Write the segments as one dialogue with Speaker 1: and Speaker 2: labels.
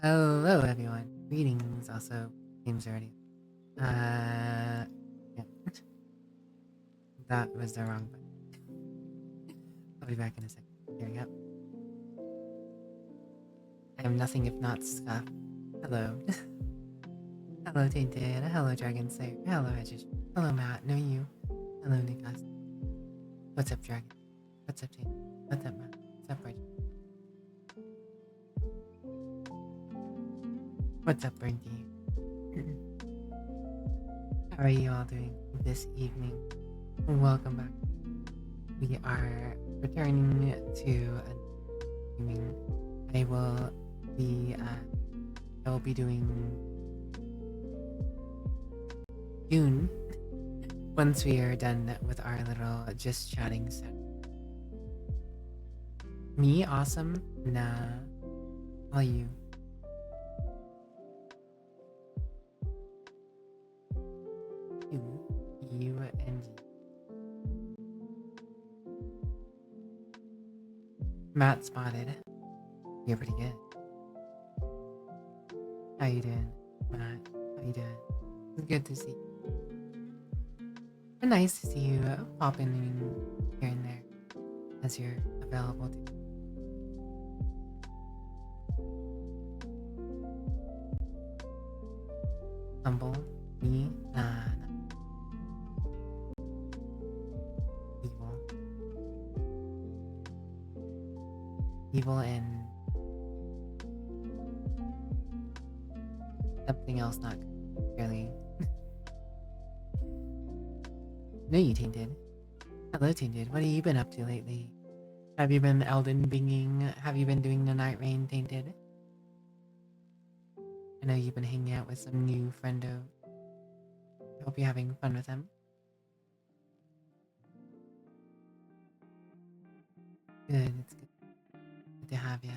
Speaker 1: Hello, everyone. Greetings. Also, game's already. Yeah. That was the wrong button. I'll be back in a second. Here we go. I am nothing if not Scuff. Hello. Hello, Tainted. Hello, Dragon Slayer. Hello, Edges. Hello, Matt. No, you. Hello, Nikas. What's up, Dragon? What's up, Tainted? What's up, Matt? What's up, Reggie? What's up, Brinky? How are you all doing this evening? Welcome back. We are returning to streaming. I will be doing June once we are done with our little just chatting set. Me, awesome? Nah. All you. You and you. Matt spotted. You're pretty good. How you doing, Matt? How you doing? It's good to see you. And nice to see you pop in here and there as you're available to. Humble? Me? Nah. Evil. Evil and something else not good, really. No, you Tainted. Hello, Tainted. What have you been up to lately? Have you been Elden Binging? Have you been doing the Night Rain, Tainted? I know you've been hanging out with some new friendo. I hope you're having fun with them. Good, it's good. Good to have you.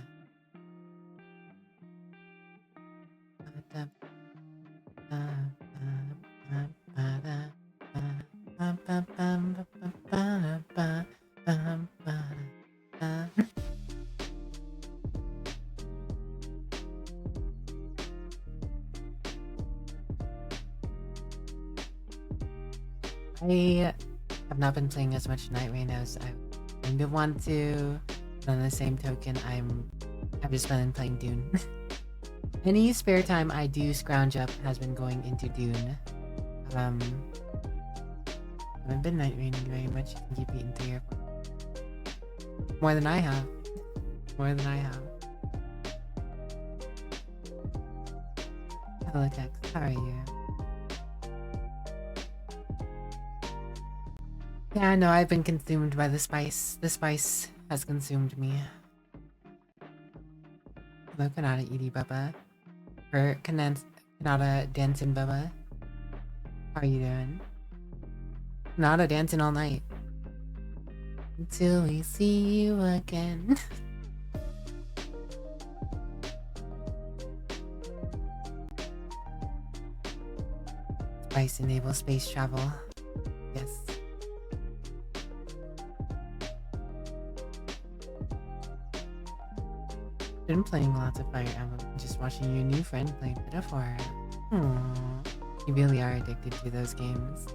Speaker 1: I have not been playing as much Night Rain as I kind of want to, but on the same token, I've just been playing Dune. Any spare time I do scrounge up has been going into Dune. I haven't been Night Raining very much. You can keep eating 3 or 4. More than I have. More than I have. Hello, Tex. How are you? Yeah, I know, I've been consumed by the spice. The spice has consumed me. Hello, Kanata Edie Bubba. Or Kanata Dancing Bubba. How are you doing? Kanata dancing all night. Until we see you again. Spice enable space travel. Yes. Been playing lots of Fire Emblem, just watching your new friend play Metaphor. Aww. You really are addicted to those games.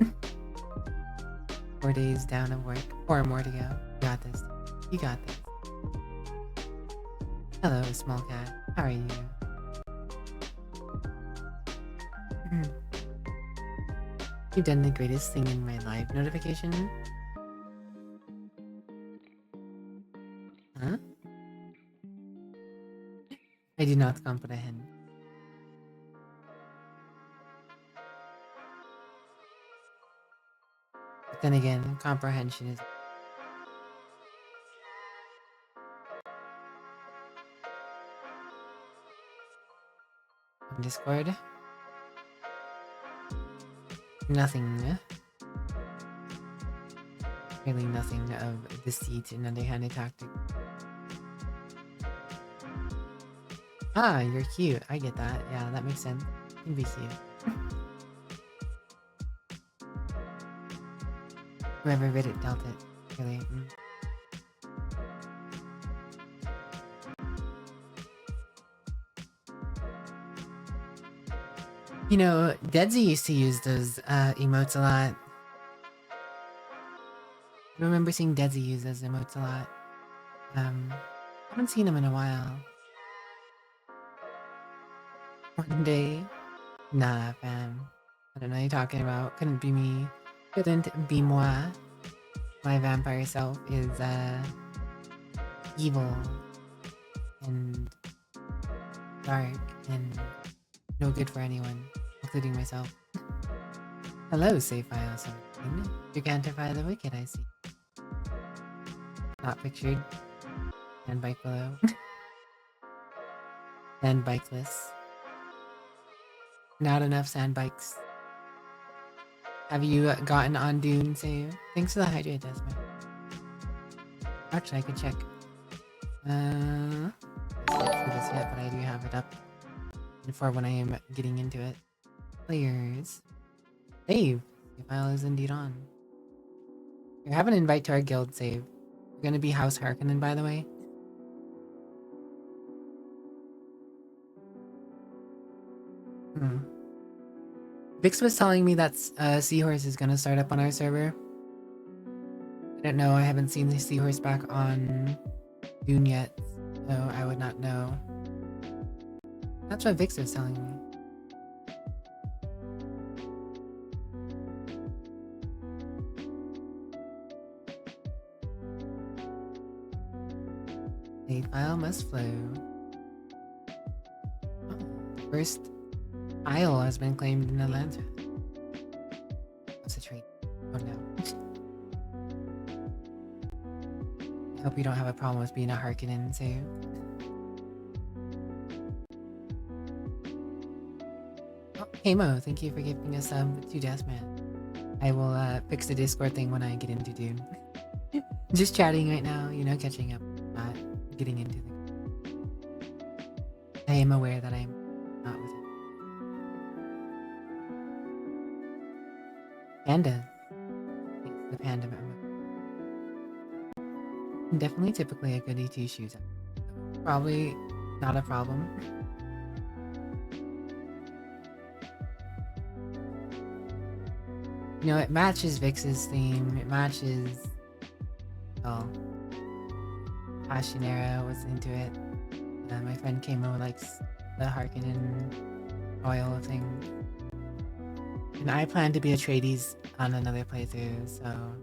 Speaker 1: 4 days down of work, 4 more to go. You got this. You got this. Hello, small cat. How are you? You've done the greatest thing in my life notification. Huh? I do not comprehend. But then again, comprehension is... On Discord? Nothing. Really nothing of deceit and underhanded tactic. Ah, you're cute. I get that. Yeah, that makes sense. You can be cute. Whoever read it dealt it. Really. You know, Deadsy used to use those emotes a lot. I remember seeing Deadsy use those emotes a lot. Haven't seen him in a while. One day. Nah, fam. I don't know what you're talking about. Couldn't be me. Couldn't be moi. My vampire self is evil and dark and no good for anyone, including myself. Hello, Safefile 17. You can't defy the wicked, I see. not pictured. And bike below. And bikeless. Not enough sand bikes. Have you gotten on Dune save? Thanks for the hydrate, Desmond. Actually, I could check. I can't see this yet, but I do have it up for when I am getting into it. Players. Save. The file is indeed on. You have an invite to our guild save. We're gonna be House Harkonnen, by the way. Vix was telling me that Seahorse is gonna start up on our server. I don't know, I haven't seen the Seahorse back on Dune yet, so I would not know. That's what Vix was telling me. A file must flow. Oh, the first isle has been claimed in Atlanta. What's the trade? Oh no. I hope you don't have a problem with being a Harkonnen too. Oh, hey Mo, thank you for giving us to Deathman. I will fix the Discord thing when I get into Dune. Just chatting right now, you know, catching up, not getting into the... I am aware that I'm not with it. Panda. The panda member. Definitely typically a goodie to shoes. Probably not a problem. You know, it matches Vix's theme. It matches... Oh. Passionera was into it. My friend Kamo likes the Harkonnen oil thing. And I plan to be a tradies on another playthrough, so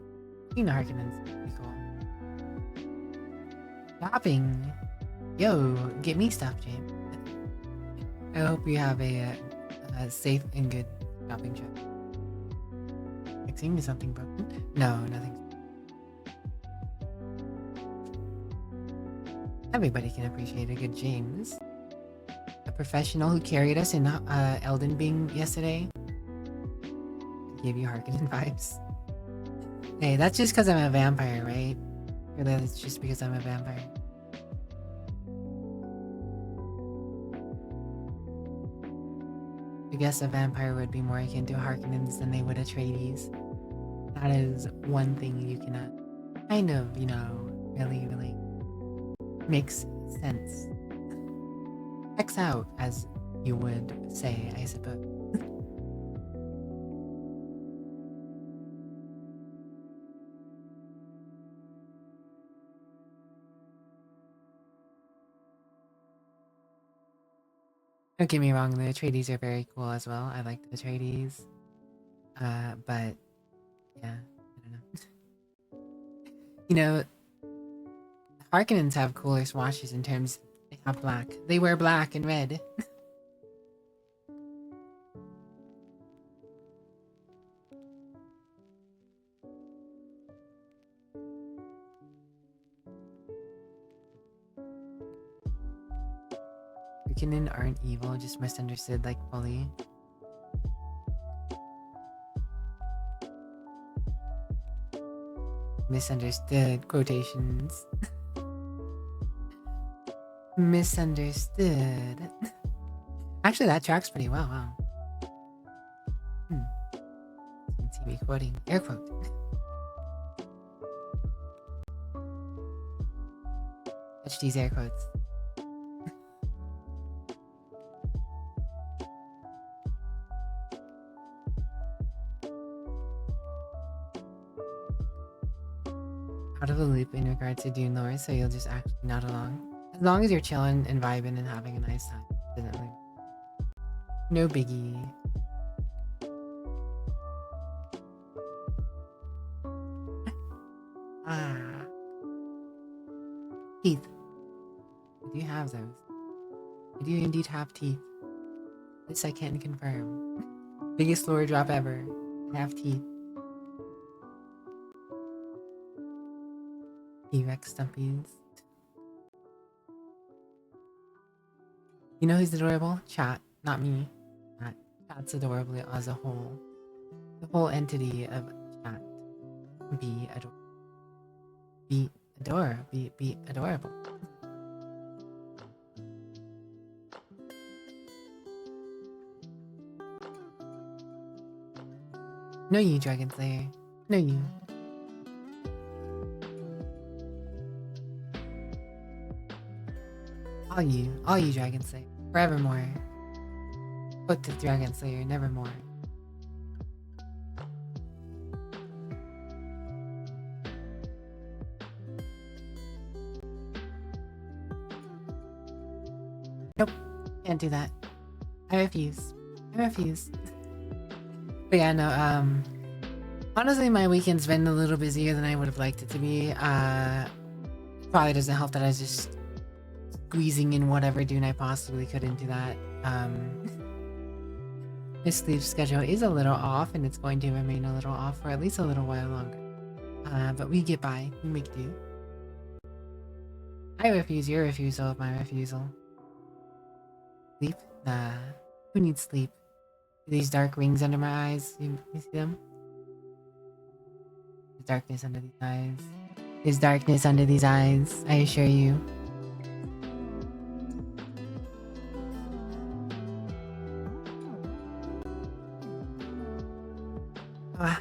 Speaker 1: being a Harkonnen's pretty cool. Shopping! Yo, get me stuff, James. I hope you have a safe and good shopping trip. Fixing something broken? No, nothing. Everybody can appreciate a good James. A professional who carried us in Elden Bing yesterday. Gave you Harkonnen vibes. Hey, that's just because I'm a vampire, right? Or that's just because I'm a vampire. I guess a vampire would be more akin to Harkonnens than they would Atreides. That is one thing you cannot kind of, you know, really makes sense. Checks out, as you would say, I suppose. Don't get me wrong, the Atreides are very cool as well. I like the Atreides. But yeah, I don't know. You know, Harkonnens have cooler swatches in terms they have black. They wear black and red. Harkonnen aren't evil, just misunderstood like fully. Misunderstood quotations. Misunderstood. Actually, that tracks pretty well, wow. Seems to be quoting, air quote. Touch these air quotes. Out of the loop in regards to Dune lore, so you'll just actually nod along. As long as you're chilling and vibing and having a nice time. Doesn't really... No biggie. Teeth. I do have those. I do indeed have teeth. This I can confirm. Biggest lore drop ever. I have teeth. T-Rex stumpies. You know who's adorable? Chat, not me. Chat's adorable as a whole. The whole entity of chat. Be adorable. Be adorable. No you, Dragon Slayer. No you. All you Dragon Slayer. Forevermore. Put to Dragon Slayer, nevermore. Nope, can't do that. I refuse. But yeah, no, honestly, my weekend's been a little busier than I would have liked it to be. Probably doesn't help that I was just squeezing in whatever Dune I possibly could into that. My sleep schedule is a little off, and it's going to remain a little off for at least a little while longer. But we get by. We make do. I refuse your refusal of my refusal. Sleep? Nah. Who needs sleep? These dark rings under my eyes. You see them? There's darkness under these eyes. There's darkness under these eyes, I assure you. Ah.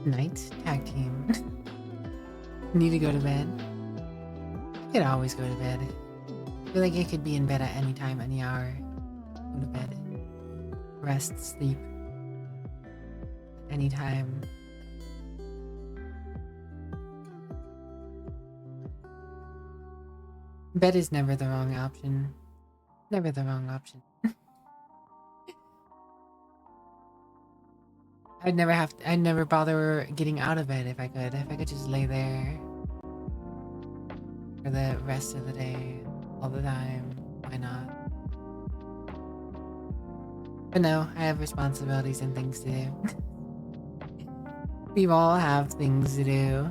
Speaker 1: Night tag team. Need to go to bed. I could always go to bed. I feel like I could be in bed at any time, any hour. Go to bed. Rest, sleep. Anytime. Bed is never the wrong option. Never the wrong option. I'd never bother getting out of bed if I could. If I could just lay there for the rest of the day, all the time, why not? But no, I have responsibilities and things to do. We all have things to do.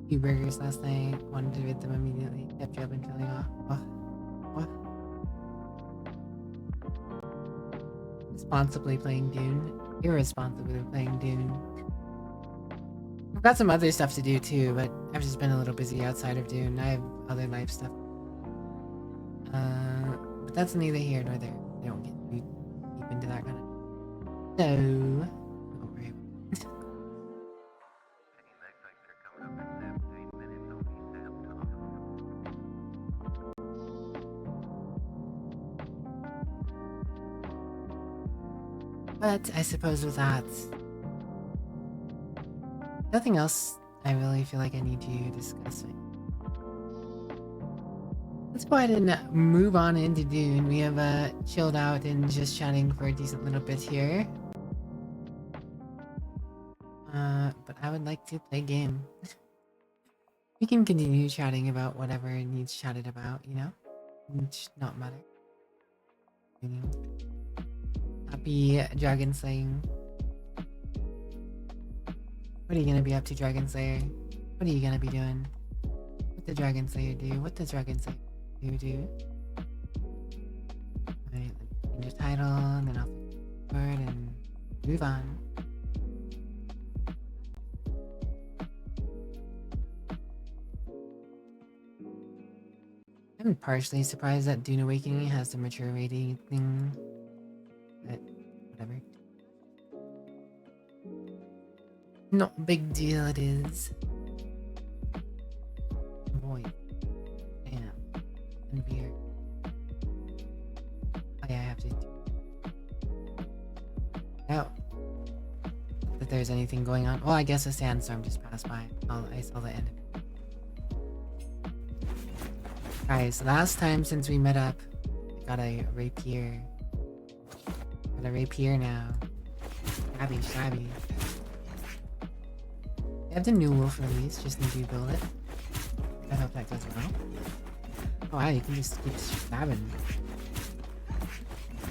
Speaker 1: Few burgers last night, wanted to eat them immediately, kept you up until you off. What? Responsibly playing Dune. Irresponsibly playing Dune. I've got some other stuff to do too, but I've just been a little busy outside of Dune. I have other life stuff. But that's neither here nor there. I don't get too deep into that kind of... No. Don't worry about it. But I suppose with that, nothing else I really feel like I need to discuss. Let's go ahead and move on into Dune. We have chilled out and just chatting for a decent little bit here. But I would like to play a game. We can continue chatting about whatever needs chatted about, you know? It should not matter. Happy Dragon Slaying. What are you gonna be up to, Dragon Slayer? What are you gonna be doing? What did Dragon Slayer do? What does Dragon Slayer do? Alright, let's change the title, and then I'll forward and move on. I'm partially surprised that Dune Awakening has the mature rating thing. But whatever. No big deal it is. Boy. Damn. And beer. Oh yeah, I have to. Oh. If there's anything going on. Well, I guess a sandstorm just passed by. I saw the end of it. Guys, last time since we met up, I got a rapier. got a rapier now. Shabby, shabby. They have the new wolf release, just need to build it. I hope that goes well. Oh wow, you can just keep stabbing.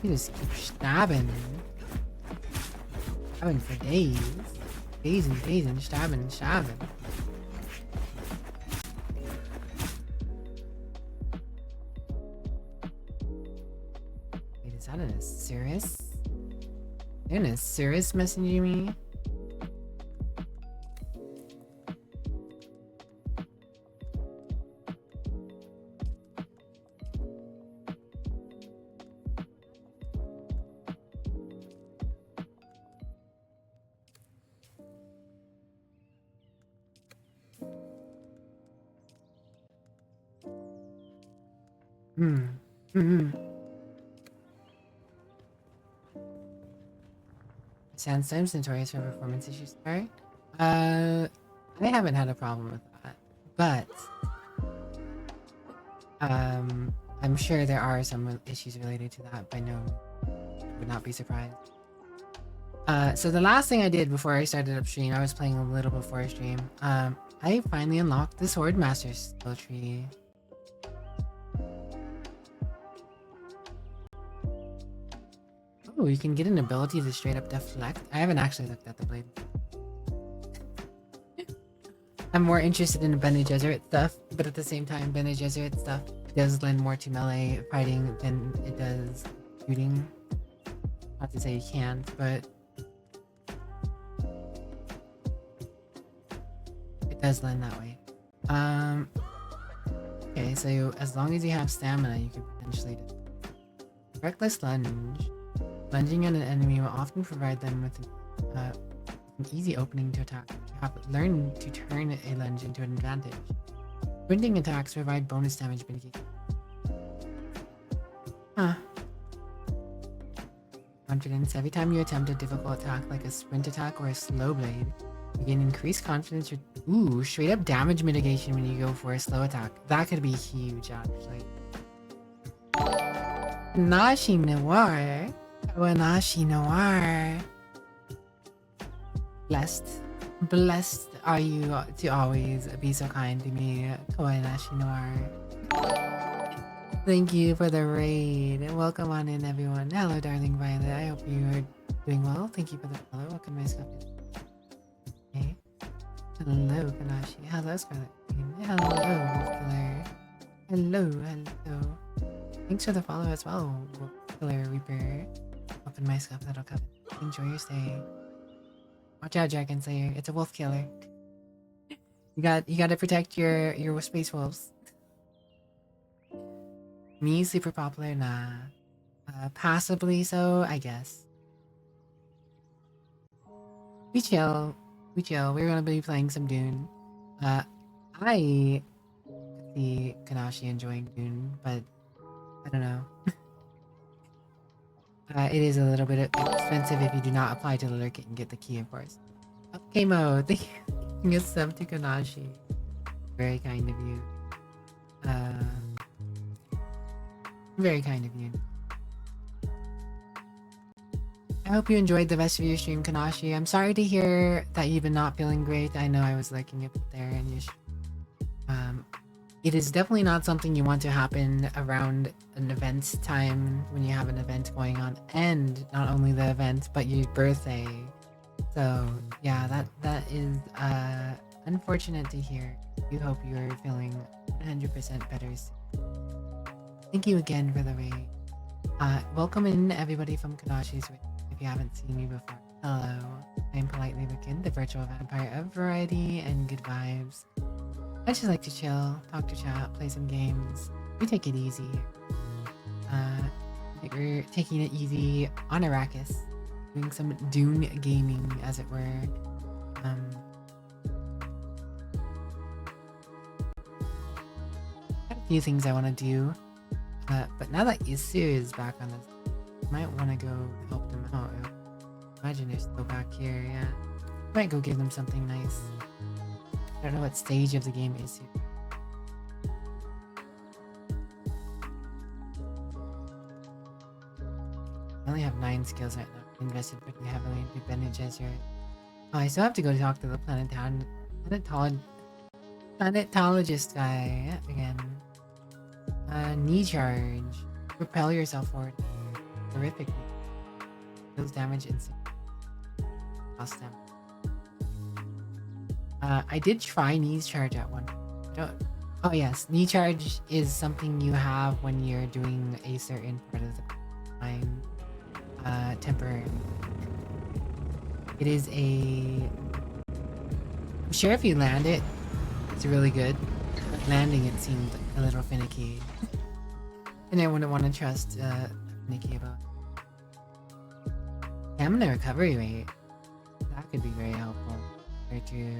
Speaker 1: You just keep stabbing. Stabbing for days. Days and days and stabbing and stabbing. Wait, is that an Osiris? An Osiris messaging me? Sandstone's notorious for performance issues. Sorry. I haven't had a problem with that, but I'm sure there are some issues related to that. By no, would not be surprised. So the last thing I did before I started upstream, I was playing a little before stream. I finally unlocked the Sword Master skill tree. Oh, you can get an ability to straight up deflect. I haven't actually looked at the blade. I'm more interested in the Bene Gesserit stuff, but at the same time, Bene Gesserit stuff does lend more to melee fighting than it does shooting. Not to say you can't, but it does lend that way. Okay, so as long as you have stamina, you can potentially do Reckless Lunge. Lunging at an enemy will often provide them with an easy opening to attack. You have learned to turn a lunge into an advantage. Sprinting attacks provide bonus damage mitigation. Huh. Confidence. Every time you attempt a difficult attack like a sprint attack or a slow blade, you gain increased confidence. Ooh, straight up damage mitigation when you go for a slow attack. That could be huge, actually. Nashi Noir. Wanashi Noir. Blessed are you to always be so kind to me, Wanashi Noir. Thank you for the raid. Welcome on in, everyone. Hello, darling Violet. I hope you are doing well. Thank you for the follow. Welcome, my stuff. Okay. Hello, Kanashi. Hello, Scarlet Queen. Hello, Killer. Hello. Thanks for the follow as well, Killer Reaper. Open my scuff, that'll come. Enjoy your stay. Watch out, Dragon Slayer. It's a wolf killer. You gotta protect your space wolves. Me, super popular? Nah. Passably so, I guess. We chill. We're gonna be playing some Dune. I see Kanashi enjoying Dune, but I don't know. It is a little bit expensive if you do not apply to the lurk and get the key, of course. Okay, Mo, thank you. A sub to Kanashi. Very kind of you. Very kind of you. I hope you enjoyed the rest of your stream, Kanashi. I'm sorry to hear that you've been not feeling great. I know I was liking it there, and you it is definitely not something you want to happen around an event time when you have an event going on, and not only the event but your birthday. So yeah, that is unfortunate to hear. We hope you're feeling 100% better soon. Thank you again for the raid. Welcome in everybody from Kanashi's raid. If you haven't seen me before, hello. I'm PolitelyWicked, the virtual vampire of variety and good vibes. I just like to chill, talk to chat, play some games. We take it easy. We're taking it easy on Arrakis, doing some Dune gaming, as it were. Got a few things I want to do, but now that Isu is back on this, I might want to go help them out. Imagine they're still back here. Yeah, might go give them something nice. I don't know what stage of the game is here. only have 9 skills right now. I invested pretty heavily into bandages here. Oh, I still have to go talk to the planetologist guy again. Knee charge. Propel yourself forward. Horrifically. Deals damage instantly. Cost damage. I did try knee charge at one. Oh yes, knee charge is something you have when you're doing a certain part of the time. Temporarily. It is a... I'm sure if you land it, it's really good. Landing it seemed a little finicky. And I wouldn't want to trust finicky about stamina recovery rate. That could be very helpful. Compared to...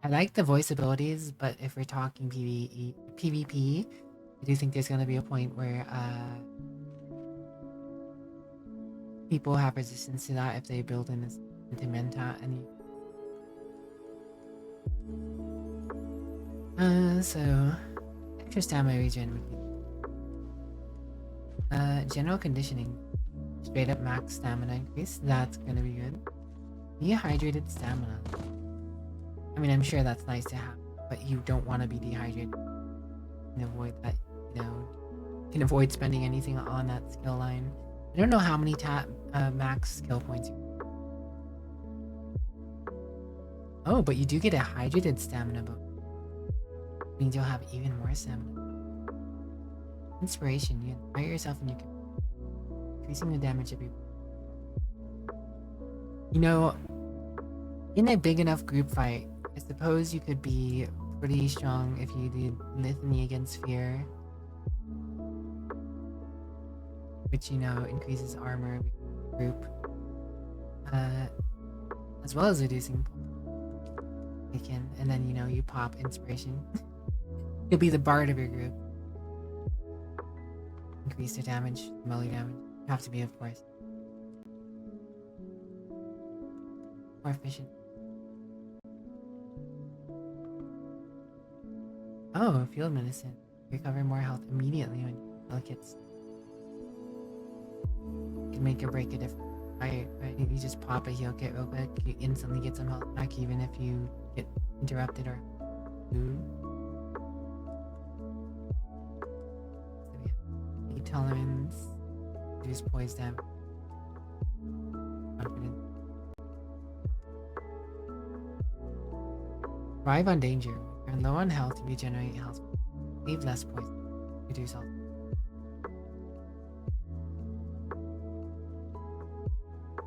Speaker 1: I like the voice abilities, but if we're talking PvP, I do think there's gonna be a point where people have resistance to that if they build in this Sentimenta and so extra stamina regen would be general conditioning. Straight up max stamina increase, that's gonna be good. Dehydrated stamina. I mean, I'm sure that's nice to have, but you don't want to be dehydrated. You can avoid that, you know. You can avoid spending anything on that skill line. I don't know how many max skill points you... Oh, but you do get a hydrated stamina bonus. It means you'll have even more stamina. Inspiration. You inspire yourself and you can... Increasing the damage of you. You know, in a big enough group fight, I suppose you could be pretty strong if you did Litany against Fear. Which, you know, increases armor of your group. As well as reducing taken. And then, you know, you pop Inspiration. You'll be the bard of your group. Increase the damage, melee damage. You have to be, of course. More efficient. Oh, field medicine. Recover more health immediately when delicates. Can make or break a difference. Right? You just pop a heal kit real quick, you instantly get some health back even if you get interrupted or food. So we have heat tolerance, reduce poise damage. Confidence. Thrive on danger. When you're low on health, you regenerate health. Leave less poison. Reduce health.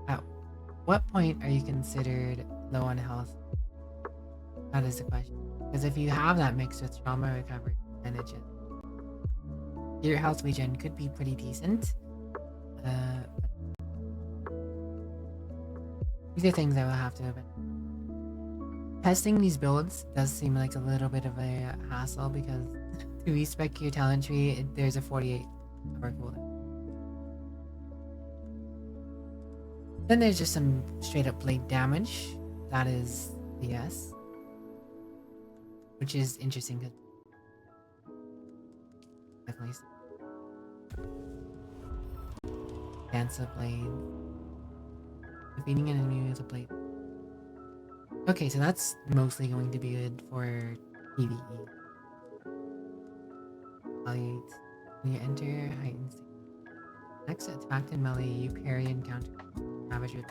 Speaker 1: At what point are you considered low on health? That is the question. Because if you have that mixed with trauma recovery advantages, your health regen could be pretty decent. These are things I will have to open. Testing these builds does seem like a little bit of a hassle because to respec your talent tree, there's a 48 hour cooldown. Then there's just some straight up blade damage. That is yes. Which is interesting because definitely dance of blade. Defeating an enemy with a blade. Okay, so that's mostly going to be good for PvE. When you enter heightened state. Next attacked in melee, you parry and counter damage with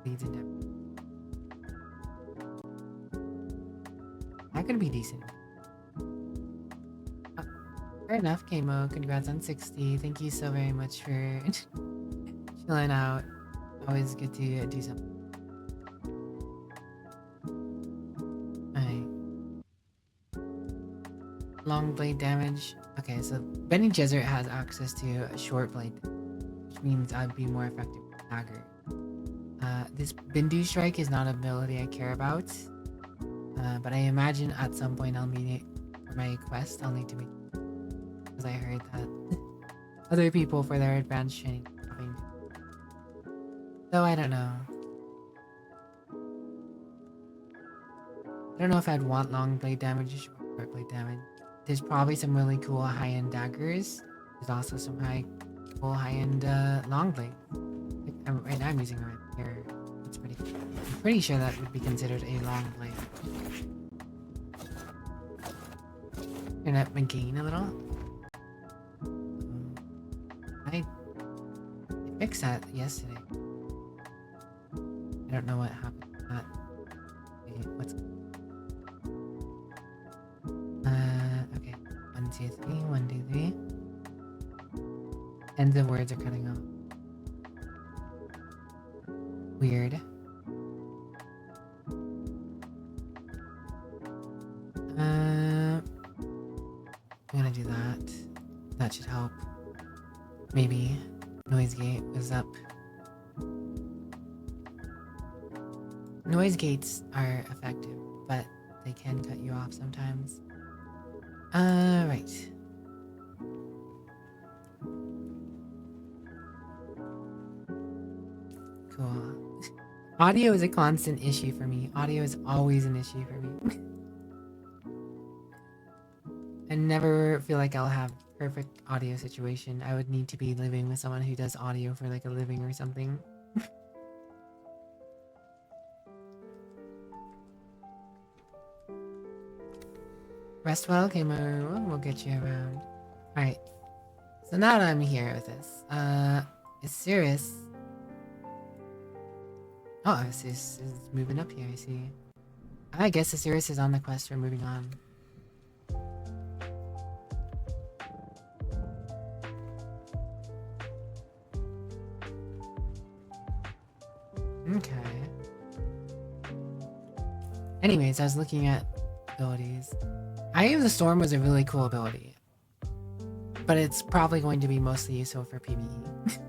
Speaker 1: bleeds and damage. That could be decent. Oh, fair enough, Kamo. Congrats on 60. Thank you so very much for chilling out. Always good to do something. Long blade damage. Okay, so Benny Gesserit has access to a short blade, which means I'd be more effective with dagger. This Bindu Strike is not an ability I care about, but I imagine at some point I'll need it for my quest. I'll need to make it, because I heard that other people for their advanced training are having to. So I don't know. I don't know if I'd want long blade damage or short blade damage. there's probably some really cool high-end daggers. There's also some cool high-end long blades. Right now I'm using a rapier. That's pretty cool. I'm pretty sure that would be considered a long blade. Turn up my gain a little. I fixed that yesterday. I don't know what happened to that. Okay, what's... okay. 1, 2, 3, 1, 2, 3. Ends of words are cutting off. Weird. I'm gonna do that. That should help. Maybe. Noise gate was up. Noise gates are effective, but they can cut you off sometimes. Right. Cool. Audio is a constant issue for me. Audio is always an issue for me. I never feel like I'll have perfect audio situation. I would need to be living with someone who does audio for like a living or something. Rest well, Kamo. We'll get you around. Alright. So now that I'm here with this, is Sirius... Oh, Sirius is moving up here, I see. I guess the Sirius is on the quest for moving on. Okay. Anyways, I was looking at abilities. Eye of the Storm was a really cool ability, but it's probably going to be mostly useful for PvE.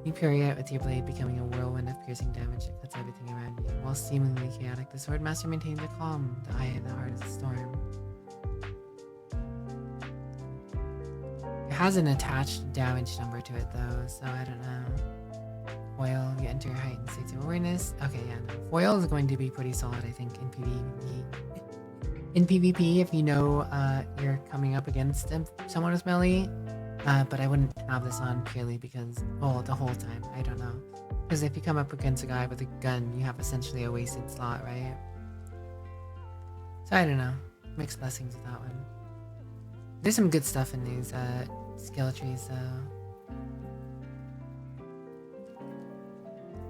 Speaker 1: You parry it with your blade, becoming a whirlwind of piercing damage that cuts everything around you. While seemingly chaotic, the Swordmaster maintains a calm, the eye of the heart of the storm. It has an attached damage number to it though, so I don't know. Foil, you enter heightened states of awareness. Okay, yeah, no. Foil is going to be pretty solid, I think, in PvE. In PvP, if you know you're coming up against someone with melee, but I wouldn't have this on purely because, well, the whole time, I don't know. Because if you come up against a guy with a gun, you have essentially a wasted slot, right? So I don't know. Mixed blessings with that one. There's some good stuff in these skill trees, though.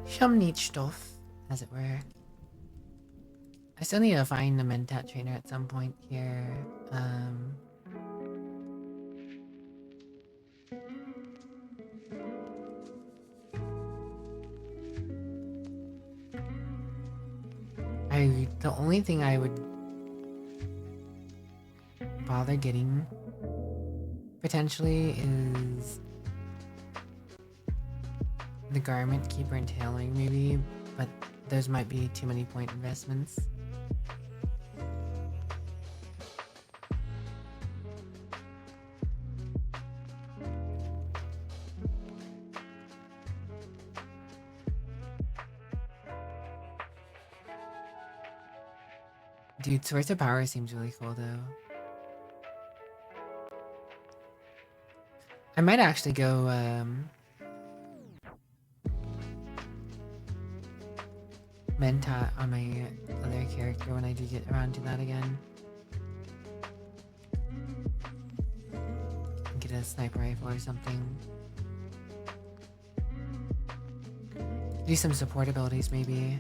Speaker 1: Some neat stuff, as it were. I still need to find a Mentat trainer at some point here. The only thing I would bother getting potentially is the Garment Keeper and Tailoring maybe, but those might be too many point investments. Dude, Source of Power seems really cool though. I might actually go Mentat on my other character when I do get around to that again. Get a sniper rifle or something. Do some support abilities maybe.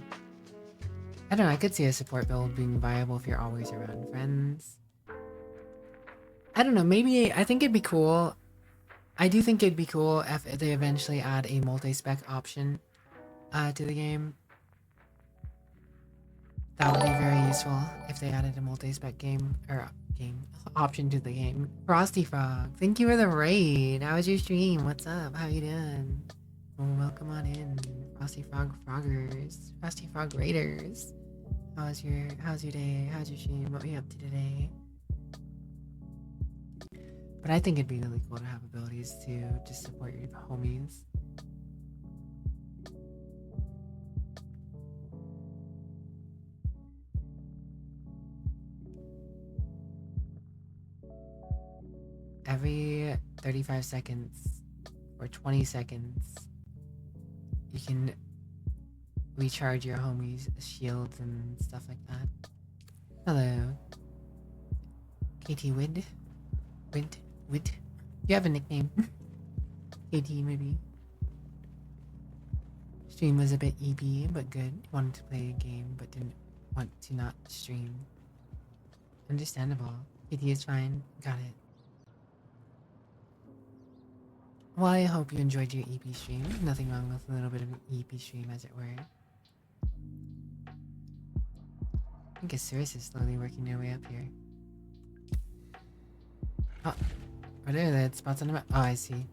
Speaker 1: I don't know, I could see a support build being viable if you're always around friends. I don't know, maybe, I think it'd be cool. I do think it'd be cool if they eventually add a multi-spec option to the game. That would be very useful if they added a multi-spec game option to the game. Frosty Frog, thank you for the raid. How was your stream? What's up? How you doing? Well, welcome on in, Frosty Frog Froggers, Frosty Frog Raiders. How's your day? How's your stream? What are you up to today? But I think it'd be really cool to have abilities to just support your homies. every 35 seconds or 20 seconds, you can recharge your homies' shields and stuff like that. Hello. KT Wid? Wid? You have a nickname? KT maybe? Stream was a bit EB, but good. Wanted to play a game, but didn't want to not stream. Understandable. KT is fine. Got it. Well, I hope you enjoyed your EP stream. Nothing wrong with a little bit of an EP stream, as it were. I think Osiris is slowly working their way up here. Oh, are there the spots on the map? Oh, I see.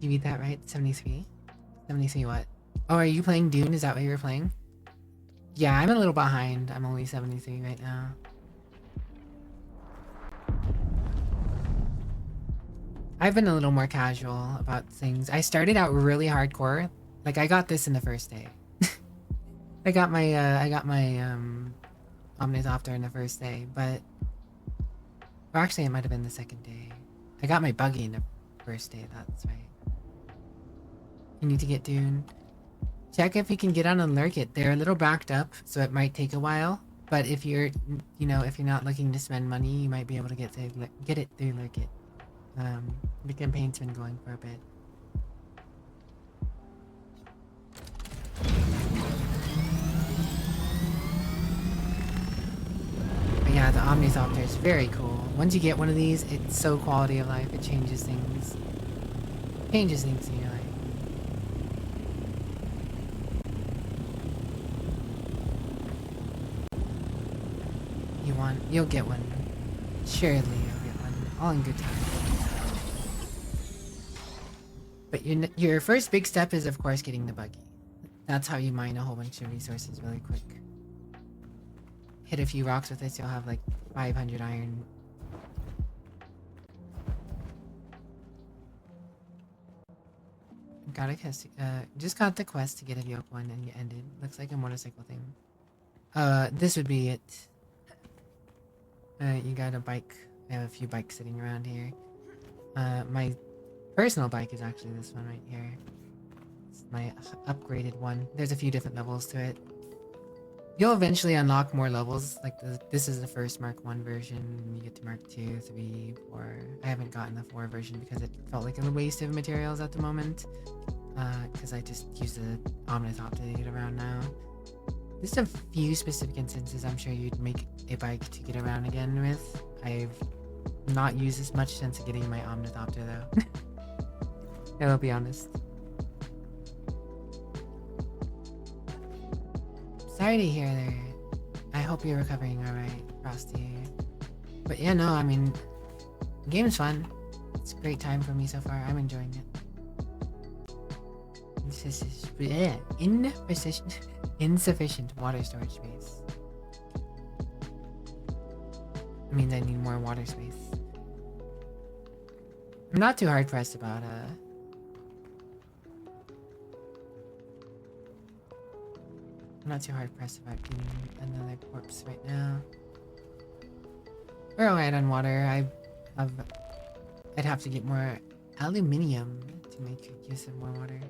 Speaker 1: You beat that right? 73? 73 what? Oh, are you playing Dune? Is that what you were playing? Yeah, I'm a little behind. I'm only 73 right now. I've been a little more casual about things. I started out really hardcore. Like, I got this in the first day. I got my Omnithopter in the first day, but... Or actually, it might have been the second day. I got my buggy in the first day, that's right. You need to get Dune. Check if you can get on and lurk it. They're a little backed up, so it might take a while. But if you're, you know, if you're not looking to spend money, you might be able to get it through lurk it. The campaign's been going for a bit. But yeah, the Omnithopter is very cool. Once you get one of these, it's so quality of life. It changes things. Changes things in your life. You'll get one. Surely you'll get one. All in good time. But your first big step is, of course, getting the buggy. That's how you mine a whole bunch of resources really quick. Hit a few rocks with this, you'll have like 500 iron. Got a quest. Just got the quest to get a yoke one and you ended. Looks like a motorcycle thing. This would be it. You got a bike. I have a few bikes sitting around here. My personal bike is actually this one right here. It's my upgraded one. There's a few different levels to it. You'll eventually unlock more levels. Like this is the first Mark 1 version. And you get to Mark 2, 3, 4. I haven't gotten the 4 version because it felt like a waste of materials at the moment. Because I just use the Omnithopter to get around now. Just a few specific instances I'm sure you'd make a bike to get around again with. I've not used this much since getting my Omnithopter though. I'll be honest. Sorry to hear there. I hope you're recovering alright, Frosty. But yeah, no, I mean, the game's fun. It's a great time for me so far. I'm enjoying it. This is insufficient water storage space. It means I need more water space. I'm not too hard pressed about I'm not too hard pressed about getting another corpse right now. We're alright on water. I'd have to get more aluminium to make use of more water.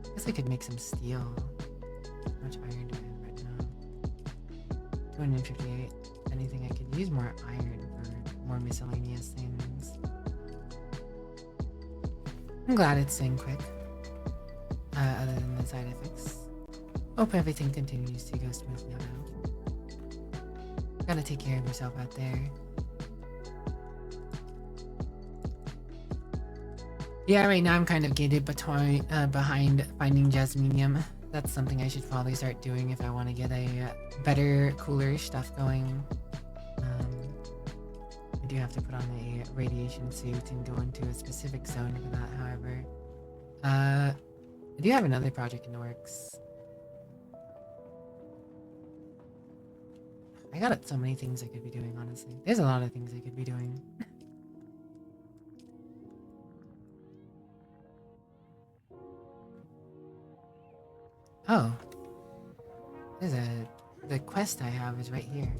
Speaker 1: I guess I could make some steel. How much iron do I have right now? 258. If anything, I could use more iron for more miscellaneous things. I'm glad it's staying quick. Other than the side effects. Hope everything continues to go smoothly now. Gotta take care of yourself out there. Yeah, right now I'm kind of gated behind finding Jasminium. That's something I should probably start doing if I want to get a better, cooler stuff going. I do have to put on a radiation suit and go into a specific zone for that, however. I do have another project in the works. I got so many things I could be doing, honestly. There's a lot of things I could be doing. Oh. The quest I have is right here.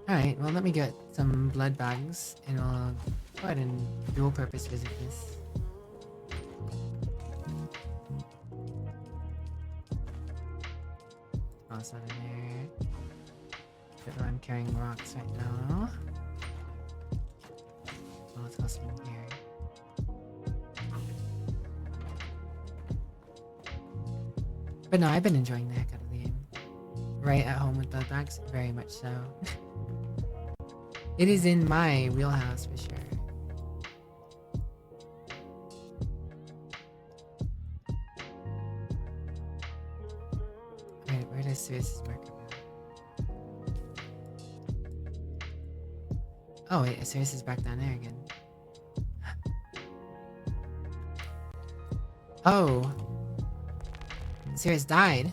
Speaker 1: Alright, well let me get some blood bags and I'll go ahead and dual purpose visit this. Also in there. But I'm carrying rocks right now. So let's go swim here. But no, I've been enjoying the heck out of the game. Right at home with blood bags, very much so. It is in my wheelhouse for sure. Wait, where does Sirius's marker go? Oh wait, Sirius is back down there again. Oh. Sirius died?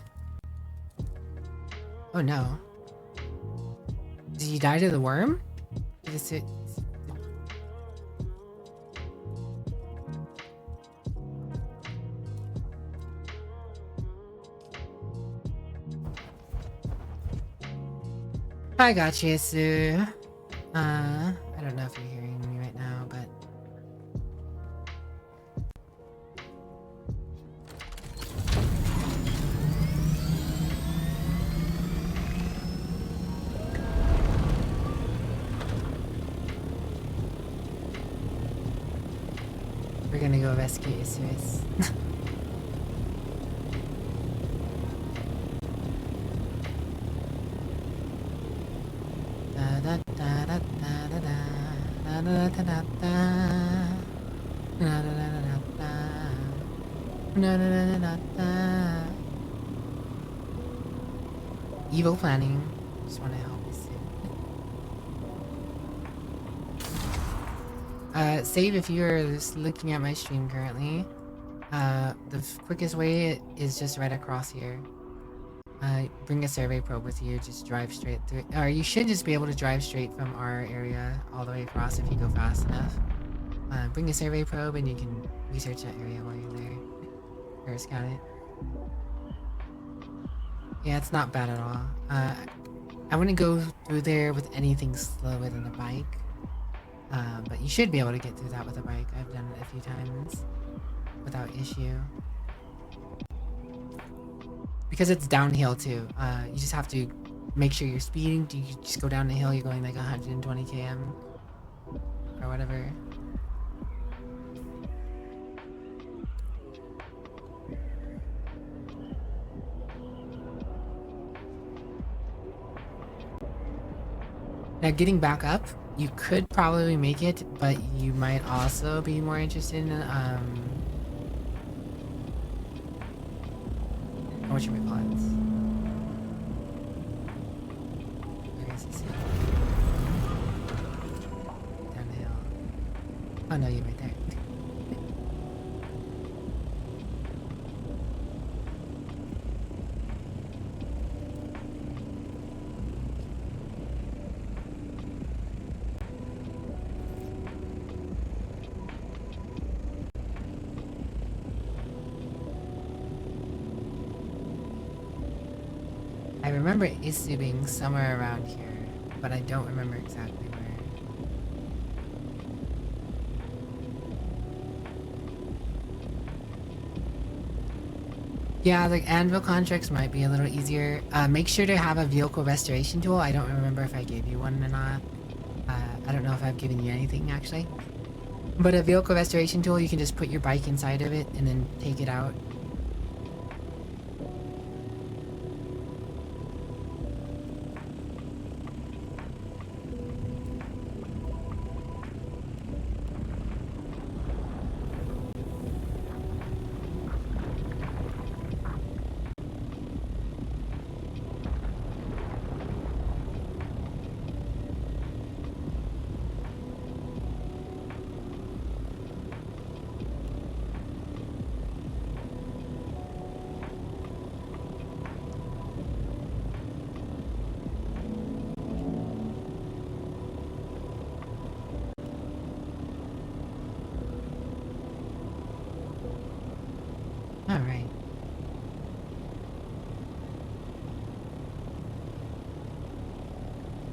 Speaker 1: Oh no. Did he die to the worm? I got you, Sue. I don't know if you're hearing me right now, but... We're gonna go rescue Isuris. Evil planning. Just want to help you soon. Save if you're just looking at my stream currently. The quickest way is just right across here. Bring a survey probe with you, just drive straight through. Or you should just be able to drive straight from our area all the way across if you go fast enough. Bring a survey probe and you can research that area while you're there. Or scout it. Yeah, it's not bad at all. I wouldn't go through there with anything slower than a bike. But you should be able to get through that with a bike. I've done it a few times without issue. Because it's downhill too. You just have to make sure you're speeding. You just go down the hill, you're going like 120 km or whatever. Now getting back up, you could probably make it, but you might also be more interested in what you call it? Where is this hill? Down the hill. Oh no, you're right there. I remember Isu being somewhere around here, but I don't remember exactly where. Yeah, the anvil contracts might be a little easier. Make sure to have a vehicle restoration tool. I don't remember if I gave you one or not. I don't know if I've given you anything actually. But a vehicle restoration tool, you can just put your bike inside of it and then take it out.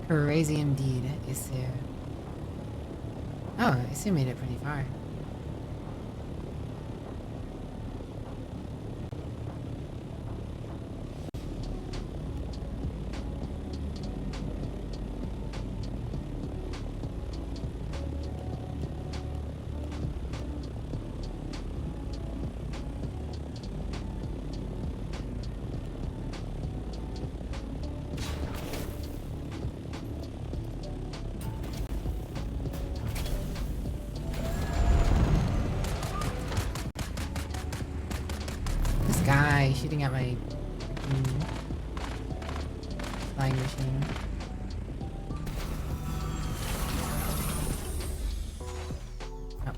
Speaker 1: Crazy indeed, Isu. Oh, Isu made it pretty far. This guy shooting at my flying machine. Oh.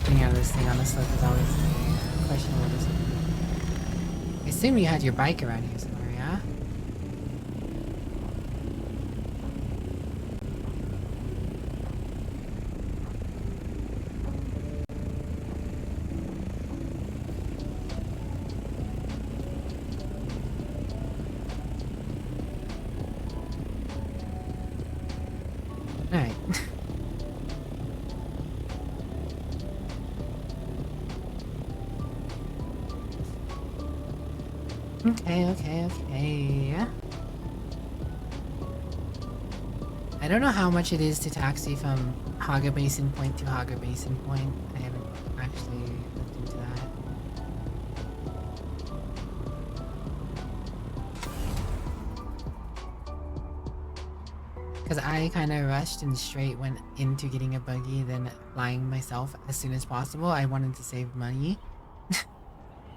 Speaker 1: Getting out of this thing on the slope is always a questionable decision. I assume you had your bike around here somewhere, yeah? Alright. Okay. I don't know how much it is to taxi from Haga Basin Point to Haga Basin Point. I haven't actually looked into that. Because I kind of rushed and straight went into getting a buggy, then flying myself as soon as possible. I wanted to save money.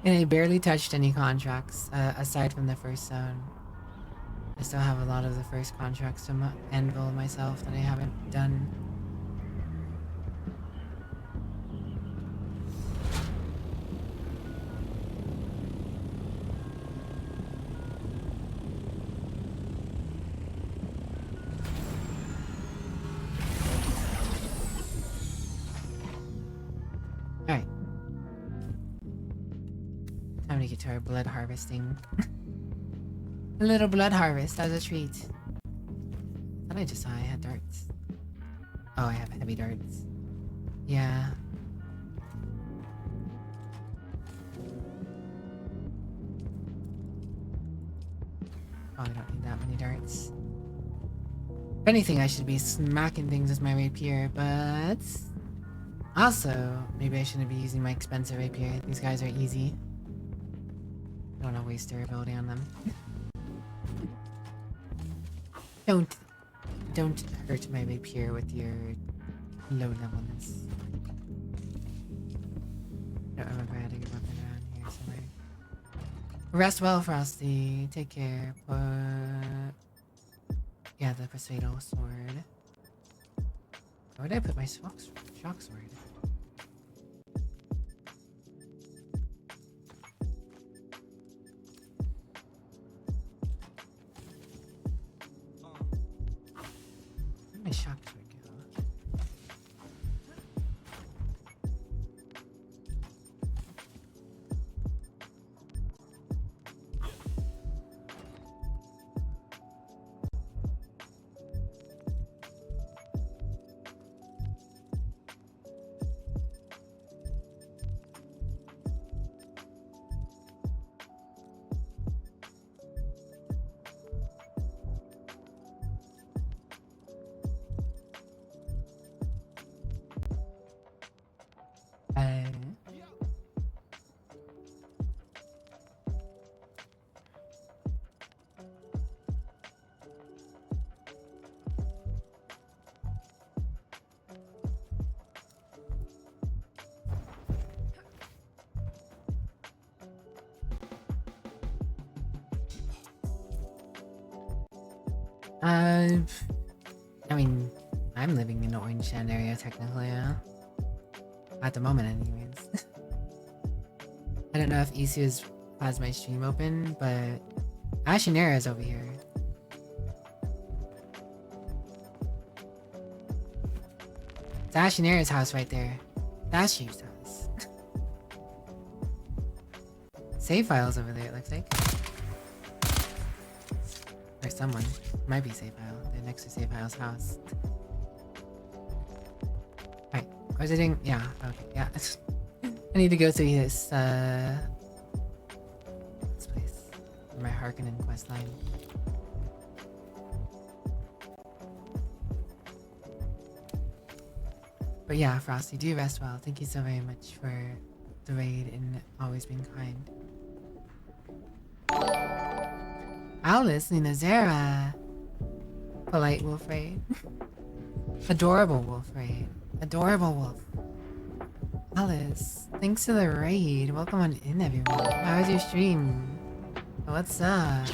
Speaker 1: And I barely touched any contracts, aside from the first zone. I still have a lot of the first contracts to Anvil myself that I haven't done. Alright. Time to get to our blood harvesting. A little blood harvest as a treat. I thought I just saw I had darts. Oh, I have heavy darts. Yeah. Probably don't need that many darts. If anything, I should be smacking things with my rapier, but... Also, maybe I shouldn't be using my expensive rapier. These guys are easy. I don't want to waste durability on them. Don't hurt my rapier with your low levelness. I don't remember how to get weapon around here somewhere. Rest well, Frosty. Take care. Yeah, the Persuado sword. Where did I put my shock sword? Where'd my shock sword go? I mean, I'm living in the Orange Sand area technically, at the moment anyways. I don't know if Isu has my stream open, but Ashinera is over here. It's Ashinera's house right there. That's Sheep's house. Save files over there, it looks like. Or someone. Might be Safeile. They're next to Safeile's house. Alright. Was I doing? Yeah. Okay. Yeah. I need to go through this place. My Harkonnen quest line. But yeah, Frosty, do rest well. Thank you so very much for the raid and always being kind. Alice, Ninazera. Polite wolf raid. Adorable wolf raid. Adorable wolf. Alice, thanks for the raid. Welcome on in, everyone. How was your stream? What's up?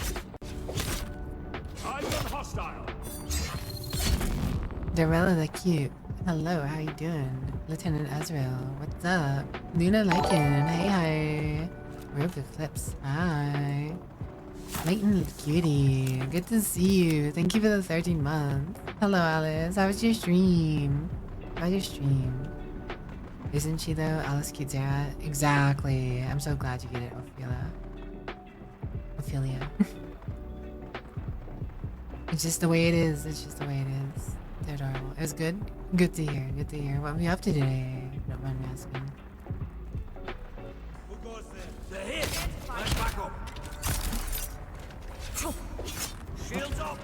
Speaker 1: Dorella the cute. Hello, how you doing? Lieutenant Azrael, what's up? Luna Lycan, hey hi. Rope Eclipse, hi. Leighton Cutie, good to see you. Thank you for the 13 months. Hello Alice, how was your stream? How was your stream? Isn't she though? Alice Cute Zara? Exactly. I'm so glad you get it, Ophelia. It's just the way it is. It's just the way it is. They're adorable. It was good? Good to hear. Good to hear. What were you up to today? Don't mind me asking.
Speaker 2: Who goes there? The hit! Let's back up! Shields up!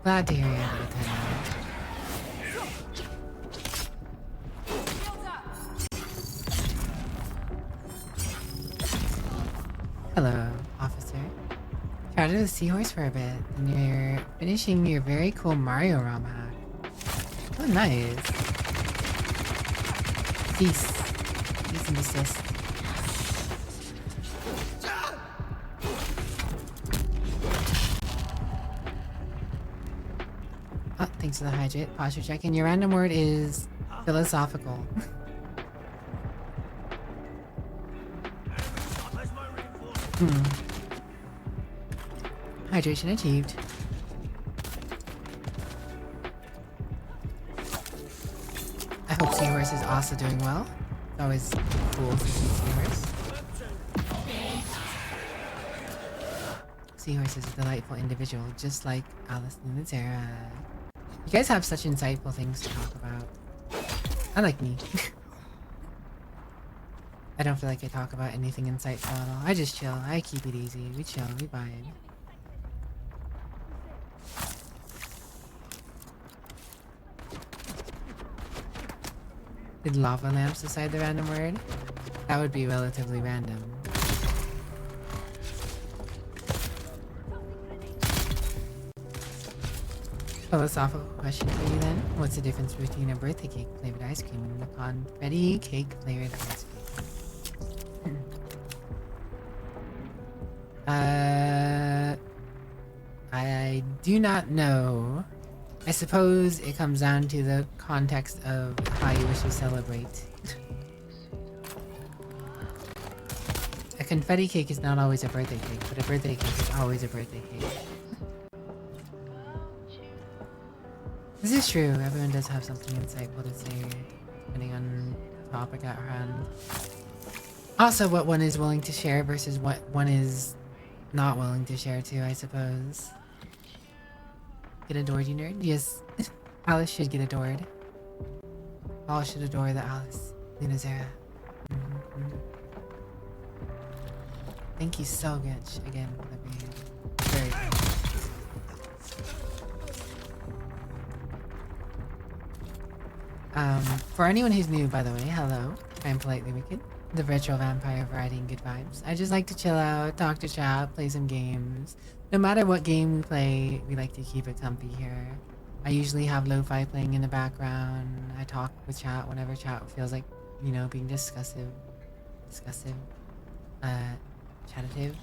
Speaker 1: Glad to hear you had a good time. Hello, officer. Chatted with Seahorse for a bit, and you're finishing your very cool Mario ROM hack. Oh, nice. Peace. Peace and desist. Oh, thanks for the hydrate. Posture check. And your random word is philosophical. Hydration achieved. I hope Seahorse is also doing well. It's always cool to see Seahorse. Seahorse is a delightful individual, just like Alice and Sarah. You guys have such insightful things to talk about. I like me. I don't feel like I talk about anything insightful at all. I just chill. I keep it easy. We chill. We vibe. Did lava lamps decide the random word? That would be relatively random. Philosophical question for you then. What's the difference between a birthday cake flavored ice cream and a confetti cake flavored ice cream? I do not know. I suppose it comes down to the context of how you wish to celebrate. A confetti cake is not always a birthday cake, but a birthday cake is always a birthday cake. This is true. Everyone does have something insightful to say, depending on the topic at hand. Also, what one is willing to share versus what one is not willing to share too, I suppose. Get adored, you nerd? Yes. Alice should get adored. All should adore the Alice. Luna Zara. Thank you so much again for the raid. Very good. For anyone who's new, by the way, hello. I'm PolitelyWicked, the virtual vampire of writing good vibes. I just like to chill out, talk to chat, play some games. No matter what game we play, we like to keep it comfy here. I usually have lo-fi playing in the background. I talk with chat whenever chat feels like, you know, being discussive. Chattative.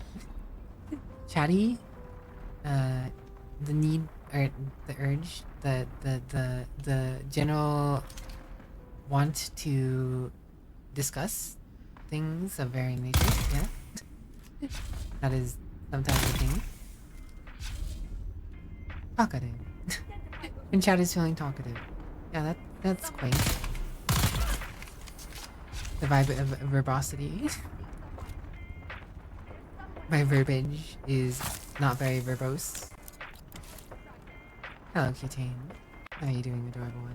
Speaker 1: Chatty. The need, or the urge, the general want to discuss things of varying natures, yeah? That is sometimes a thing. Talkative. When chat is feeling talkative. Yeah, that's quaint. The vibe of verbosity. my verbiage is not very verbose. Hello, Cutane. How are you doing, adorable one?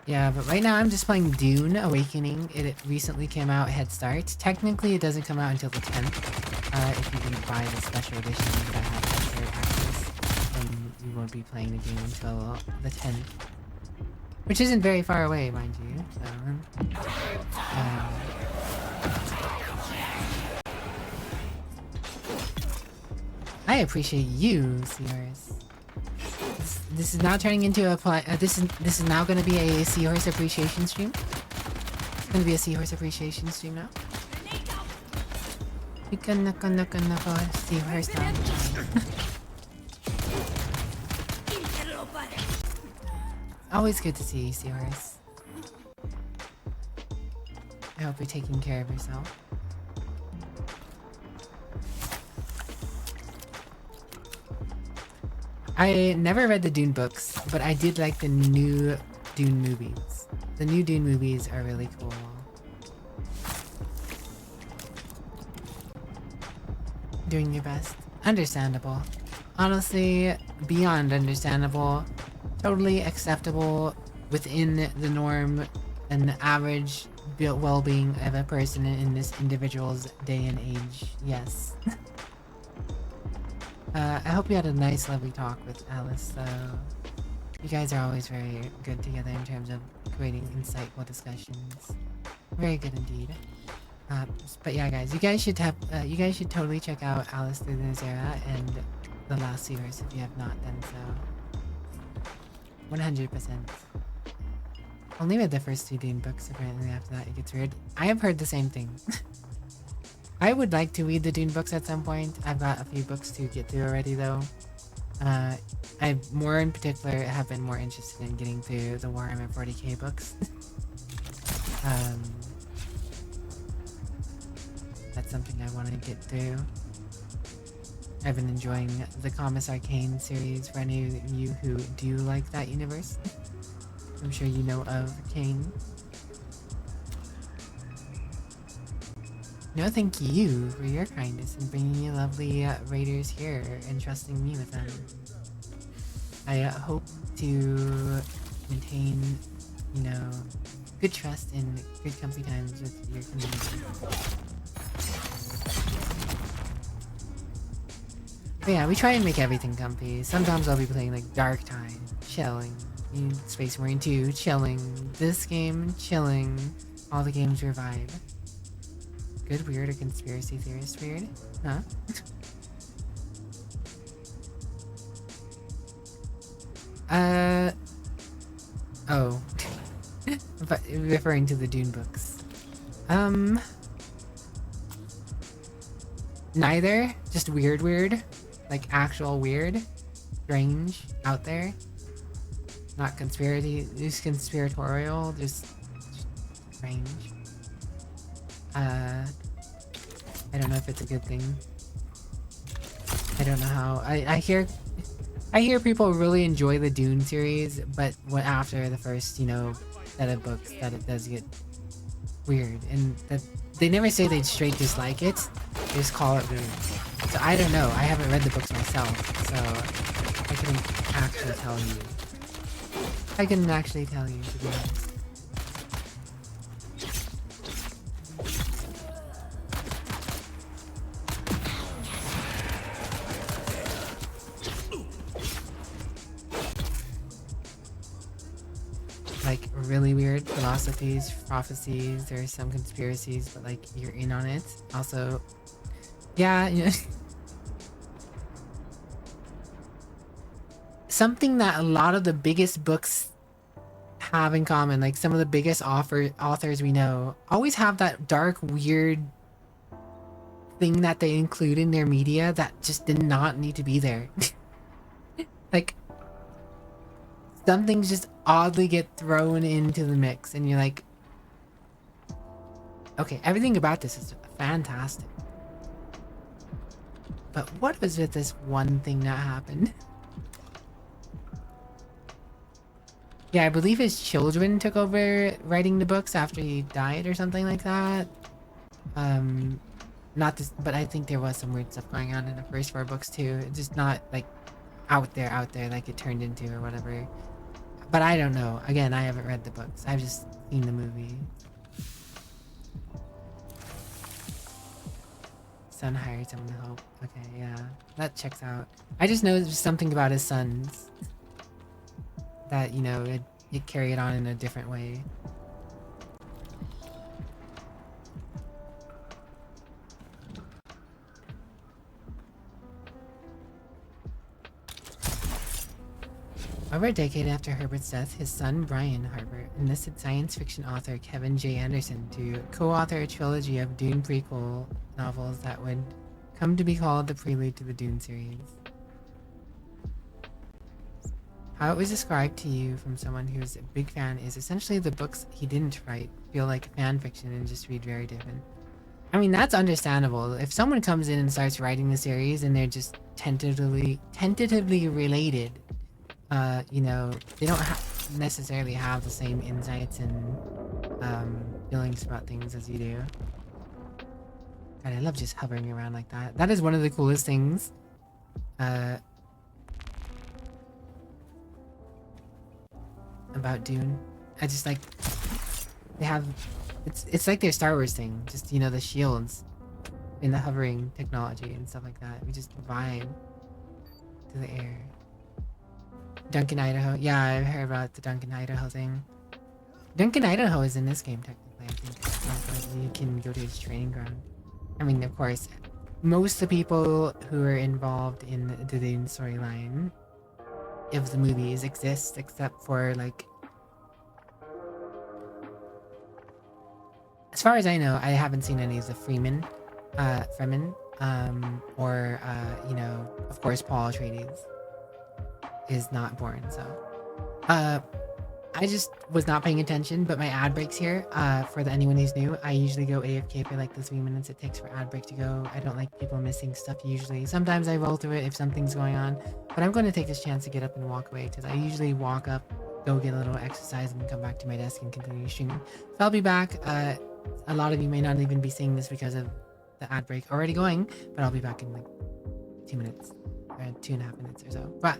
Speaker 1: Yeah, but right now I'm just playing Dune Awakening. It recently came out head start. Technically, it doesn't come out until the 10th. If you didn't buy the special edition that has head start access, then you won't be playing the game until the 10th. Which isn't very far away, mind you. So, I appreciate you, Seahorse. This is now turning into a this is now going to be a Seahorse appreciation stream. It's going to be a Seahorse appreciation stream now. You can knock Seahorse down. Always good to see you, Seahorse. I hope you're taking care of yourself. I never read the Dune books, but I did like the new Dune movies. The new Dune movies are really cool. Doing your best. Understandable. Honestly, beyond understandable. Totally acceptable within the norm and average well-being of a person in this individual's day and age. Yes. I hope you had a nice, lovely talk with Alice, though. You guys are always very good together in terms of creating insightful discussions. Very good indeed. But yeah, guys, you guys should totally check out Alice Through the Zera and The Last Seahorse if you have not done so. 100%. Only with the first two Dune books, apparently after that it gets weird. I have heard the same thing. I would like to read the Dune books at some point. I've got a few books to get through already though. I more in particular have been more interested in getting through the Warhammer 40k books. That's something I want to get through. I've been enjoying the Comics Arcane series for any of you who do like that universe. I'm sure you know of Kane. No, thank you for your kindness and bringing me lovely raiders here and trusting me with them. I hope to maintain, you know, good trust and good comfy times with your community. But yeah, we try and make everything comfy. Sometimes I'll be playing like Dark Tide, chilling. Space Marine 2, chilling. This game, chilling. All the games revive. Good, weird, or conspiracy theorist weird? Huh? Oh. But referring to the Dune books. Neither. Just weird. Like actual weird. Strange. Out there. Not just conspiratorial. Just strange. I don't know if it's a good thing. I don't know how. I hear people really enjoy the Dune series, but when after the first, you know, set of books, that it does get weird, and that they never say they straight dislike it. They just call it weird. So I don't know. I haven't read the books myself, so I couldn't actually tell you. I couldn't actually tell you, to be honest. Like really weird philosophies, prophecies, there's some conspiracies, but like you're in on it. Also, yeah, you know, something that a lot of the biggest books have in common, like some of the biggest authors we know, always have that dark, weird thing that they include in their media that just did not need to be there. Like, some things just oddly get thrown into the mix, and you're like, okay, everything about this is fantastic. But what was with this one thing that happened? Yeah, I believe his children took over writing the books after he died or something like that. Not this, but I think there was some weird stuff going on in the first 4 books too. It's just not like out there like it turned into or whatever. But I don't know. Again, I haven't read the books. I've just seen the movie. Son hired someone to help. Okay, yeah. That checks out. I just know there's something about his sons that, you know, it carried on in a different way. Over a decade after Herbert's death, his son Brian Herbert enlisted science fiction author Kevin J. Anderson to co-author a trilogy of Dune prequel novels that would come to be called the prelude to the Dune series. How it was described to you from someone who's a big fan is essentially the books he didn't write feel like fan fiction and just read very different. I mean, that's understandable. If someone comes in and starts writing the series and they're just tentatively related, you know, they don't necessarily have the same insights and feelings about things as you do. God, I love just hovering around like that. That is one of the coolest things. About Dune. I just like they have it's like their Star Wars thing. Just, you know, the shields and the hovering technology and stuff like that. We just vibe to the air. Duncan, Idaho. Yeah, I've heard about the Duncan, Idaho thing. Duncan, Idaho is in this game, technically, I think. You can go to his training ground. I mean, of course, most of the people who are involved in the Dune storyline of the movies exist, except for, like... As far as I know, I haven't seen any of the Fremen, or, you know, of course, Paul Atreides is not born, so... I just was not paying attention, but my ad breaks here, for anyone who's new, I usually go AFK for like the 3 minutes it takes for ad break to go. I don't like people missing stuff usually. Sometimes I roll through it if something's going on, but I'm going to take this chance to get up and walk away because I usually walk up, go get a little exercise, and come back to my desk and continue streaming. So I'll be back. A lot of you may not even be seeing this because of the ad break already going, but I'll be back in like 2 minutes, or 2.5 minutes or so. But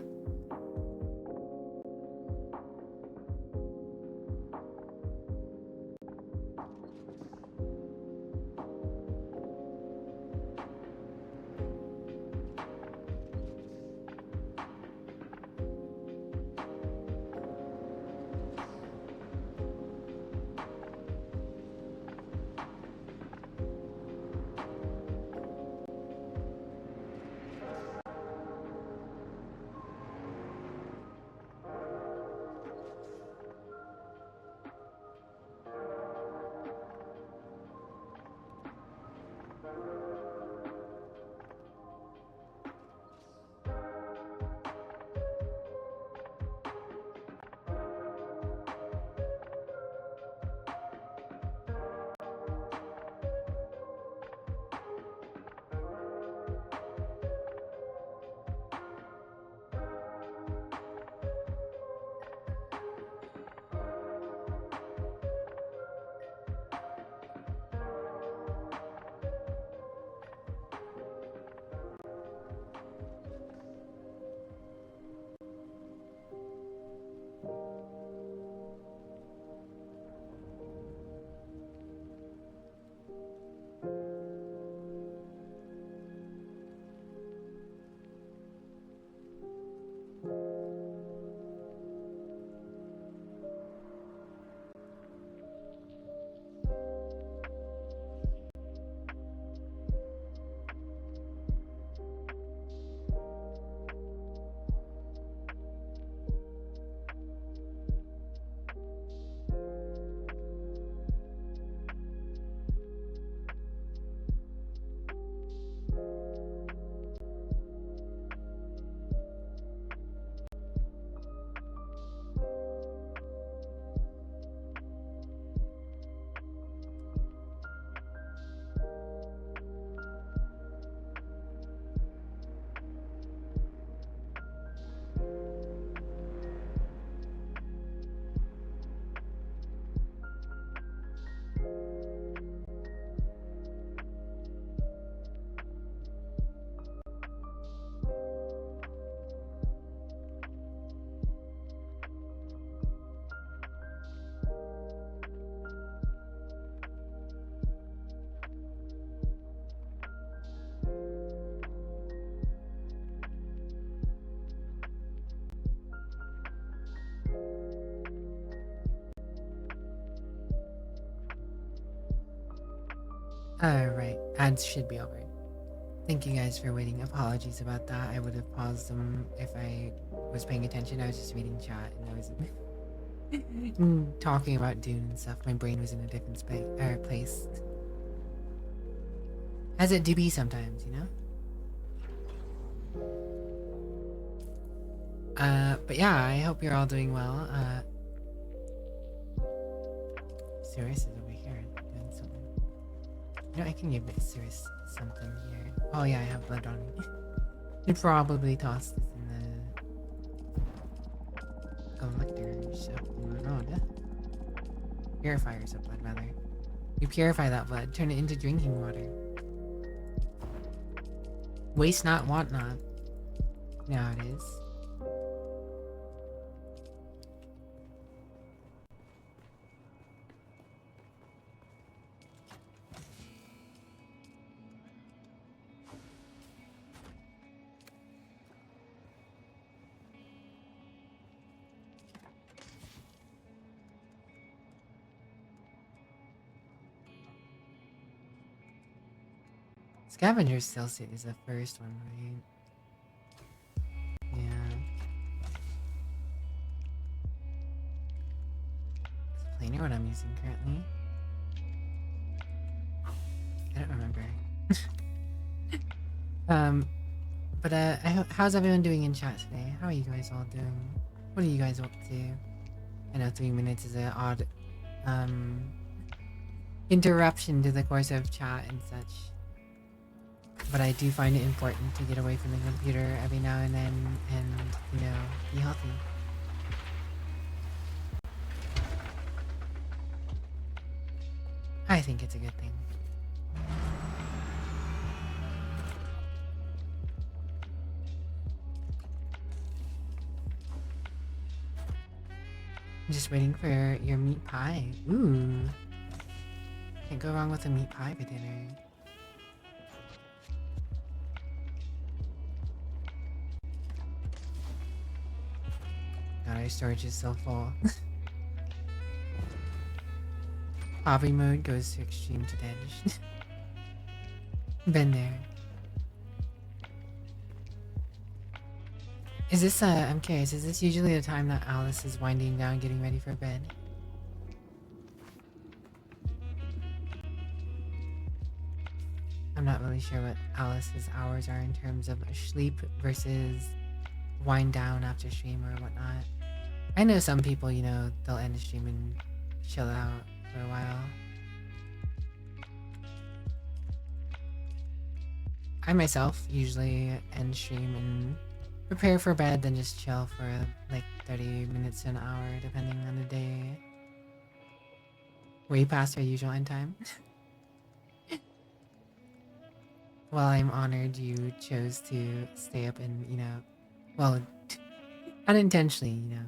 Speaker 1: Alright, ads should be over. Thank you guys for waiting. Apologies about that. I would have paused them if I was paying attention. I was just reading chat and I was talking about Dune and stuff. My brain was in a different place. As it do be sometimes, you know? But yeah, I hope you're all doing well. Cirrus is over here doing something. You know, I can give Cirrus something here. Oh yeah, I have blood on me. Should probably toss this in the collector's road. Purifiers of blood, rather. You purify that blood, turn it into drinking water. Waste not, want not. You know how it is. Scavenger still is the first one, right? Yeah. Is planer what I'm using currently? I don't remember. But how's everyone doing in chat today? How are you guys all doing? What are you guys up to? I know 3 minutes is an odd interruption to the course of chat and such. But I do find it important to get away from the computer every now and then and, you know, be healthy. I think it's a good thing. I'm just waiting for your meat pie. Ooh. Can't go wrong with a meat pie for dinner. God, our storage is so full. Hobby mode goes to extreme to dead. Been there. Is this, I'm curious, is this usually the time that Alice is winding down getting ready for bed? I'm not really sure what Alice's hours are in terms of sleep versus wind down after stream or whatnot. I know some people, you know, they'll end the stream and chill out for a while. I myself usually end stream and prepare for bed, then just chill for like 30 minutes to an hour depending on the day. Way past our usual end time. Well, I'm honored you chose to stay up and, you know, well, unintentionally, you know,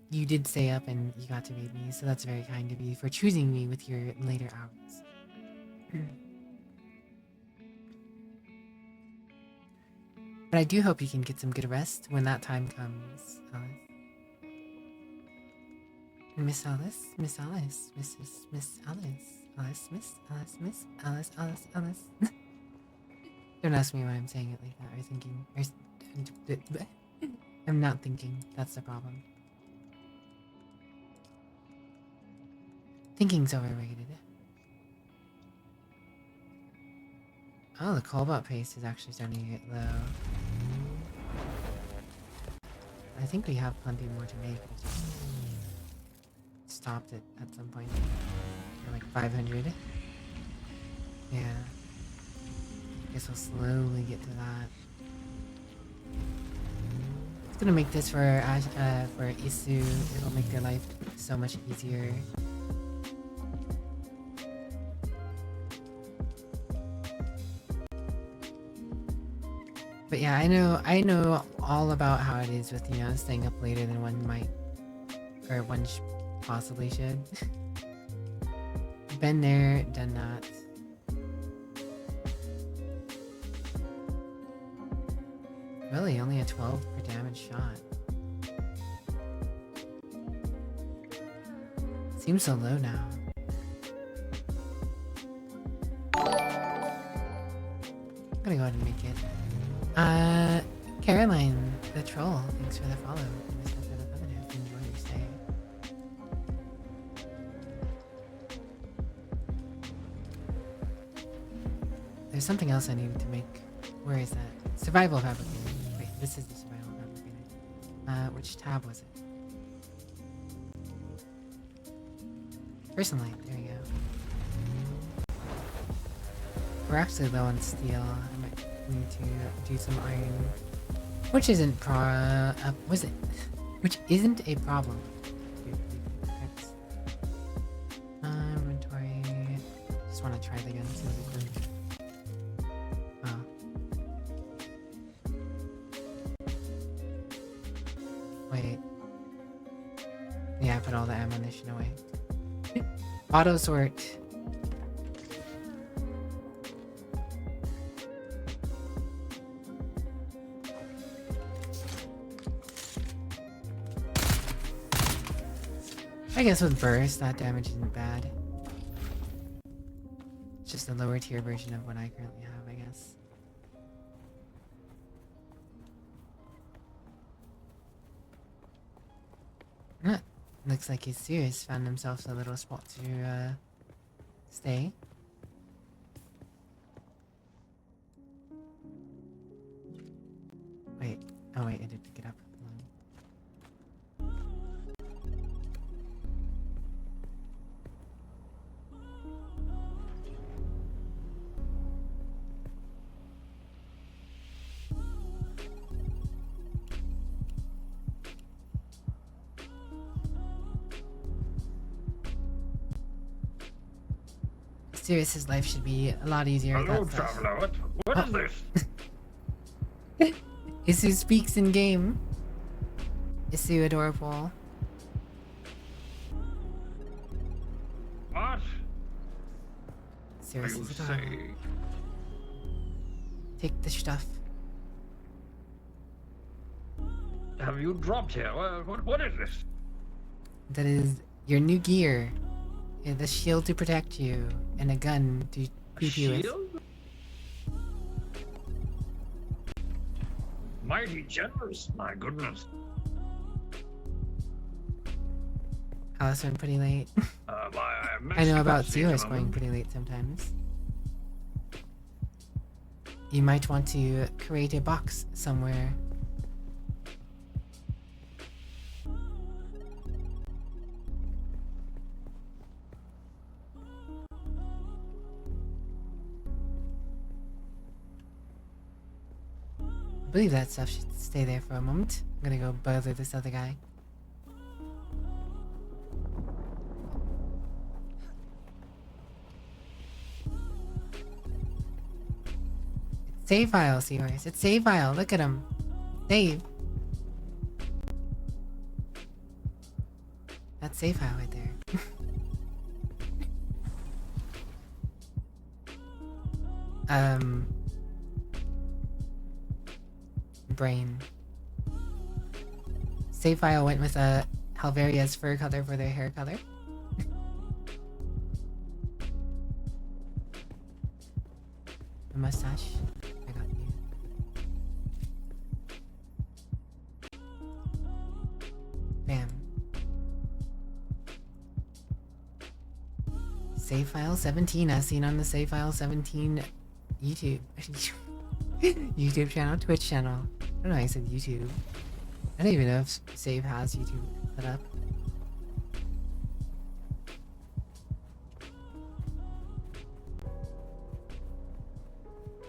Speaker 1: you did stay up and you got to read me, so that's very kind of you for choosing me with your later hours. But I do hope you can get some good rest when that time comes, Alice. Miss Alice, Miss Alice, Miss Alice, Alice, Miss Alice, Miss Alice, Alice, Alice. Don't ask me why I'm saying it like that, or thinking, or I'm not thinking, that's the problem. Thinking's overrated. Oh, the cobalt paste is actually starting to get low. I think we have plenty more to make. We just stopped it at some point. We're like 500. Yeah. Guess we'll slowly get to that. It's gonna make this for Isu. It'll make their life so much easier. But yeah, I know all about how it is with, you know, staying up later than one might, or one possibly should. Been there, done that. Really, only a 12 per damage shot. Seems so low now. gonna go ahead and make it. Caroline, the troll, thanks for the follow. And the stuff for the thumbnail. Enjoy your stay. There's something else I needed to make. Where is that? Survival fabricator. Wait, this is the survival fabricator. Which tab was it? Person light, there we go. We're actually low on steel. I might need to do some iron. Which isn't was it? Which isn't a problem. Inventory. Just want to try it again, see what it does. Wait. Yeah, I put all the ammunition away. Auto sort. I guess with burst, that damage isn't bad. It's just a lower tier version of what I currently have, I guess. Looks like he's serious. Found himself a little spot to stay. Wait. Oh wait, I did pick it up. Sirius's life should be a lot easier.
Speaker 2: Hello, traveler. What is this?
Speaker 1: Isu speaks in game. Isu adorable.
Speaker 2: What?
Speaker 1: Sirius
Speaker 2: You
Speaker 1: is adorable.
Speaker 2: say?
Speaker 1: Take the stuff.
Speaker 2: Have you dropped here? What is this?
Speaker 1: That is your new gear. Yeah, the shield to protect you, and a gun to keep you with.
Speaker 2: Shield? Mighty generous, my goodness.
Speaker 1: Alice went pretty late.
Speaker 2: I
Speaker 1: I know about Zeros going pretty late sometimes. You might want to create a box somewhere. I believe that stuff should stay there for a moment. I'm gonna go bother this other guy. It's save file, Seahorse. It's save file. Look at him. Save. That's save file right there. Brain. Save file went with Halveria's fur color for their hair color. The mustache. I got you. Bam. Save file 17 as seen on the save file 17 YouTube. YouTube channel, Twitch channel. I don't know why I said YouTube. I don't even know if Save has YouTube set up.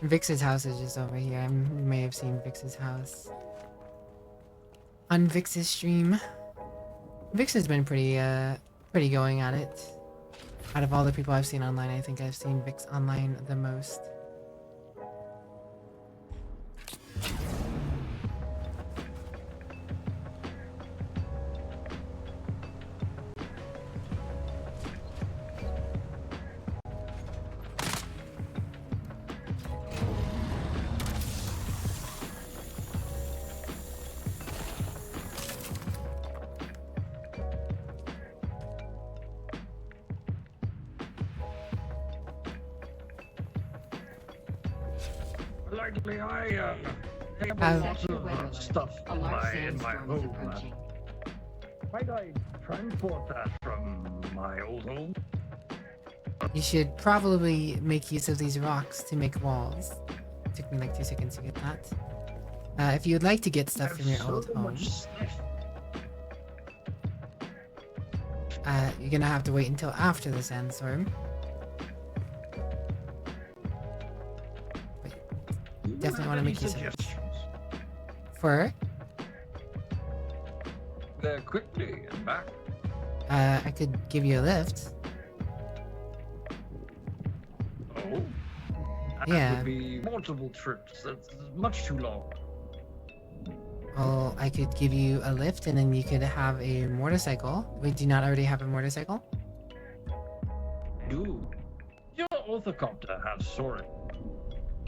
Speaker 1: Vix's house is just over here. You may have seen Vix's house on Vix's stream. Vix has been pretty going at it. Out of all the people I've seen online, I think I've seen Vix online the most.
Speaker 2: Politely, I have
Speaker 1: Have-
Speaker 2: a lot of stuff
Speaker 3: A
Speaker 2: in
Speaker 3: large
Speaker 2: my
Speaker 3: sandstorm is
Speaker 2: home.
Speaker 3: approaching.
Speaker 2: Might I transport that from my old home?
Speaker 1: You should probably make use of these rocks to make walls. Took me like 2 seconds to get that. If you'd like to get stuff from your old home,
Speaker 2: much stuff.
Speaker 1: you're gonna have to wait until after the sandstorm. Definitely want to make use of it. For
Speaker 2: There quickly and back.
Speaker 1: I could give you a lift.
Speaker 2: Oh. That
Speaker 1: Yeah.
Speaker 2: would be multiple trips. That's much too long.
Speaker 1: Well, I could give you a lift and then you could have a motorcycle. Wait, do you not already have a motorcycle?
Speaker 2: Dude, your orthocopter has storage.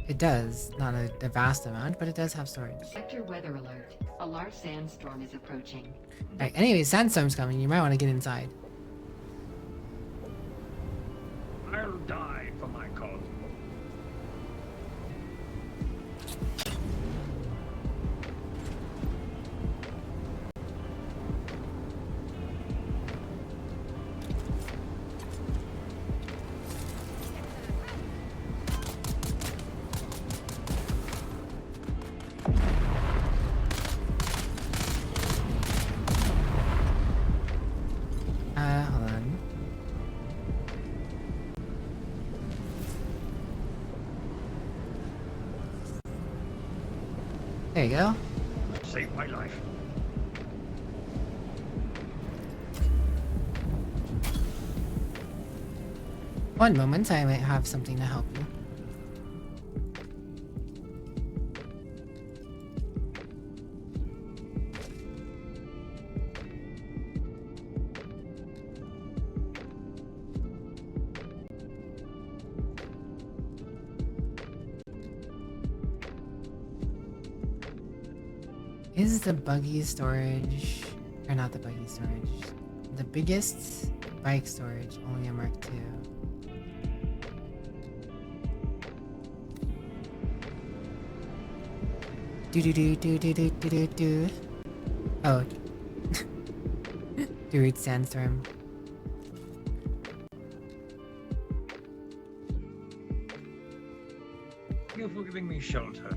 Speaker 1: It does. Not a vast amount, but it does have storage.
Speaker 3: Sector weather alert. A large sandstorm is approaching.
Speaker 1: Alright, anyway, sandstorm's coming. You might want to get inside.
Speaker 2: I'll die for my cause.
Speaker 1: Hold on. There you go.
Speaker 2: Save my life.
Speaker 1: One moment, I might have something to help you. Is the buggy storage, or not the buggy storage, the biggest bike storage only a Mark II? Do. Oh. Dude, sandstorm.
Speaker 2: Thank you for giving me shelter.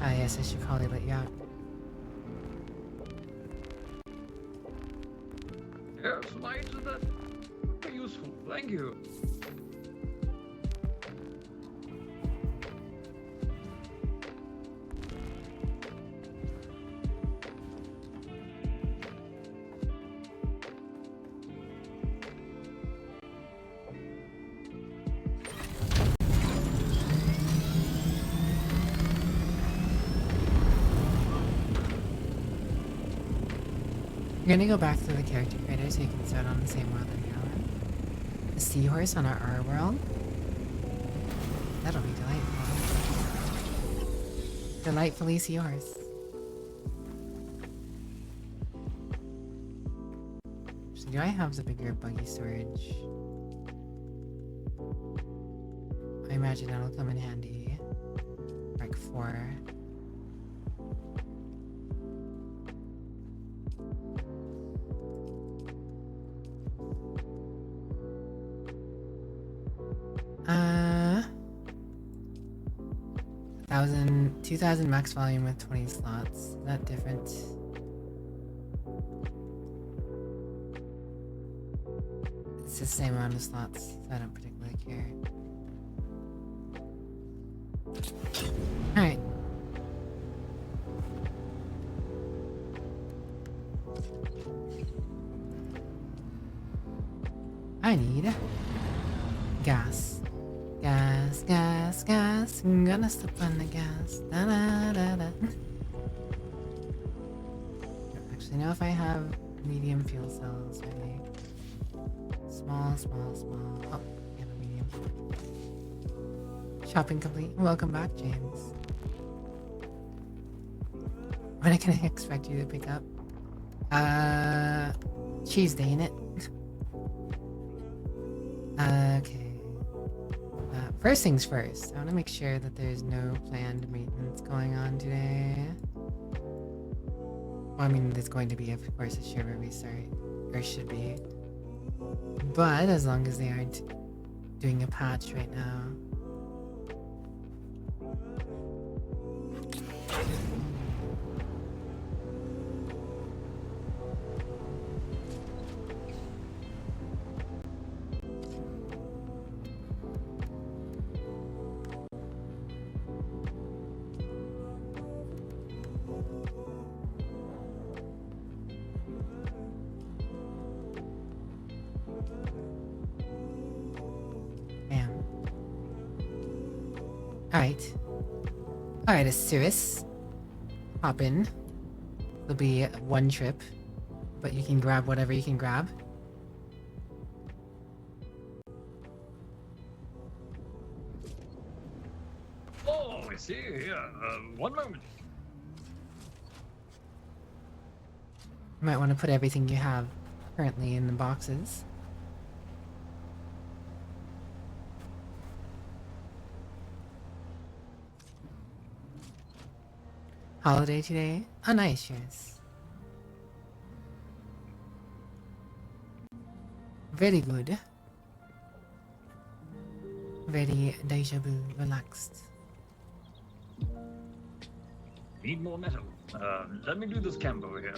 Speaker 1: Ah, yes, I should probably let you out.
Speaker 2: Yes, my internet. Very useful. Thank you.
Speaker 1: We're gonna go back to the character creator so you can start on the same world that you are. The seahorse on our world. That'll be delightful. Delightfully seahorse. So do I have the bigger buggy storage? I imagine that'll come in handy. Mark 4. Uh, 2,000 max volume with 20 slots. Is that different? It's the same amount of slots, so I don't particularly care. Alright. I need gas. Gas, gas, gas. I'm gonna step on the gas. Da da da da. Actually, know if I have medium fuel cells ready. Small. Oh, I have a medium. Shopping complete. Welcome back, James. When can I expect you to pick up? Tuesday, innit? Okay. First things first, I want to make sure that there's no planned maintenance going on today. Well, I mean, there's going to be, of course, a server restart, or should be. But as long as they aren't doing a patch right now. Alright, Asiris. Hop in. It'll be one trip, but you can grab whatever you can grab.
Speaker 2: Oh, I see. Yeah. One moment.
Speaker 1: You might want to put everything you have currently in the boxes. Holiday today? Oh, nice, yes. Very good. Very deja vu, relaxed.
Speaker 2: Need more metal. Let me do this camp over here.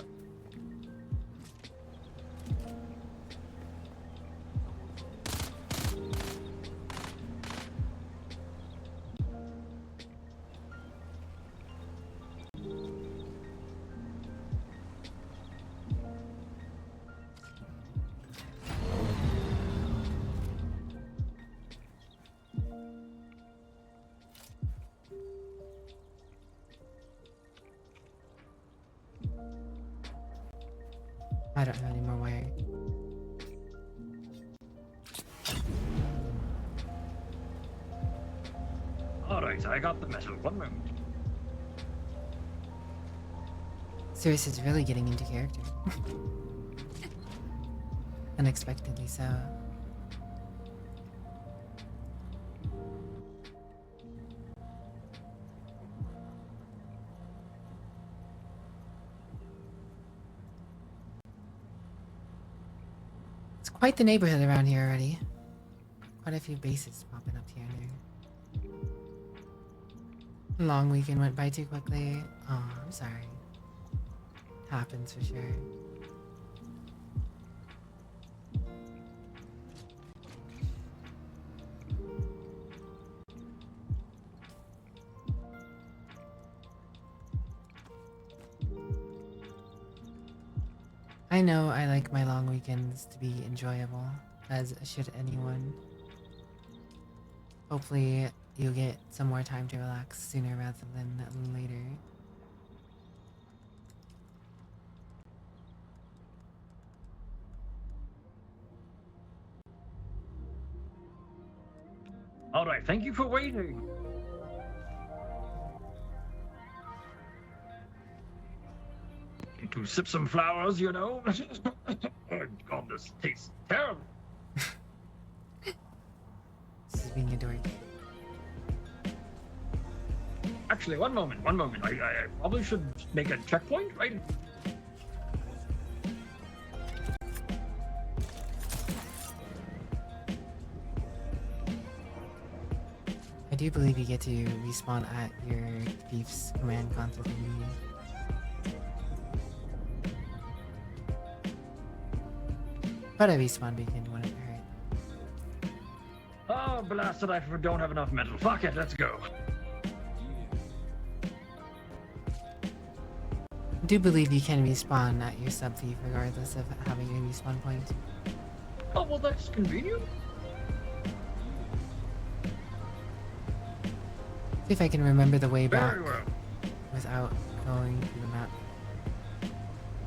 Speaker 1: I don't have any more wire.
Speaker 2: Alright, I got the metal. One moment.
Speaker 1: Sirius is really getting into character. Unexpectedly so. It's quite the neighborhood around here already. Quite a few bases popping up here and there. Long weekend went by too quickly. Oh, I'm sorry. Happens for sure. I know I like my long weekends to be enjoyable, as should anyone. Hopefully you'll get some more time to relax sooner rather than later.
Speaker 2: Alright, thank you for waiting. To sip some flowers, you know? Oh god, this tastes terrible.
Speaker 1: This is being a dork.
Speaker 2: Actually, one moment. I probably should make a checkpoint, right?
Speaker 1: I do believe you get to respawn at your thief's command console thingy. But a respawn beacon wouldn't hurt.
Speaker 2: Oh, blasted, I don't have enough metal. Fuck it, let's go.
Speaker 1: I do believe you can respawn at your sub thief regardless of having a respawn point.
Speaker 2: Oh, well, that's convenient.
Speaker 1: See if I can remember the way back
Speaker 2: Very well.
Speaker 1: without going through the map.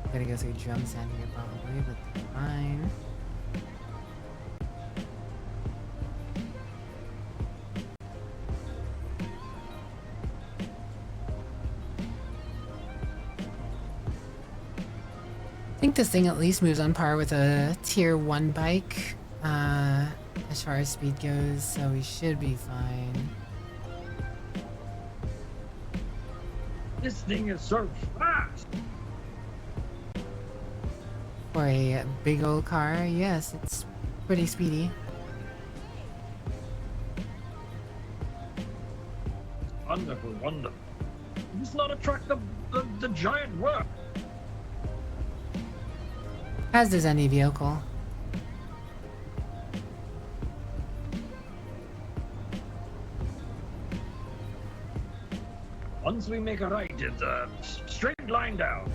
Speaker 1: I'm gonna go through drum sand here probably, but that's fine. think this thing at least moves on par with a tier 1 bike, as far as speed goes, so we should be fine.
Speaker 2: This thing is so fast.
Speaker 1: For a big old car, yes, it's pretty speedy.
Speaker 2: Wonderful, wonderful. Does not attract the giant work.
Speaker 1: As does any vehicle.
Speaker 2: Once we make a right, it's a straight line down.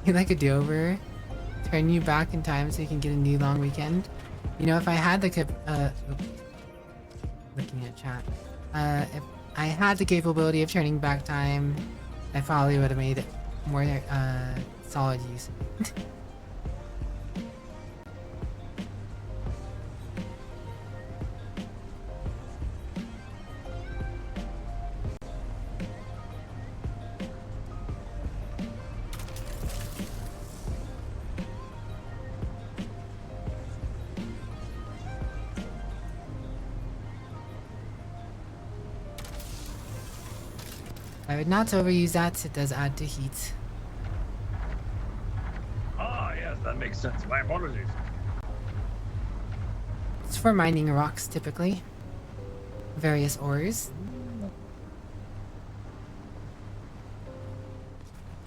Speaker 1: You like a do-over? Turn you back in time so you can get a new long weekend? You know, if I had the looking at chat. If I had the capability of turning back time, I probably would have made more solid use of it. I would not overuse that, it does add to heat.
Speaker 2: Ah, yes, that makes sense. My apologies.
Speaker 1: It's for mining rocks, typically. Various ores.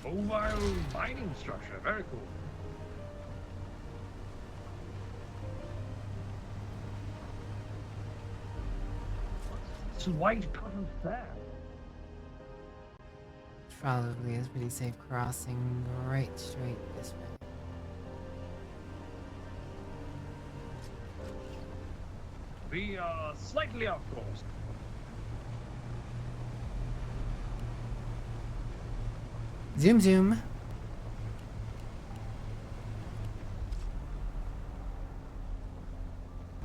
Speaker 2: Mobile mining structure, very cool. It's white cotton sand.
Speaker 1: Probably is pretty safe crossing right straight this way.
Speaker 2: We are slightly off course.
Speaker 1: Zoom zoom.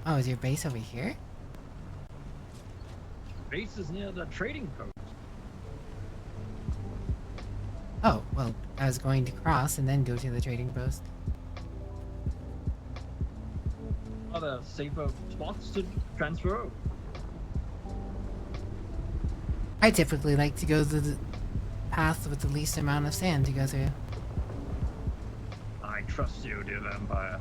Speaker 1: Oh, is your base over here?
Speaker 2: Base is near the trading post.
Speaker 1: Oh, well, I was going to cross and then go to the trading post.
Speaker 2: Are there safer spots to transfer over?
Speaker 1: I typically like to go to the path with the least amount of sand to go through.
Speaker 2: I trust you, dear vampire.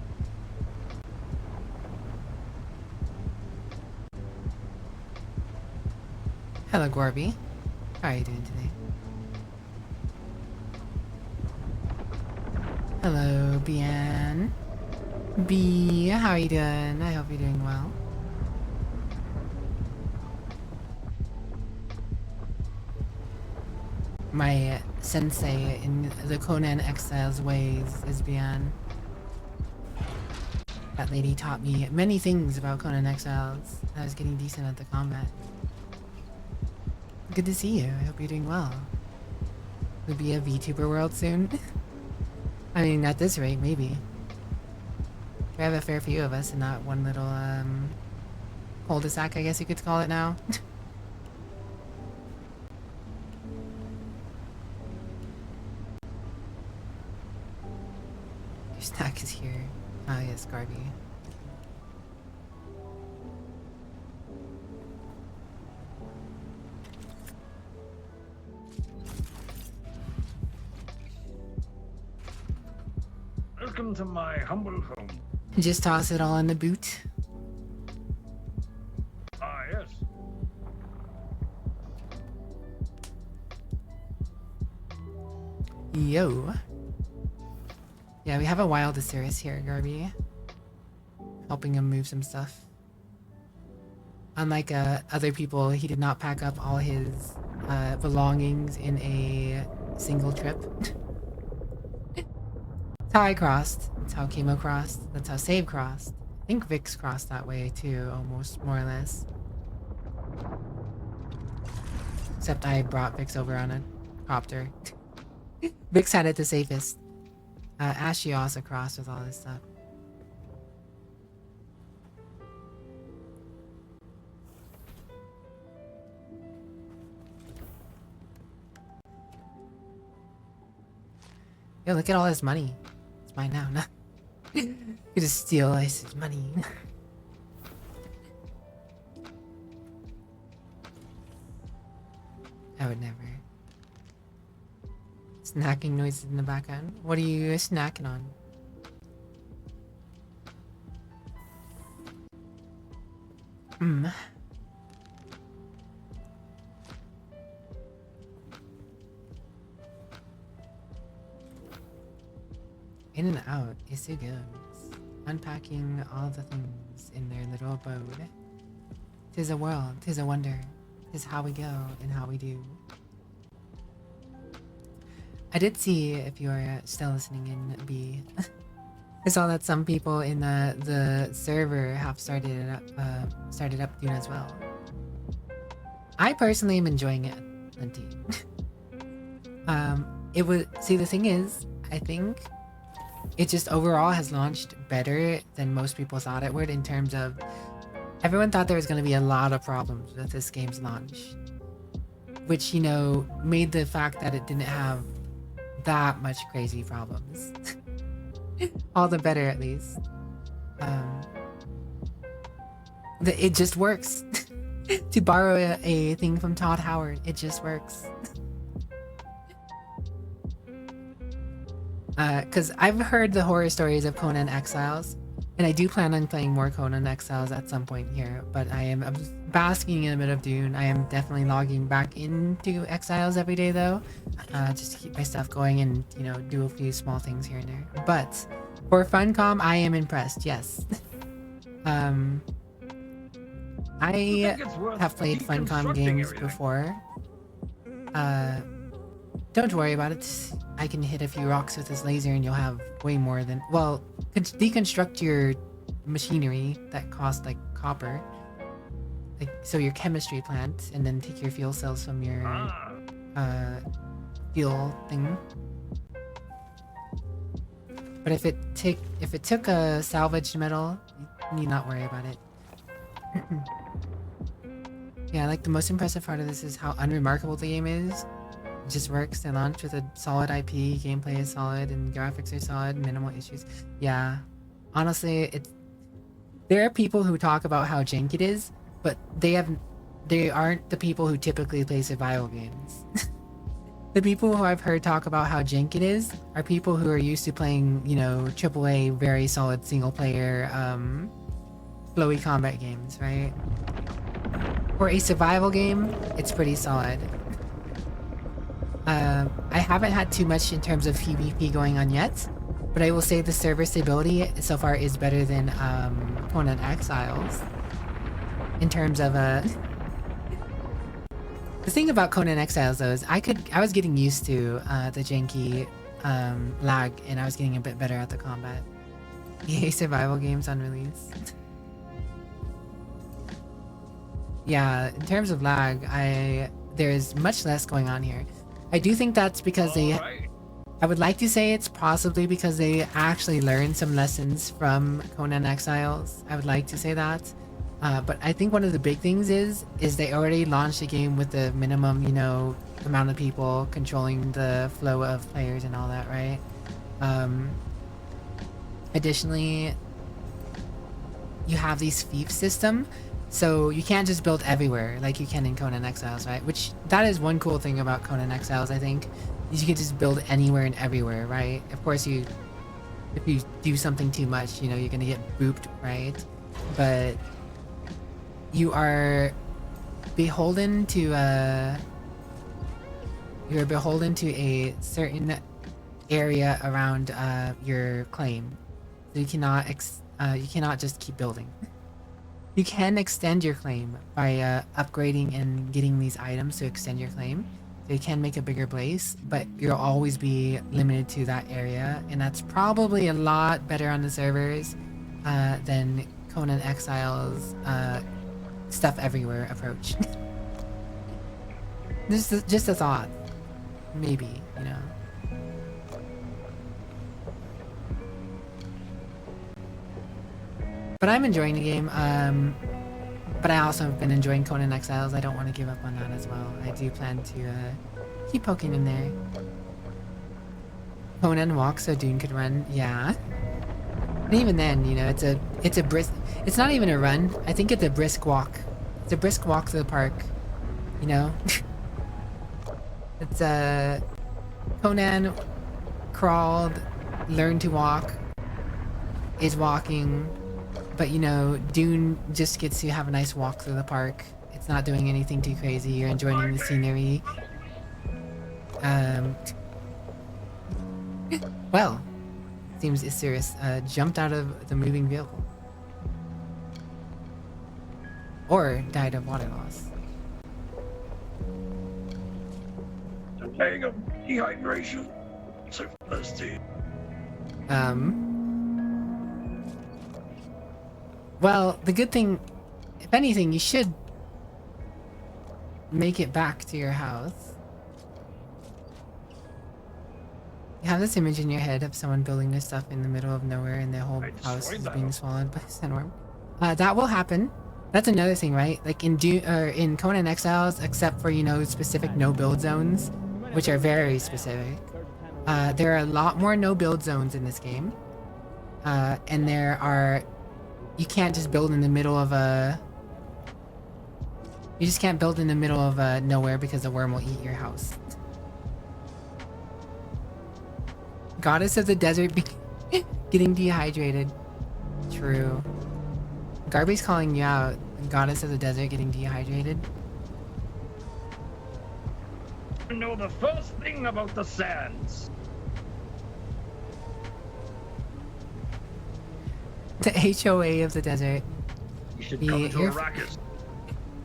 Speaker 1: Hello, Gorby. How are you doing today? Hello, Bian. B, how are you doing? I hope you're doing well. My sensei in the Conan Exiles ways is Bian. That lady taught me many things about Conan Exiles. I was getting decent at the combat. Good to see you. I hope you're doing well. Will be a VTuber world soon. I mean, at this rate, maybe. We have a fair few of us in that one little, cul-de-sac, I guess you could call it now. Your snack is here. Ah, yes, Garby.
Speaker 2: Welcome to my humble home.
Speaker 1: Just toss it all in the boot.
Speaker 2: Ah, yes.
Speaker 1: Yo. Yeah, we have a wild Osiris here, Garby. Helping him move some stuff. Unlike other people, he did not pack up all his belongings in a single trip. That's how I crossed. That's how Kamo crossed. That's how Save crossed. I think Vix crossed that way too, almost, more or less. Except I brought Vix over on a copter. Vix had it the safest. Ashley also crossed with all this stuff. Yo, look at all his money. It's mine now. No. You just steal his money. I would never. Snacking noises in the background. What are you snacking on? Hmm. In and out, Isu goes, unpacking all the things in their little abode. 'Tis a world, 'tis a wonder, 'tis how we go and how we do. I did see, if you are still listening in, B, I saw that some people in the server have started up Dune as well. I personally am enjoying it plenty. It was, see, the thing is, I think it just overall has launched better than most people thought it would, in terms of everyone thought there was going to be a lot of problems with this game's launch, which, you know, made the fact that it didn't have that much crazy problems all the better, at least. It just works. To borrow a thing from Todd Howard, it just works. Because I've heard the horror stories of Conan Exiles, and I do plan on playing more Conan Exiles at some point here, but I am basking in a bit of Dune. I am definitely logging back into Exiles every day, though, just to keep my stuff going and, you know, do a few small things here and there. But for Funcom, I am impressed, yes. I have played Funcom games before. Don't worry about it. I can hit a few rocks with this laser and you'll have way more than... Well, deconstruct your machinery that cost, like, copper. Like, so your chemistry plant, and then take your fuel cells from your fuel thing. But if it took a salvaged metal, you need not worry about it. Yeah, like, the most impressive part of this is how unremarkable the game is. It just works. They launch with a solid IP, gameplay is solid, and graphics are solid, minimal issues. Yeah, honestly, there are people who talk about how jank it is, but they aren't the people who typically play survival games. The people who I've heard talk about how jank it is are people who are used to playing, you know, AAA, very solid single-player, flowy combat games, right? For a survival game, it's pretty solid. I haven't had too much in terms of PvP going on yet, but I will say the server stability so far is better than Conan Exiles. In terms of the thing about Conan Exiles, though, is I was getting used to the janky lag, and I was getting a bit better at the combat. EA survival games on release. Yeah, in terms of lag, there's much less going on here. I do think that's because I would like to say it's possibly because they actually learned some lessons from Conan Exiles. I would like to say that. But I think one of the big things is they already launched the game with the minimum, you know, amount of people controlling the flow of players and all that, right? Additionally, you have these fief system, so you can't just build everywhere like you can in Conan Exiles, right? Which, that is one cool thing about Conan Exiles, I think, is you can just build anywhere and everywhere, right? Of course, if you do something too much, you know, you're gonna get booped, right? But you are beholden to a certain area around your claim. So you cannot just keep building. You can extend your claim by upgrading and getting these items to extend your claim. So you can make a bigger base, but you'll always be limited to that area, and that's probably a lot better on the servers than Conan Exiles stuff everywhere approach. This is just a thought. Maybe, you know. But I'm enjoying the game, but I also have been enjoying Conan Exiles. I don't want to give up on that as well. I do plan to keep poking in there. Conan walk so Dune could run. Yeah. And even then, you know, it's a brisk. It's not even a run. I think it's a brisk walk. It's a brisk walk to the park. You know. It's Conan crawled, learned to walk, is walking, but you know, Dune just gets to have a nice walk through the park. It's not doing anything too crazy. You're enjoying the scenery. Well, seems Isiris jumped out of the moving vehicle. Or died of water loss.
Speaker 2: Dying of dehydration. So thirsty.
Speaker 1: Well, the good thing, if anything, you should make it back to your house. You have this image in your head of someone building this stuff in the middle of nowhere and their whole house is being swallowed by a sandworm. That will happen. That's another thing, right? Like in in Conan Exiles, except for, you know, specific no-build zones, which are very specific. There are a lot more no-build zones in this game. And there are... You can't just build in the middle of a... You just can't build in the middle of nowhere because the worm will eat your house. Goddess of the desert getting dehydrated. True. Garby's calling you out. Goddess of the desert getting dehydrated.
Speaker 2: You know the first thing about the sands.
Speaker 1: The HOA of the desert.
Speaker 2: You should come to Arrakis.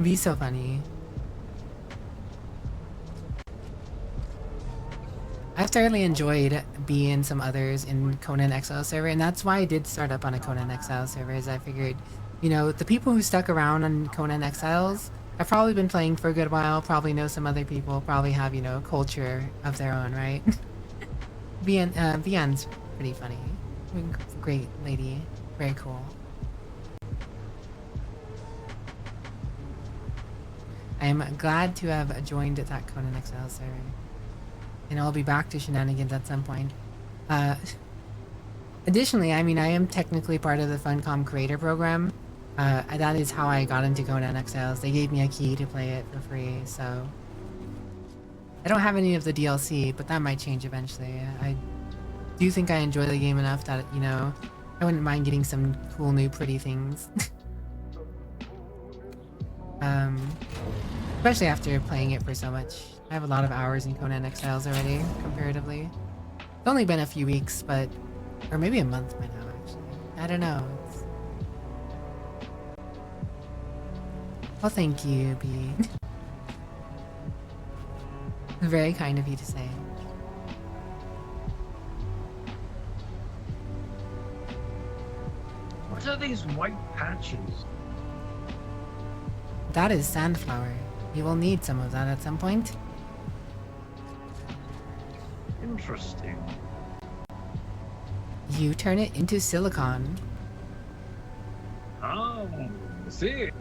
Speaker 1: Be so funny. I've thoroughly enjoyed being some others in Conan Exile server, and that's why I did start up on a Conan Exile server, as I figured, you know, the people who stuck around on Conan Exiles have probably been playing for a good while, probably know some other people, probably have, you know, culture of their own, right? Vian's pretty funny. Great lady. Very cool. I am glad to have joined that Conan Exile server. And I'll be back to shenanigans at some point. Additionally, I mean, I am technically part of the Funcom creator program. That is how I got into Conan Exiles. They gave me a key to play it for free, so... I don't have any of the DLC, but that might change eventually. I do think I enjoy the game enough that, you know, I wouldn't mind getting some cool new pretty things. Especially after playing it for so much. I have a lot of hours in Conan Exiles already, comparatively. It's only been a few weeks, but... Or maybe a month by now, actually. I don't know. Well, thank you, B. Very kind of you to say.
Speaker 2: What are these white patches?
Speaker 1: That is sandflower. You will need some of that at some point.
Speaker 2: Interesting.
Speaker 1: You turn it into silicon.
Speaker 2: Oh, I see.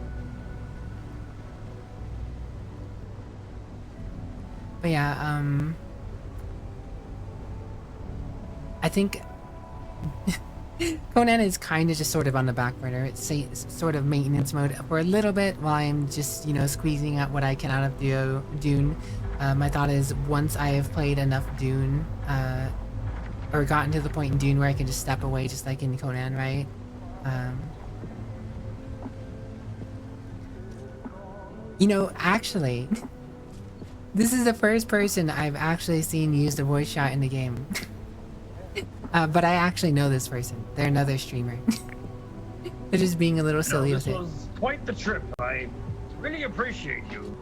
Speaker 1: But yeah, I think Conan is kind of just sort of on the back burner. It's sort of maintenance mode for a little bit while I'm just, you know, squeezing out what I can out of Dune. My thought is once I have played enough Dune, or gotten to the point in Dune where I can just step away just like in Conan, right? You know, actually, this is the first person I've actually seen use the voice chat in the game. But I actually know this person. They're another streamer. They're just being a little silly with it.
Speaker 2: This was quite the trip. I really appreciate you.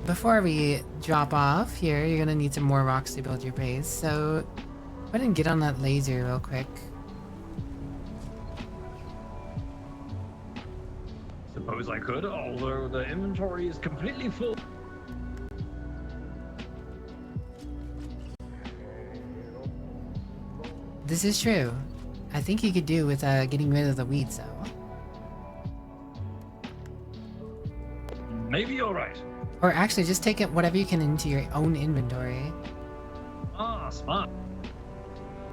Speaker 1: Before we drop off here, you're gonna need some more rocks to build your base, so go ahead and get on that laser real quick.
Speaker 2: Suppose I could, although the inventory is completely full.
Speaker 1: This is true. I think you could do with getting rid of the weeds, though.
Speaker 2: Maybe you're right.
Speaker 1: Or actually, just take it whatever you can into your own inventory.
Speaker 2: Ah, smart.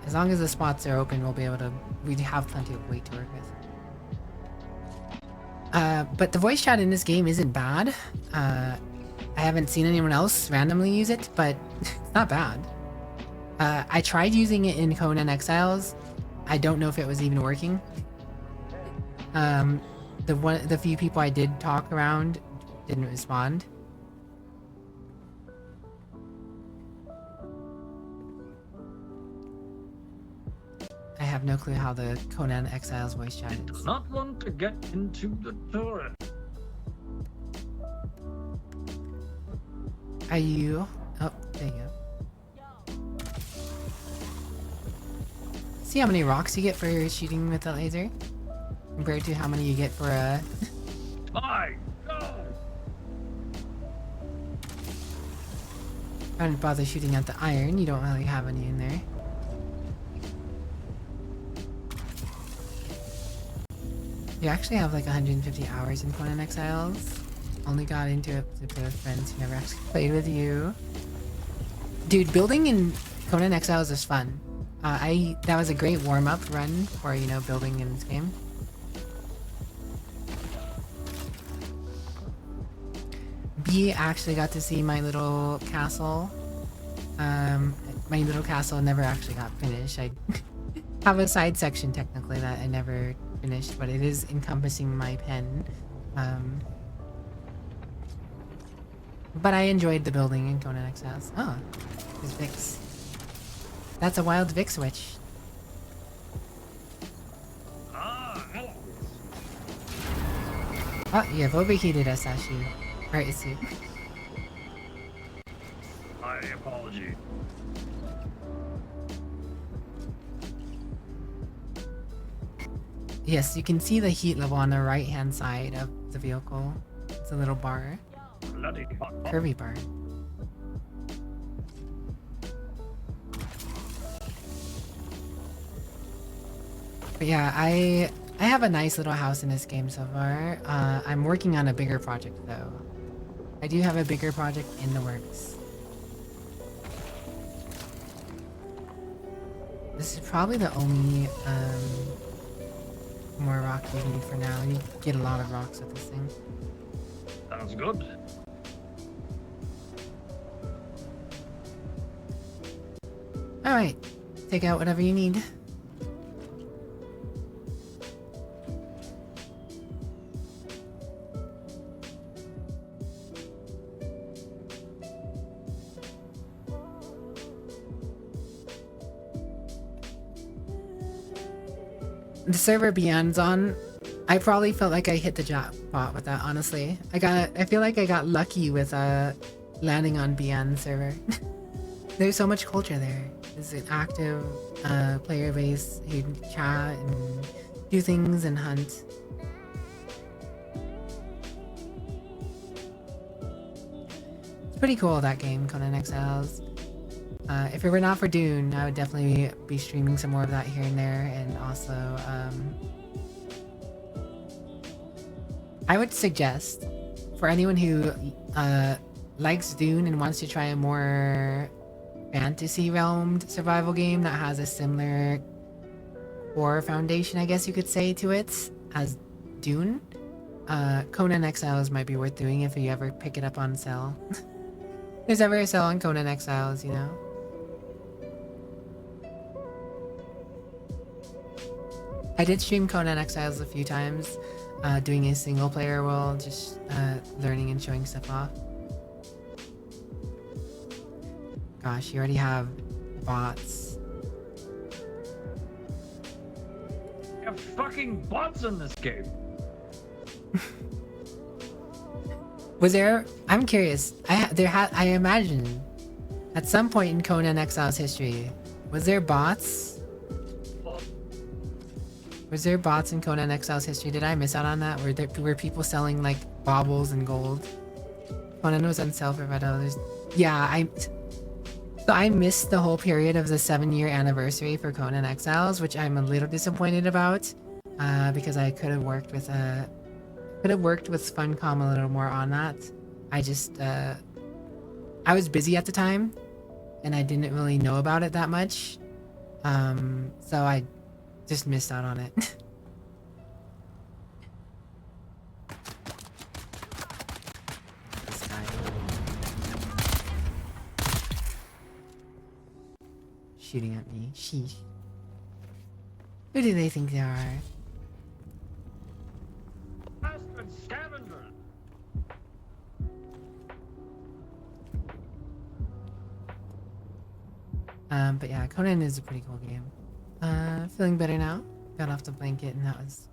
Speaker 1: as long as the spots are open, we'll be able to. We have plenty of weight to work with. But the voice chat in this game isn't bad. I haven't seen anyone else randomly use it, but it's not bad. I tried using it in Conan Exiles. I don't know if it was even working. The few people I did talk around didn't respond. I have no clue how the Conan Exiles voice chat
Speaker 2: Do
Speaker 1: is.
Speaker 2: not want to get into the turret.
Speaker 1: Are you? Oh, there you go. See how many rocks you get for shooting with the laser? Compared to how many you get for a...
Speaker 2: I go!
Speaker 1: I wouldn't bother shooting at the iron, you don't really have any in there. You actually have like 150 hours in Conan Exiles. Only got into it with friends who never actually played with you. Dude, building in Conan Exiles is fun. That was a great warm-up run for, you know, building in this game. B actually got to see my little castle. My little castle never actually got finished. I have a side section technically that I never finished, but it is encompassing my pen. But I enjoyed the building in Conan Exiles. Oh, there's Vix. That's a wild Vix witch.
Speaker 2: Ah, hello.
Speaker 1: Oh, you have overheated us, Ashu. Or Isu.
Speaker 2: My apology.
Speaker 1: Yes, you can see the heat level on the right-hand side of the vehicle. It's a little bar.
Speaker 2: Bloody hot.
Speaker 1: Curvy bar. But yeah, I have a nice little house in this game so far. I'm working on a bigger project though. I do have a bigger project in the works. This is probably the only more rock you need for now. You get a lot of rocks with this thing.
Speaker 2: Sounds good.
Speaker 1: Alright, take out whatever you need. The server Beyond's on. I probably felt like I hit the jackpot with that, honestly. I feel like I got lucky with landing on Beyond server. There's so much culture there. There's an active player base who chat and do things and hunt. It's pretty cool, that game, Conan Exiles. If it were not for Dune, I would definitely be streaming some more of that here and there, and also, I would suggest, for anyone who likes Dune and wants to try a more fantasy realmed survival game that has a similar core foundation, I guess you could say, to it as Dune, Conan Exiles might be worth doing if you ever pick it up on sale. There's ever a sale on Conan Exiles, you know? I did stream Conan Exiles a few times, doing a single player world, just learning and showing stuff off. Gosh, you already have bots.
Speaker 2: You have fucking bots in this game.
Speaker 1: Was there? I'm curious. I imagine, at some point in Conan Exiles history, was there bots? Was there bots in Conan Exiles history? Did I miss out on that? Were people selling like baubles and gold? Conan was on sale for $5. Yeah, so I missed the whole period of the 7-year anniversary for Conan Exiles, which I'm a little disappointed about, because I could have worked with Funcom a little more on that. I was busy at the time, and I didn't really know about it that much. So I just missed out on it. This guy. Shooting at me. Sheesh. Who do they think they are?
Speaker 2: Bastard scavenger!
Speaker 1: But yeah, Conan is a pretty cool game. Feeling better now. Got off the blanket and that was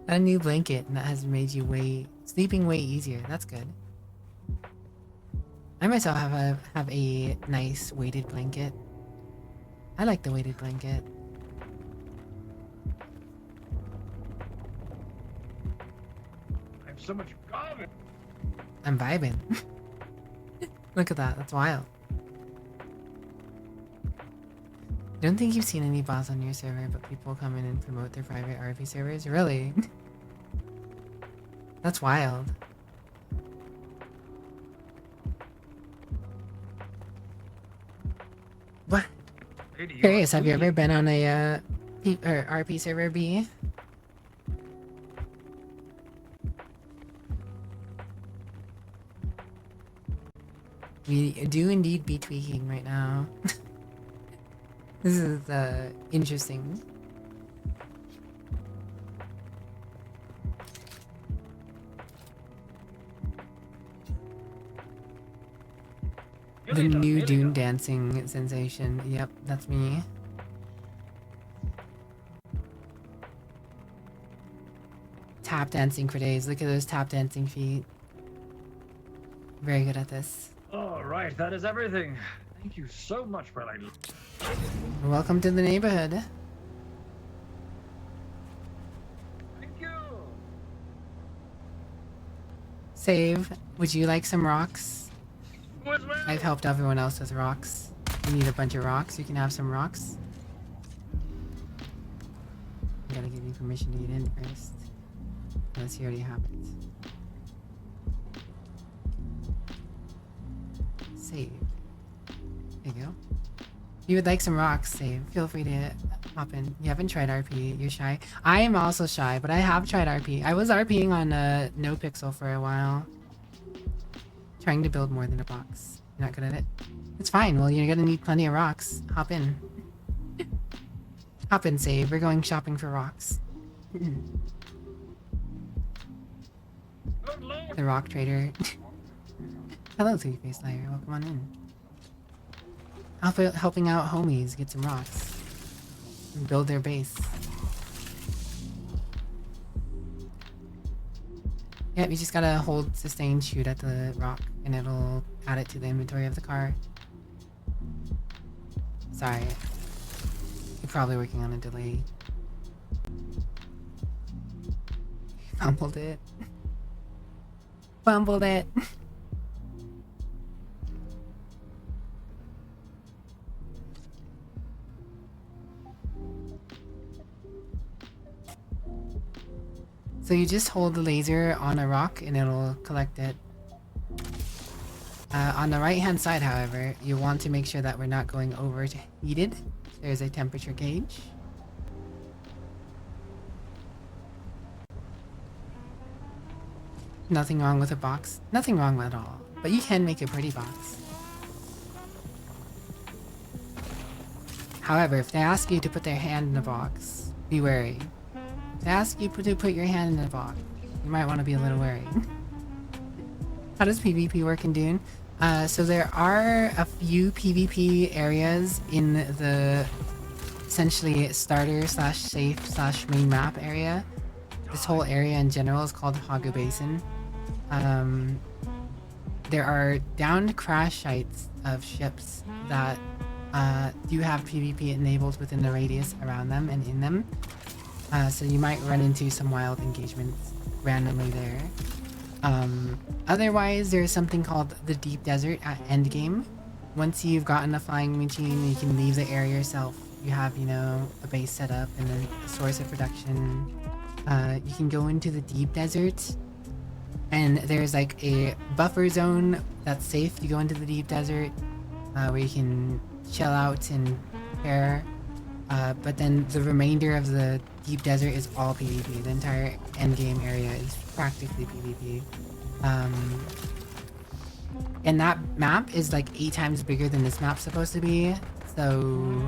Speaker 1: a new blanket and that has made you sleeping way easier. That's good. I myself have a nice weighted blanket. I like the weighted blanket.
Speaker 2: I have so much garbage.
Speaker 1: I'm vibing. Look at that. That's wild. I don't think you've seen any bots on your server, but people come in and promote their private RP servers? Really? That's wild. What?
Speaker 2: Lady, you
Speaker 1: Curious,
Speaker 2: are
Speaker 1: have you ever
Speaker 2: sweet.
Speaker 1: been on a RP server B? We do indeed be tweaking right now. This is interesting. The
Speaker 2: Really,
Speaker 1: new
Speaker 2: really
Speaker 1: Dune
Speaker 2: not.
Speaker 1: dancing sensation. Yep, that's me. Tap dancing for days. Look at those tap dancing feet. Very good at this.
Speaker 2: All right, that is everything. Thank you so much for like.
Speaker 1: Welcome to the neighborhood.
Speaker 2: Thank you.
Speaker 1: Save. Would you like some rocks?
Speaker 2: As well.
Speaker 1: I've helped everyone else with rocks. You need a bunch of rocks? You can have some rocks. I gotta give you permission to get in first. Unless you already have it. Save. There you go. If you would like some rocks, save. Feel free to hop in. You haven't tried RP. You're shy. I am also shy, but I have tried RP. I was RPing on NoPixel for a while. Trying to build more than a box. You're not good at it? It's fine. Well, you're gonna need plenty of rocks. Hop in. Hop in, save. We're going shopping for rocks.
Speaker 2: Good lord.
Speaker 1: The rock trader. Hello, three-faced liar. Welcome on in. Helping out homies get some rocks. And build their base. Yep, you just gotta hold sustain shoot at the rock and it'll add it to the inventory of the car. Sorry. You're probably working on a delay. Fumbled it. Fumbled it. So you just hold the laser on a rock and it'll collect it. On the right hand side, however, you want to make sure that we're not going overheated. There's a temperature gauge. Nothing wrong with a box. Nothing wrong at all. But you can make a pretty box. However, if they ask you to put their hand in the box, be wary. If they ask you to put your hand in the box, you might want to be a little wary. How does PvP work in Dune? So there are a few PvP areas in the essentially starter slash safe slash main map area. This whole area in general is called Hagu Basin. There are downed crash sites of ships that do have PvP enabled within the radius around them and in them. So you might run into some wild engagements randomly there. Otherwise, there's something called the Deep Desert at Endgame. Once you've gotten a flying machine, you can leave the area yourself. You have, you know, a base set up and a source of production. You can go into the Deep Desert, and there's like a buffer zone that's safe to go into the Deep Desert, where you can chill out and pair. But then the remainder of the deep desert is all PvP. The entire endgame area is practically PvP. And that map is like 8 times bigger than this map's supposed to be. So...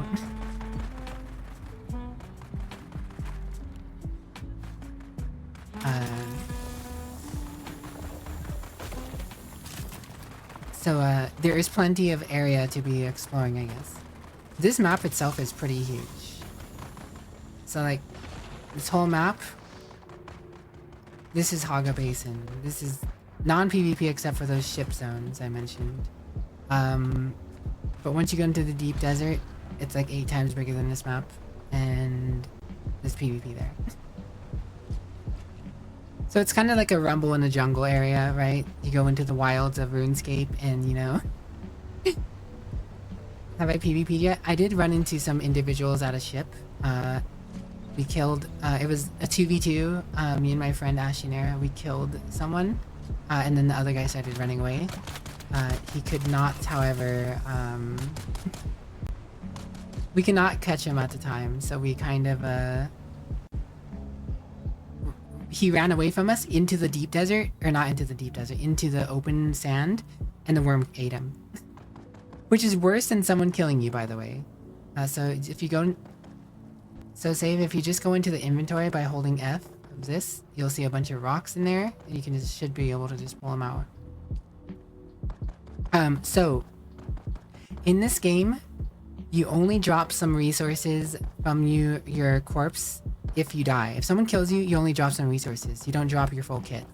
Speaker 1: there is plenty of area to be exploring, I guess. This map itself is pretty huge. So like, this whole map, this is Haga Basin. This is non-PvP except for those ship zones I mentioned. But once you go into the deep desert, it's like 8 times bigger than this map, and there's PvP there. So it's kind of like a rumble in the jungle area, right? You go into the wilds of RuneScape and, you know... Have I PvP'd yet? I did run into some individuals at a ship. We killed... it was a 2v2. Me and my friend Ashinera, we killed someone. And then the other guy started running away. He could not, however... we could not catch him at the time, so we kind of... He ran away from us into the deep desert, or not into the deep desert, into the open sand, and the worm ate him. Which is worse than someone killing you, by the way. So if you go... So say if you just go into the inventory by holding F of this, you'll see a bunch of rocks in there, and you can should be able to just pull them out. So, in this game, you only drop some resources from your corpse if you die. If someone kills you, you only drop some resources. You don't drop your full kit.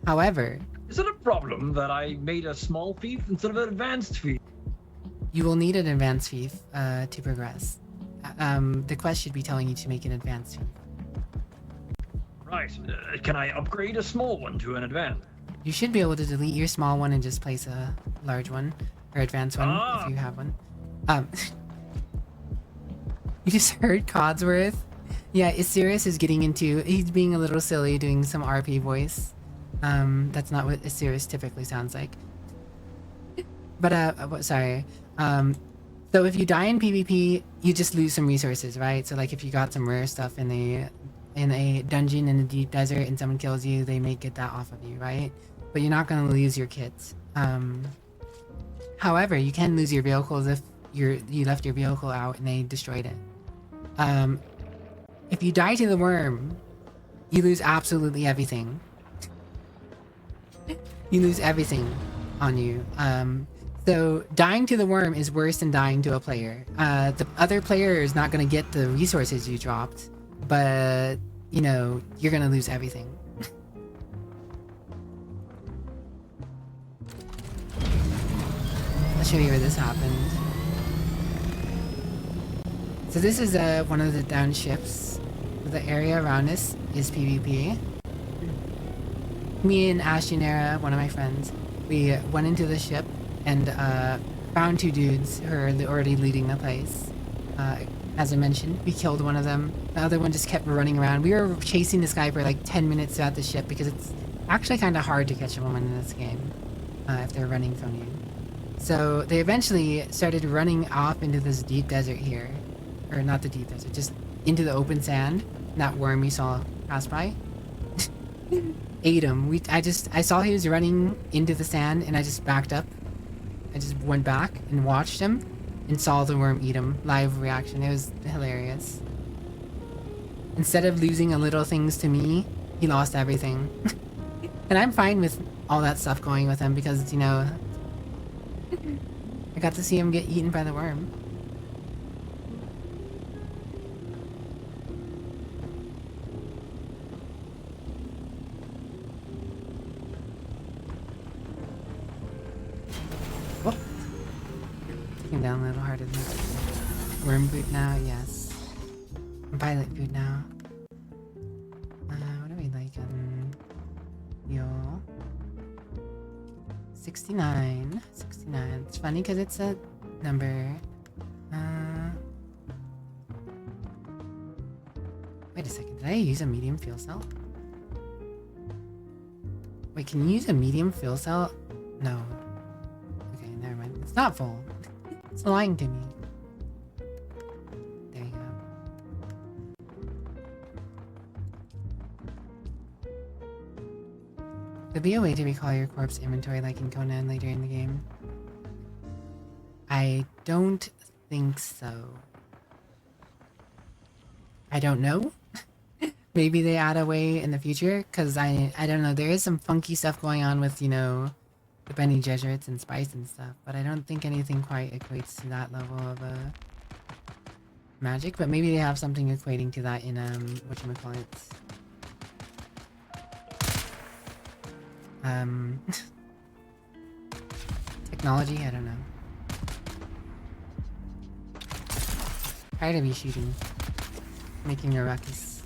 Speaker 1: However...
Speaker 2: Is it a problem that I made a small thief instead of an advanced thief?
Speaker 1: You will need an advanced thief to progress. The quest should be telling you to make an advanced thief.
Speaker 2: Right. Can I upgrade a small one to an advanced?
Speaker 1: You should be able to delete your small one and just place a large one, or advanced one, if you have one. You just heard Codsworth? Yeah, Isirius is getting into... He's being a little silly, doing some RP voice. That's not what Isirius typically sounds like. But, sorry. So if you die in PvP, you just lose some resources, right? So like if you got some rare stuff in a dungeon in the deep desert and someone kills you, they may get that off of you, right? But you're not going to lose your kits. However, you can lose your vehicles if you left your vehicle out and they destroyed it. If you die to the worm, you lose absolutely everything. You lose everything on you. So dying to the worm is worse than dying to a player. The other player is not going to get the resources you dropped, but, you know, you're going to lose everything. I'll show you where this happened. So this is one of the down ships. The area around us is PvP. Me and Ashinera, one of my friends, we went into the ship and found 2 dudes who are already leading the place. As I mentioned, we killed one of them. The other one just kept running around. We were chasing this guy for like 10 minutes throughout the ship because it's actually kind of hard to catch a woman in this game if they're running from you. So they eventually started running off into this deep desert here. Or not the deep desert, just into the open sand. That worm you saw pass by. Ate him. I saw he was running into the sand and I just backed up. I just went back and watched him and saw the worm eat him. Live reaction. It was hilarious. Instead of losing a little things to me, he lost everything. And I'm fine with all that stuff going with him because, you know, I got to see him get eaten by the worm. Down a little harder than that. Worm boot now, yes. Pilot boot now. What do we like on fuel? 69. 69. It's funny because it's a number. Wait a second, did I use a medium fuel cell? Wait, can you use a medium fuel cell? No. Okay, never mind. It's not full. It's lying to me. There'll be a way to recall your corpse inventory like in Conan later in the game. I don't think so. I don't know. Maybe they add a way in the future, because I don't know. There is some funky stuff going on with, you know, the Benny Gesserits and spice and stuff, but I don't think anything quite equates to that level of magic. But maybe they have something equating to that in whatchamacallit. Technology, I don't know. Tired of me shooting, making a ruckus.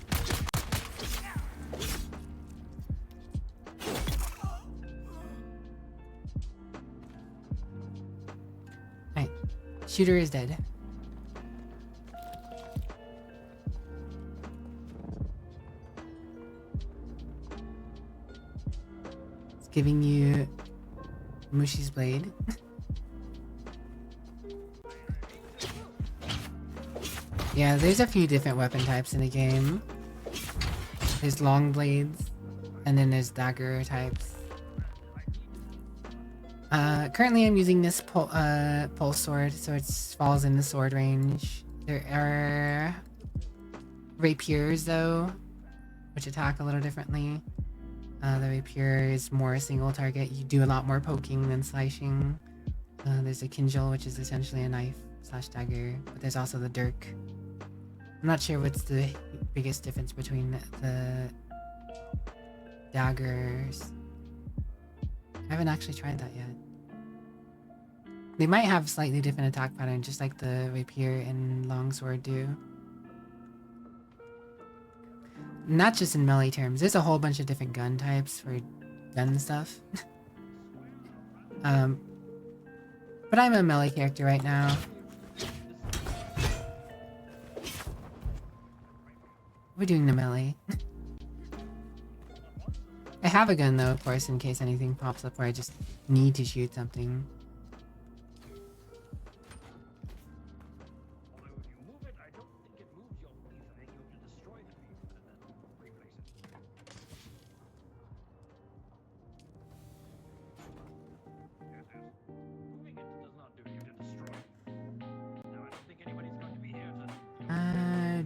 Speaker 1: Alright, shooter is dead. It's giving you Mushi's blade. Yeah, there's a few different weapon types in the game. There's long blades, and then there's dagger types. Currently I'm using this pulse sword, so it falls in the sword range. There are rapiers though, which attack a little differently. The rapier is more a single target. You do a lot more poking than slashing. There's a kinjal, which is essentially a knife / dagger, but there's also the dirk. I'm not sure what's the biggest difference between the daggers. I haven't actually tried that yet. They might have slightly different attack pattern, just like the rapier and longsword do. Not just in melee terms. There's a whole bunch of different gun types for gun stuff. But I'm a melee character right now. We're doing the melee. I have a gun though, of course, in case anything pops up where I just need to shoot something.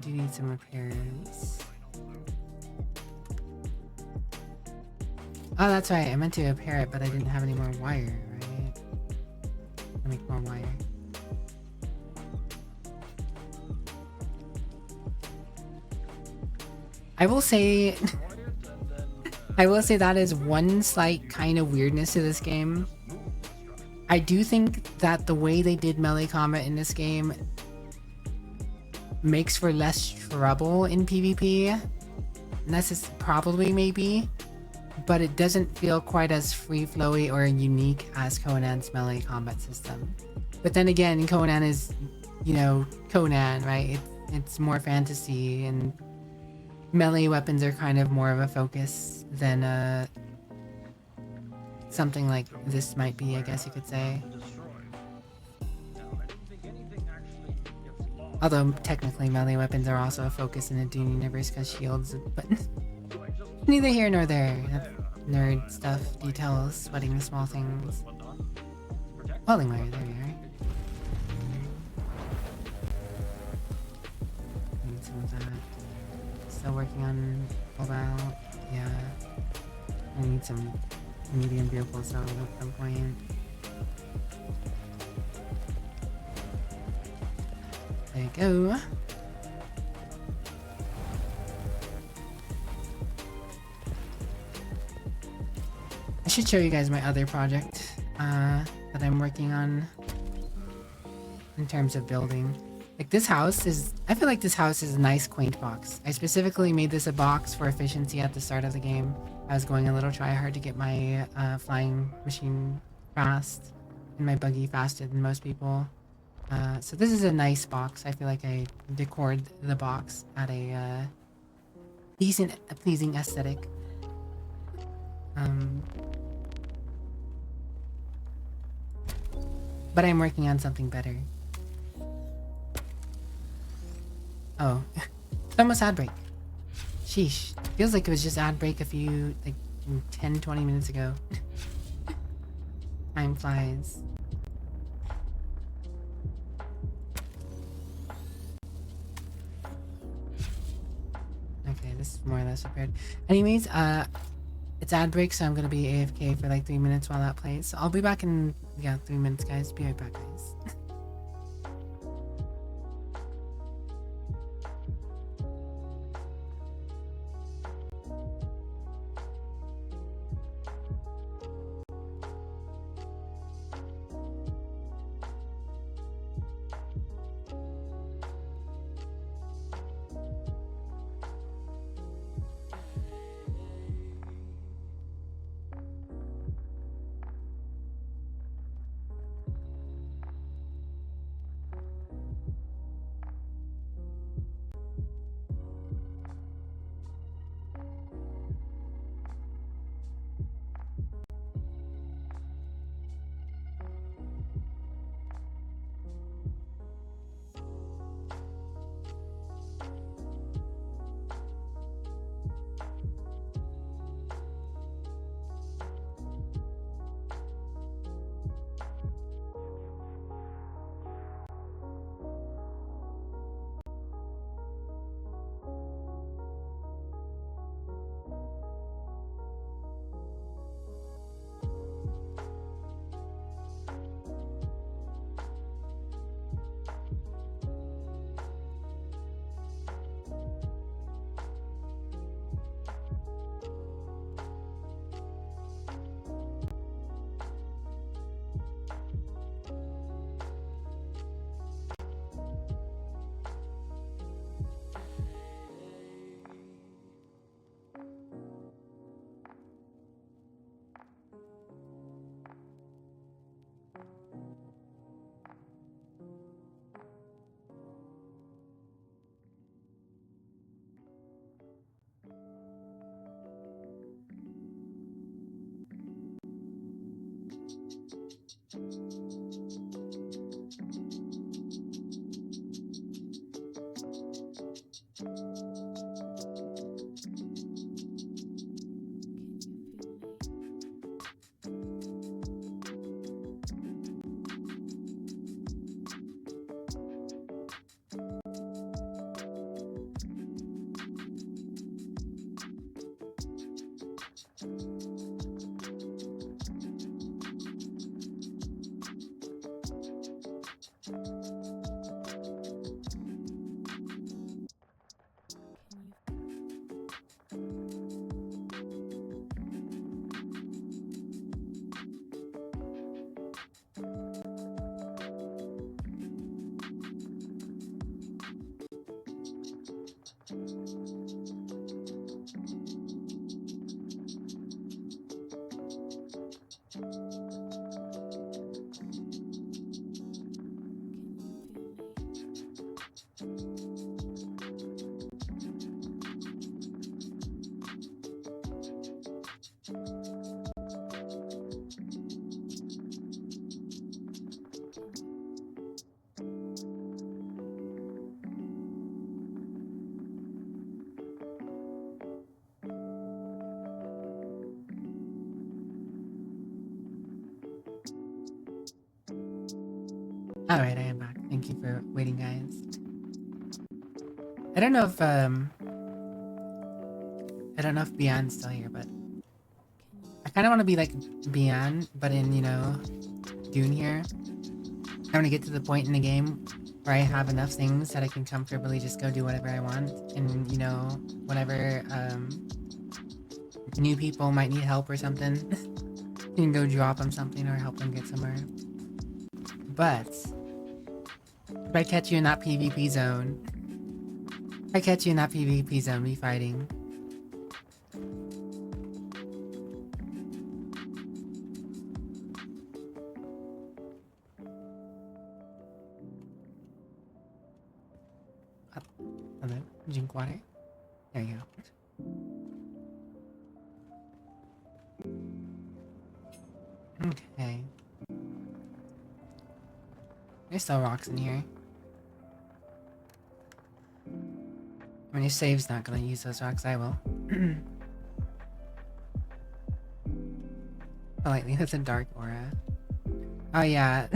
Speaker 1: Do need some repairs. Oh, that's right. I meant to repair it, but I didn't have any more wire, right? I'll make more wire. I will say that is one slight kind of weirdness to this game. I do think that the way they did melee combat in this game makes for less trouble in PvP. Probably, maybe. But it doesn't feel quite as free-flowy or unique as Conan's melee combat system. But then again, Conan is, you know, Conan, right? It's more fantasy, and melee weapons are kind of more of a focus than something like this might be, I guess you could say. Although technically melee weapons are also a focus in the Dune universe because shields, but neither here nor there. That's nerd stuff, details, sweating the small things. Welding wire, there we are. Need some of that. Still working on cobalt, yeah. I need some medium beautiful stone at some point. There you go. I should show you guys my other project that I'm working on in terms of building. Like this house is, I feel like this house is a nice quaint box. I specifically made this a box for efficiency at the start of the game. I was going a little try hard to get my flying machine fast and my buggy faster than most people. So this is a nice box. I feel like I decored the box at a decent, pleasing aesthetic. But I'm working on something better. Oh, it's almost ad break. Sheesh. Feels like it was just ad break a few, like 10-20 minutes ago. Time flies. Okay, this is more or less prepared. Anyways, it's ad break, so I'm gonna be AFK for like 3 minutes while that plays. So I'll be back in 3 minutes, guys. Be right back, guys. Alright, I am back. Thank you for waiting, guys. I don't know if Beyond's still here, but I kinda wanna be like Beyond, but in, Dune here. I wanna get to the point in the game where I have enough things that I can comfortably just go do whatever I want, and whenever new people might need help or something, you can go drop them something or help them get somewhere. But if I catch you in that PvP zone, we fighting. Hello, drink water. There you go. Okay. There's still rocks in here. When your save's not gonna use those rocks, I will. Politely with a dark aura. Oh yeah.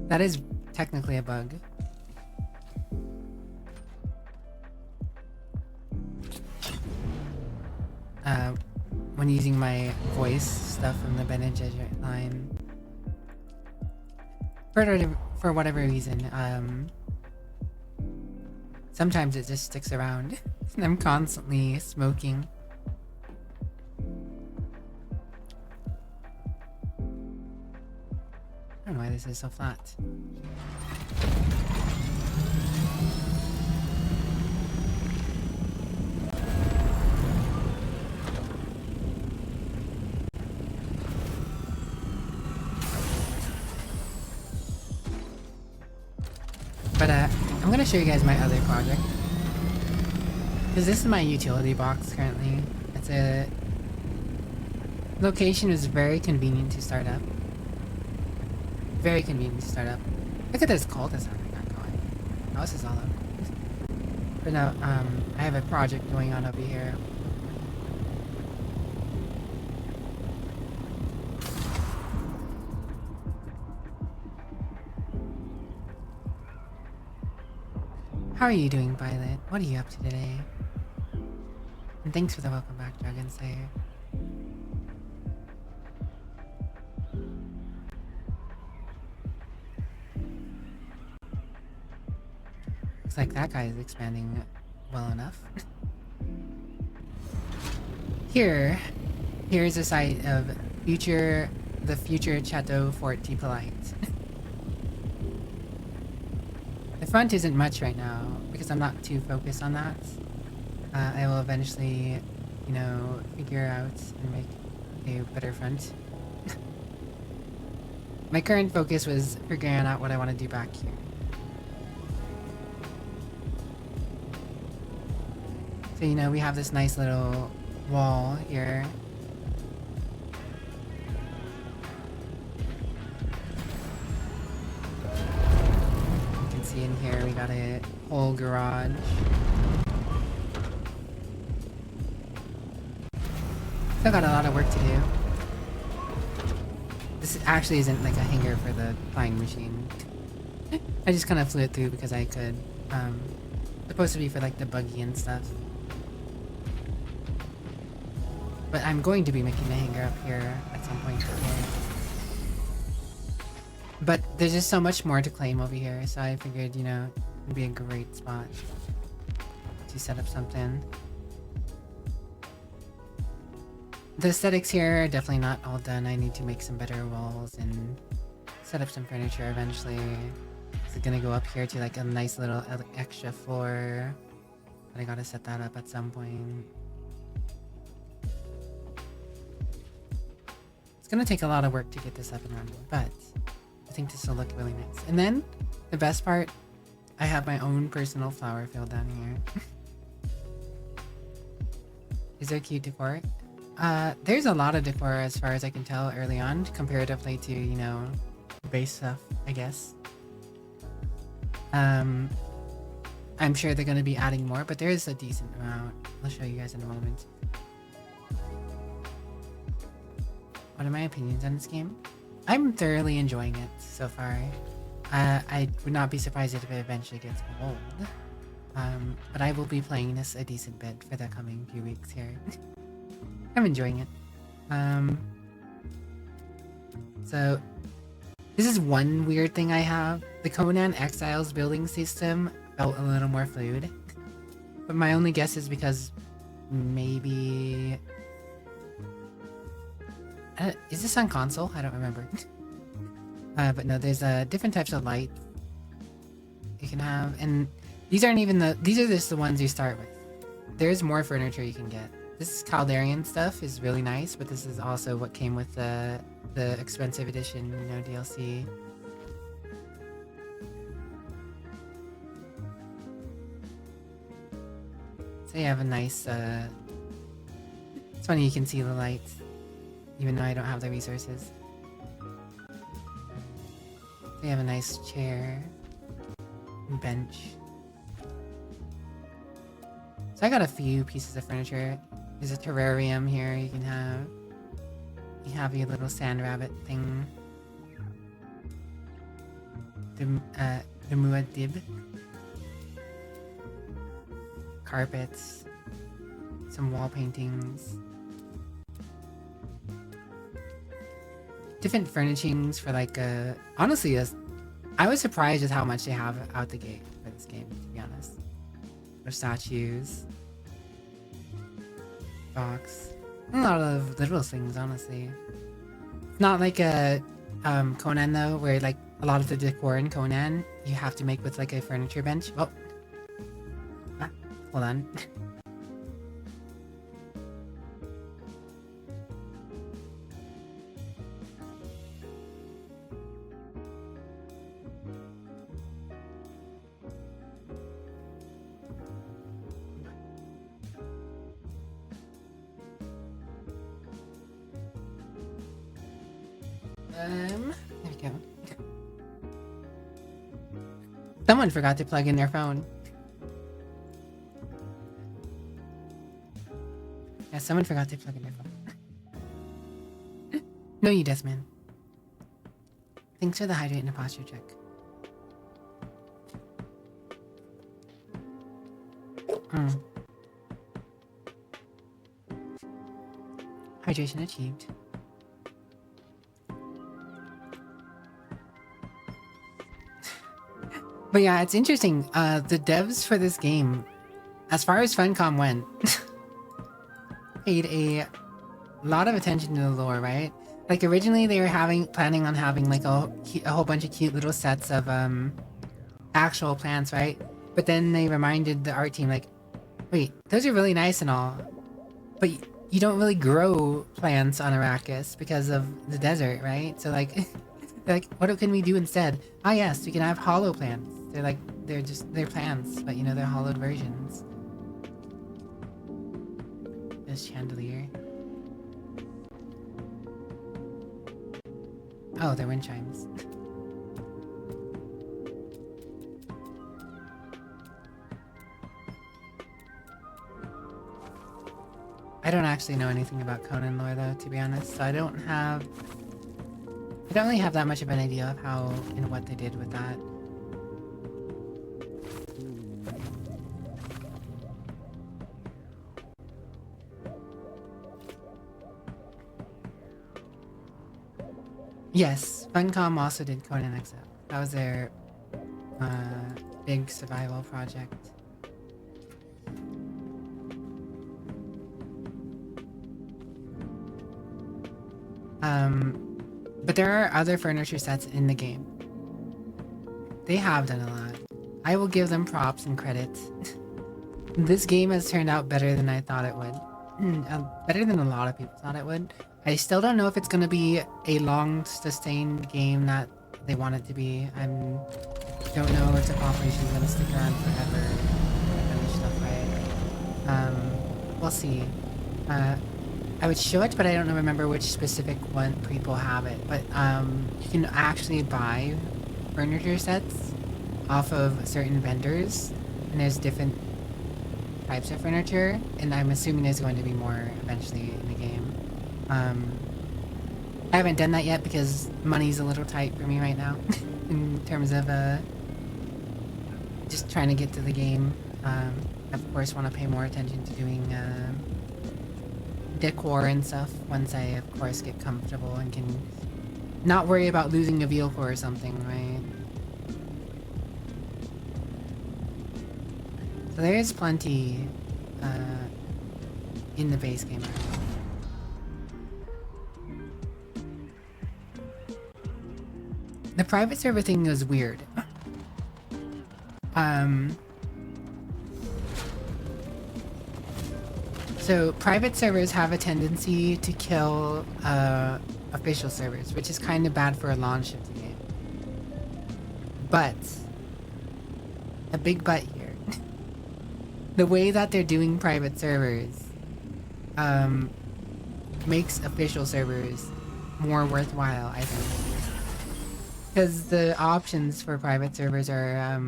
Speaker 1: That is technically a bug. When using my voice stuff from the Bene Gesserit line. For whatever reason, sometimes it just sticks around. And I'm constantly smoking. I don't know why this is so flat. But I'm gonna show you guys my other project. Because this is my utility box currently. It's a location is very convenient to start up. Very convenient to start up. Look at this cul-de-sac I got going. Oh, this is all up. But no, I have a project going on over here. How are you doing, Violet? What are you up to today? And thanks for the welcome back, Dragon Slayer. Looks like that guy is expanding well enough. Here's a site of the future Chateau Fort de Polite. The front isn't much right now because I'm not too focused on that. I will eventually, you know, figure out and make a better front. My current focus was figuring out what I want to do back here. So, you know, we have this nice little wall here. You can see in here we got a whole garage. Still got a lot of work to do. This actually isn't like a hanger for the flying machine. I just kind of flew it through because I could. Supposed to be for like the buggy and stuff. But I'm going to be making a hanger up here at some point today. But there's just so much more to claim over here, so I figured, you know, it'd be a great spot to set up something. The aesthetics here are definitely not all done. I need to make some better walls and set up some furniture eventually. It's gonna go up here to like a nice little extra floor. But I gotta set that up at some point. It's gonna take a lot of work to get this up and running, but I think this will look really nice. And then, the best part, I have my own personal flower field down here. Is there cute decor? There's a lot of decor as far as I can tell early on, comparatively to, you know, base stuff, I guess. I'm sure they're gonna be adding more, but there is a decent amount. I'll show you guys in a moment. What are my opinions on this game? I'm thoroughly enjoying it so far. I would not be surprised if it eventually gets old. But I will be playing this a decent bit for the coming few weeks here. I'm enjoying it. So, this is one weird thing I have. The Conan Exiles building system felt a little more fluid. But my only guess is because maybe... is this on console? I don't remember. But no, there's different types of light you can have, and these aren't even these are just the ones you start with. There's more furniture you can get. This Caldarian stuff is really nice, but this is also what came with the expensive edition, you know, DLC. So you have a nice, it's funny you can see the lights, even though I don't have the resources. They have a nice chair and bench. So I got a few pieces of furniture. There's a terrarium here you can have. You have your little sand rabbit thing. The muad'Dib. Carpets. Some wall paintings. Different furnishings for like honestly, I was surprised at how much they have out the gate for this game, to be honest. There's statues. Box. A lot of little things, honestly. It's not like a Conan though, where like a lot of the decor in Conan you have to make with like a furniture bench. Oh, hold on. There we go. Someone forgot to plug in their phone. Yeah, someone forgot to plug in their phone. No, you Desmond. Thanks for the hydrate and the posture check. Hydration achieved. But yeah, it's interesting. The devs for this game, as far as Funcom went, paid a lot of attention to the lore, right? Like originally they were planning on having like a whole bunch of cute little sets of actual plants, right? But then they reminded the art team like, wait, those are really nice and all, but you don't really grow plants on Arrakis because of the desert, right? So like, like, what can we do instead? Ah yes, we can have hollow plants. They're plants, but you know, they're hollowed versions. This chandelier. Oh, they're wind chimes. I don't actually know anything about Conan lore though, to be honest, so I don't really have that much of an idea of how and what they did with that. Yes, Funcom also did Conan Exile. That was their big survival project. But there are other furniture sets in the game. They have done a lot. I will give them props and credit. This game has turned out better than I thought it would. Better than a lot of people thought it would. I still don't know if it's gonna be a long sustained game that they want it to be. I don't know if the corporation is gonna stick around forever and finish stuff, right? We'll see. I would show it, but I don't remember which specific one people have it. But you can actually buy furniture sets off of certain vendors, and there's different types of furniture, and I'm assuming there's going to be more eventually in the game. I haven't done that yet because money's a little tight for me right now in terms of just trying to get to the game. Of course want to pay more attention to doing decor and stuff once I of course get comfortable and can not worry about losing a vehicle or something, right? So there is plenty in the base game. The private server thing is weird. So private servers have a tendency to kill official servers, which is kind of bad for a launch of the game. But, a big but here. The way that they're doing private servers makes official servers more worthwhile, I think. Because the options for private servers are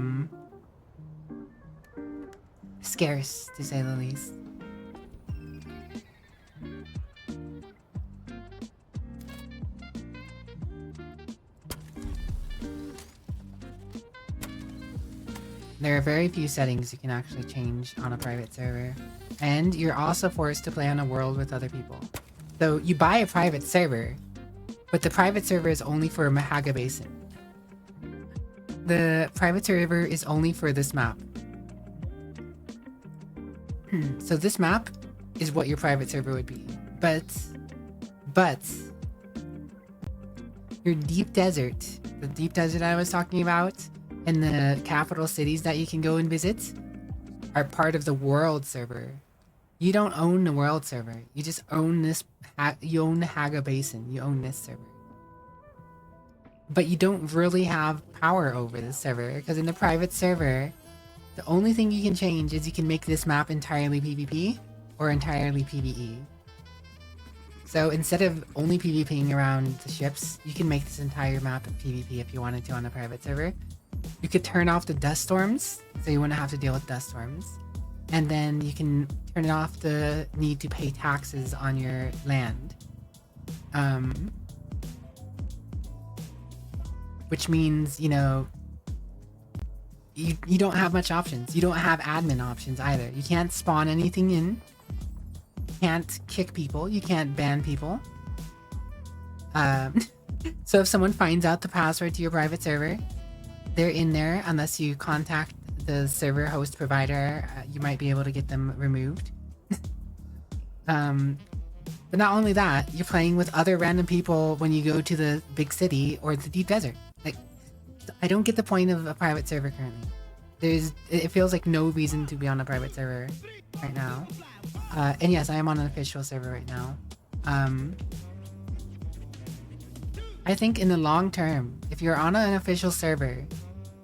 Speaker 1: scarce, to say the least. There are very few settings you can actually change on a private server. And you're also forced to play on a world with other people. So you buy a private server, but the private server is only for Mahaga Basin. The private server is only for this map. So this map is what your private server would be. But your deep desert, the deep desert I was talking about, and the capital cities that you can go and visit are part of the world server. You don't own the world server. You just own this. You own the Haga Basin. You own this server. But you don't really have power over this server, because in the private server, the only thing you can change is you can make this map entirely PvP or entirely PvE. So instead of only PvPing around the ships, you can make this entire map PvP if you wanted to on a private server. You could turn off the dust storms, so you wouldn't have to deal with dust storms. And then you can turn it off the need to pay taxes on your land. Which means, you know, you don't have much options. You don't have admin options either. You can't spawn anything in. You can't kick people. You can't ban people. So if someone finds out the password to your private server, they're in there unless you contact the server host provider. You might be able to get them removed. But not only that, you're playing with other random people when you go to the big city or the deep desert. Like, I don't get the point of a private server currently. It feels like no reason to be on a private server right now. And yes, I am on an official server right now. I think in the long term, if you're on an official server,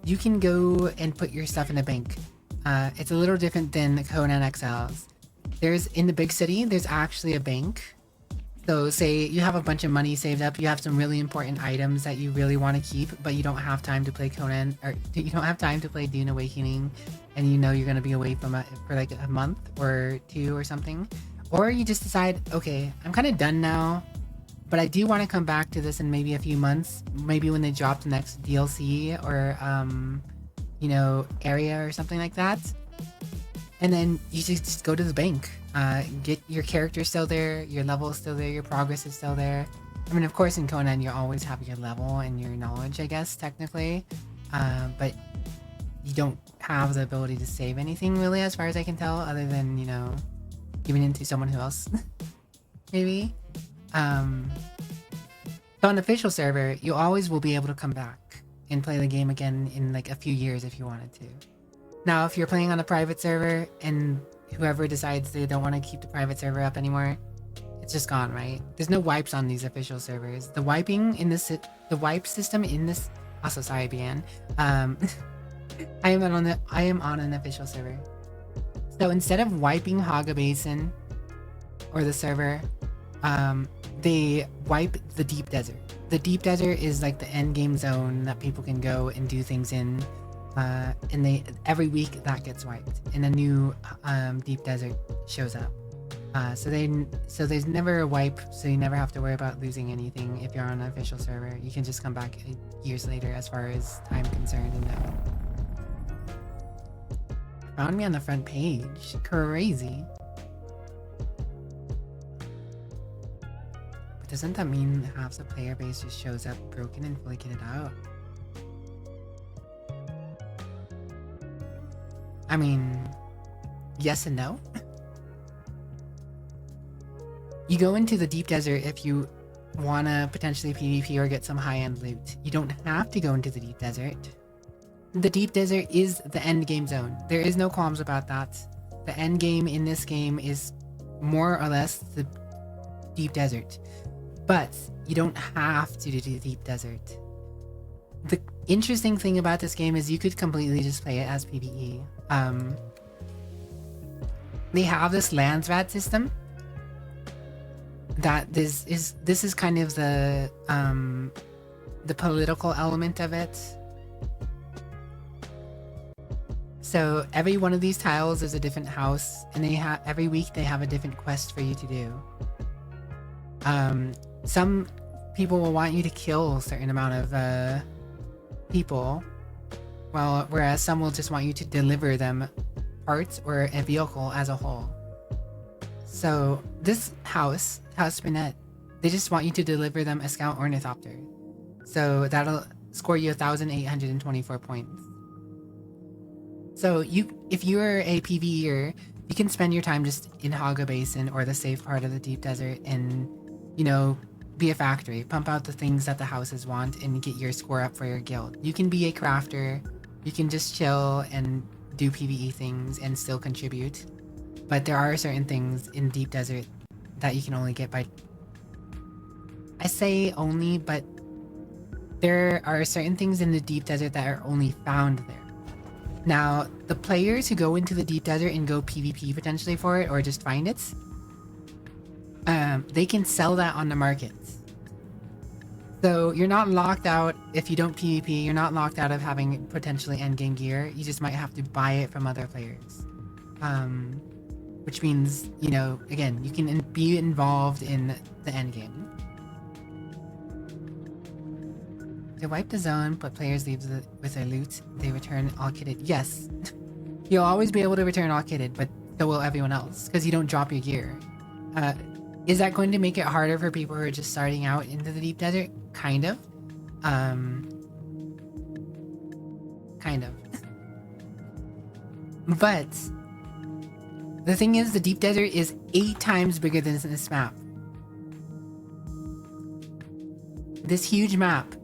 Speaker 1: you can go and put your stuff in a bank. It's a little different than the Conan Exiles. In the big city, there's actually a bank. So say you have a bunch of money saved up, you have some really important items that you really want to keep, but you don't have time to play Conan, or you don't have time to play Dune Awakening, and you know you're going to be away from it for like a month or two or something. Or you just decide, okay, I'm kind of done now, but I do want to come back to this in maybe a few months, maybe when they drop the next DLC or, you know, area or something like that. And then you just go to the bank, get your character still there, your level is still there, your progress is still there. I mean, of course, in Conan, you always have your level and your knowledge, I guess, technically. But you don't have the ability to save anything, really, as far as I can tell, other than, you know, giving it to someone else, maybe. So on the official server, you always will be able to come back and play the game again in like a few years if you wanted to. Now, if you're playing on a private server and whoever decides they don't want to keep the private server up anymore, it's just gone, right? There's no wipes on these official servers. The wiping in this, the wipe system in this. Also, sorry, Bian. I am on an official server. So instead of wiping Haga Basin or the server, they wipe the deep desert. The deep desert is like the end game zone that people can go and do things in. And every week that gets wiped and a new deep desert shows up. So there's never a wipe, so you never have to worry about losing anything if you're on an official server. You can just come back years later as far as I'm concerned and know. Found me on the front page. Crazy. But doesn't that mean half the player base just shows up broken and fully kitted out? I mean, yes and no. You go into the deep desert if you want to potentially PvP or get some high-end loot. You don't have to go into the deep desert. The deep desert is the end game zone. There is no qualms about that. The end game in this game is more or less the deep desert. But you don't have to do the deep desert. The interesting thing about this game is you could completely just play it as PvE. They have this Landsrat system that this is kind of the political element of it. So every one of these tiles is a different house, and every week they have a different quest for you to do. Some people will want you to kill a certain amount of people, Well, whereas some will just want you to deliver them parts or a vehicle as a whole. So this house Spinette, they just want you to deliver them a scout ornithopter. So that'll score you 1,824 points. So if you're a PvEer, you can spend your time just in Haga Basin or the safe part of the deep desert and, you know, be a factory, pump out the things that the houses want and get your score up for your guild. You can be a crafter, you can just chill and do PvE things and still contribute. But there are certain things in deep desert that you can only get by... I say only, but there are certain things in the deep desert that are only found there. Now, the players who go into the deep desert and go PvP potentially for it or just find it, they can sell that on the market. So you're not locked out if you don't PvP, you're not locked out of having potentially endgame gear, you just might have to buy it from other players. Which means, you know, again, you can be involved in the endgame. To wipe the zone, but players leave with their loot, they return all kitted. Yes, you'll always be able to return all kitted, but so will everyone else, because you don't drop your gear. Is that going to make it harder for people who are just starting out into the deep desert? Kind of. Kind of. But the thing is, the deep desert is 8 times bigger than this map. This huge map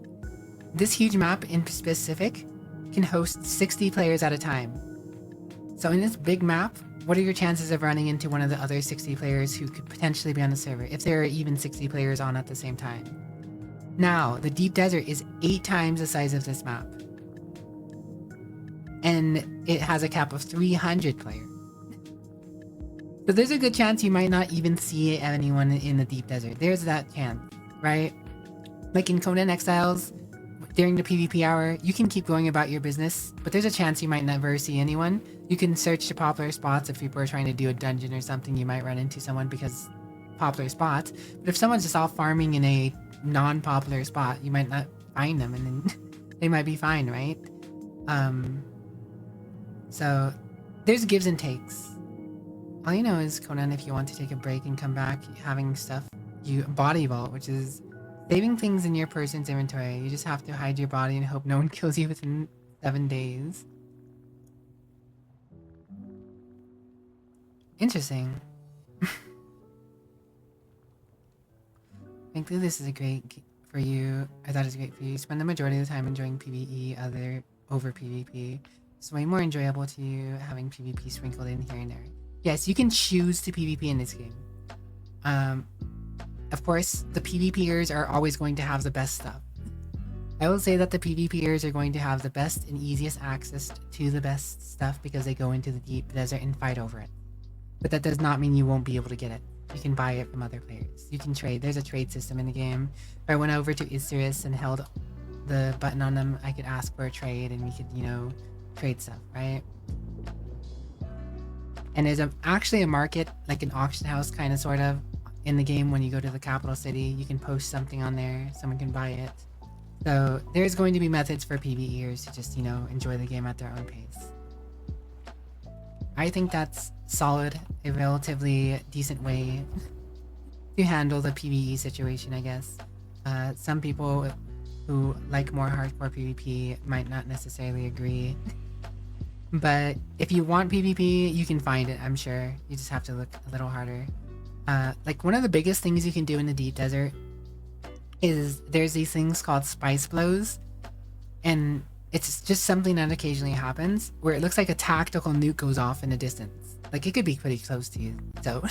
Speaker 1: in specific can host 60 players at a time. So in this big map, what are your chances of running into one of the other 60 players who could potentially be on the server, if there are even 60 players on at the same time? Now, the deep desert is 8 times the size of this map. And it has a cap of 300 players. So there's a good chance you might not even see anyone in the deep desert. There's that chance, right? Like in Conan Exiles, during the PvP hour, you can keep going about your business, but there's a chance you might never see anyone. You can search the popular spots. If people are trying to do a dungeon or something, you might run into someone because popular spots. But if someone's just all farming in a non-popular spot, you might not find them, and then they might be fine, right? So there's gives and takes. All you know is, Conan, if you want to take a break and come back, having stuff, you body vault, which is saving things in your person's inventory. You just have to hide your body and hope no one kills you within 7 days. Interesting. Frankly, this is a great for you. I thought it was great for you. Spend the majority of the time enjoying PvE over PvP. It's way more enjoyable to you having PvP sprinkled in here and there. Yes, you can choose to PvP in this game. Of course, the PvPers are always going to have the best stuff. I will say that the PvPers are going to have the best and easiest access to the best stuff because they go into the deep desert and fight over it. But that does not mean you won't be able to get it. You can buy it from other players. You can trade. There's a trade system in the game. If I went over to Isurus and held the button on them, I could ask for a trade and we could, you know, trade stuff, right? And there's actually a market, like an auction house kind of sort of, in the game. When you go to the capital city, you can post something on there, someone can buy it. So there's going to be methods for PvEers to just, you know, enjoy the game at their own pace. I think that's solid, a relatively decent way to handle the PvE situation, I guess. Some people who like more hardcore PvP might not necessarily agree. But if you want PvP, you can find it, I'm sure. You just have to look a little harder. Like one of the biggest things you can do in the deep desert is there's these things called spice blows, and it's just something that occasionally happens where it looks like a tactical nuke goes off in the distance. Like it could be pretty close to you, so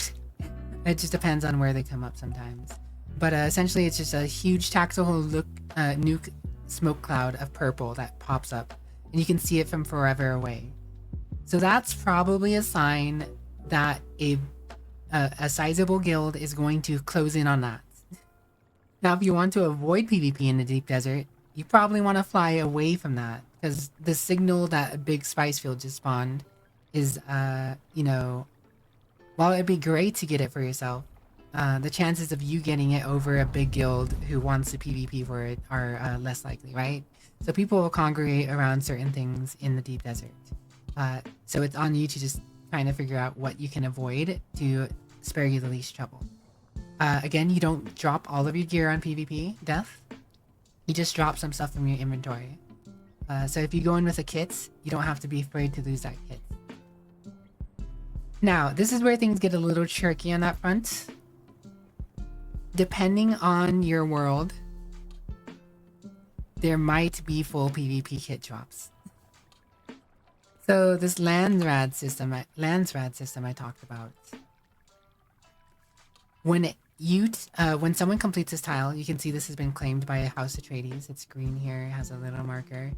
Speaker 1: it just depends on where they come up sometimes. But essentially it's just a huge tactical nuke smoke cloud of purple that pops up, and you can see it from forever away. So that's probably a sign that a sizable guild is going to close in on that. Now, if you want to avoid PvP in the deep desert, you probably want to fly away from that, because the signal that a big spice field just spawned is, you know, while it'd be great to get it for yourself, the chances of you getting it over a big guild who wants to PvP for it are less likely, right? So people will congregate around certain things in the deep desert. So it's on you to just trying to figure out what you can avoid to spare you the least trouble. Again, you don't drop all of your gear on PvP death. You just drop some stuff from your inventory. So if you go in with a kit, you don't have to be afraid to lose that kit. Now, this is where things get a little tricky on that front. Depending on your world, there might be full PvP kit drops. So this Landsrad system I talked about. When someone completes this tile, you can see this has been claimed by a House Atreides. It's green here, it has a little marker.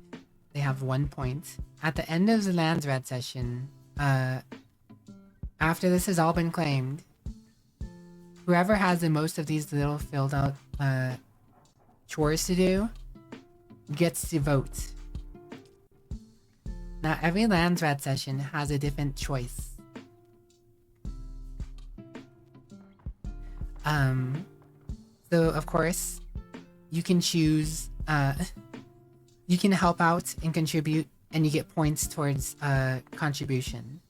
Speaker 1: They have 1 point. At the end of the Landsrad session, after this has all been claimed, whoever has the most of these little filled out chores to do gets to vote. Now, every Landsrad session has a different choice. So of course, you can choose, you can help out and contribute, and you get points towards contribution.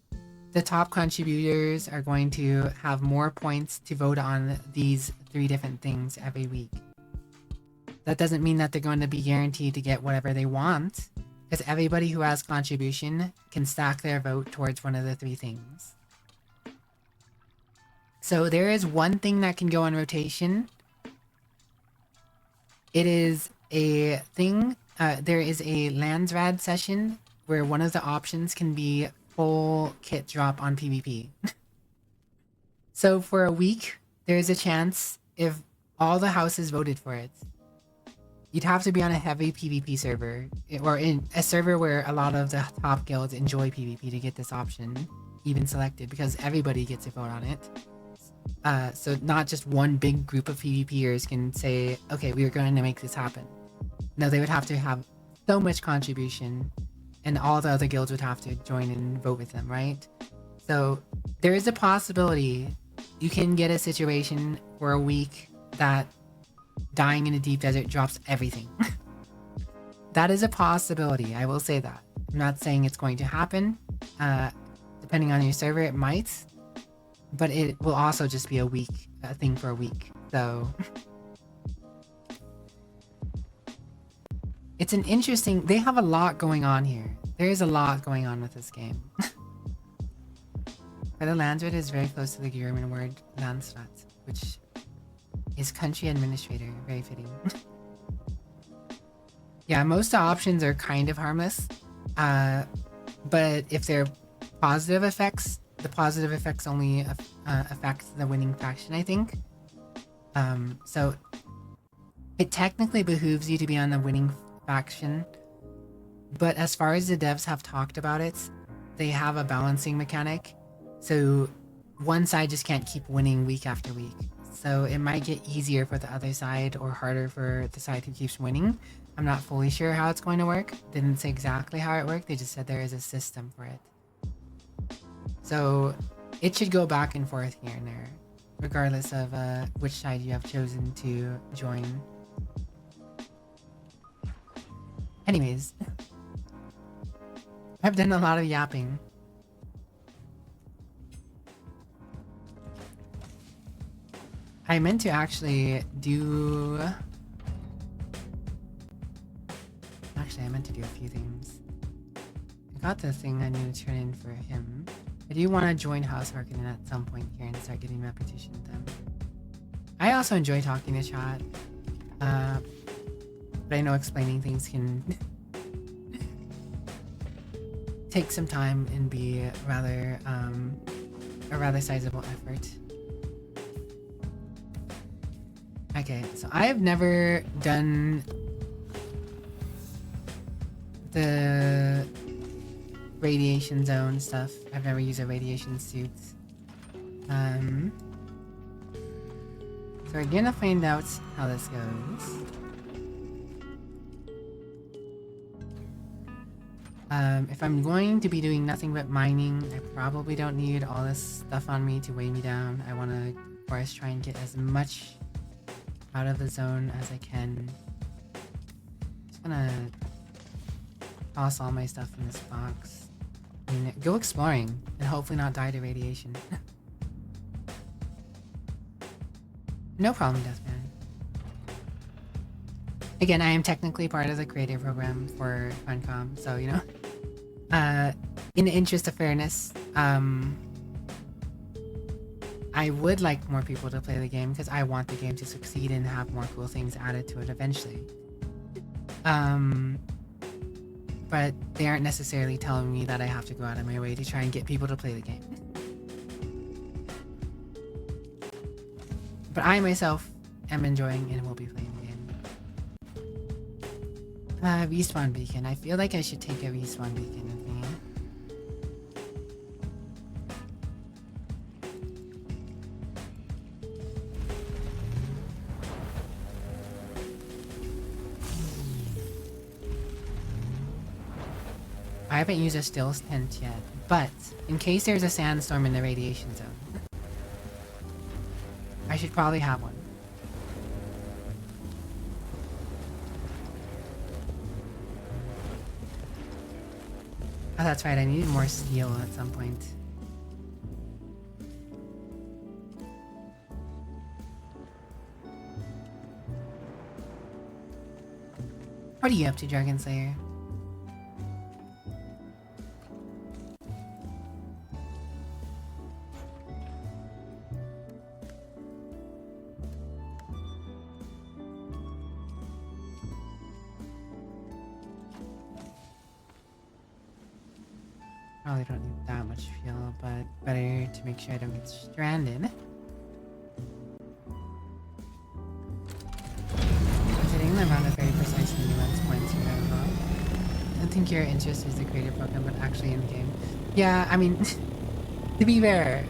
Speaker 1: The top contributors are going to have more points to vote on these 3 different things every week. That doesn't mean that they're going to be guaranteed to get whatever they want, because everybody who has contribution can stack their vote towards one of the 3 things. So there is one thing that can go on rotation. It is a thing, there is a Landsrad session where one of the options can be full kit drop on PvP. So for a week, there's a chance if all the houses voted for it. You'd have to be on a heavy PvP server, or in a server where a lot of the top guilds enjoy PvP to get this option even selected, because everybody gets a vote on it. So not just one big group of PvPers can say, okay, we are going to make this happen. No, they would have to have so much contribution, and all the other guilds would have to join and vote with them, right? So there is a possibility you can get a situation for a week that dying in a deep desert drops everything. That is a possibility, I will say that. I'm not saying it's going to happen. Depending on your server, it might. But it will also just be a thing for a week. So it's an interesting, they have a lot going on here. There is a lot going on with this game. For the Landsrad is very close to the German word Landrat, which is country administrator, very fitting. Yeah, most options are kind of harmless. But if they're positive effects, the positive effects only affect the winning faction, I think. So it technically behooves you to be on the winning faction, but as far as the devs have talked about it, they have a balancing mechanic, so one side just can't keep winning week after week. So it might get easier for the other side or harder for the side who keeps winning. I'm not fully sure how it's going to work. Didn't say exactly how it worked, they just said there is a system for it. So it should go back and forth here and there, regardless of which side you have chosen to join. Anyways, I've done a lot of yapping. I meant to actually do... Actually, I meant to do a few things. I got the thing I need to turn in for him. I do want to join House Harkonnen at some point here and start getting repetition with them. I also enjoy talking to chat. But I know explaining things can take some time and be a rather sizable effort. Okay, so I have never done the radiation zone stuff. I've never used a radiation suit. So we're gonna find out how this goes. If I'm going to be doing nothing but mining, I probably don't need all this stuff on me to weigh me down. I want to course, try and get as much out of the zone as I can. Just gonna toss all my stuff in this box. I mean, go exploring and hopefully not die to radiation. No problem, Deathman. Again, I am technically part of the creative program for Funcom, so you know. In the interest of fairness, I would like more people to play the game because I want the game to succeed and have more cool things added to it eventually. But they aren't necessarily telling me that I have to go out of my way to try and get people to play the game. But I myself am enjoying and will be playing the game. Respawn beacon. I feel like I should take a respawn beacon with me. I haven't used a still tent yet, but in case there's a sandstorm in the radiation zone, I should probably have one. Oh, that's right, I needed more steel at some point. What are you up to, Dragon Slayer? Probably don't need that much fuel, but better to make sure I don't get stranded. Considering the amount of very precise nuance points you have, I don't think your interest is the creative program, but actually in the game. Yeah, I mean, to be fair,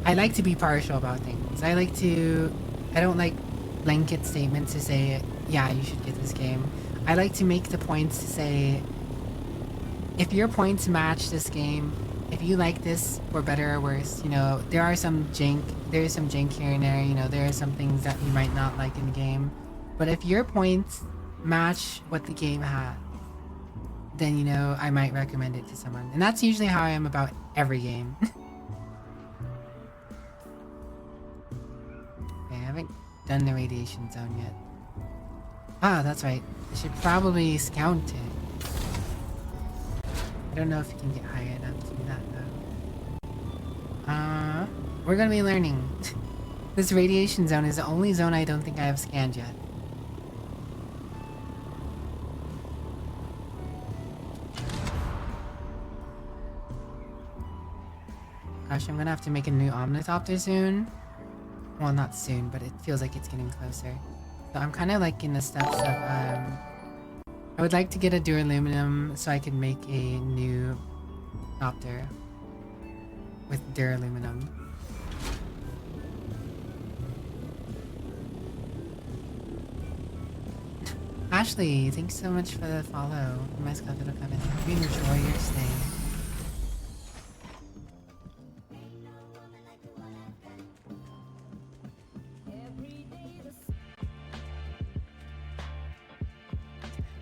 Speaker 1: I like to be partial about things. I don't like blanket statements to say, yeah, you should get this game. I like to make the points to say, if your points match this game, if you like this for better or worse, you know, there is some jank here and there, you know, there are some things that you might not like in the game. But if your points match what the game has, then, you know, I might recommend it to someone. And that's usually how I am about every game. Okay, I haven't done the radiation zone yet. Ah, that's right. I should probably scout it. I don't know if you can get high enough to do that though. We're gonna be learning. This radiation zone is the only zone I don't think I have scanned yet. Gosh, I'm gonna have to make a new Omnithopter soon. Well, not soon, but it feels like it's getting closer. So I'm kind of like in the steps of, I would like to get a duraluminum so I can make a new copter with duraluminum. Ashley, thanks so much for the follow. You enjoy your stay.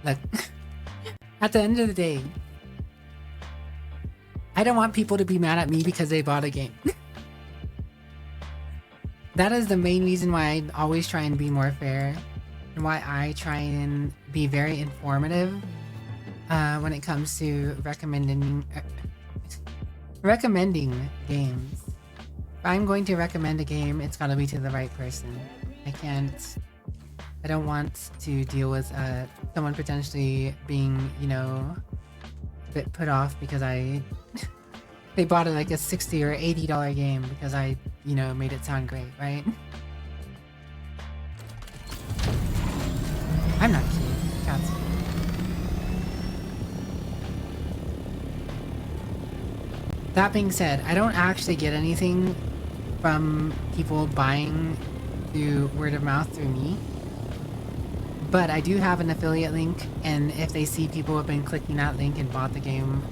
Speaker 1: Look, at the end of the day, I don't want people to be mad at me because they bought a game. That is the main reason why I always try and be more fair, and why I try and be very informative when it comes to recommending games. If I'm going to recommend a game, it's gotta be to the right person. I don't want to deal with someone potentially being, you know, a bit put off because they bought like a $60 or $80 game because I, you know, made it sound great, right? I'm not cute. Cats. That being said, I don't actually get anything from people buying through word of mouth through me. But I do have an affiliate link, and if they see people have been clicking that link and bought the game,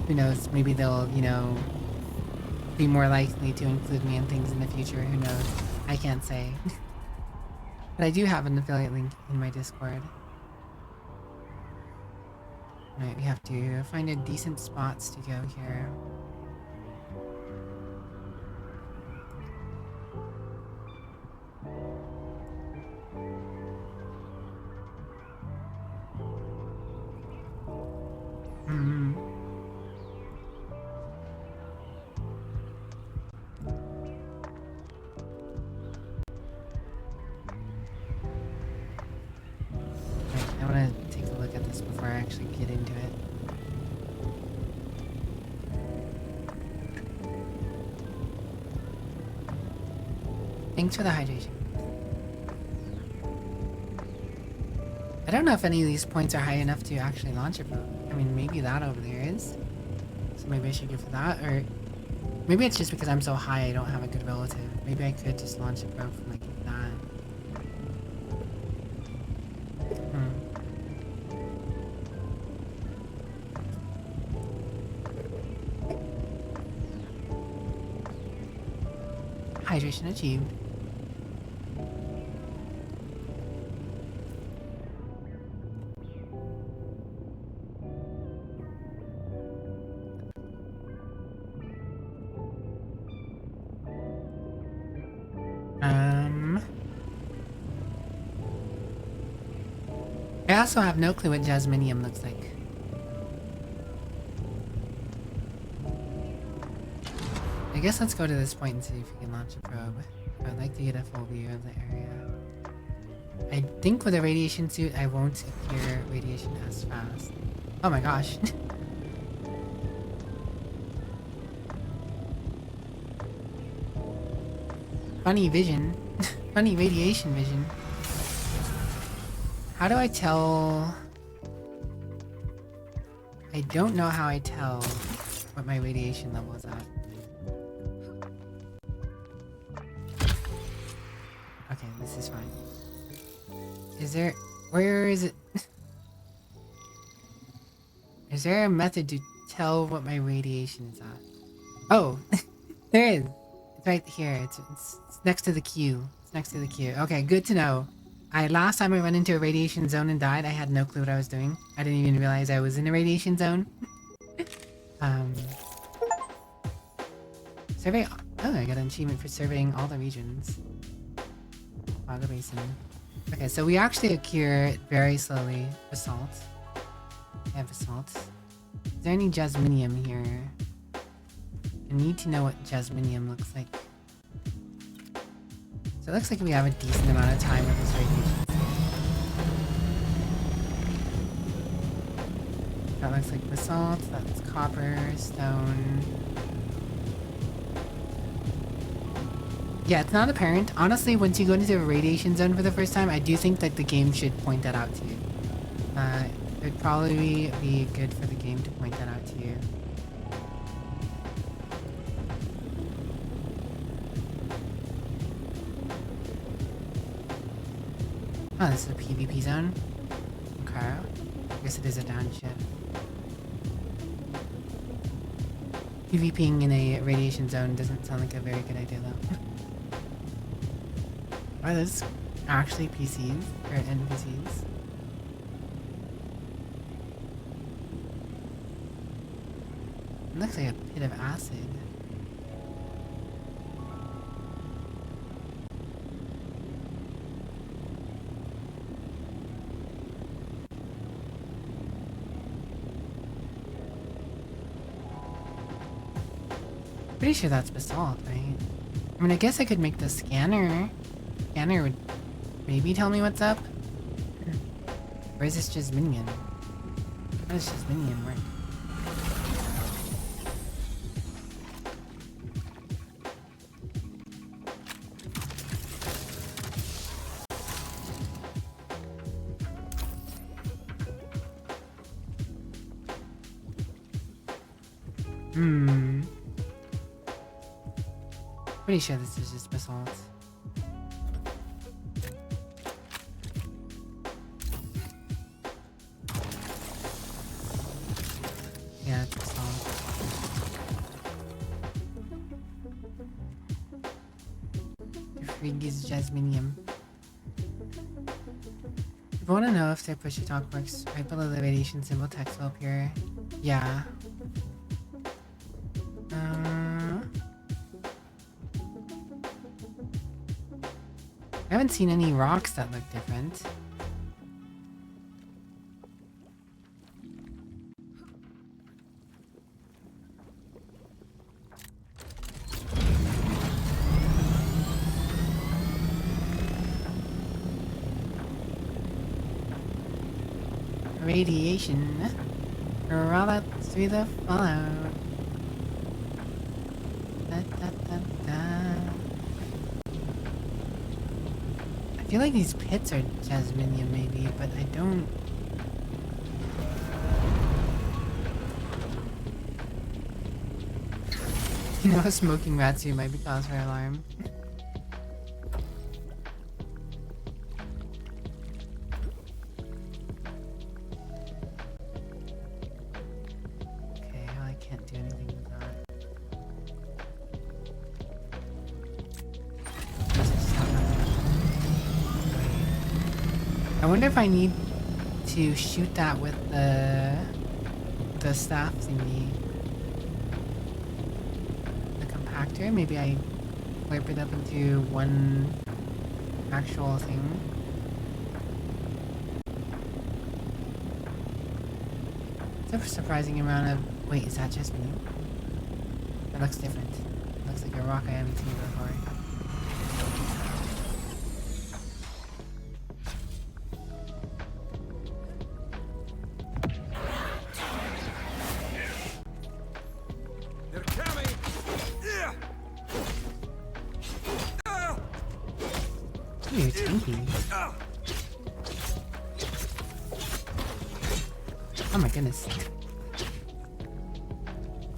Speaker 1: who knows, maybe they'll, you know, be more likely to include me in things in the future. Who knows? I can't say. But I do have an affiliate link in my Discord. Alright, we have to find a decent spots to go here. I want to take a look at this before I actually get into it. Thanks for the hydration. I don't know if any of these points are high enough to actually launch a probe. I mean, maybe that over there is. So maybe I should go for that, or maybe it's just because I'm so high I don't have a good relative. Maybe I could just launch a probe from like that. Hydration achieved. I also have no clue what Jasminium looks like. I guess let's go to this point and see if we can launch a probe. I'd like to get a full view of the area. I think with a radiation suit, I won't appear radiation as fast. Oh my gosh. Funny vision. Funny radiation vision. How do I tell? I don't know how I tell what my radiation level is at. Okay, this is fine. Is there... Where is it? Is there a method to tell what my radiation is at? Oh! There is! It's right here. It's next to the queue. It's next to the queue. Okay, good to know. Last time I went into a radiation zone and died, I had no clue what I was doing. I didn't even realize I was in a radiation zone. Survey... Oh, I got an achievement for surveying all the regions. Lago Basin. Okay, so we actually occur very slowly. Basalt. I have basalt. Is there any jasminium here? I need to know what jasminium looks like. So it looks like we have a decent amount of time with this radiation. That looks like basalt, that's copper, stone. Yeah, it's not apparent. Honestly, once you go into a radiation zone for the first time, I do think that the game should point that out to you. It would probably be good for the game to point that out to you. Oh, this is a PvP zone. Okay. I guess it is a downshift. PvPing in a radiation zone doesn't sound like a very good idea though. Are those actually PCs? Or NPCs? It looks like a pit of acid. Pretty sure that's basalt, right? I mean, I guess I could make the scanner. Scanner would maybe tell me what's up. Or is this jasminium? How does jasminium work? Pretty sure this is just basalt. Yeah, it's basalt. intrigues Jasminium. If you want to know if their push to talk works, right below the radiation symbol text will appear. Yeah. I haven't seen any rocks that look different. Radiation. Roll through the fallout. Da, da, da, da. I feel like these pits are Jasminium maybe, but I don't... You know, smoking Ratsu might be cause for alarm. Okay, well, I can't do anything with that. I wonder if I need to shoot that with the staff thingy. The compactor? Maybe I wipe it up into one actual thing. It's a surprising amount of... Wait, is that just me? That looks different. It looks like a rock I haven't seen before. You're tanky. Oh my goodness.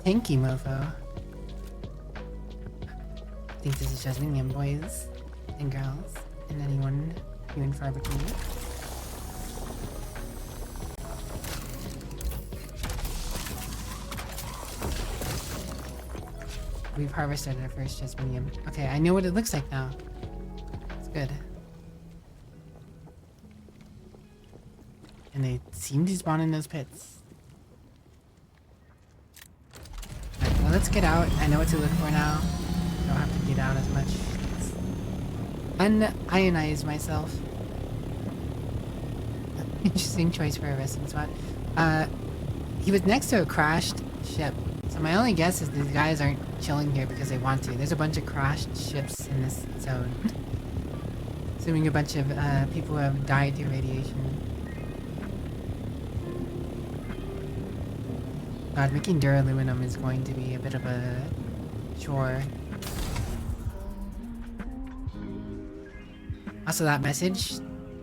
Speaker 1: Tanky mofo. I think this is Jasminium, boys and girls, and anyone few and far between. We've harvested our first Jasminium. Okay, I know what it looks like now. It's good. And they seem to spawn in those pits. Alright, well, let's get out. I know what to look for now. Don't have to get out as much. Unionize myself. Interesting choice for a resting spot. He was next to a crashed ship. So my only guess is these guys aren't chilling here because they want to. There's a bunch of crashed ships in this zone. Assuming a bunch of people who have died to radiation. God, making duraluminum is going to be a bit of a chore. Also, that message,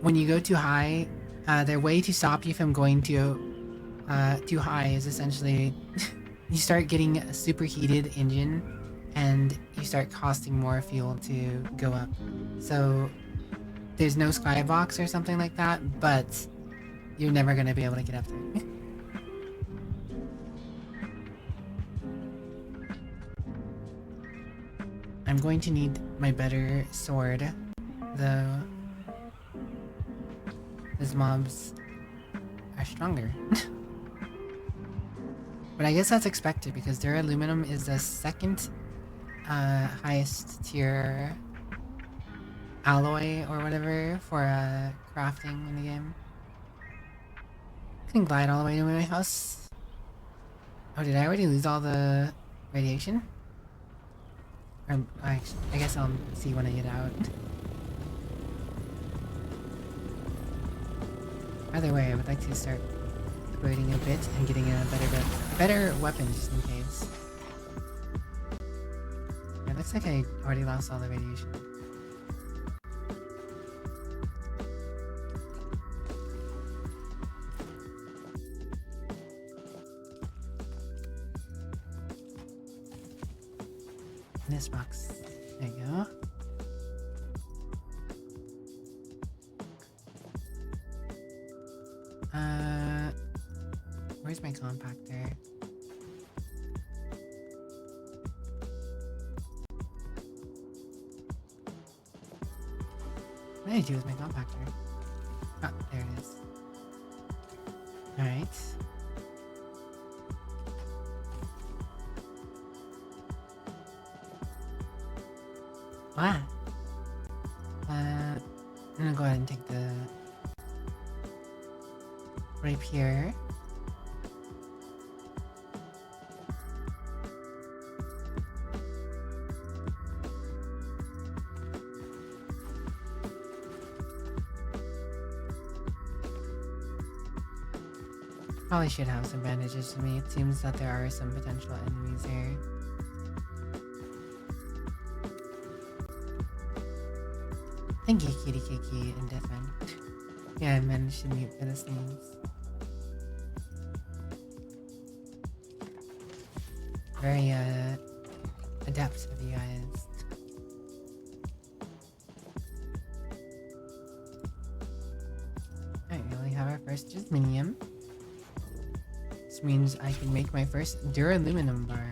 Speaker 1: when you go too high, their way to stop you from going too high is essentially you start getting a superheated engine and you start costing more fuel to go up. So there's no skybox or something like that, but you're never going to be able to get up there. I'm going to need my better sword, though these mobs are stronger. But I guess that's expected because duraluminum is the second highest tier alloy or whatever for crafting in the game. I can glide all the way to my house. Oh, did I already lose all the radiation? Or, I guess I'll see when I get out. Either way, I would like to start upgrading a bit and getting a better weapon just in case. It looks like I already lost all the radiation. In this box. There you go. Where's my compactor? What did I do with my compactor? Ah, there it is. Alright. Ah. I'm gonna go ahead and take the rapier. Probably should have some bandages to me. It seems that there are some potential enemies here. Thank you, Kitty Kiki and Deathman. Yeah, I managed to mute for the sneeze. Very, adept of you guys. Alright, we only have our first Jasminium. This means I can make my first Duraluminum bar.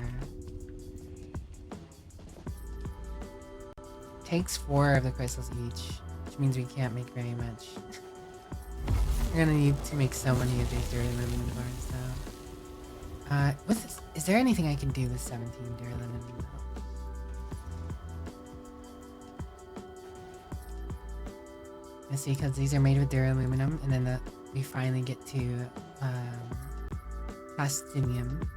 Speaker 1: Takes 4 of the crystals each, which means we can't make very much. We're gonna need to make so many of these Duraluminum bars though. What's this? Is there anything I can do with 17 Duraluminum though? Let's see, because these are made with Duraluminum, and then we finally get to Plastinium.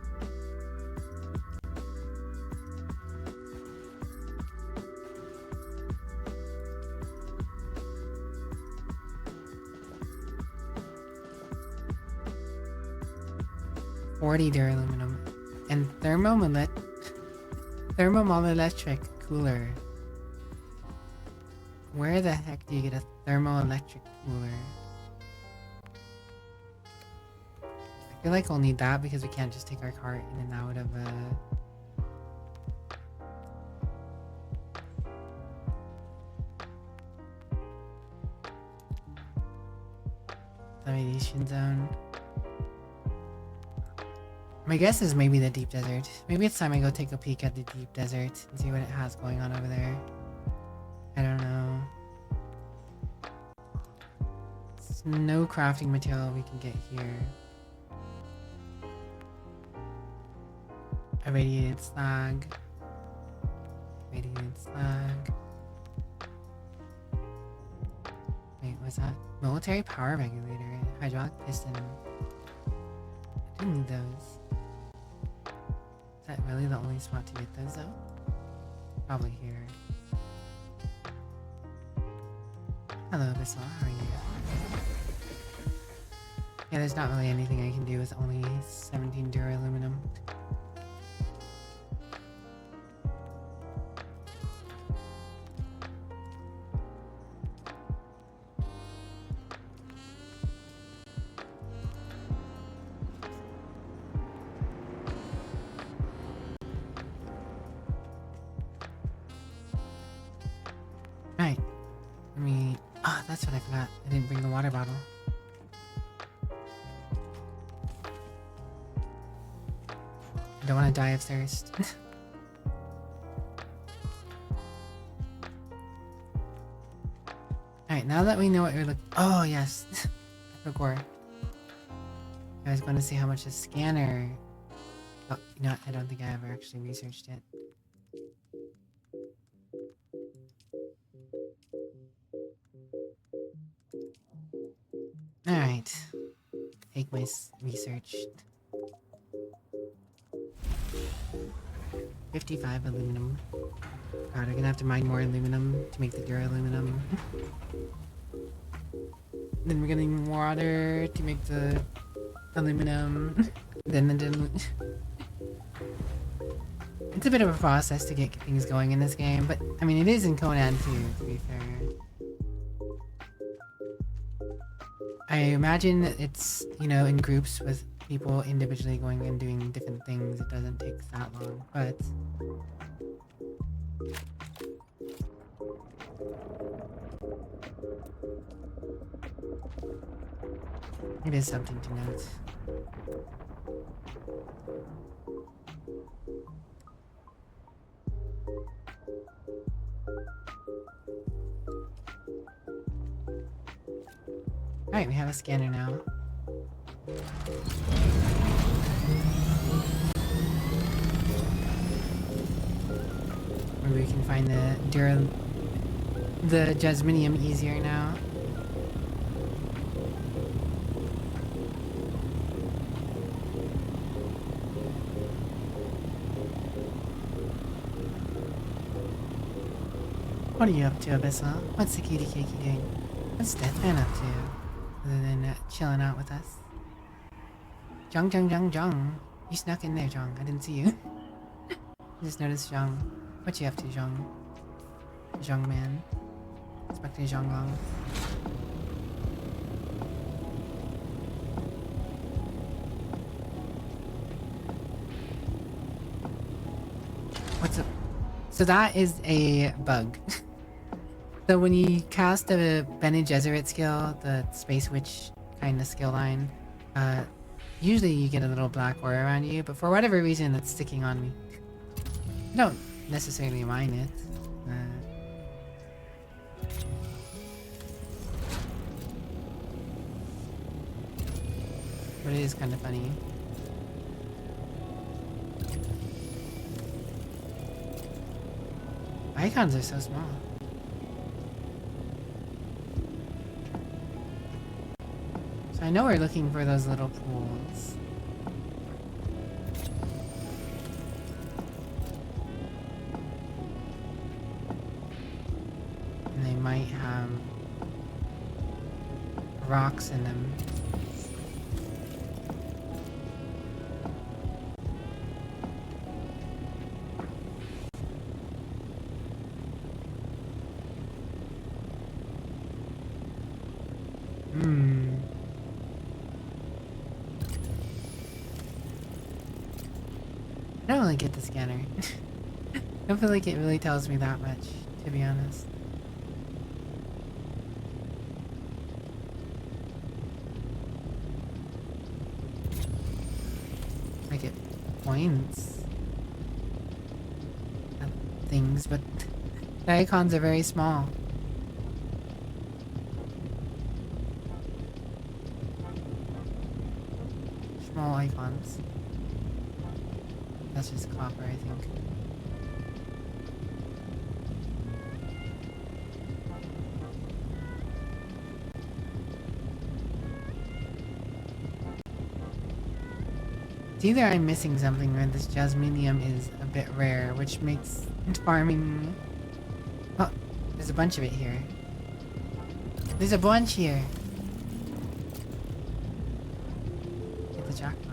Speaker 1: Duraluminum and thermoelectric cooler. Where the heck do you get a thermoelectric cooler? I feel like we'll need that because we can't just take our cart in and out of radiation zone. My guess is maybe the deep desert. Maybe it's time I go take a peek at the deep desert and see what it has going on over there. I don't know. There's no crafting material we can get here. Irradiated slag. Radiated slag. Wait, what's that? Military power regulator. Hydraulic piston. I didn't need those. Is that really the only spot to get those though? Probably here. Hello, Abyssal. How are you? Yeah, there's not really anything I can do with only 17 Duraluminum. Right. Let me... Ah, that's what I forgot. I didn't bring the water bottle. I don't want to die of thirst. Alright, now that we know what we're looking... Oh, yes. I forgot. I was going to see how much a scanner... Oh, you know what? I don't think I ever actually researched it. Alright. Take my research. 55 aluminum. God, we're gonna have to mine more aluminum to make the Duraluminum. Then we're gonna need water to make the aluminum. then it's a bit of a process to get things going in this game, but I mean it is in Conan too, to be fair. I imagine it's, you know, in groups with people individually going and doing different things. It doesn't take that long, but it is something to note. Alright, we have a scanner now. Maybe we can find the Jasminium easier now. What are you up to, Abyssal? What's the cutie cakey doing? What's Deathman up to? Other than chilling out with us. Jung. You snuck in there, Jung. I didn't see you. I just noticed Jung. What you up to, Jung? Jung man. Inspector Jung Long. What's up? So that is a bug. So when you cast a Bene Gesserit skill, the Space Witch kind of skill line, usually you get a little black aura around you, but for whatever reason it's sticking on me. I don't necessarily mind it. But it is kind of funny. Icons are so small. So I know we're looking for those little pools. And they might have rocks in them. I don't really get the scanner. I don't feel like it really tells me that much, to be honest. Like it points at things, but the icons are very small. Small icons. That's just copper, I think. It's either I'm missing something or this Jasminium is a bit rare, which makes farming... Oh, there's a bunch of it here. There's a bunch here! Hit the jackpot.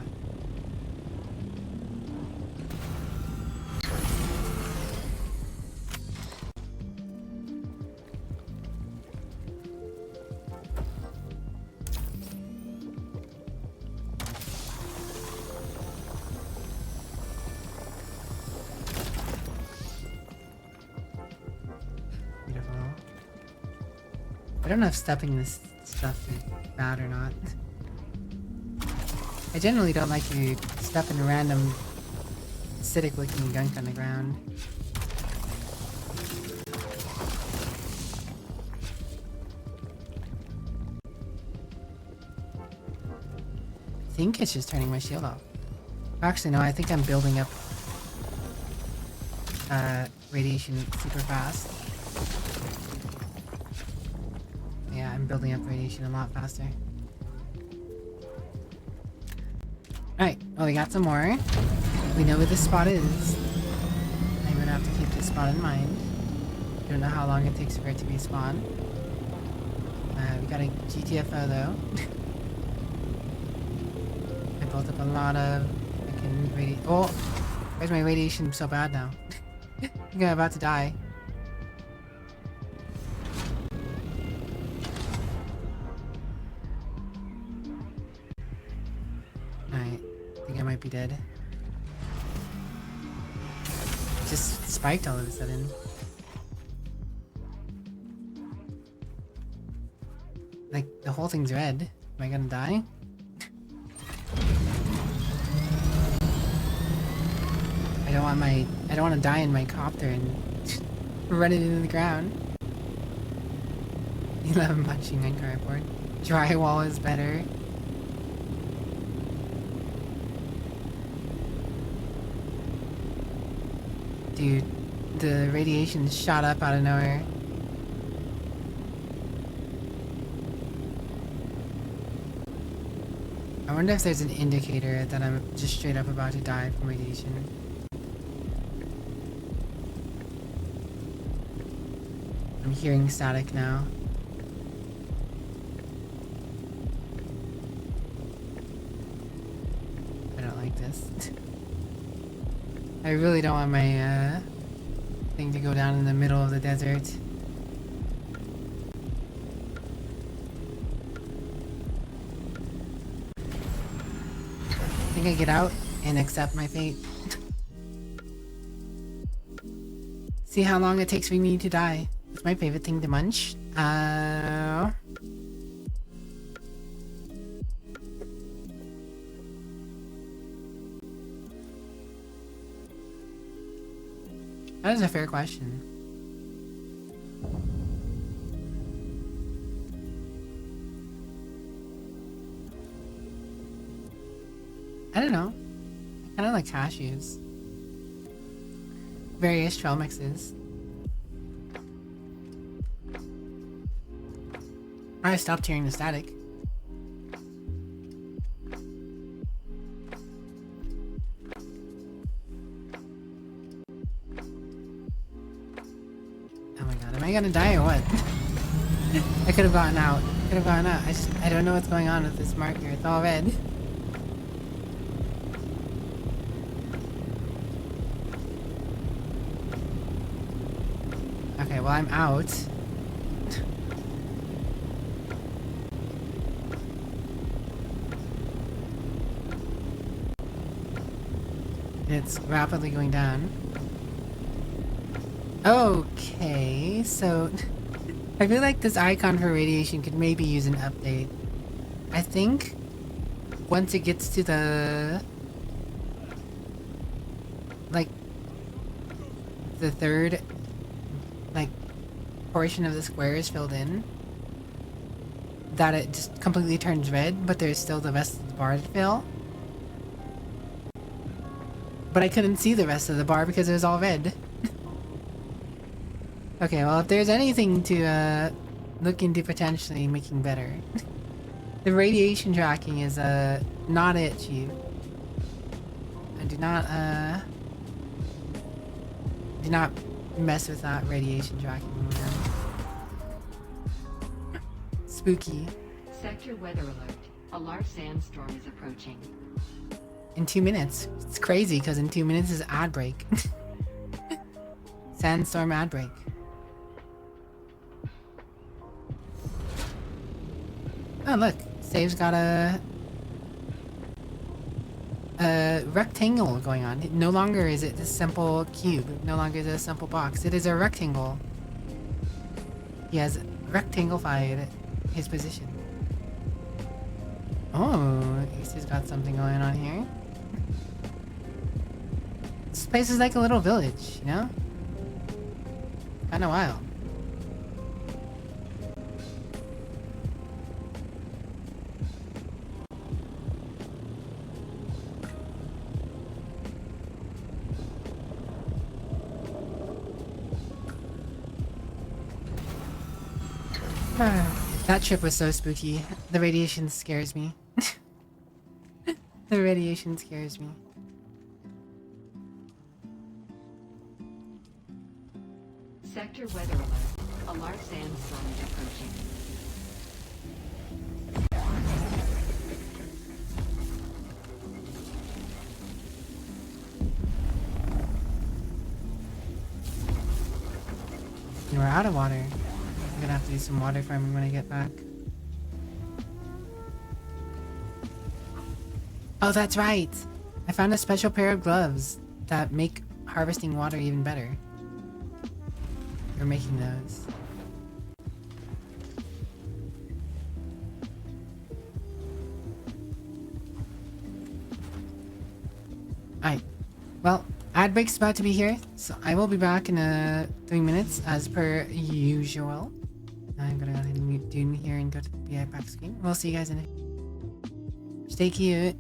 Speaker 1: I don't know if stepping this stuff is bad or not. I generally don't like you stepping random acidic looking gunk on the ground. I think it's just turning my shield off. Actually no, I think I'm building up radiation super fast. Yeah, I'm building up radiation a lot faster. Alright, well we got some more. We know where this spot is. I'm gonna have to keep this spot in mind. Don't know how long it takes for it to be spawned. We got a GTFO though. I built up a lot of freaking radiation. Oh! Why is my radiation so bad now? I think I'm about to die. Be dead. Just spiked all of a sudden. Like the whole thing's red. Am I gonna die? I don't want to die in my copter and run it into the ground. 11 punching on cardboard. Drywall is better. Dude, the radiation shot up out of nowhere. I wonder if there's an indicator that I'm just straight up about to die from radiation. I'm hearing static now. I don't like this. I really don't want my thing to go down in the middle of the desert. I think I get out and accept my fate. See how long it takes for me to die. It's my favorite thing to munch. That is a fair question. I don't know. I kind of like cashews. Various trail mixes. I stopped hearing the static. Oh my god, am I gonna die or what? I could have gotten out. I don't know what's going on with this marker. It's all red. Okay, well I'm out. It's rapidly going down. Okay, so I feel like this icon for radiation could maybe use an update. I think once it gets to the like the third like portion of the square is filled in, that it just completely turns red, but there's still the rest of the bar to fill. But I couldn't see the rest of the bar because it was all red. Okay, well if there's anything to look into potentially making better. The radiation tracking is not it, Chief. I do not mess with that radiation tracking, man. Spooky.
Speaker 3: Sector weather alert. A large sandstorm is approaching.
Speaker 1: In 2 minutes. It's crazy because in 2 minutes is ad break. Sandstorm ad break. Oh look, Save's got a rectangle going on. No longer is it a simple cube. No longer is it a simple box. It is a rectangle. He has rectanglified his position. Oh, Ace's got something going on here. This place is like a little village, you know? Kinda wild. That trip was so spooky. The radiation scares me. The radiation scares me.
Speaker 3: Sector weather alert. A large sandstorm is approaching.
Speaker 1: And we're out of water. I'm gonna have to do some water farming when I get back. Oh, that's right! I found a special pair of gloves that make harvesting water even better. We're making those. Alright. Well, ad break's about to be here, so I will be back in 3 minutes as per usual. I'm gonna go ahead and mute tune here and go to the BI back screen. We'll see you guys in a... Stay cute.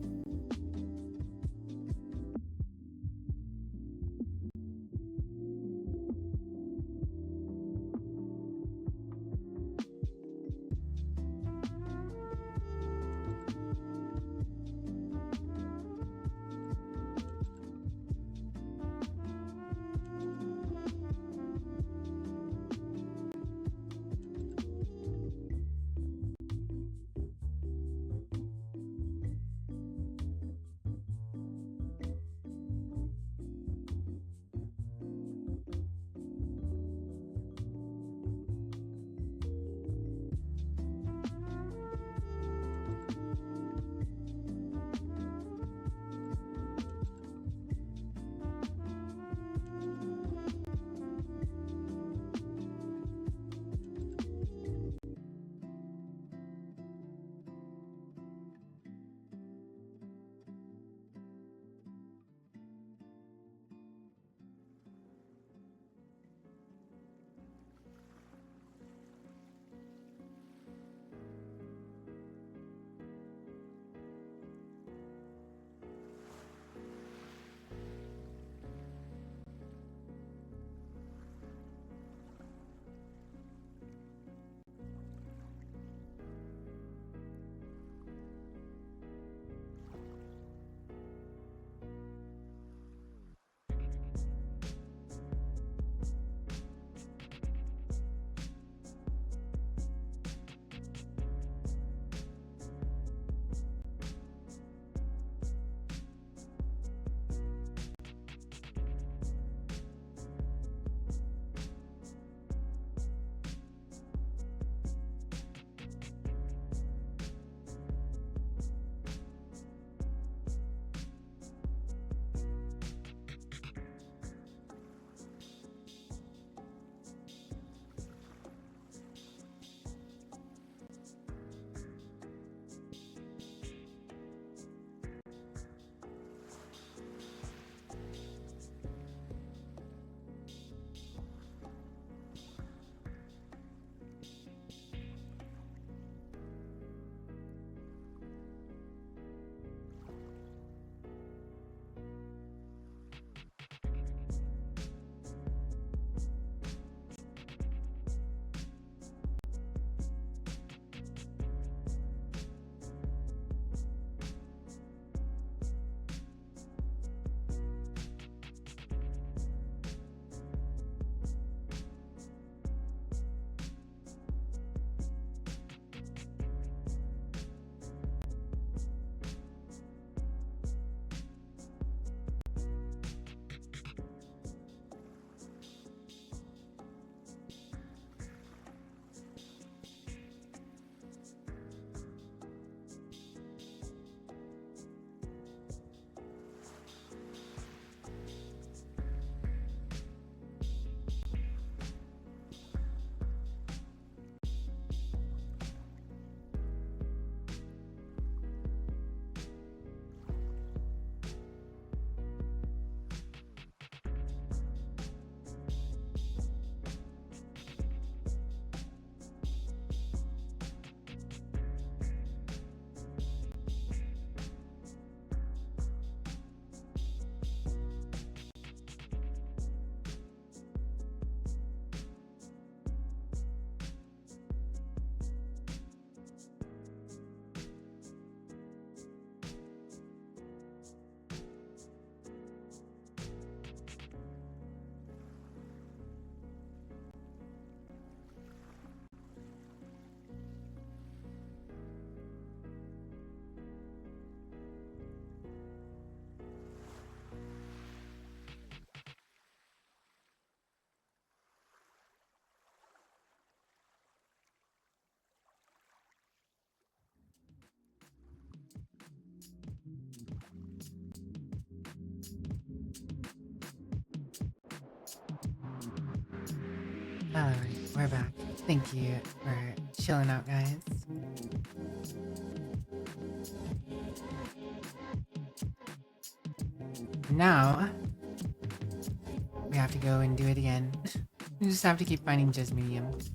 Speaker 1: Alright, we're back. Thank you for chilling out, guys. Now, we have to go and do it again. We just have to keep finding Jasminium.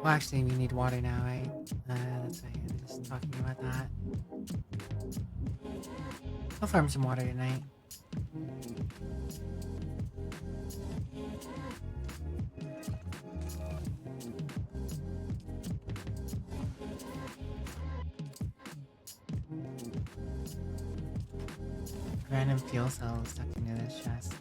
Speaker 1: Well, actually, we need water now, right? That's right. I'm just talking about that. I'll farm some water tonight. Random fuel cells stuck into this chest.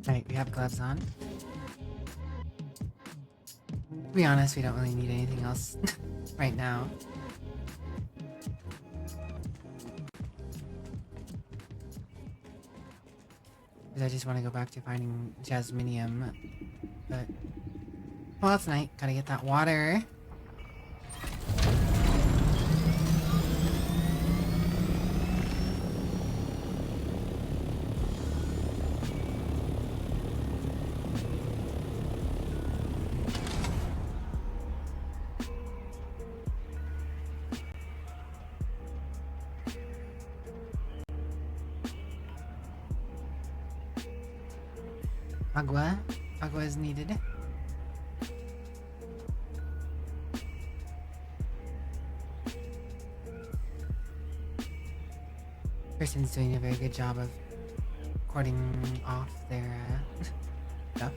Speaker 1: Alright, we have gloves on. To be honest, we don't really need anything else right now. Because I just want to go back to finding jasminium. But, well, it's night. Gotta get that water. Agua. Agua is needed. Person's doing a very good job of cording off their stuff.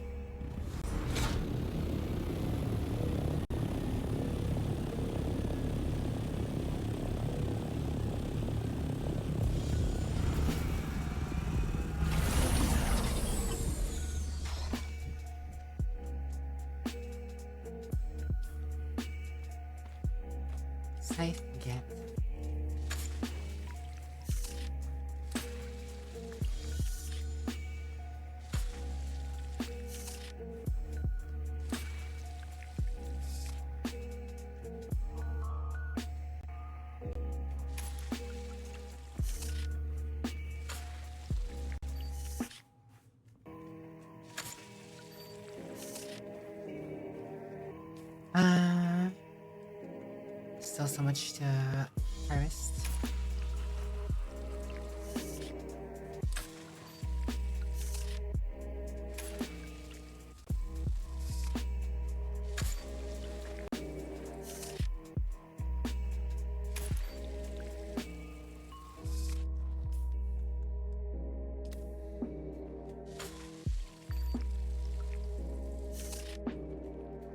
Speaker 1: Safe get. Still so much to harvest.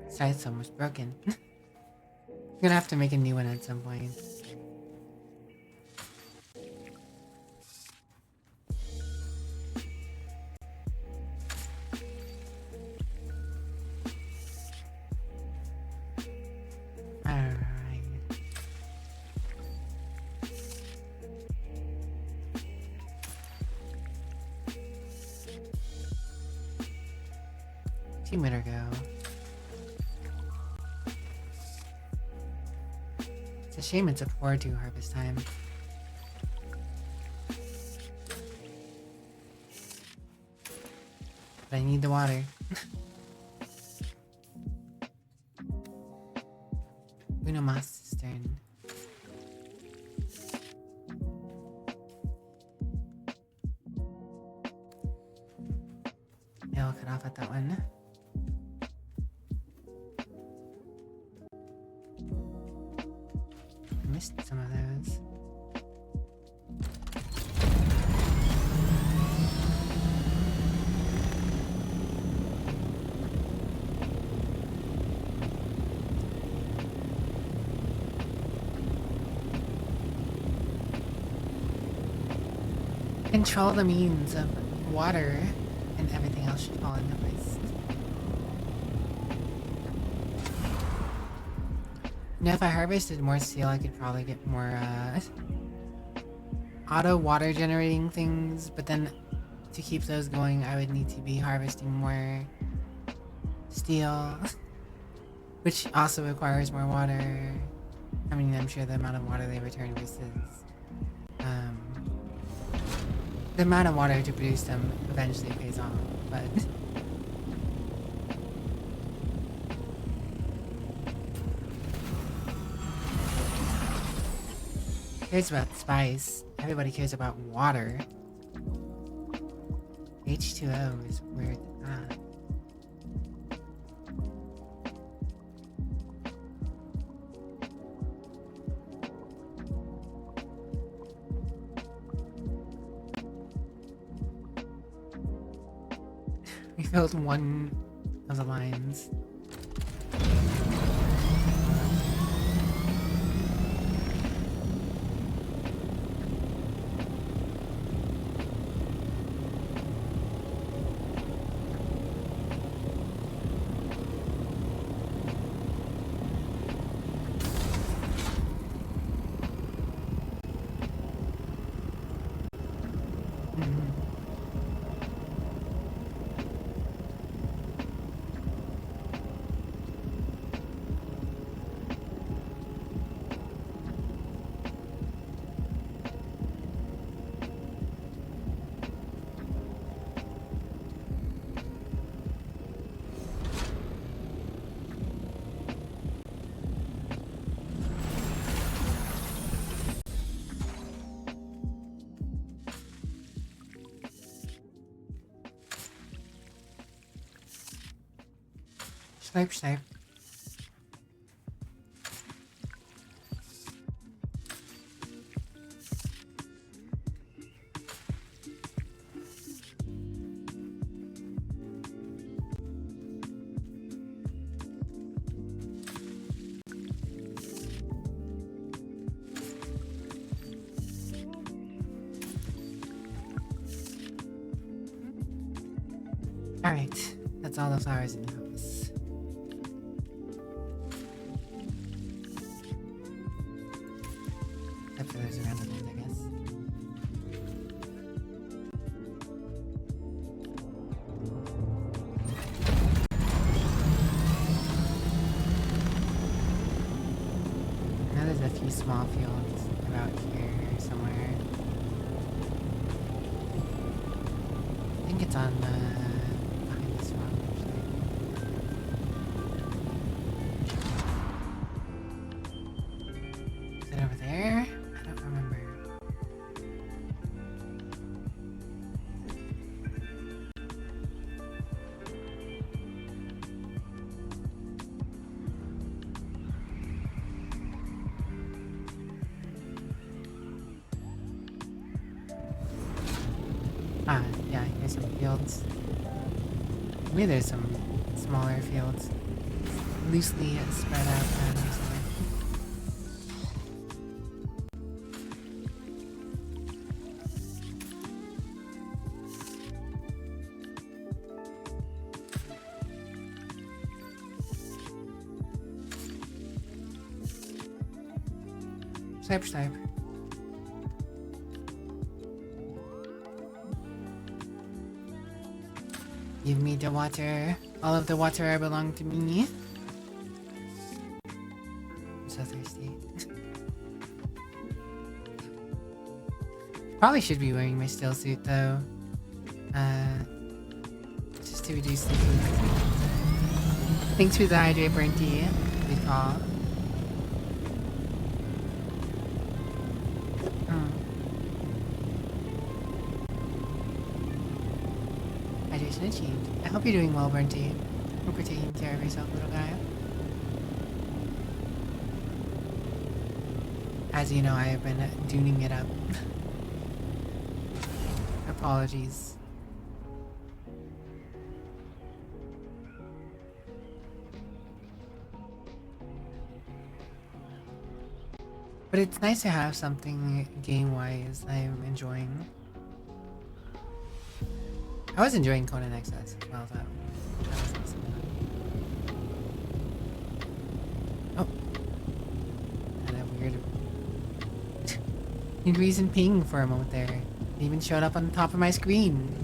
Speaker 1: Site's almost broken. I'm gonna have to make a new one at some point. Alright. Two minutes ago. It's a shame it's a 4-2 harvest time. But I need the water. Uno mas cistern. Yeah, I'll cut off at that one. Missed some of those. Control the means of water and everything else should fall into place. Now, if I harvested more steel, I could probably get more auto water generating things, but then to keep those going, I would need to be harvesting more steel, which also requires more water. I mean, I'm sure the amount of water they return versus the amount of water to produce them eventually pays off, but who cares about spice? Everybody cares about water. H2O is where it's at. We filled one of the lines. Snipe, snipe. Alright, that's all the flowers in the house. Except for those around the land, I guess. Now there's a few small fields about here somewhere. I think it's on behind this rock actually. Is it over there? I don't remember. Ah, yeah, here's some fields. Maybe there's some smaller fields loosely spread out around here somewhere. Snipe, snipe. Give me the water. All of the water belong to me. I'm so thirsty. Probably should be wearing my still suit though. Just to reduce the heat. Thanks for the hydrate, Burnty. Good call. Hydration achieved. I hope you're doing well, Burnty. Hope you're taking care of yourself, little guy. As you know, I have been tuning it up. Apologies. But it's nice to have something game-wise I'm enjoying. I was enjoying Conan XS as well, though. Oh. Had a weird reason ping for a moment there. It even showed up on the top of my screen.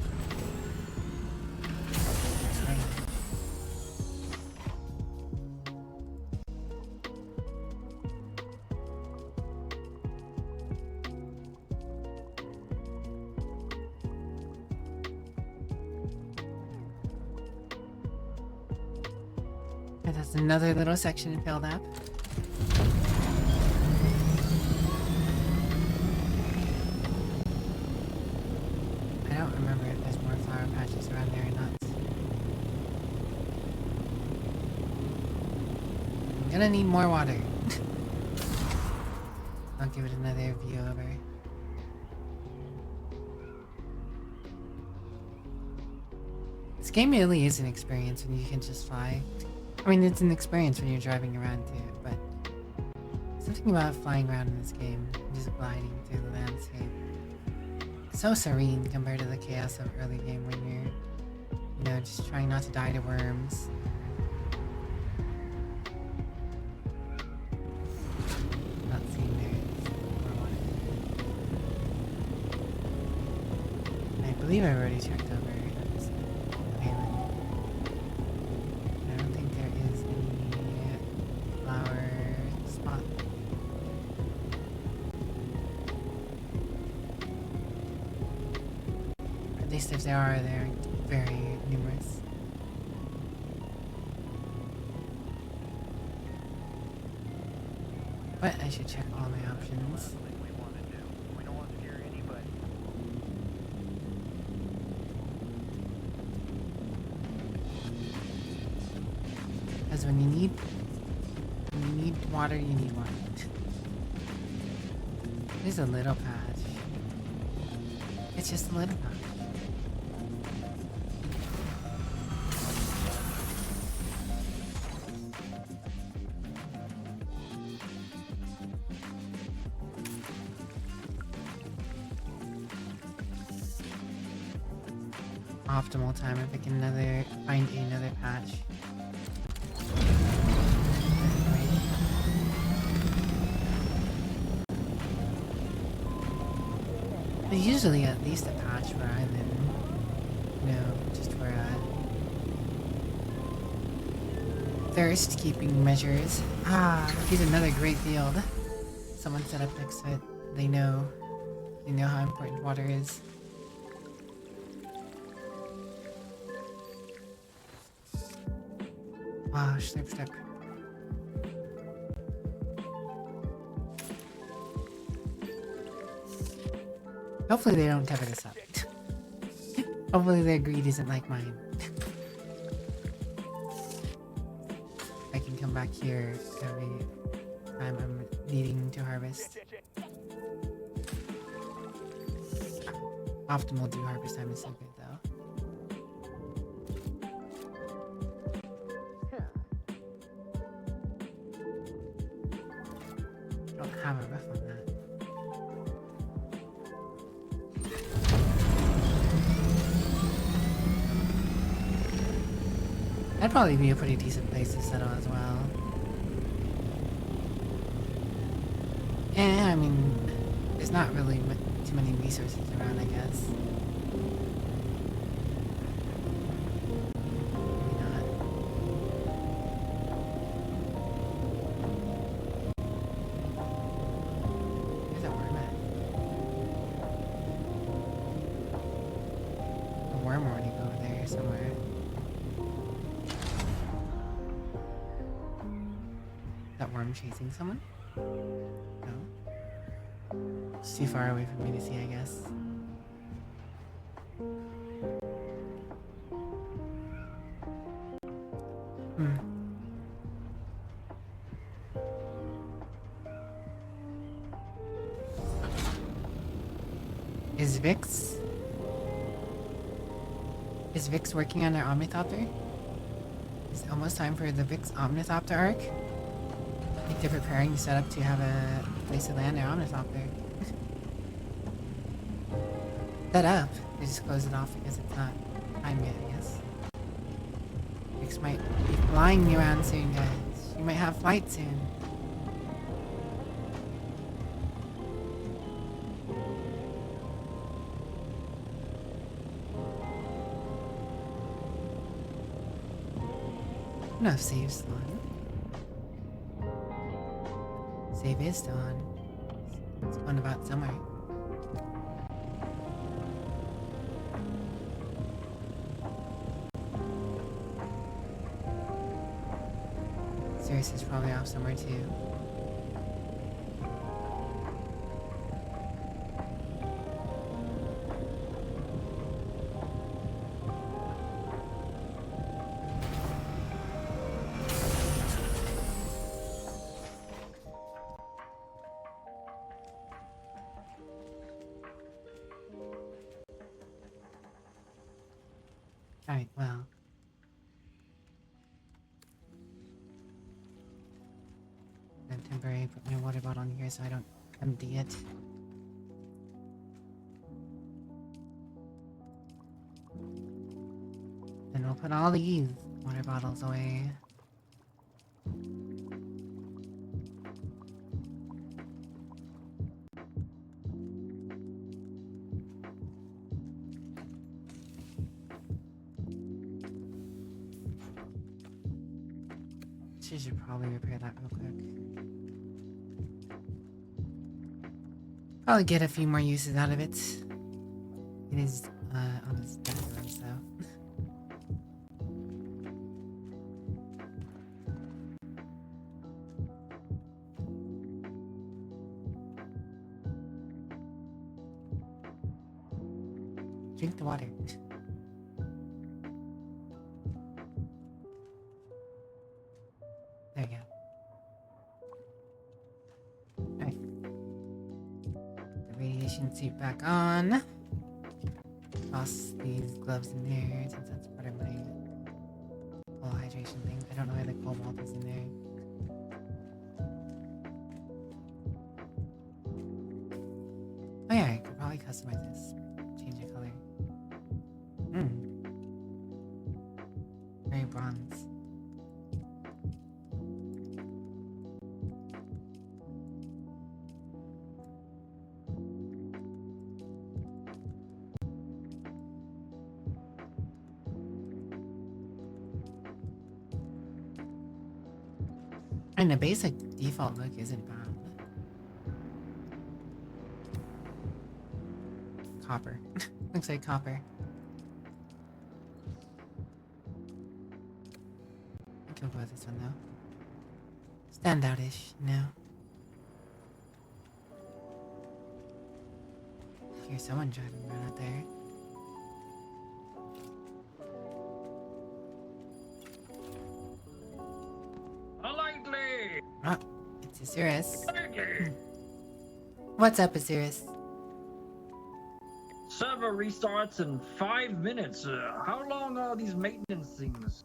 Speaker 1: That's another little section filled up. I don't remember if there's more flower patches around there or not. I'm gonna need more water. I'll give it another view over. This game really is an experience when you can just fly. I mean, it's an experience when you're driving around too, but something about flying around in this game, just gliding through the landscape. It's so serene compared to the chaos of early game when you're, you know, just trying not to die to worms. Not seeing there's more water. I believe I already checked over this island. I don't think there is any flower spot. At least if there are, they're very numerous. But I should check all my options. Because when you need water, you need water. There's a little patch. It's just a little patch. Optimal time if I can find another patch. There's usually at least a patch where I'm in. You know, just for thirst keeping measures. Ah, here's another great field. Someone set up next to it. They know how important water is. Wow, snip, snip. Hopefully they don't cover this up. Hopefully their greed isn't like mine. I can come back here every time I'm needing to harvest. Optimal dew harvest time is so good though. Don't have a roof on that. That'd probably be a pretty decent place to settle as well. Yeah, I mean, there's not really too many resources around, I guess. Maybe not. Where's that worm at? A worm already over there somewhere. That worm chasing someone? No? It's too far away for me to see, I guess. Is Vix working on their Omnithopter? It's almost time for the Vix Omnithopter arc. I think they're preparing to set up to have a place to land their Omnithopter. Set up. They just close it off because it's not time yet, I guess. Vix might be flying you around soon, guys. You might have flight soon. No, save's still on. Save is still on. It's on about somewhere. Ice is probably off somewhere too. Alright, well. I'm temporarily put my water bottle in here so I don't empty it. Then we'll put all these water bottles away. She should probably repair that real quick. Probably get a few more uses out of it. It is on its deathbed, so. Drink the water. There you go. Alright. The radiation suit back on. Toss these gloves in there since that's part of my whole hydration thing. I don't know why the cobalt is in there. Oh yeah, I could probably customize this. Change the color. Very bronze. And the basic default look isn't bad. Copper. Looks like copper. I can go with this one though. Standout-ish, you know. Here's someone driving around out there.
Speaker 2: Politely!
Speaker 1: Oh, it's Osiris.
Speaker 2: Politely!
Speaker 1: What's up, Osiris?
Speaker 2: Server restarts in 5 minutes. How long are these maintenance things?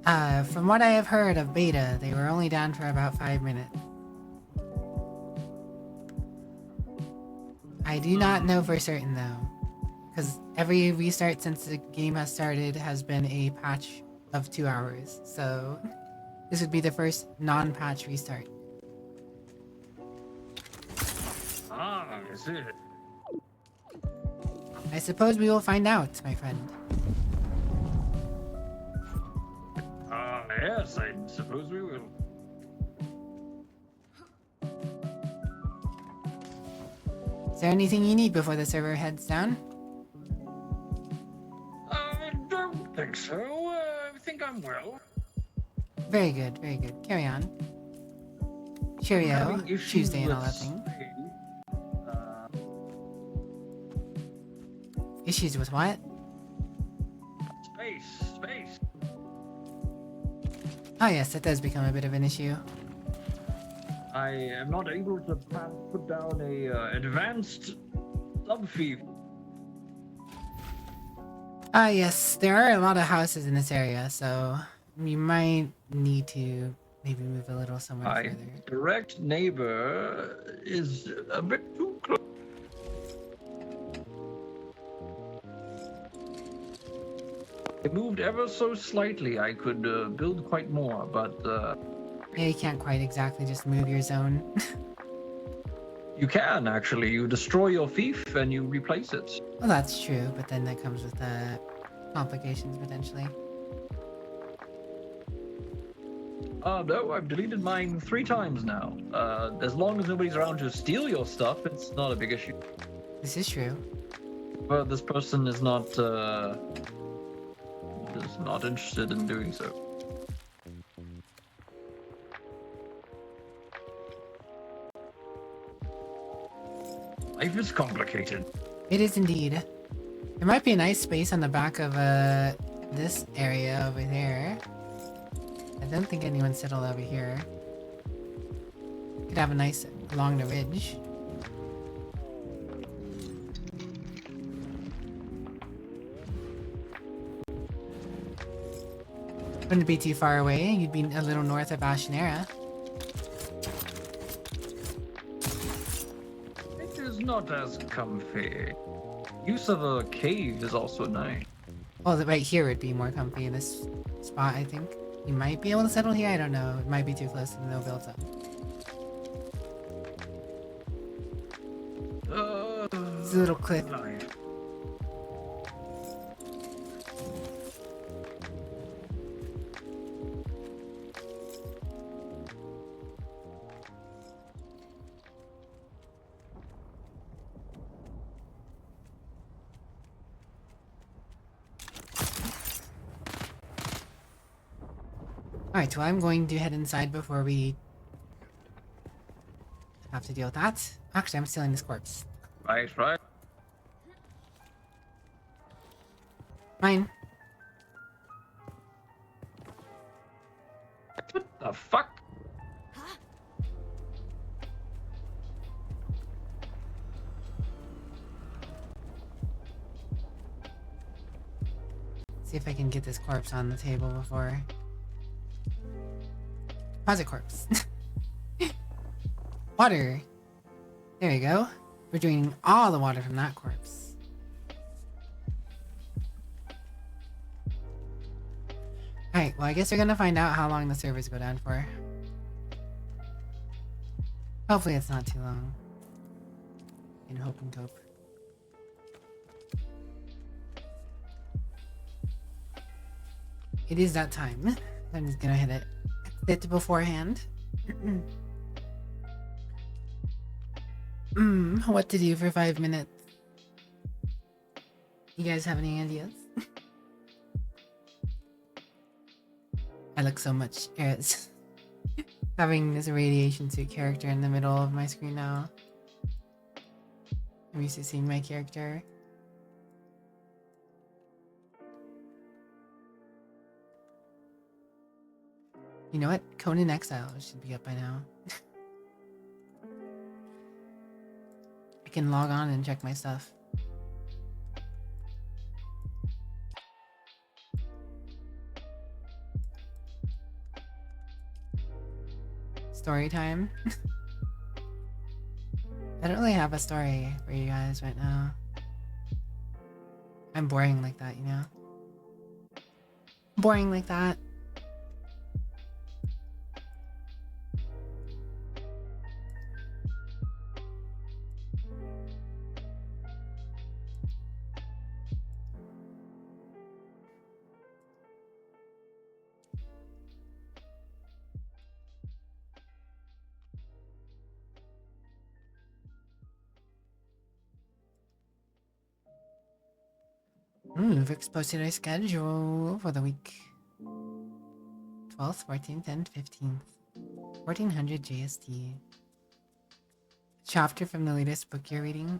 Speaker 1: From what I have heard of beta, they were only down for about 5 minutes. I do not know for certain though, because every restart since the game has started has been a patch of 2 hours, so this would be the first non-patch restart.
Speaker 2: Ah, is it?
Speaker 1: I suppose we will find out, my friend.
Speaker 2: Yes, I suppose we will.
Speaker 1: Is there anything you need before the server heads down?
Speaker 2: I don't think so. I think I'm well.
Speaker 1: Very good, very good. Carry on. Cheerio,
Speaker 2: Having issues
Speaker 1: Tuesday and all
Speaker 2: with
Speaker 1: that thing.
Speaker 2: space.
Speaker 1: Issues with what?
Speaker 2: Space.
Speaker 1: Oh yes, that does become a bit of an issue.
Speaker 2: I am not able to put down a advanced subfield.
Speaker 1: Ah yes, there are a lot of houses in this area, so you might need to maybe move a little somewhere
Speaker 2: My
Speaker 1: further.
Speaker 2: direct neighbor is a bit too close. I moved ever so slightly. I could build quite more, but
Speaker 1: Yeah, you can't quite exactly just move your zone.
Speaker 2: you can actually. You destroy your fief and you replace it.
Speaker 1: Well, that's true, but then that comes with complications potentially.
Speaker 2: No, I've deleted mine 3 times now. As long as nobody's around to steal your stuff, it's not a big issue.
Speaker 1: This is true.
Speaker 2: But this person is not interested in doing so. Life is complicated.
Speaker 1: It is indeed. There might be a nice space on the back of this area over there. I don't think anyone's settled over here. Could have a nice along the ridge. Wouldn't be too far away. You'd be a little north of Ashenera.
Speaker 2: It is not as comfy. Use of a cave is also nice.
Speaker 1: Well, right here would be more comfy in this spot, I think. You might be able to settle here, I don't know. It might be too close to the no build zone. It's a little cliff.
Speaker 2: Life.
Speaker 1: Alright, so I'm going to head inside before we have to deal with that. Actually, I'm stealing this corpse.
Speaker 2: Right, right.
Speaker 1: Mine.
Speaker 2: What the fuck?
Speaker 1: See if I can get this corpse on the table before. Deposit corpse. Water. There you go. We're draining all the water from that corpse. Alright, well I guess we're gonna find out how long the servers go down for. Hopefully it's not too long. In hope and cope. It is that time. I'm just gonna hit it. Exit beforehand. What to do for 5 minutes? You guys have any ideas? I look so much as having this radiation suit character in the middle of my screen now. I'm used to seeing my character. You know what? Conan Exile should be up by now. I can log on and check my stuff. Story time. I don't really have a story for you guys right now. I'm boring like that, you know? Boring like that. Vic's posted a schedule for the week. 12th, 14th, and 15th. 1400 JST. Chapter from the latest book you're reading.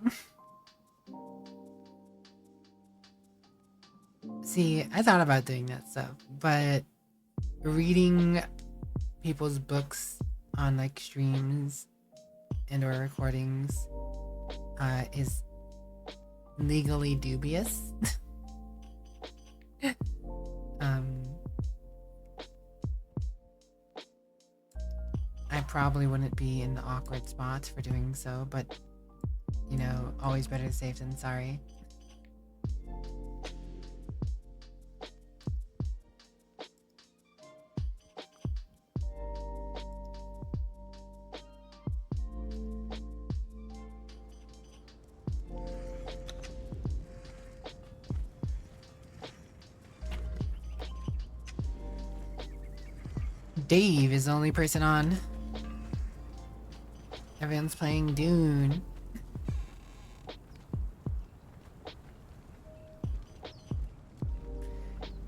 Speaker 1: See, I thought about doing that stuff, but reading people's books on like streams and or recordings is legally dubious. I probably wouldn't be in the awkward spot for doing so, but you know, always better safe than sorry. Dave is the only person on. Everyone's playing Dune.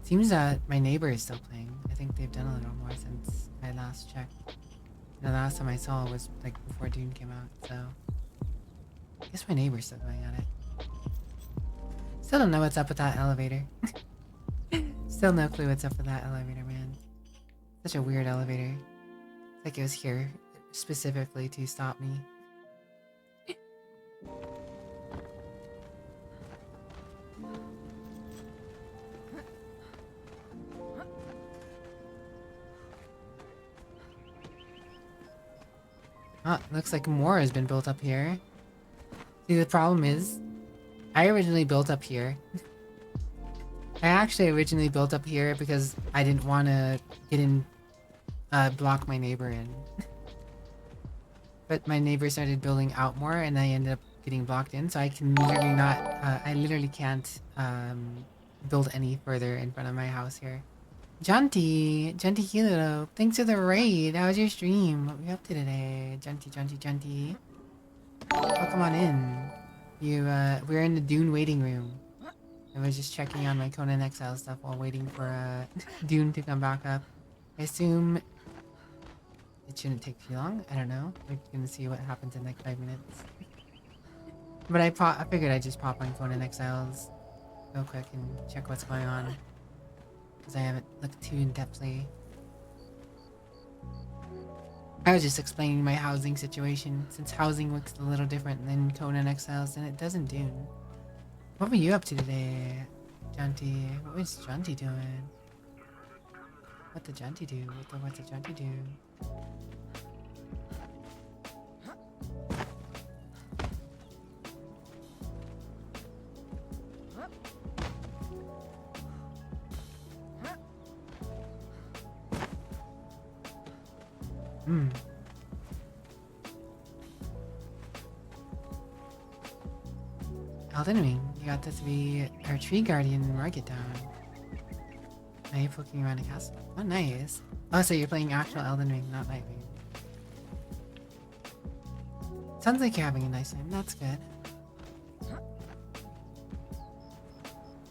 Speaker 1: Seems that my neighbor is still playing. I think they've done a little more since I last checked. The last time I saw was like before Dune came out, so. Guess my neighbor's still going at it. Still don't know what's up with that elevator. Still no clue what's up with that elevator, man. Such a weird elevator. It's like it was here specifically to stop me. Looks like more has been built up here. See, the problem is, I originally built up here. I actually originally built up here because I didn't want to get in, block my neighbor in. But my neighbor started building out more and I ended up getting blocked in, so I can literally not, I literally can't, build any further in front of my house here. Junty Kilo, thanks for the raid. How was your stream? What were you up to today? Junty. Oh, come on in. We're in the Dune waiting room. I was just checking on my Conan Exile stuff while waiting for, Dune to come back up. I assume it shouldn't take too long. I don't know. We're gonna see what happens in like 5 minutes. But I figured I'd just pop on Conan Exiles real quick and check what's going on. Because I haven't looked too in-depthly. I was just explaining my housing situation, since housing looks a little different than Conan Exiles than it does in Dune. What were you up to today, Janty? What was Janty doing? What did Janty do? What did Janty do? Elden Ring, you got the tree guardian market down. Now you're poking around a castle. Oh, nice. Oh, so you're playing actual Elden Ring, not Nightwing. Sounds like you're having a nice time. That's good.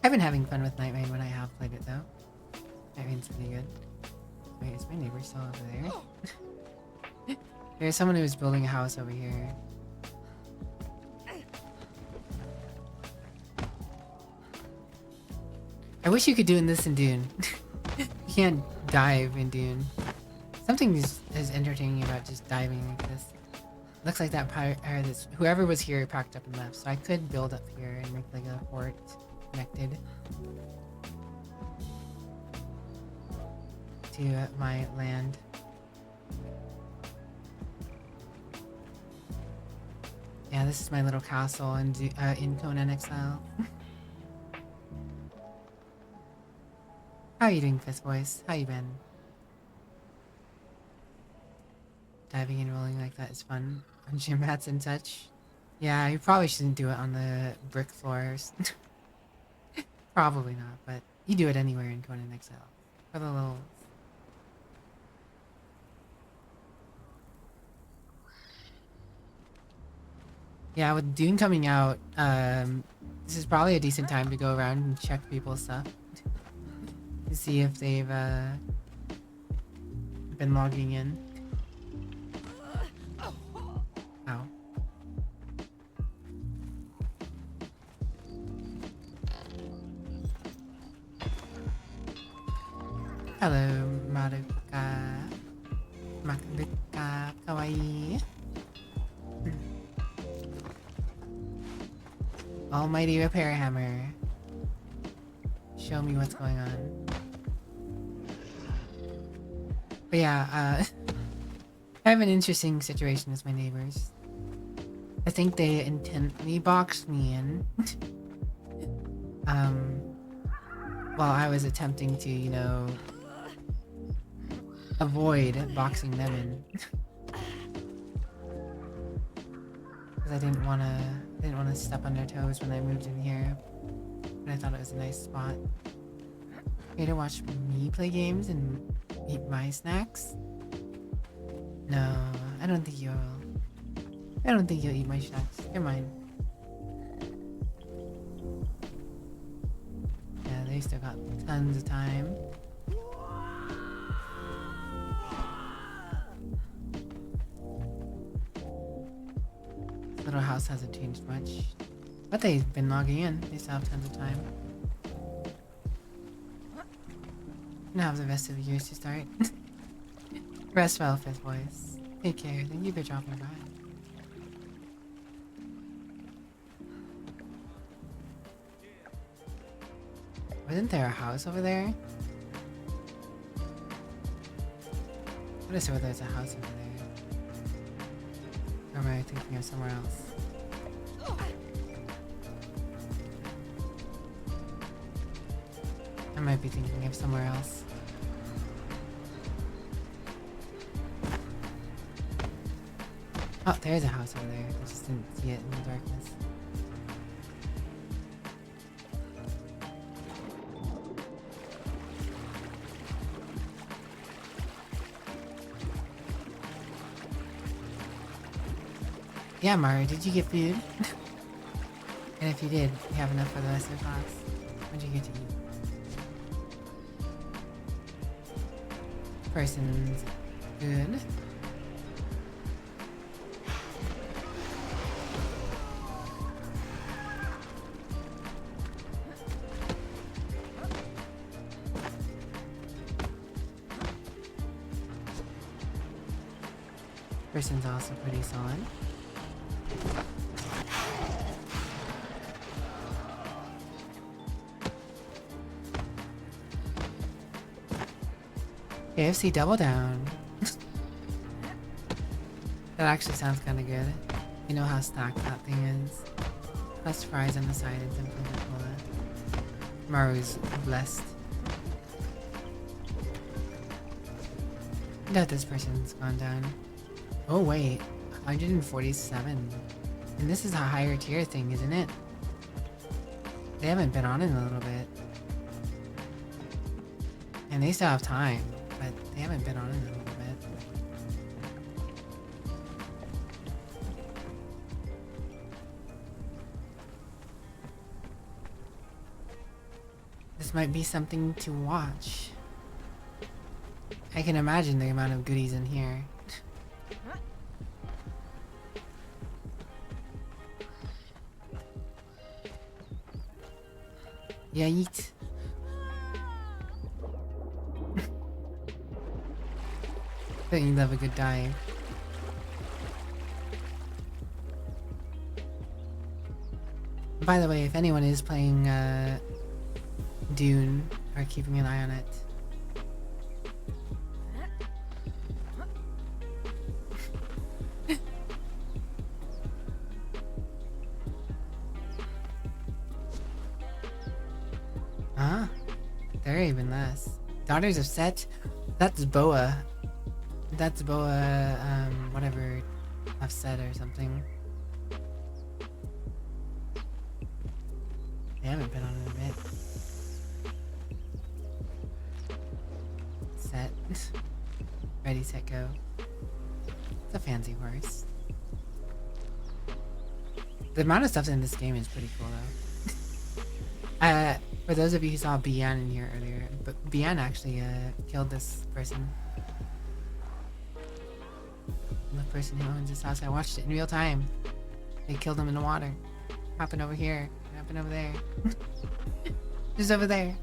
Speaker 1: I've been having fun with Nightwing when I have played it, though. Nightwing's pretty good. Wait, is my neighbor still over there? There's someone who's building a house over here. I wish you could do this in Dune. You can't dive in Dune. Something is entertaining about just diving like this. Looks like that pirate, or this, whoever was here packed up and left, so I could build up here and make like a fort connected to my land. Yeah, this is my little castle in Conan Exile. How are you doing, Fist Voice? How you been? Diving and rolling like that is fun. On gym mats and such. Yeah, you probably shouldn't do it on the brick floors. Probably not, but you do it anywhere in Conan Exile. For the lulz. Yeah, with Dune coming out, this is probably a decent time to go around and check people's stuff. To see if they've been logging in. Ow. Hello, Maruka. Maruka, kawaii. Almighty Repair Hammer. Show me what's going on. But yeah, I have an interesting situation with my neighbors. I think they intently boxed me in. While I was attempting to, you know, avoid boxing them in. Because I didn't want to step on their toes when I moved in here. But I thought it was a nice spot. Here to watch me play games and eat my snacks? No, I don't think you'll. I don't think you'll eat my snacks. You're mine. Yeah, they still got tons of time. Little house hasn't changed much. But they've been logging in. They still have tons of time. And have the rest of the years to start. Rest well, Fifth Voice. Take care. Thank you for dropping by. Wasn't there a house over there? I just swear there's a house over there. Or am I thinking of somewhere else? I might be thinking of somewhere else. Oh, there's a house over there. I just didn't see it in the darkness. Yeah, Mario, did you get food? And if you did, you have enough for the rest of the class? What'd you get to eat? Person's good. Person's also pretty solid. KFC Double Down. That actually sounds kind of good. You know how stacked that thing is. Plus fries on the side and some Coca-Cola. Maru's blessed. I doubt this person's gone down. Oh wait, 147. And this is a higher tier thing, isn't it? They haven't been on in a little bit. And they still have time, but they haven't been on in a little bit. This might be something to watch. I can imagine the amount of goodies in here. Yeah, eat. Don't you love a good dive? By the way, if anyone is playing Dune or keeping an eye on it, huh? They're even less. Daughters of Set? That's Boa. That's Boa, whatever I've said or something. They haven't been on in a bit. Set. Ready, set, go. It's a fancy horse. The amount of stuff in this game is pretty cool though. For those of you who saw Bian in here earlier, but Bian actually killed this person. The person who owns this house. I watched it in real time. They killed him in the water. Happened over here. Happened over there. Just over there.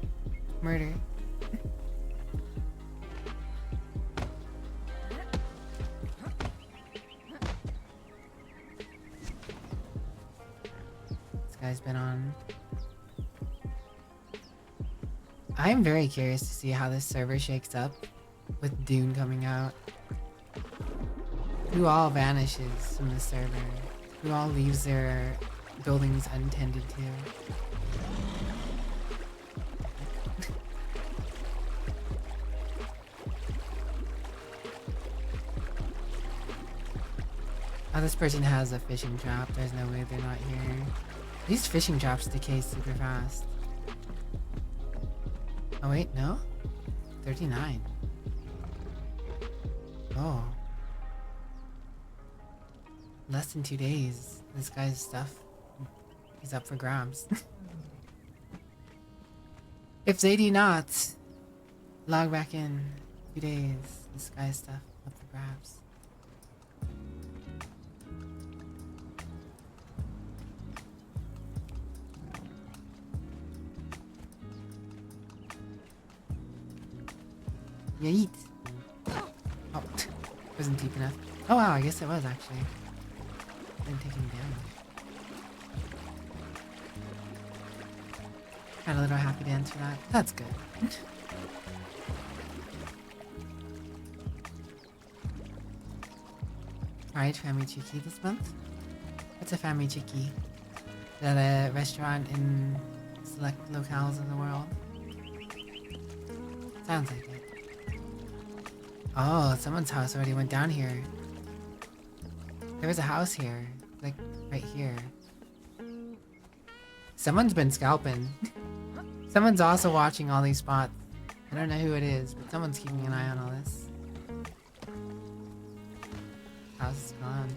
Speaker 1: Murder. This guy's been on. I'm very curious to see how this server shakes up with Dune coming out. Who all vanishes from the server? Who all leaves their buildings untended to? Oh, this person has a fishing trap. There's no way they're not here. These fishing traps decay super fast. Oh wait, no? 39. Oh. Less than 2 days. This guy's stuff is up for grabs. If they do not log back in 2 days, this guy's stuff up for grabs. Yeet. Oh, wasn't deep enough. Oh wow, I guess it was actually. Didn't take any damage. Had a little happy dance for that. That's good. Alright, Family Chiki this month. What's a Family Chiki? Is that a restaurant in select locales in the world? Sounds like it. Oh, someone's house already went down here. There was a house here. Like, right here. Someone's been scalping. Someone's also watching all these spots. I don't know who it is, but someone's keeping an eye on all this. House is gone.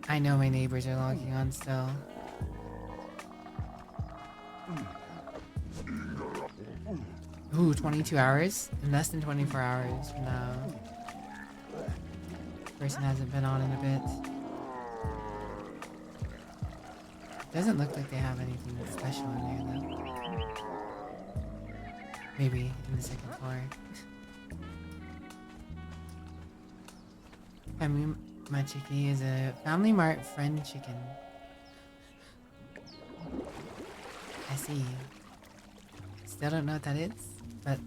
Speaker 1: I know my neighbors are logging on still. Ooh, 22 hours? In less than 24 hours from now. Person hasn't been on in a bit. Doesn't look like they have anything special in there though. Maybe in the second floor. My Chiki is a Family Mart friend chicken. I see. Still don't know what that is, but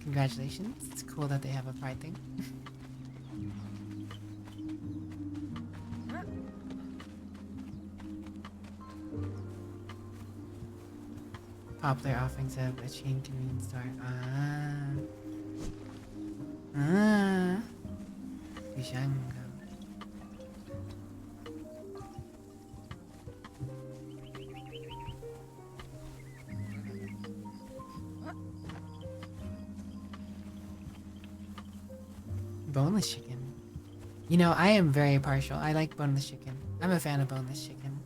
Speaker 1: congratulations. It's cool that they have a pride thing. Popular offerings of a chain convenience store. Bishango. Boneless chicken. You know, I am very partial. I like boneless chicken. I'm a fan of boneless chicken.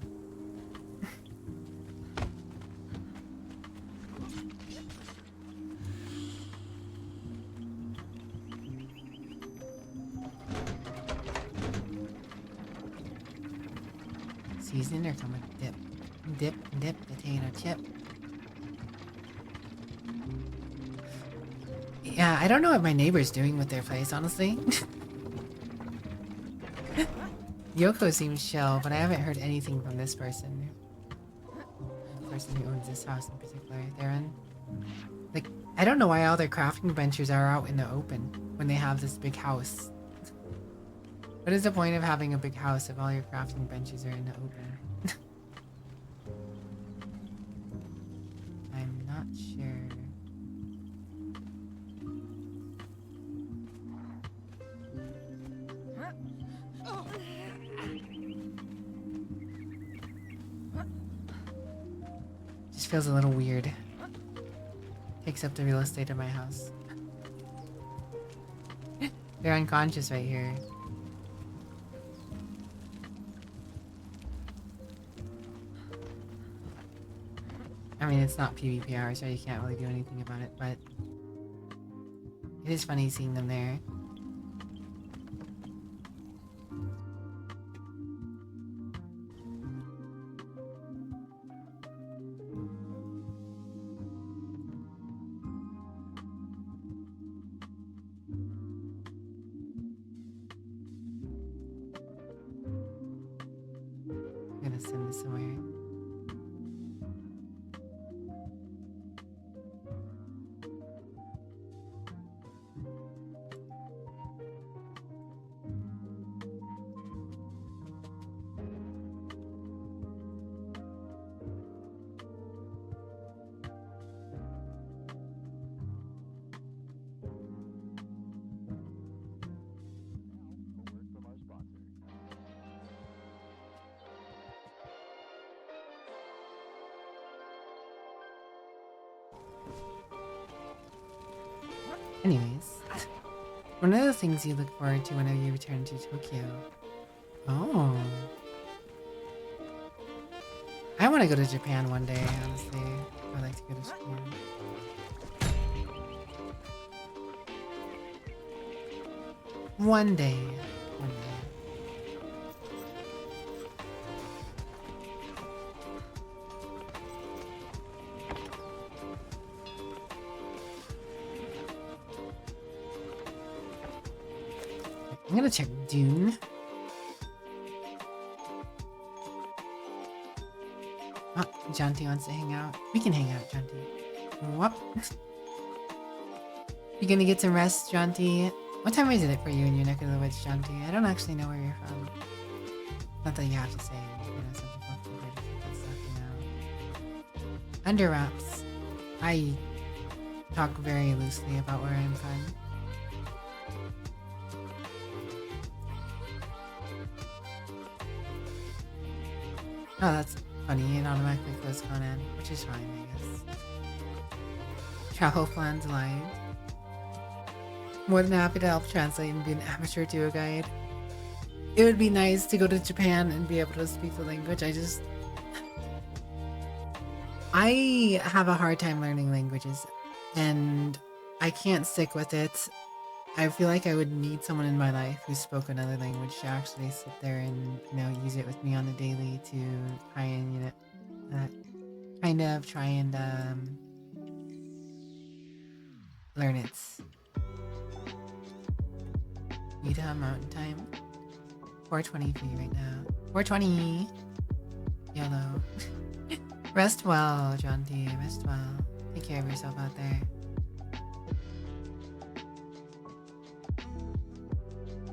Speaker 1: Seasoned or come with dip? Dip, potato chip. Yeah, I don't know what my neighbor's doing with their place, honestly. Yoko seems chill, but I haven't heard anything from this person. The person who owns this house in particular. They're in. Like, I don't know why all their crafting ventures are out in the open when they have this big house. What is the point of having a big house if all your crafting benches are in the open? I'm not sure. Just feels a little weird. Takes up the real estate of my house. They're unconscious right here. I mean, it's not PvP hours, so you can't really do anything about it, but it is funny seeing them there. I'm gonna send this somewhere. Anyways, one of the things you look forward to whenever you return to Tokyo. Oh. I want want to go to Japan one day, honestly. I'd like to go to Japan. One day. One day. I'm gonna check Dune. Oh, Jonty wants to hang out. We can hang out, Jonty. Whoop. You gonna get some rest, Jonty? What time is it for you in your neck of the woods, Jonty? I don't actually know where you're from. Not that you have to say, some people prefer to keep that stuff, Under wraps. I talk very loosely about where I'm from. Oh, that's funny. It automatically closed Conan, which is fine, I guess. Travel plans live. More than happy to help translate and be an amateur tour guide. It would be nice to go to Japan and be able to speak the language. I have a hard time learning languages, and I can't stick with it. I feel like I would need someone in my life who spoke another language to actually sit there and, use it with me on the daily to try and, learn it. Utah Mountain Time. 4:20 for you right now. 4:20! YOLO. Rest well, John T. Rest well. Take care of yourself out there.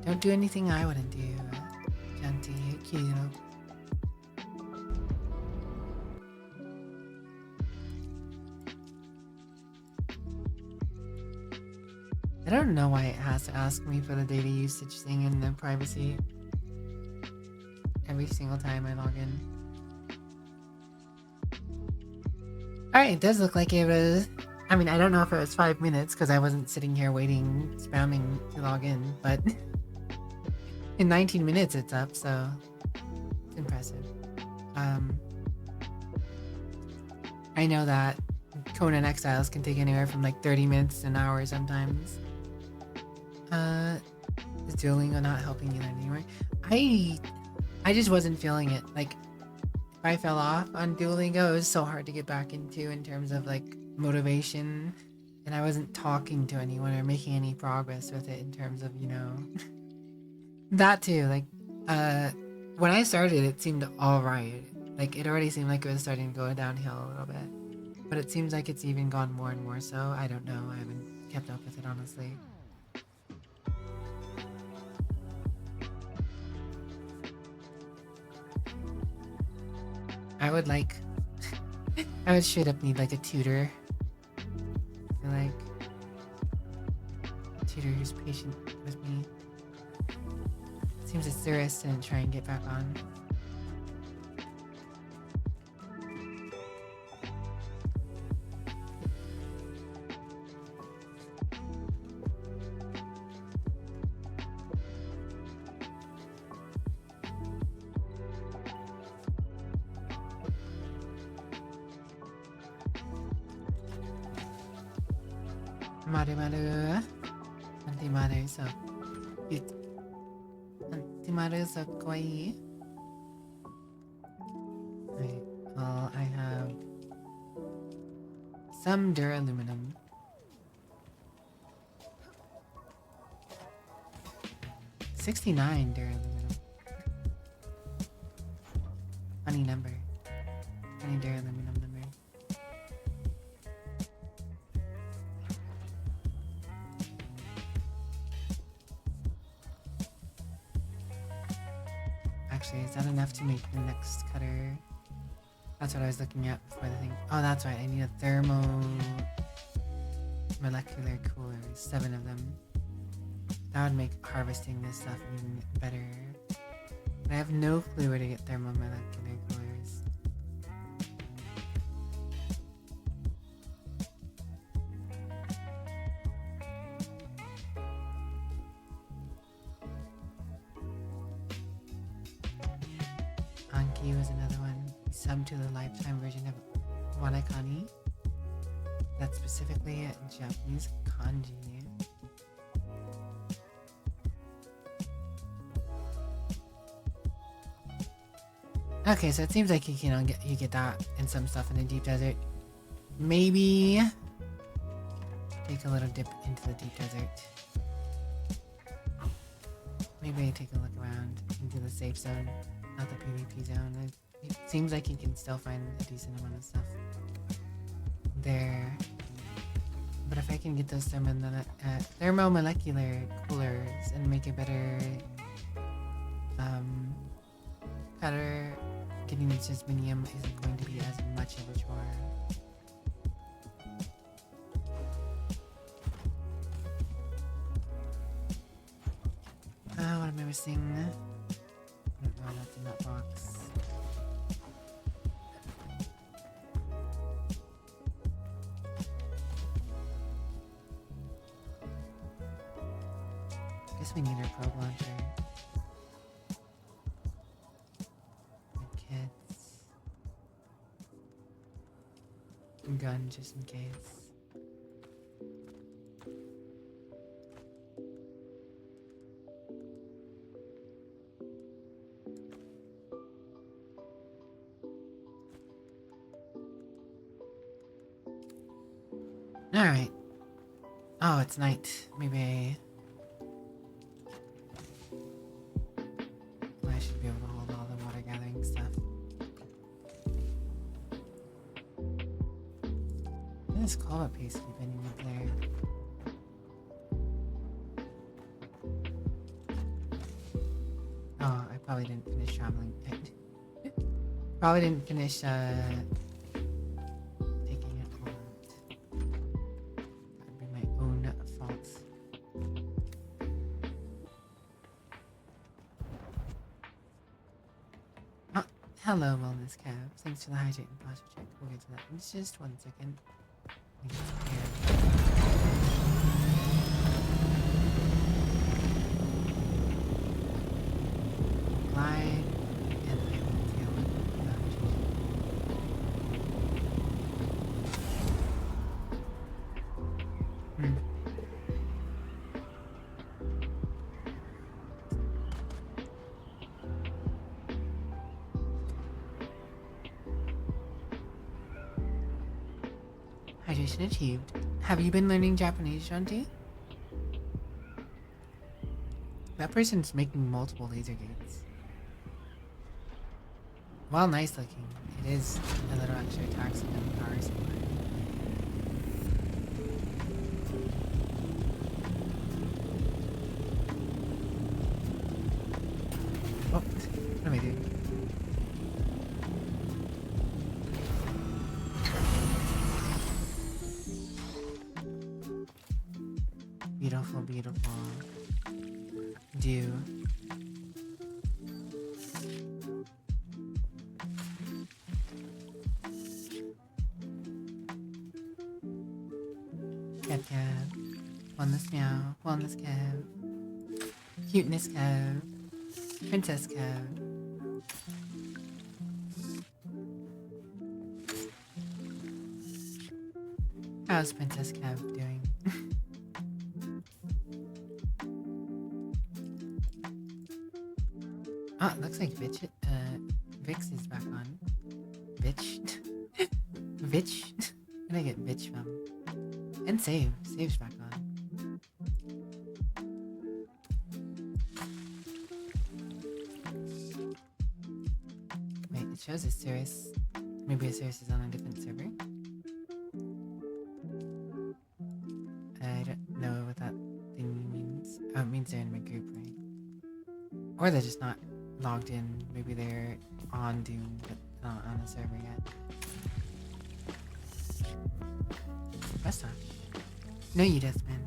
Speaker 1: Don't do anything I wouldn't do, John T. Cute. I don't know why it has to ask me for the data usage thing in the privacy every single time I log in. Alright, it does look like it was... I mean, I don't know if it was 5 minutes because I wasn't sitting here waiting, spamming to log in, but in 19 minutes it's up, so it's impressive. I know that Conan Exiles can take anywhere from like 30 minutes to an hour sometimes. Is Duolingo not helping you learn anymore? I just wasn't feeling it. Like, if I fell off on Duolingo, it was so hard to get back into in terms of like motivation, and I wasn't talking to anyone or making any progress with it in terms of, that too. Like, when I started, it seemed alright. Like, it already seemed like it was starting to go downhill a little bit. But it seems like it's even gone more and more so. I don't know. I haven't kept up with it, honestly. I would straight up need like a tutor. I feel like a tutor who's patient with me. Seems it's serious and try and get back on. Maru. Antimaru so cute. Antimaru so kawaii. Right, well, I have some duraluminum. $69 duraluminum. Funny number. Funny duraluminum number. Actually, is that enough to make the next cutter? That's what I was looking at before the thing. Oh, that's right. I need a thermomolecular cooler. 7 of them. That would make harvesting this stuff even better. But I have no clue where to get thermomolecular coolers. Anki was another one. He's sub to the lifetime version of Wanakani. That's specifically a Japanese kanji. Okay, so it seems like you get that and some stuff in the deep desert. Maybe take a little dip into the deep desert. Maybe take a look around into the safe zone, not the PvP zone. It seems like you can still find a decent amount of stuff there. But if I can get those thermomolecular coolers and make it better, cutter, getting the Sysminium isn't going to be as much of a chore. What am I missing? I don't know that's in that box. Guess we need our probe launcher. Kits. Gun just in case. Alright. Oh, it's night. Maybe I should be able to hold all the water gathering stuff. This cobalt piece keep ending up there. Oh, I probably didn't finish traveling. Probably didn't finish taking it all out. That'd be my own fault. Oh, hello, Wellness Cab. Thanks for the hydrate and posture check. We'll get to that in just 1 second. Glide and I will feel it without Hydration achieved. Have you been learning Japanese, Shanti? That person's making multiple laser gates. While nice looking, it is a little extra taxing on the power supply. Oh, what am I doing? Beautiful, beautiful. Dew. Cab cab. Wellness meow. Wellness cab. Cuteness cab. Princess cab. How's Princess Cab doing? Ah, looks like Vix is back on. Vich? Vich? Where did I get Vich from? And Save's back on. Wait, it shows a Cirrus. Maybe a Cirrus is on a different server? I don't know what that thing means. Oh, it means they're in my group, right? Or they're just not logged in. Maybe they're on Doom, but not on the server yet. That's not. No, you Deathman.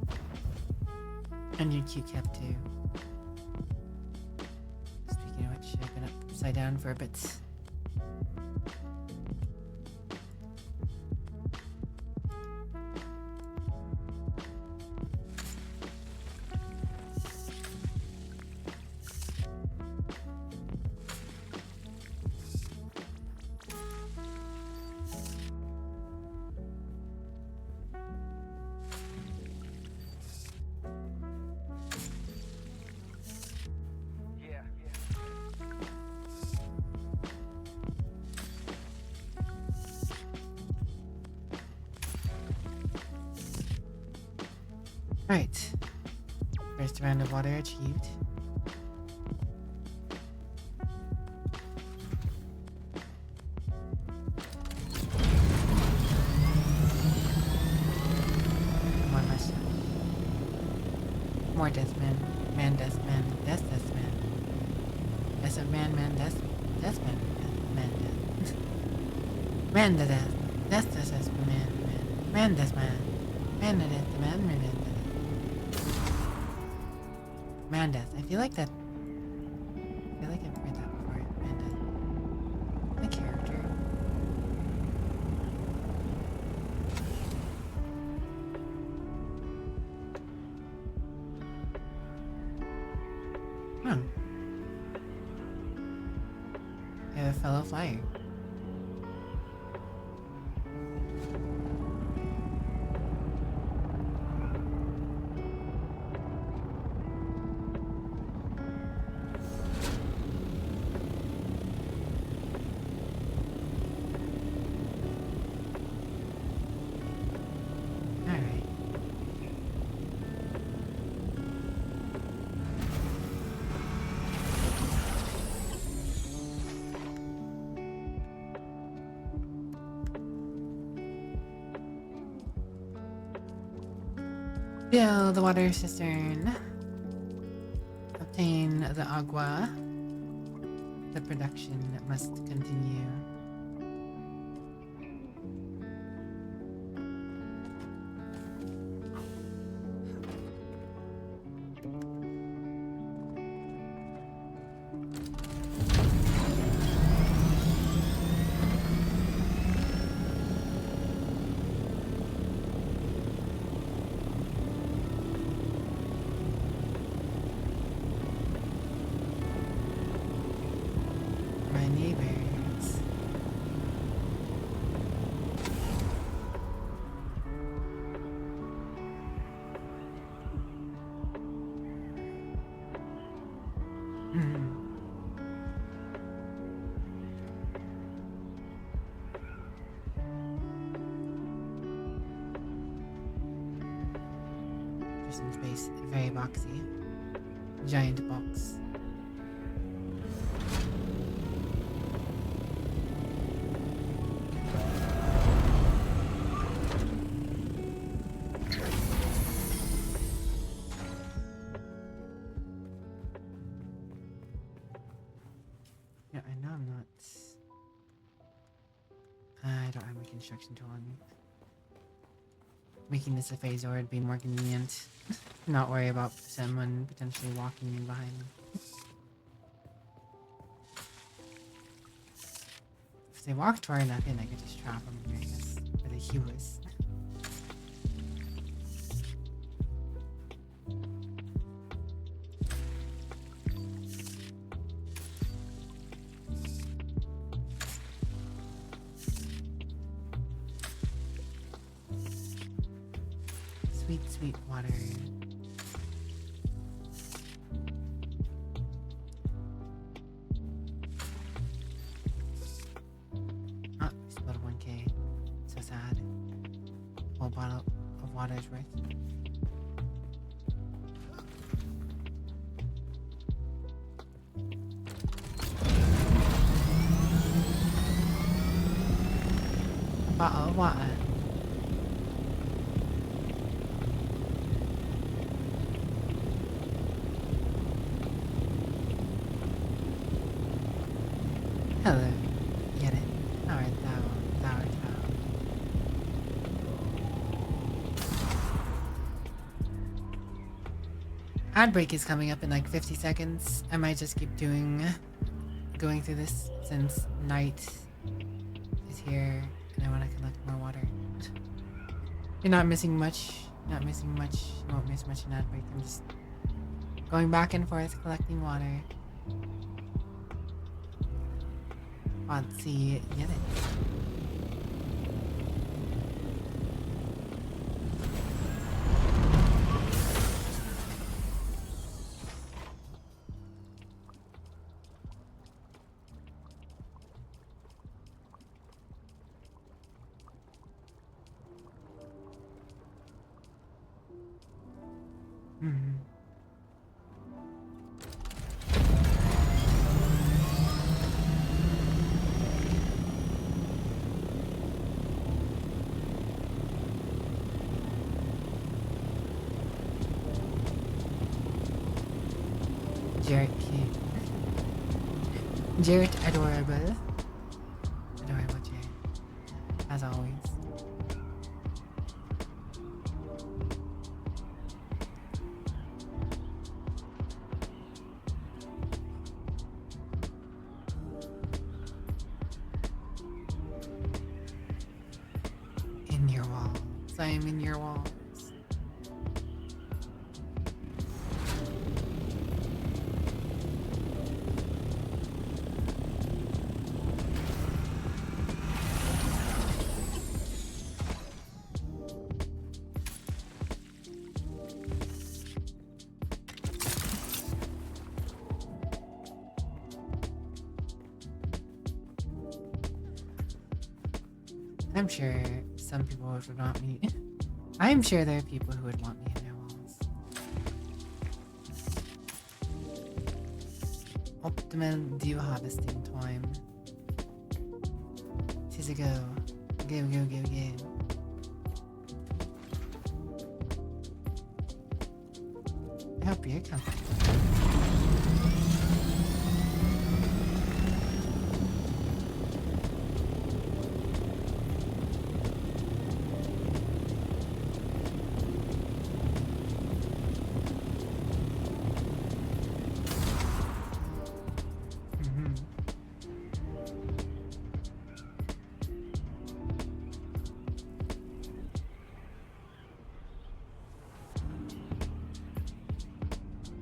Speaker 1: And your cute cap too. Speaking of which, I've been upside down for a bit. Right. First round of water achieved. More mustache. More death man. Man death man. Death death man. Death of man man death. Death man man death. Man the death. Death death death man man. Man death man. Man the death man man death. Man death. I feel like that. I feel like I've heard that before. Man death. The character. Hmm. I have a fellow flyer. Alright. Fill the water cistern. Obtain the agua. The production must continue. My neighbors. Interesting space. Very boxy. Giant box. Yeah, I know I'm not. I don't have my construction tool on me. Making this a phase or it'd be more convenient. Not worry about someone potentially walking in behind me. If they walked far enough in, I could just trap them here, I guess. Where the hue is. Sweet, sweet water. Ah, we spilled 1K. So sad. Whole bottle of water is worth. A bottle of water. Hello. Get it? Alright, thou art thou. Ad break is coming up in like 50 seconds. I might just keep going through this since night is here and I want to collect more water. You're not missing much. Not missing much. You won't miss much in ad break. I'm just going back and forth collecting water. Let's see, get it. Jarrett cute. Jarrett adorable. Adorable Jarrett. As always. In your walls. I am in your walls. I'm sure some people would want me. I'm sure there are people who would want me in their walls. Optimal dew harvesting time. Tis a go. Go, go, go, go. I hope you're comfortable.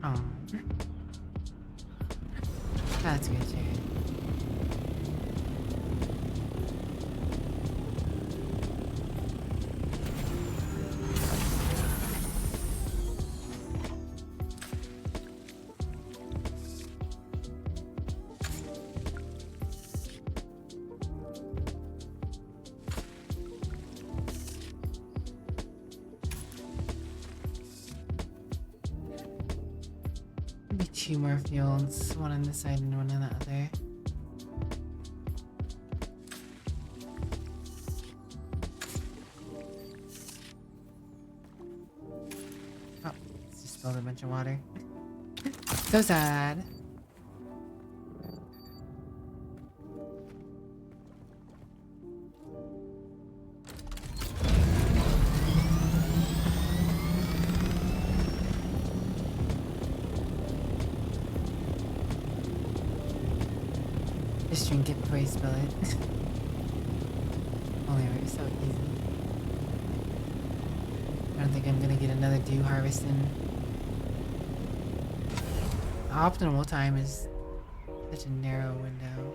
Speaker 1: Oh, that's good, Jared. Maybe 2 more fields, one on this side and one on the other. Oh, it's just spilled a bunch of water. So sad. Just drink it before you spill it. Only it's so easy. I don't think I'm gonna get another dew harvest in. The optimal time is such a narrow window.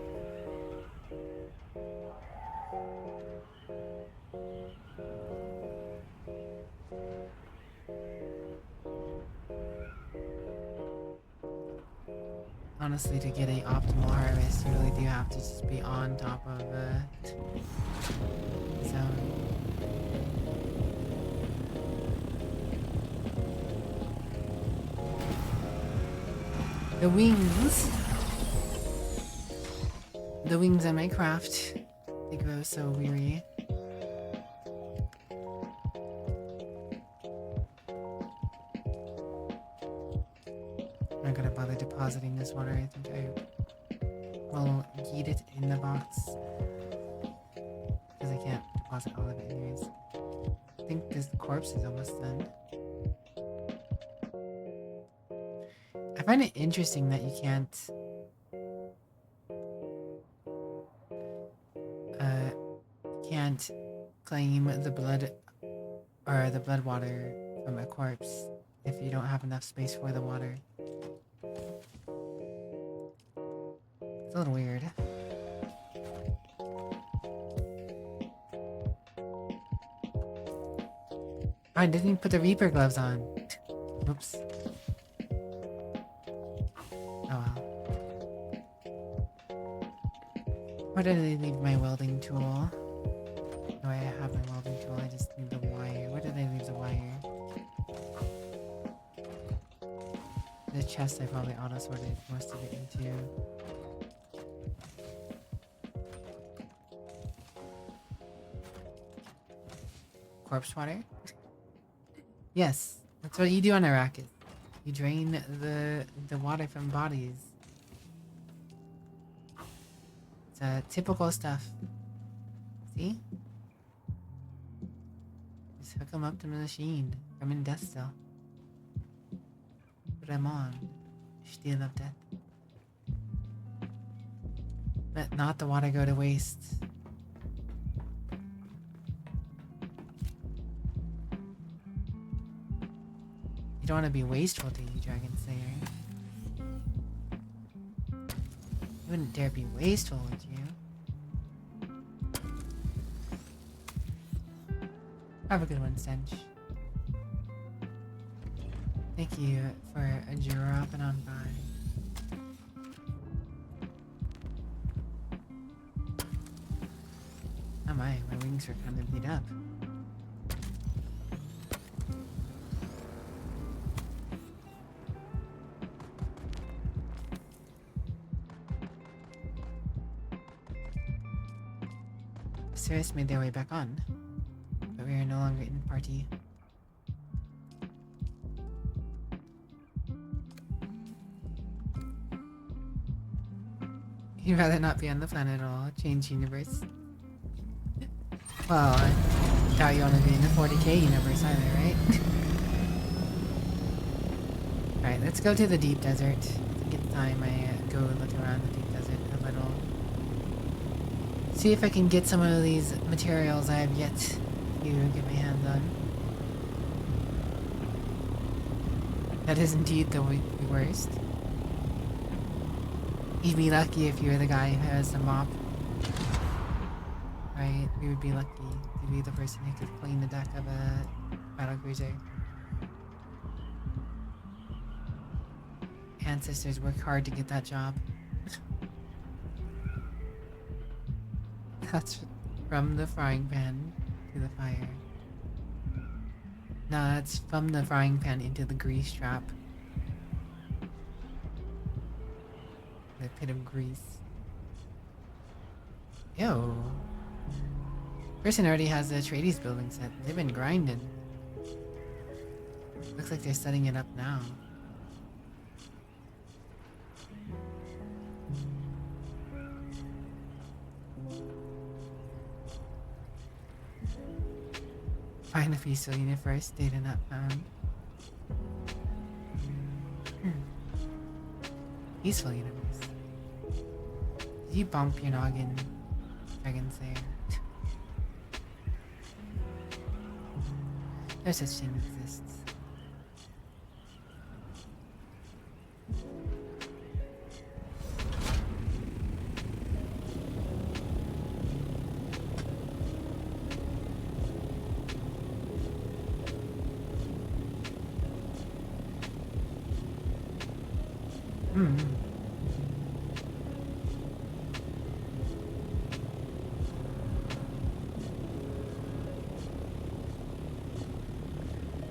Speaker 1: Honestly, to get a optimal harvest, you really do have to just be on top of the zone. The wings. The wings on my craft. They grow so weary. I'm not gonna bother depositing this water. I think I will eat it in the box. Because I can't deposit all of it anyways. I think this corpse is almost done. I find it interesting that you can't claim the blood or the blood water from a corpse if you don't have enough space for the water. It's a little weird. I didn't put the Reaper gloves on. Oops. Oh well. Where did I leave my welding tool? No, I have my welding tool. I just need the wire. Where did I leave the wire? The chest I probably auto-sorted most of it into. Corpse water? Yes, that's what you do on Arrakis. You drain the water from bodies. It's typical stuff. See? Just hook them up to the machine. I'm in death cell. Put them on. Steal of death. Let not the water go to waste. You don't want to be wasteful, do you, Dragon Slayer? You wouldn't dare be wasteful, would you? Have a good one, Stench. Thank you for dropping on by. Oh my wings are kind of beat up. Cirrus made their way back on, but we are no longer in party. You'd rather not be on the planet at all. Change universe. Well, I doubt you want to be in the 40k universe either, right? Alright, let's go to the deep desert. I think it's time I go look around the deep desert a little. See if I can get some of these materials I have yet to get my hands on. That is indeed the worst. You'd be lucky if you were the guy who has the mop. Right? We would be lucky to be the person who could clean the deck of a battlecruiser. Ancestors work hard to get that job. That's from the frying pan to the fire. No, that's from the frying pan into the grease trap. The pit of grease. Yo. Person already has the Atreides building set. They've been grinding. Looks like they're setting it up now. Find a peaceful universe, data not found. Peaceful universe. Did you bump your noggin, Dragon Slayer? No such thing exists.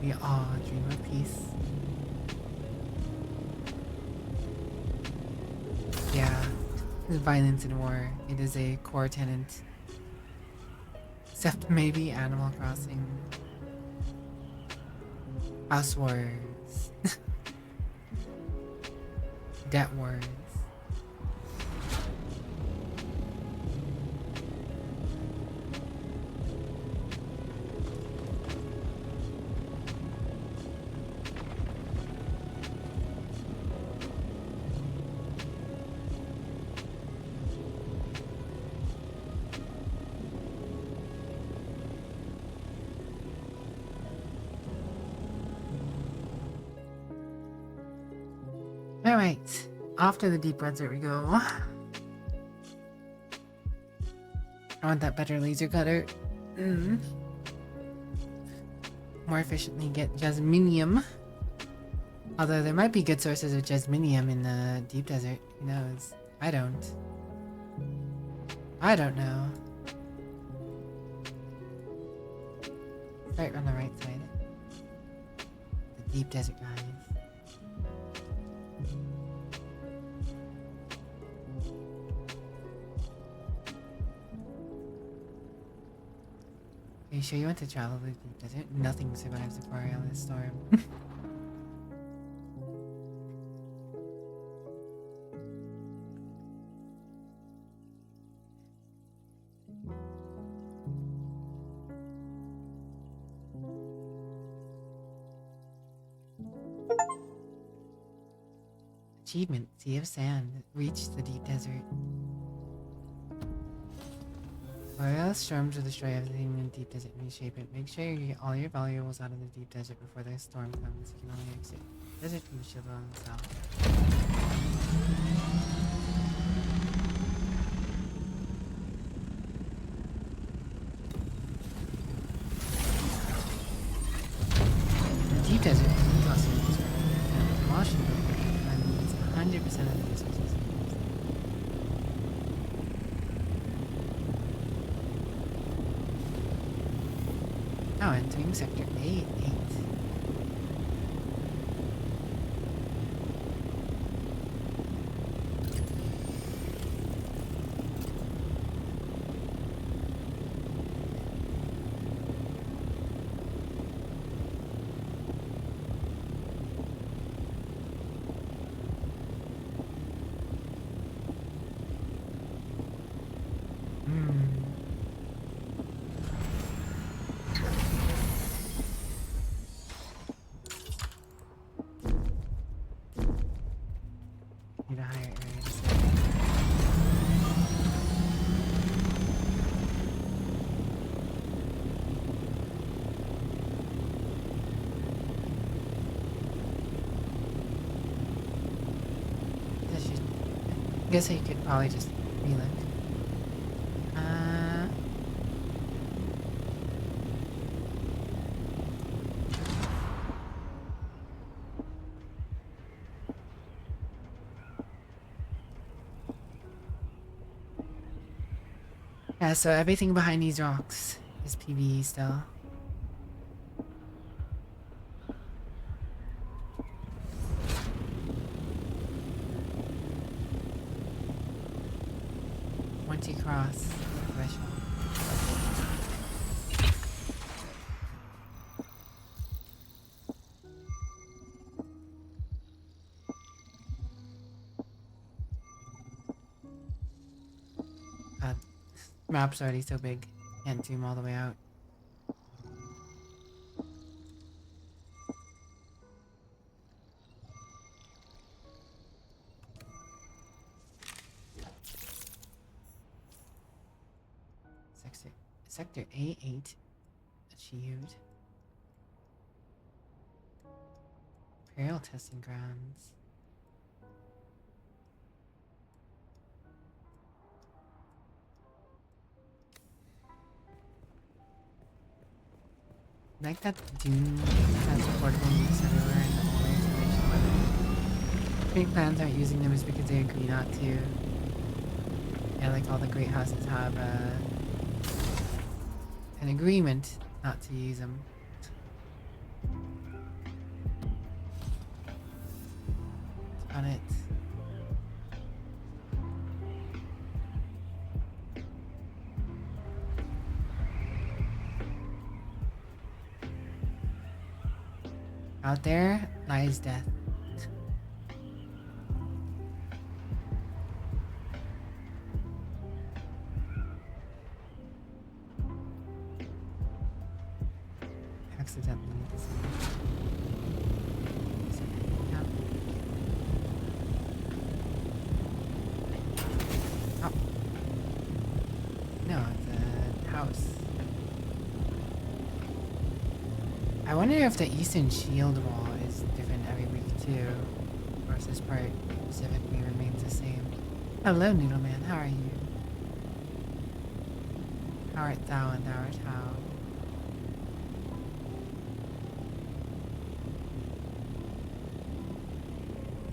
Speaker 1: We all dream of peace. Yeah, violence and war. It is a core tenet. Except maybe Animal Crossing. House wars. Debt wars. Alright, off to the deep desert we go. I want that better laser cutter. More efficiently get jasminium. Although there might be good sources of jasminium in the deep desert. Who knows? I don't. I don't know. Start on the right side. The deep desert, guys. Are you sure you want to travel the deep desert? Nothing survives the Borealis storm. Achievement, Sea of Sand. Reach the deep desert. Boreal storms will destroy everything in the deep desert and reshape it. Make sure you get all your valuables out of the deep desert before the storm comes. You can only exit the desert from the shield on the south. The deep desert is impossible to destroy. And Washington needs 100% of the resources. Now entering Sector A8. Need a higher area to save. I guess I could probably just reload. Yeah, so everything behind these rocks is PvE still. Once you cross the threshold. Map's already so big, can't zoom all the way out. Sector A8 achieved. Imperial testing grounds. Like that Dune has portable nukes everywhere and the only explanation why big plans aren't using them is because they agree not to. Yeah, like all the great houses have an agreement not to use them. That's about it. Out there lies death. Accidentally need to see. Oh. No, it's a house. I wonder if the eastern shield wall is different every week too, or if this part specifically remains the same. Hello, Noodleman, how are you? How art thou and thou art how?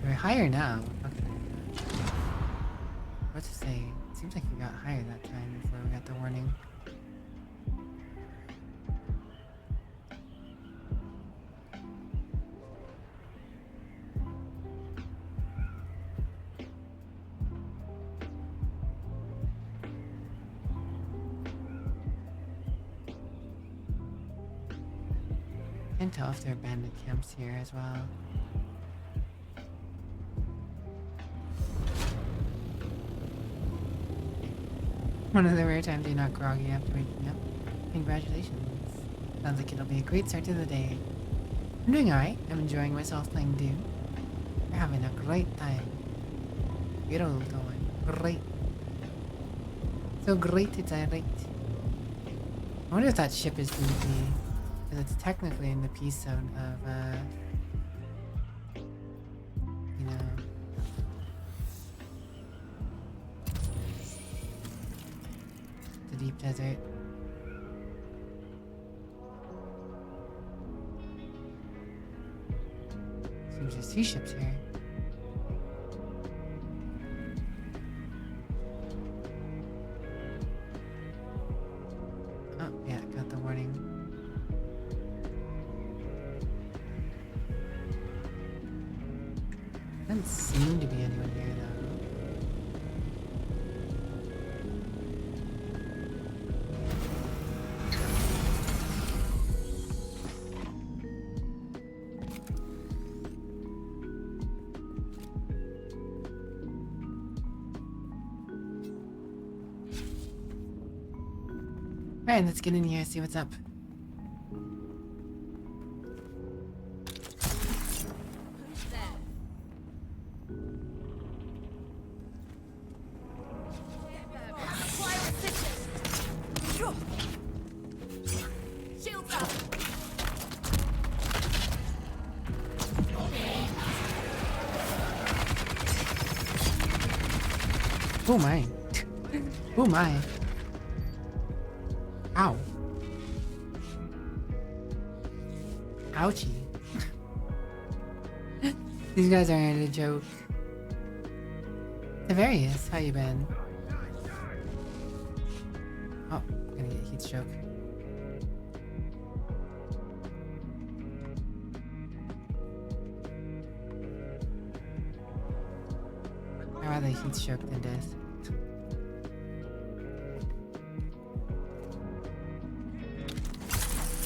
Speaker 1: We're higher now. Okay. What to say? It seems like we got higher that time before we got the warning. Can't tell if there are bandit camps here as well. One of the rare times you're not groggy after waking up. Congratulations. Sounds like it'll be a great start to the day. I'm doing alright. I'm enjoying myself playing Doom. We're having a great time. We're all doing great. So great it's irate. I wonder if that ship is PvP. Because it's technically in the peace zone of, you know... the deep desert. Seems there's sea ships here. Oh, yeah, got the warning. Doesn't seem to be anyone here, though. Alright, let's get in here and see what's up.
Speaker 4: Who's there? Apply resistance. Shields up.
Speaker 1: Oh my. Oh my. Ow. Ouchie. These guys aren't a joke. Tavarius, how you been? Oh, I'm gonna get heat stroke. I'd rather heat stroke than death.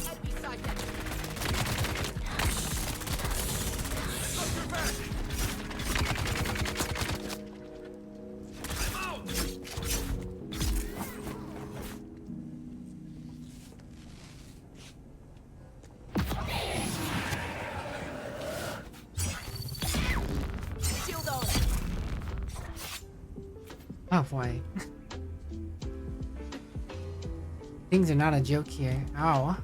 Speaker 4: Enemy sighted. Shield on.
Speaker 1: Oh boy. Things are not a joke here. Ow.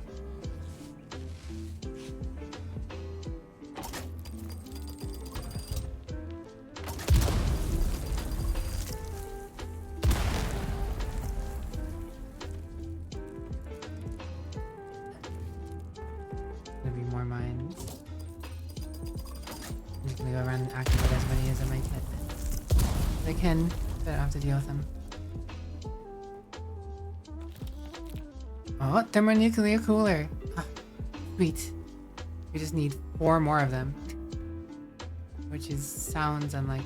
Speaker 1: Gonna be more mines. I'm just gonna go around and activate as many as I might get. If I can, but I don't have to deal with them. Oh, thermonuclear cooler. Ah, sweet. We just need 4 more of them. Which sounds unlikely.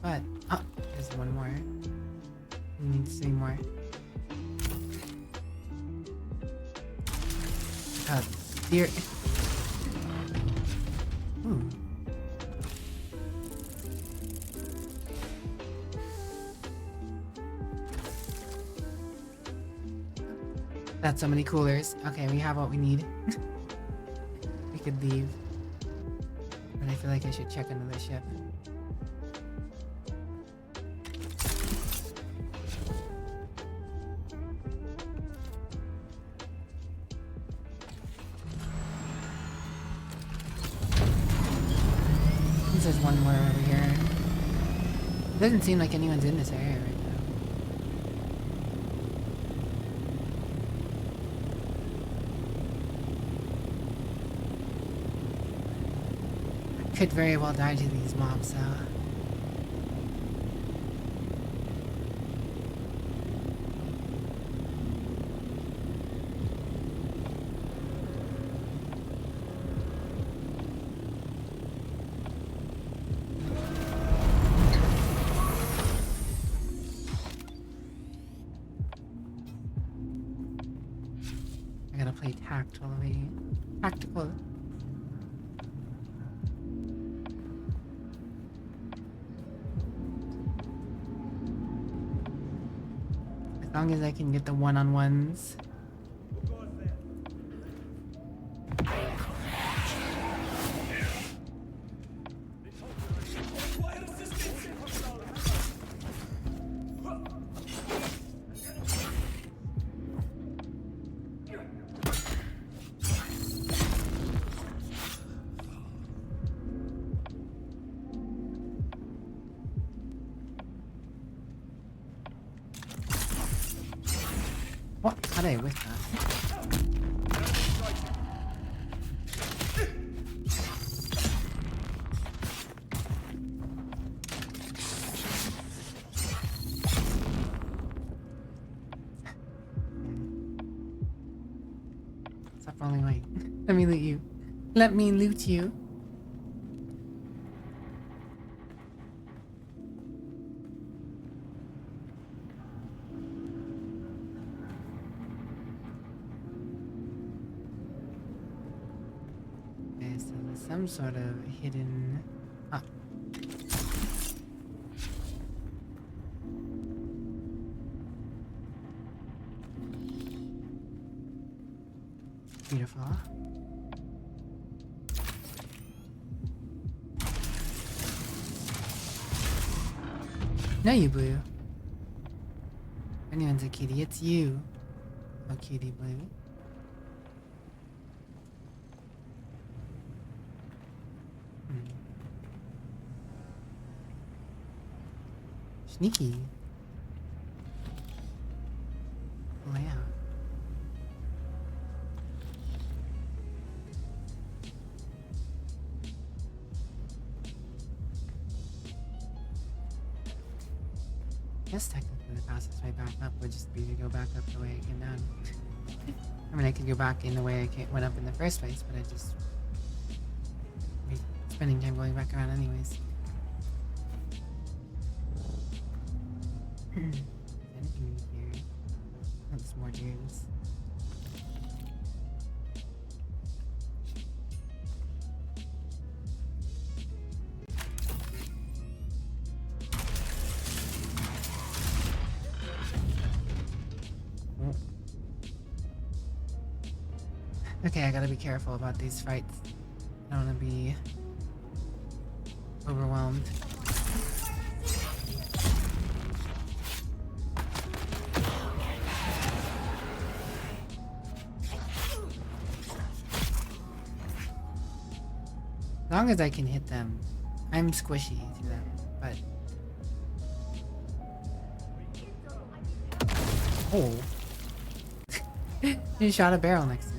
Speaker 1: But, oh, there's 1 more. We need 3 more. Oh, dear. Ooh. That's so many coolers. Okay, we have what we need. We could leave. But I feel like I should check into the ship. There's 1 more over here. It doesn't seem like anyone's in this area right now. Could very well die to these mobs, though. I gotta play tactfully. Tactical. As long as I can get the one-on-ones. How did I whiff that? Stop rolling away. Let me loot you. Let me loot you. Okay, so there's some sort of hidden... Ah. Beautiful. No, you blue. If anyone's a kitty, it's you. Oh, cutie blue. Sneaky. Oh, yeah. I guess technically the fastest way back up would just be to go back up the way I came down. I mean, I could go back in the way I went up in the first place, but I just be spending time going back around anyways. Anything in here? Oh, there's more dudes. Okay, I gotta be careful about these fights. I don't wanna be overwhelmed. As long as I can hit them, I'm squishy to them, but... Oh. You shot a barrel next to me.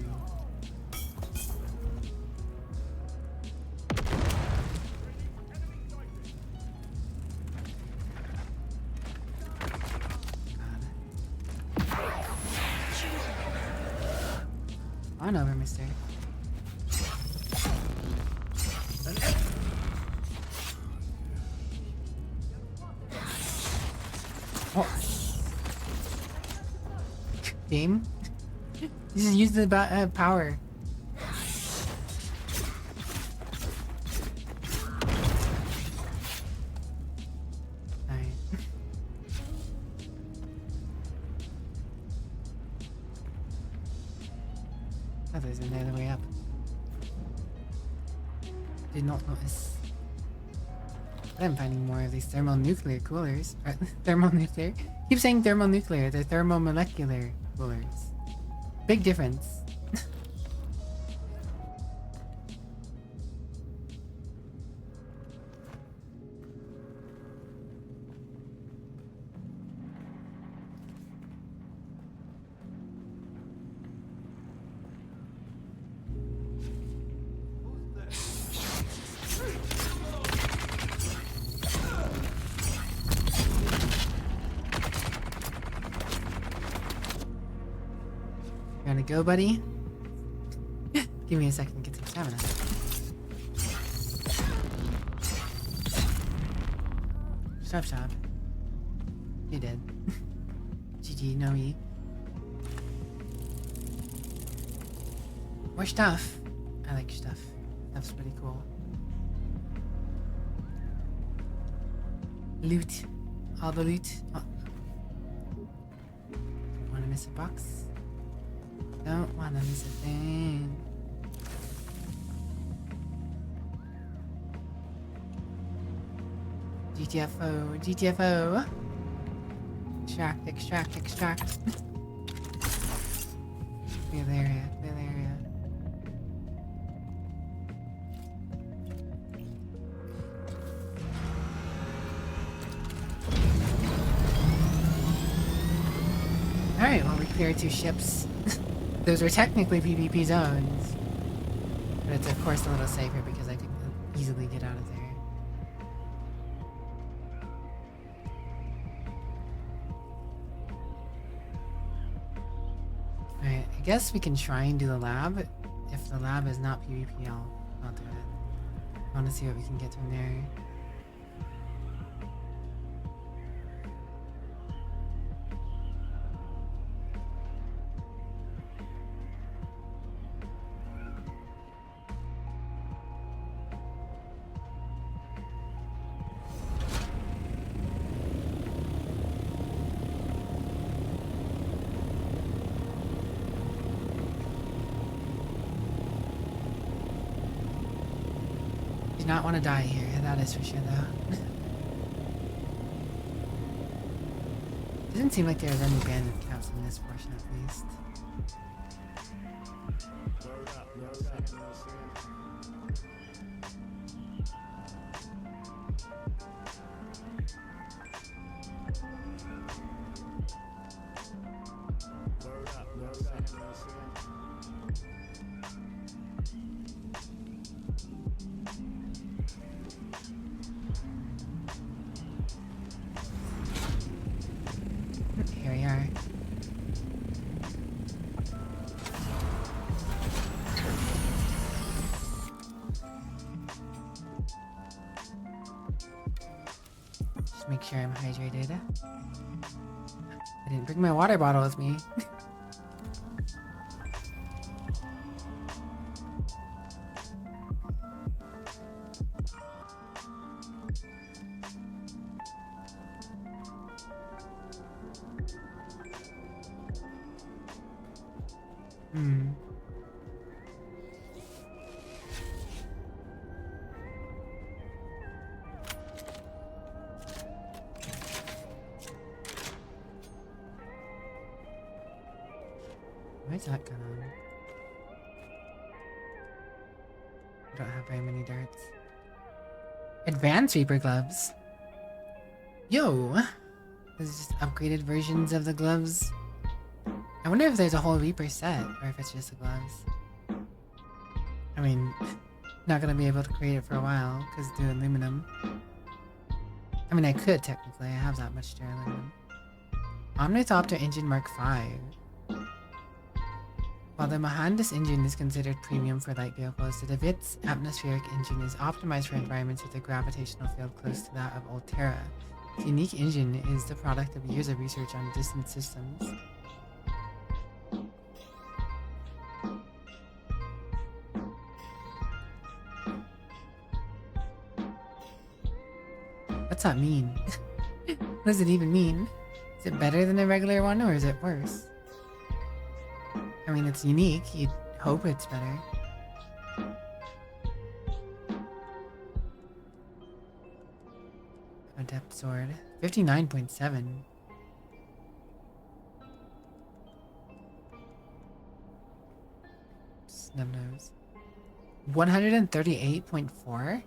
Speaker 1: On over, mister. Oh. Game? You just use the power. Alright. Oh, there's another way up. Did not notice. I'm finding more of these thermonuclear coolers. Thermonuclear? Keep saying thermonuclear. They're thermomolecular coolers. Big difference. Gonna go, buddy? Give me a second to get some stamina. Stop. You're dead. GG, no E. More stuff. I like stuff. Stuff's pretty cool. Loot. All the loot. Oh. Wanna miss a box? Don't wanna miss a thing. GTFO. Extract. Clear the area. Alright, well we clear 2 ships. Those were technically PvP zones. But it's of course a little safer because I can easily get out of there. Alright, I guess we can try and do the lab. If the lab is not PvP, I'll do it. I want to see what we can get from there. Do not want to die here, that is for sure though. Doesn't seem like there's any bandit caps in this portion at least. Here we are. Just make sure I'm hydrated. I didn't bring my water bottle with me. Where's that gun on? I don't have very many darts. Advanced Reaper gloves. Yo! This is just upgraded versions of the gloves. I wonder if there's a whole Reaper set, or if it's just the gloves. I mean, not gonna be able to create it for a while, because it's aluminum. I mean, I could technically, I have that much aluminum. Omnithopter Engine Mark V. While the Mohandas engine is considered premium for light vehicles, the DeWitt's atmospheric engine is optimized for environments with a gravitational field close to that of Ultera. This unique engine is the product of years of research on distant systems. What's that mean? What does it even mean? Is it better than a regular one, or is it worse? I mean, it's unique. You'd hope it's better. Adept sword. 59.7. Snub nose. 138.4?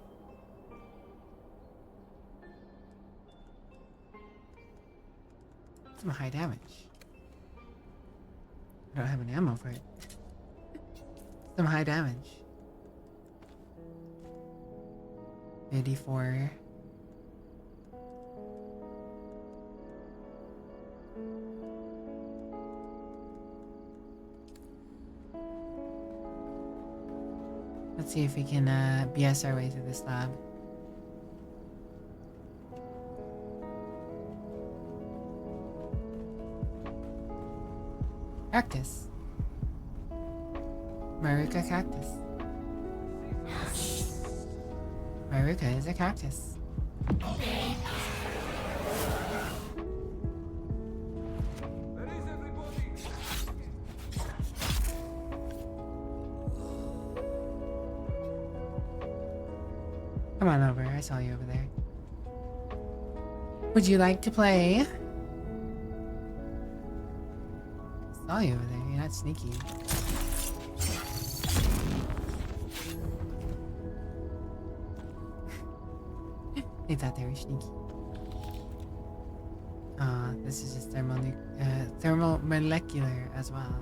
Speaker 1: Some high damage. I don't have an ammo for it. Some high damage. 84. Let's see if we can BS our way through this lab. Cactus. Maruka cactus. Maruka is a cactus. Come on over, I saw you over there. Would you like to play? Saw you over there, you're not sneaky. They thought they were sneaky. This is just thermal nuke. Thermomolecular as well.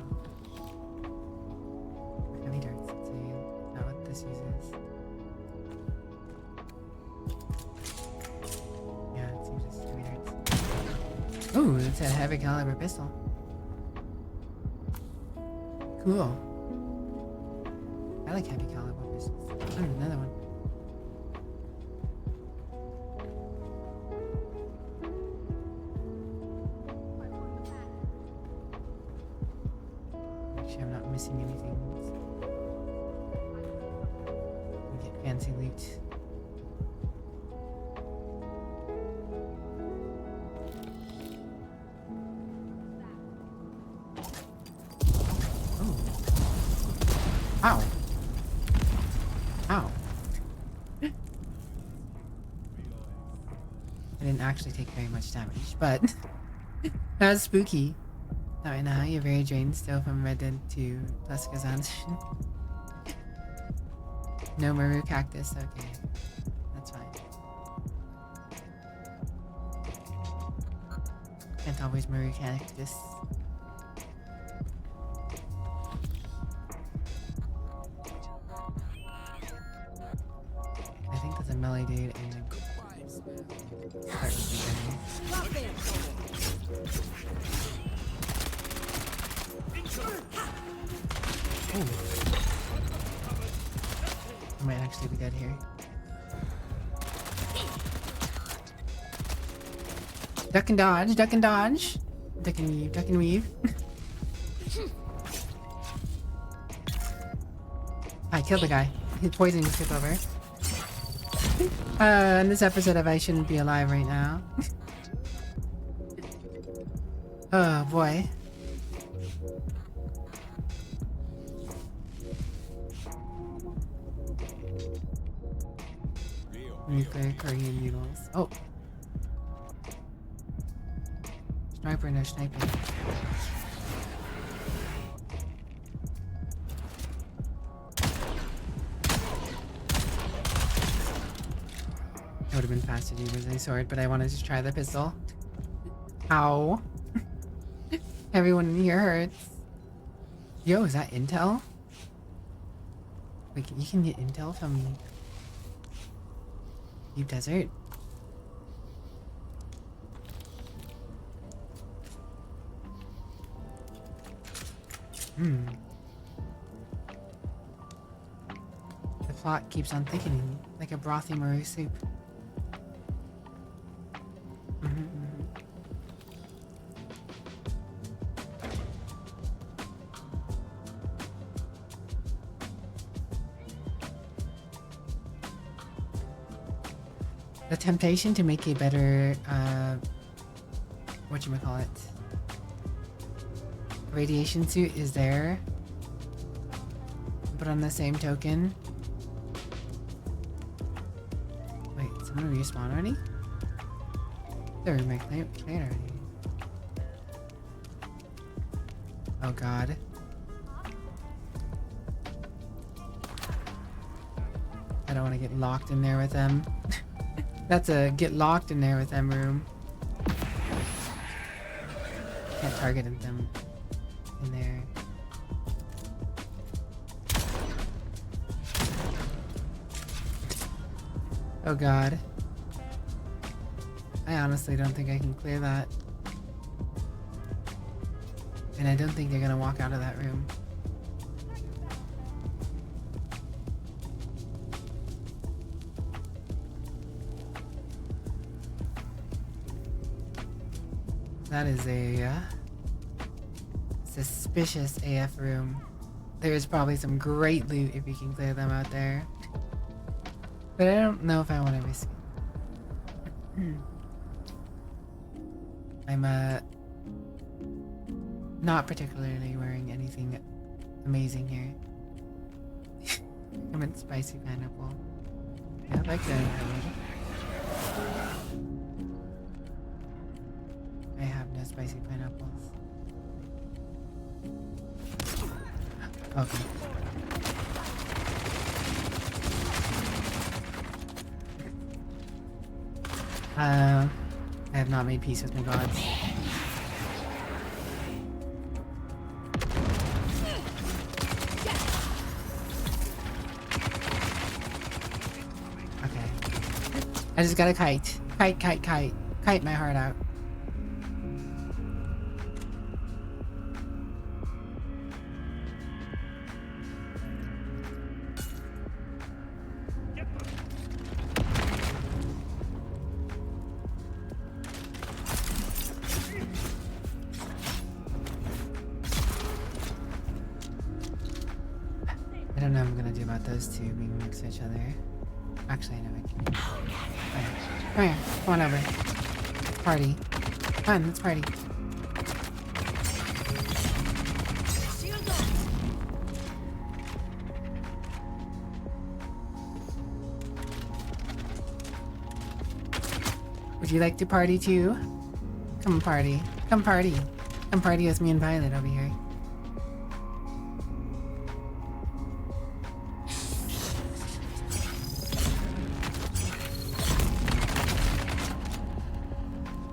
Speaker 1: Heavy darts, let's see. Is that what this uses? Yeah, it seems it's heavy darts. Ooh, it's a heavy caliber pistol. Cool. I like heavy caliber pistols. Oh, another one. Make sure I'm not missing anything. Get fancy loot. Oh. Ow. Ow. I didn't actually take very much damage, but that was spooky. Not right now, you're very drained still from Red Dead 2 plus Kazan. No Maru Cactus, okay. That's fine. Can't always Maru Cactus. I think that's a melee dude and then start with the enemy. Ooh. I might actually be dead here. Duck and dodge, duck and dodge. Duck and weave, duck and weave. I killed the guy. His poison just took over. In this episode of I Shouldn't Be Alive right now. Oh boy. Nuclear Korean noodles. Oh! Sniper, no sniping. It would have been faster to use a sword, but I wanted to try the pistol. Ow. Everyone in here hurts. Yo, is that intel? Wait, you can get intel from Deep Desert? The plot keeps on thickening, like a brothy Maru soup. The temptation to make a better, whatchamacallit, radiation suit is there. But on the same token... Wait, someone respawn already? They're in my clan already. Oh god. I don't want to get locked in there with them. That's a get locked in there with them room. Can't target them in there. Oh god. I honestly don't think I can clear that. And I don't think they're gonna walk out of that room. That is a suspicious AF room. There is probably some great loot if you can clear them out there. But I don't know if I want to risk it. I'm not particularly wearing anything amazing here. I'm in spicy pineapple. Yeah, I'd like to. I have no spicy pineapples. Okay. I have not made peace with my gods. I just got a kite. Kite, kite, kite. Kite my heart out. I don't know what I'm gonna do about those two being next to each other. Actually, I know I can. Come here. Come on over. Let's party. Come on, let's party.
Speaker 4: Shield up.
Speaker 1: Would you like to party too? Come party. Come party. Come party with me and Violet over here.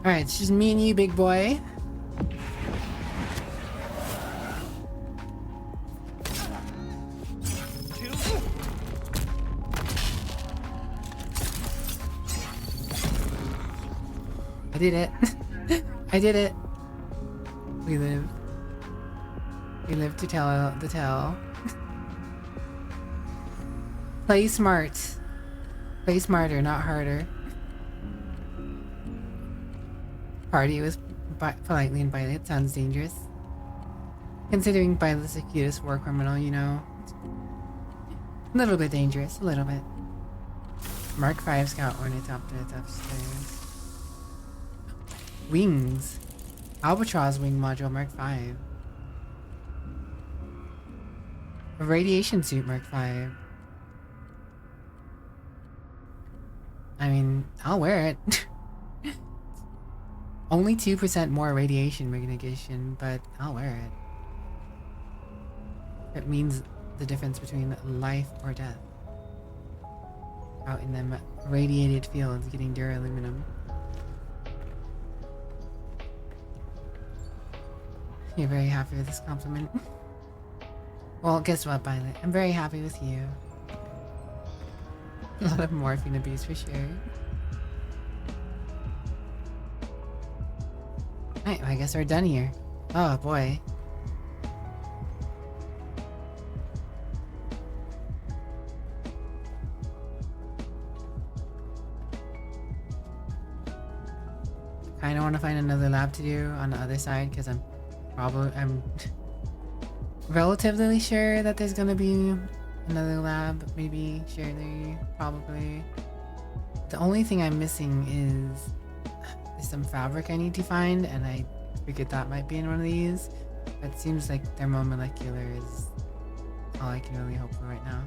Speaker 1: Alright, it's just me and you, big boy. I did it. I did it. We live. We live to tell the tale. Play smart. Play smarter, not harder. Party with Politely and Violet sounds dangerous. Considering Violet's the cutest war criminal, you know. A little bit dangerous, a little bit. Mark 5 Scout Ornithopter upstairs. Wings. Albatross wing module Mark 5. A radiation suit Mark 5. I mean, I'll wear it. Only 2% more radiation mitigation, but I'll wear it. It means the difference between life or death. Out in them radiated fields getting duraluminum. You're very happy with this compliment? Well, guess what, Violet? I'm very happy with you. A lot of morphine abuse for sure. Alright, well, I guess we're done here. Oh boy. Kinda wanna find another lab to do on the other side because I'm relatively sure that there's gonna be another lab, maybe, surely, probably. The only thing I'm missing is some fabric I need to find, and I figured that might be in one of these. It seems like thermomolecular is all I can really hope for right now.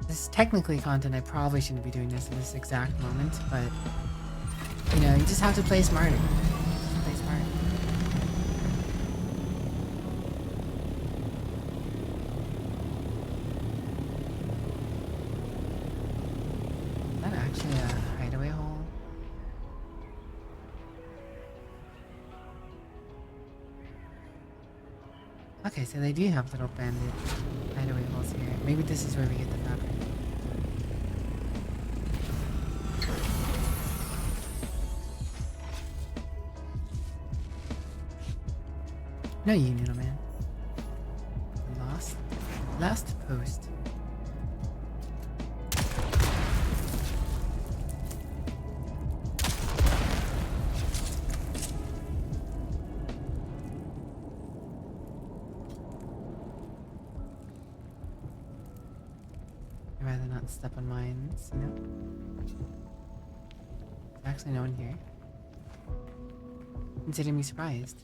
Speaker 1: This is technically content I probably shouldn't be doing this in this exact moment, but you know, you just have to play smarter. Play smart. Is that actually a hideaway hole? Okay, so they do have little banded hideaway holes here. Maybe this is where we get the fabric. No, you noodle man. Last post. I'd rather not step on mines, you know? There's actually no one here. Consider me surprised.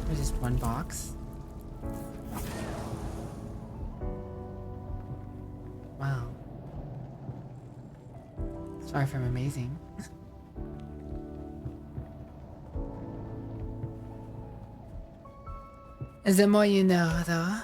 Speaker 1: There's just one box. Wow. It's far from amazing. The more you know, though.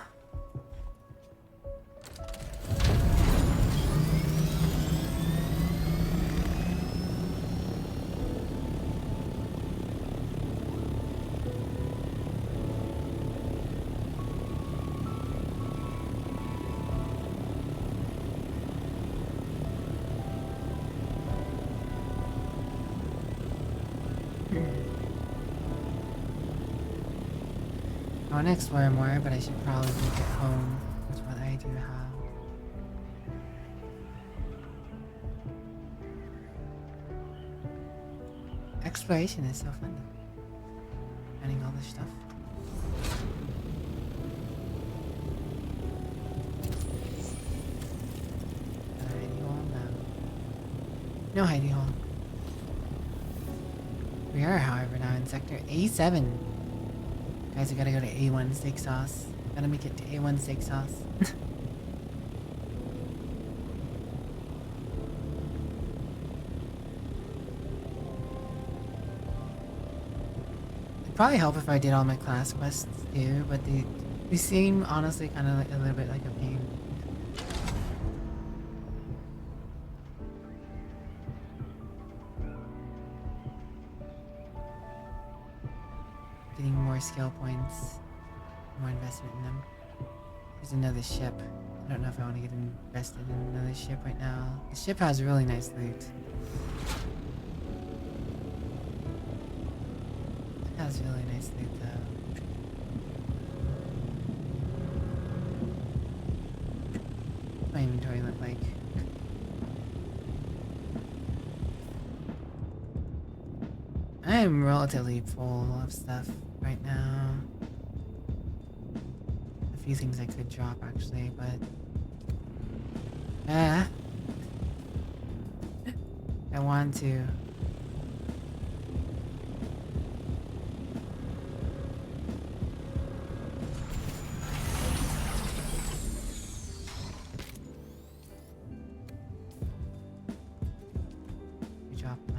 Speaker 1: I want to explore more, but I should probably get home with what I do have. Exploration is so fun. Finding all this stuff. Hidey hole? No. No hidey hole. We are, however, now in sector A7. Guys, we gotta go to A1 steak sauce. Gotta make it to A1 steak sauce. It'd probably help if I did all my class quests too, but they seem honestly kind of like a little bit like a pain. Getting more skill points, more investment in them. There's another ship. I don't know if I want to get invested in another ship right now. The ship has really nice loot. It has really nice loot though. What's my inventory look like? I am relatively full of stuff right now. A few things I could drop actually, but I want to. Drop that.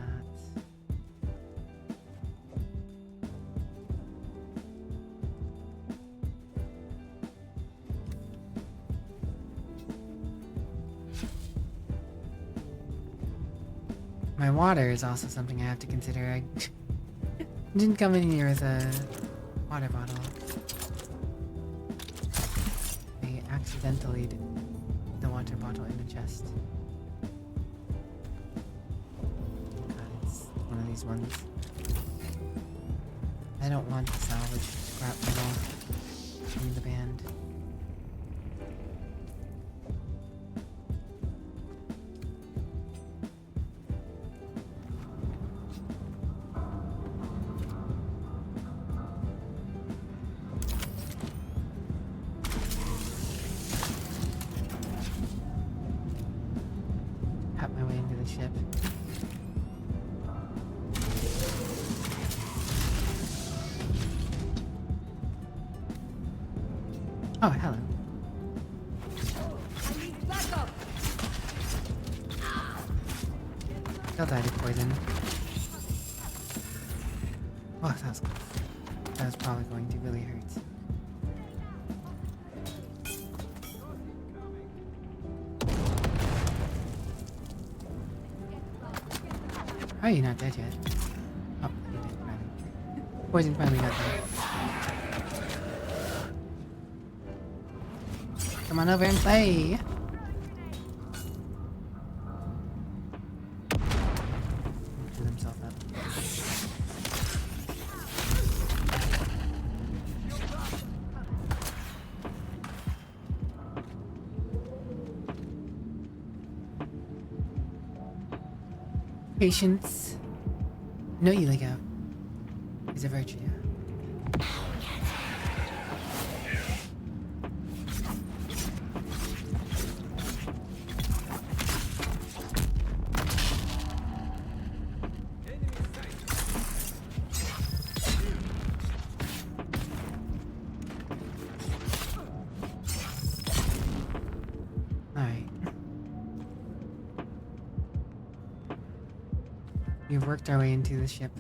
Speaker 1: My water is also something I have to consider. I didn't come in here with a water bottle. I accidentally did the water bottle in the chest. God, it's one of these ones. I don't want to salvage scrap metal from the band. My way into the ship. Oh, hello.
Speaker 4: I need backup.
Speaker 1: They'll die to poison. Oh, that was close. That was probably going to really hurt. How are you not dead yet? Oh, you did finally. Poison finally got there. Come on over and play! Blew himself up. Patience. No ego is a virtue. Alright. We've worked our way into the ship.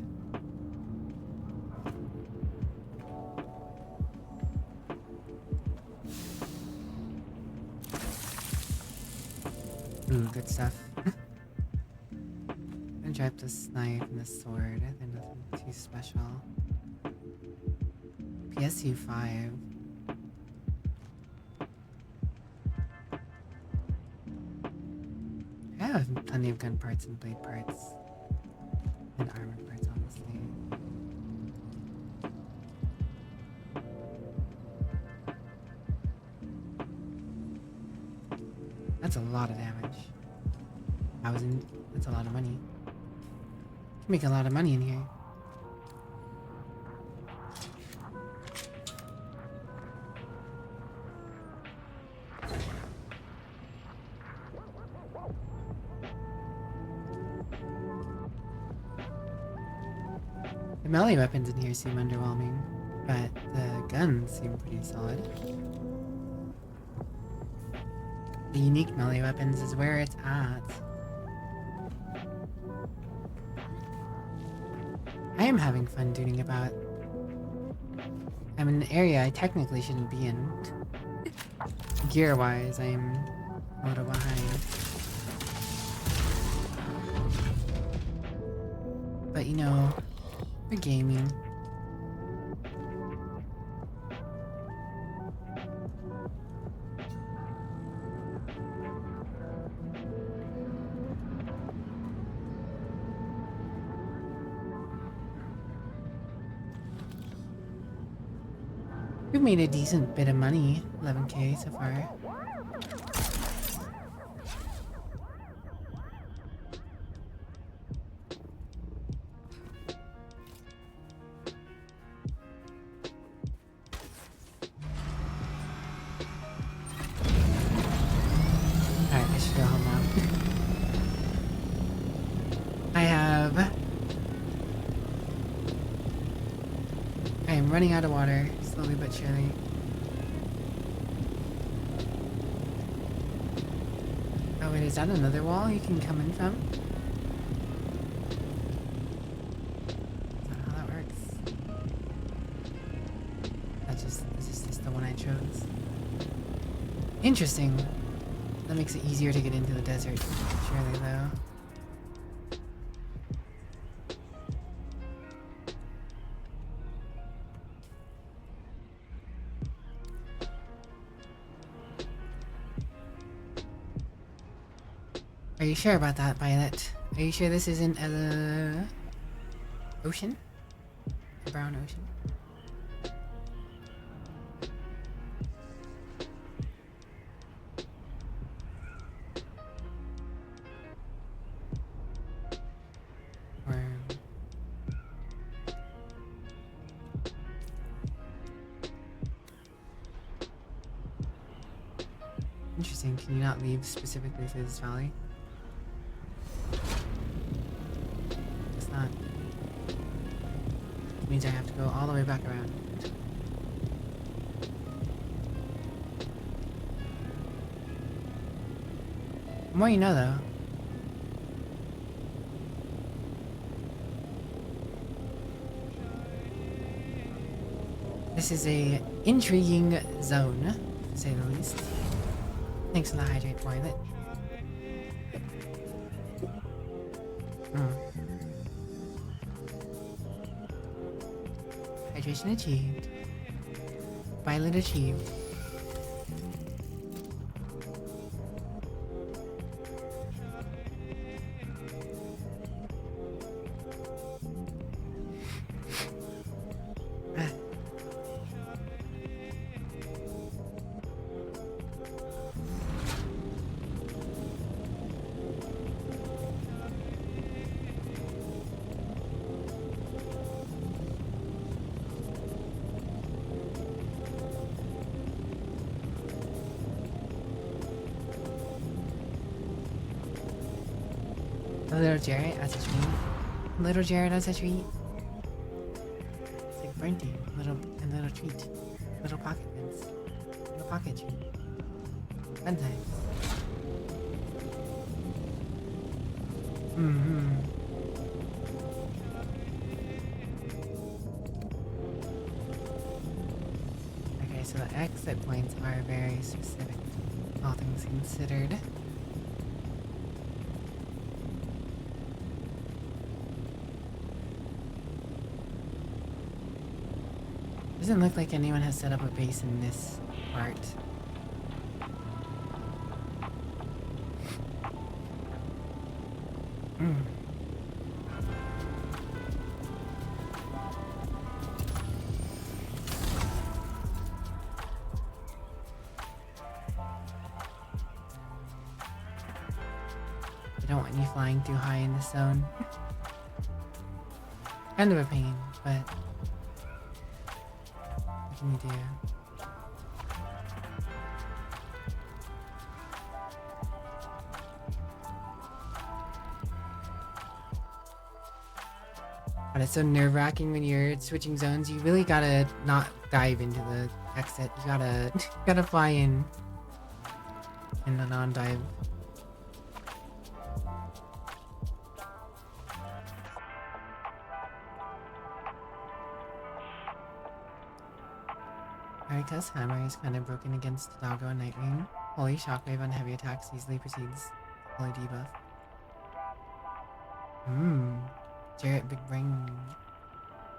Speaker 1: Ooh, good stuff. I'm gonna drop this knife and this sword. They're nothing too special. PSU 5. I have plenty of gun parts and blade parts. And armor parts, honestly. That's a lot of damage. That's a lot of money. Can make a lot of money in here. The melee weapons in here seem underwhelming, but the guns seem pretty solid. The unique melee weapons is where it's at. I am having fun doing about. I'm in an area I technically shouldn't be in. Gear-wise, I'm a little behind. But you know, for gaming. We've made a decent bit of money, 11K so far. Alright, I should go home now. I am running out of water, slowly but surely. Oh wait, is that another wall you can come in from? Is that how that works? This is just the one I chose. Interesting. That makes it easier to get into the desert, surely though. Are you sure about that, Violet? Are you sure this isn't a ocean? A brown ocean? Or interesting. Can you not leave specifically through this valley? Not. It means I have to go all the way back around. The more you know, though. This is a intriguing zone, to say the least. Thanks for the hydrate, Violet. Hydration achieved. Violet achieved. Little Jared as a treat. Little Jared as a treat. It's like birthday. Little treat. Little pocket pins. Little pocket treat. Fun times. Okay, so the exit points are very specific, all things considered. Doesn't look like anyone has set up a base in this part. don't want you flying too high in the zone. Kind of a pain, but what can you do? But it's so nerve-wracking when you're switching zones. You really gotta not dive into the exit. You gotta gotta fly in a non-dive. Erika's hammer is kind of broken against Doggo and Nightwing. Holy shockwave on heavy attacks easily precedes holy debuff. Jarrett, big brain.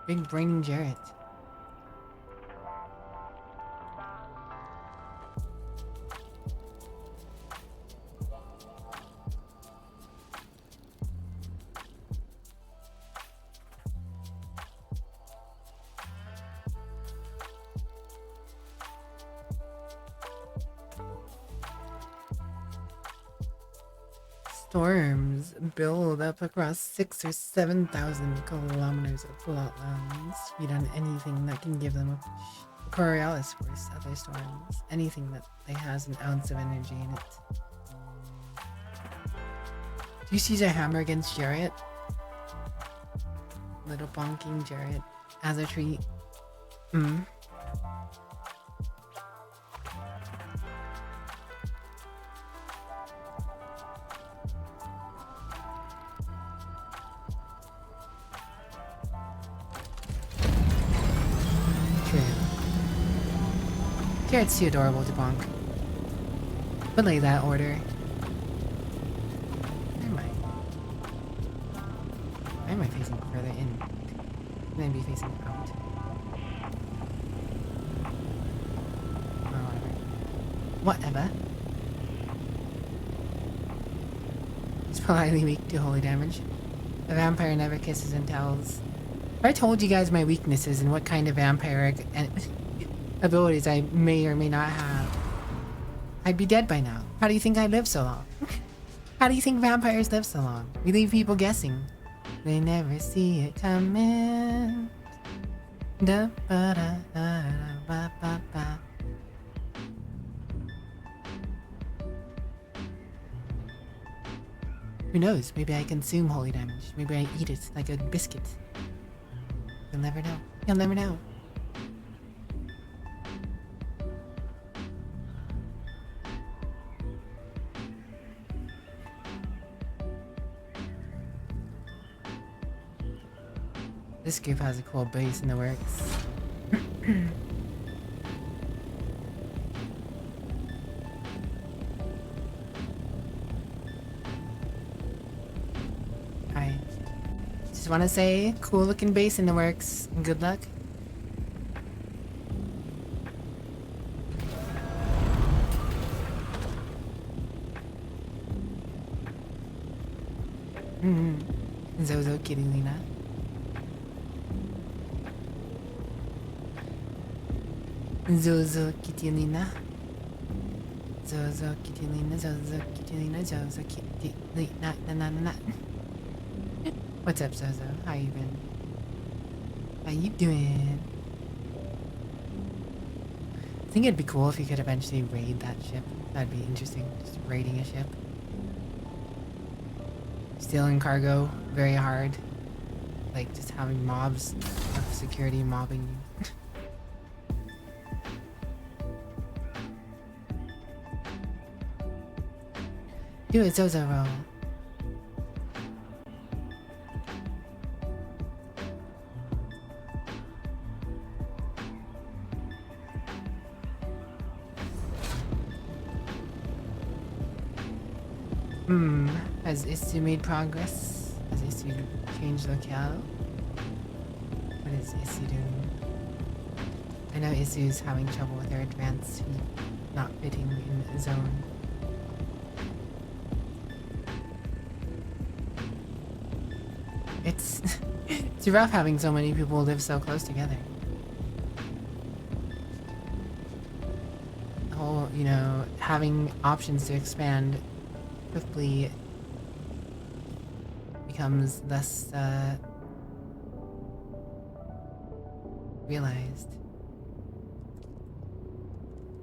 Speaker 1: Big braining Jarrett. Storms build up across 6,000 or 7,000 kilometers of plot lines. Feed on anything that can give them a push. The Coriolis force other storms. Anything that has an ounce of energy in it. Do you see the hammer against Jarrett? Little bonking Jarrett as a treat. Jarrett's too adorable to bonk. Belay that order. Where am I? Why am I facing further in? Can I be facing out? Or whatever. It's politely weak to holy damage. The vampire never kisses and tells. If I told you guys my weaknesses and what kind of vampiric and abilities I may or may not have, I'd be dead by now. How do you think I live so long? How do you think vampires live so long? We leave people guessing. They never see it coming. Da ba da da da ba ba ba. Who knows? Maybe I consume holy damage. Maybe I eat it like a biscuit. You'll never know. You'll never know. This group has a cool base in the works. I just want to say, cool looking base in the works. Good luck. Zozo Kirilina. Zozo Kitilina. Zozo Kitilina. Zozo Kitilina. Zozo Kitilina. Na na na na. What's up, Zozo? How you been? How you doing? I think it'd be cool if you could eventually raid that ship. That'd be interesting. Just raiding a ship. Stealing cargo, very hard. Like just having mobs of security mobbing you. Do it, Zozo roll. Has Isu made progress? Has Isu changed locale? What is Isu doing? I know Isu's having trouble with her advanced feet not fitting in the zone. It's it's rough having so many people live so close together. The whole, you know, having options to expand quickly becomes less realized.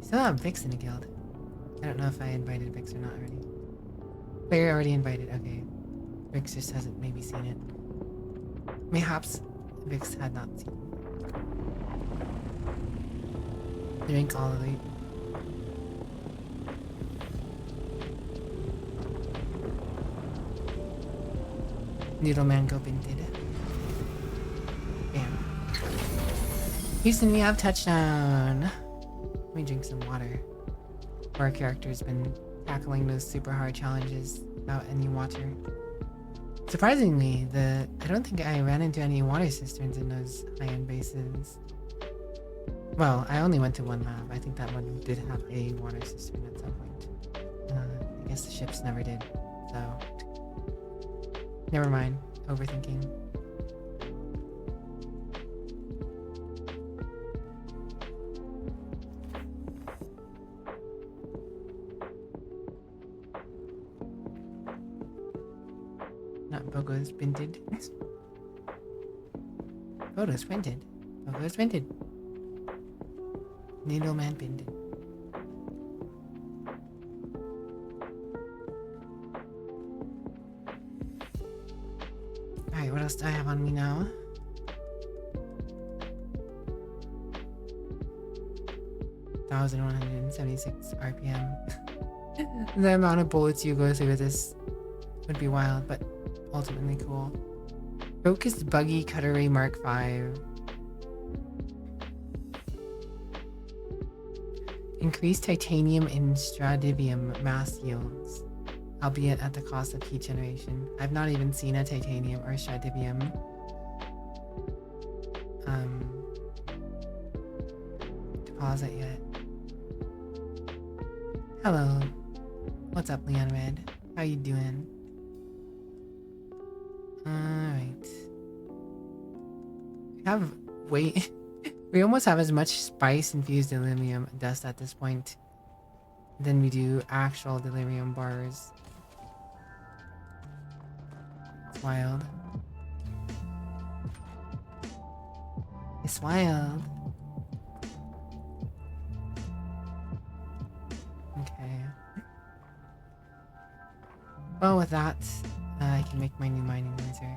Speaker 1: Still have Vix in the guild. I don't know if I invited Vix or not already. Player already invited, okay. Vix just hasn't maybe seen it. Mayhaps Vix had not seen it. Drink all of it. Noodleman go binted. Bam. Houston, we have touchdown. Let me drink some water. Our character's been tackling those super hard challenges without any water. Surprisingly, I don't think I ran into any water cisterns in those high-end bases. Well, I only went to one lab. I think that one did have a water cistern at some point. I guess the ships never did, so... Never mind. Overthinking. Not Bogo's binted. Bogo's printed. Bogo's printed. Needleman binted. Alright, what else do I have on me now? $1,176 RPM. The amount of bullets you go through with this would be wild, but ultimately cool. Focused Buggy Cutlery Mark V. Increased titanium and stradivium mass yields, albeit at the cost of heat generation. I've not even seen a titanium or stradivium deposit yet. Hello. What's up, Leon Red? How you doing? Alright. We almost have as much spice infused delirium dust at this point than we do actual delirium bars. It's wild. It's wild. Okay. Well, with that, I can make my new mining laser.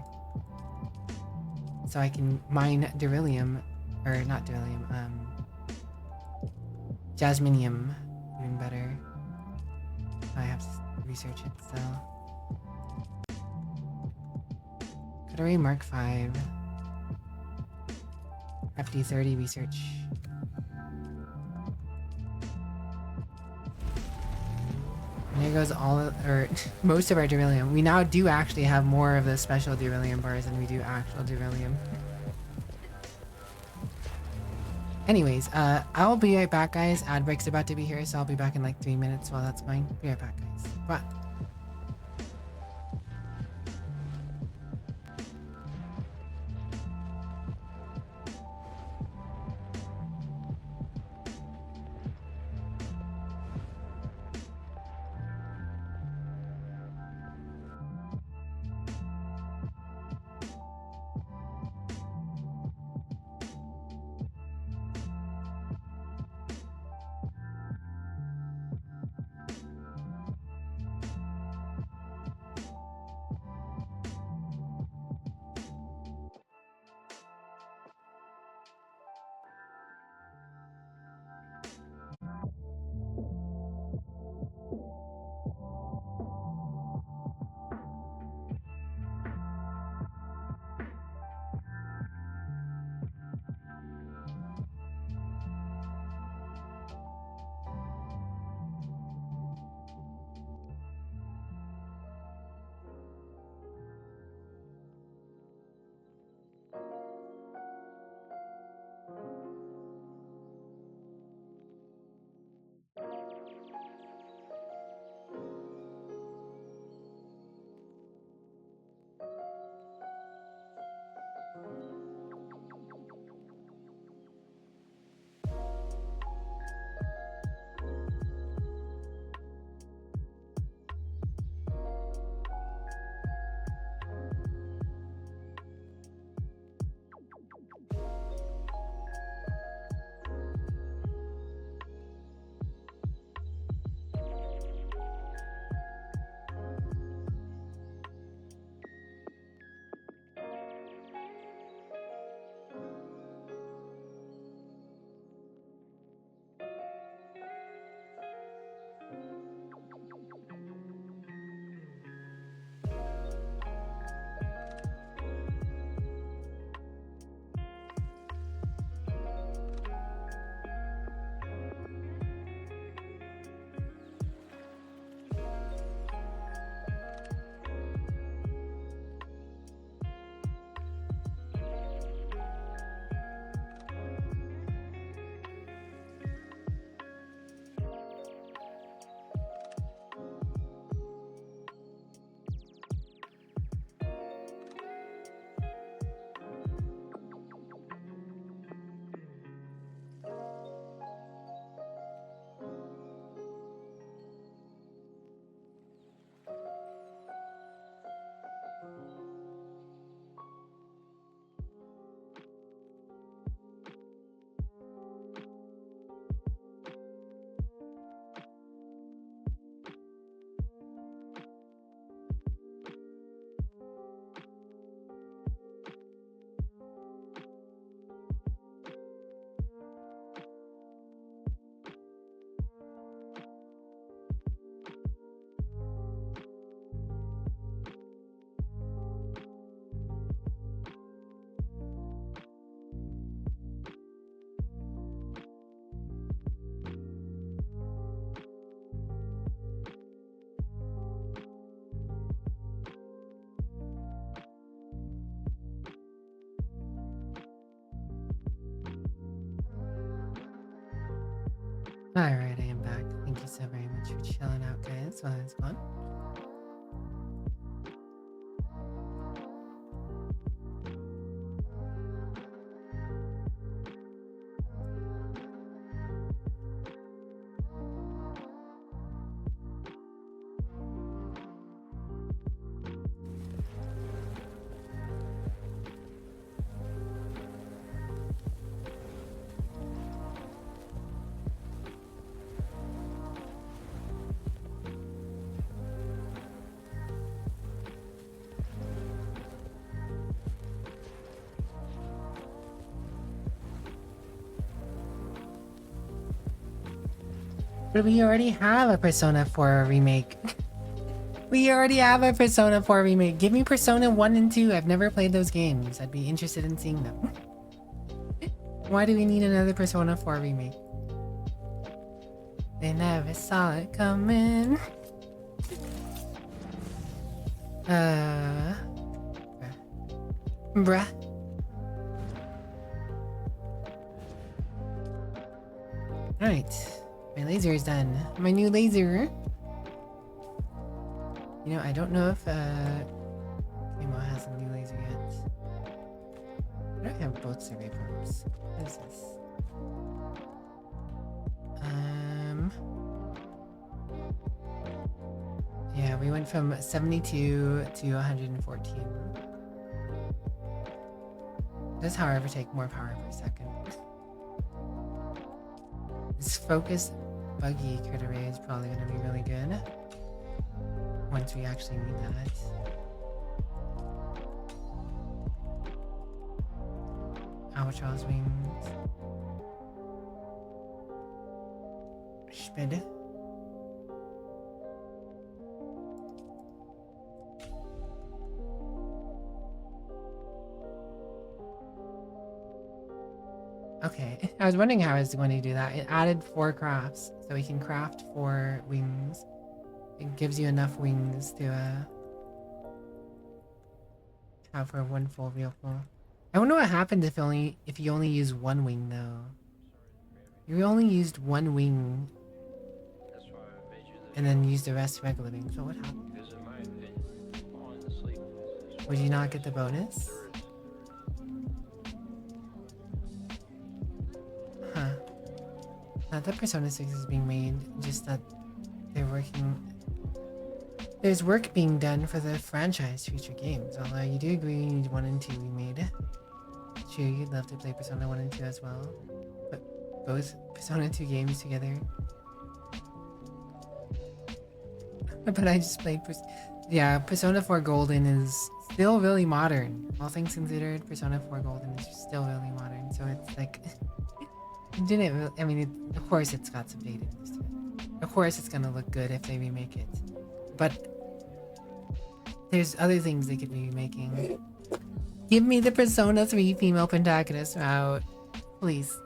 Speaker 1: So I can mine beryllium, or not beryllium, jasminium, even better. I have to research it, so. Cutlery Mark V. FD30 research. And there goes most of our beryllium. We now do actually have more of the special beryllium bars than we do actual beryllium. Anyways, I'll be right back, guys. Ad break's about to be here, so I'll be back in like 3 minutes. Well, that's fine. Be right back, guys. Bye. Alright, I am back. Thank you so very much for chilling out, guys, while I was gone. But we already have a Persona 4 remake. We already have a Persona 4 remake. Give me Persona 1 and 2. I've never played those games. I'd be interested in seeing them. Why do we need another Persona 4 remake? They never saw it coming. Bruh. Alright. My laser is done. My new laser. You know, I don't know if Emo has a new laser yet. I don't have both survey probes. What is this? Yeah, we went from 72 to 114. Does, however, take more power per second. This focus buggy crit array is probably going to be really good once we actually need that. Albatross wings. Spid. Okay, I was wondering how I was going to do that. It added 4 crafts, so we can craft 4 wings. It gives you enough wings to have for 1 full vehicle. I wonder what happened if you only use 1 wing though. You only used 1 wing and then used the rest regular wings. So what happened? Would you not get the bonus? Huh. Not that Persona 6 is being made, just that they're working. There's work being done for the franchise future games, although you do agree you need 1 and 2 remade. Sure, you'd love to play Persona 1 and 2 as well, but both Persona 2 games together. But I just played yeah, Persona 4 Golden is still really modern. All things considered, Persona 4 Golden is still really modern, so it's like... it didn't really, I mean, of course it's got some dated to it. Of course it's gonna look good if they remake it. But there's other things they could be remaking. Give me the Persona 3 female protagonist route, please.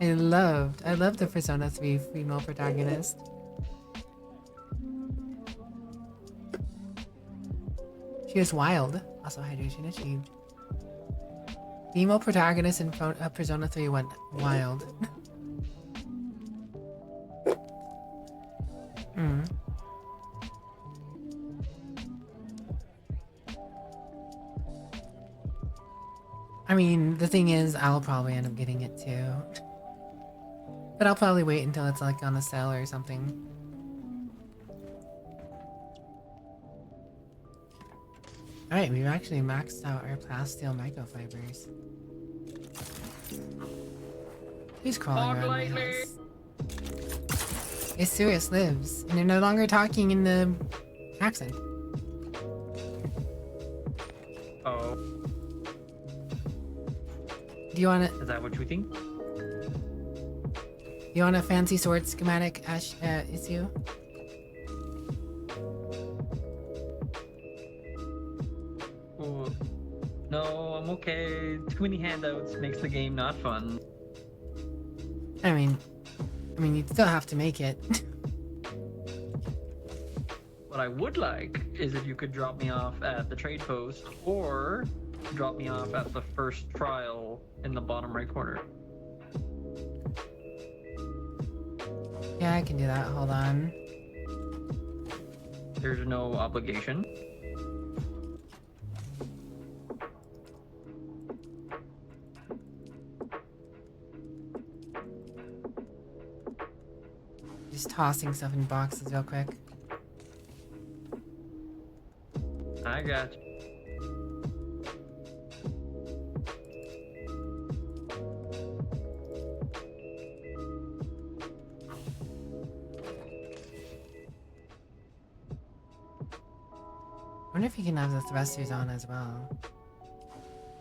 Speaker 1: I loved the Persona 3 female protagonist. She was wild. Also hydration achieved. Female protagonist in Persona 3 went wild. I mean, the thing is, I'll probably end up getting it too. But I'll probably wait until it's like on a sale or something. Alright, we've actually maxed out our plasteel microfibers. Who's crawling around my house? It's serious lives, and they're no longer talking in the accent.
Speaker 2: Oh.
Speaker 1: Do you wanna...
Speaker 2: Is that what you think?
Speaker 1: You want a fancy sword schematic issue?
Speaker 2: Ooh. No, I'm okay. Too many handouts makes the game not fun.
Speaker 1: I mean, you'd still have to make it.
Speaker 2: What I would like is if you could drop me off at the trade post or drop me off at the first trial in the bottom right corner.
Speaker 1: Yeah, I can do that. Hold on.
Speaker 2: There's no obligation.
Speaker 1: Just tossing stuff in boxes real quick.
Speaker 2: I got you.
Speaker 1: I wonder if you can have the thrusters on as well.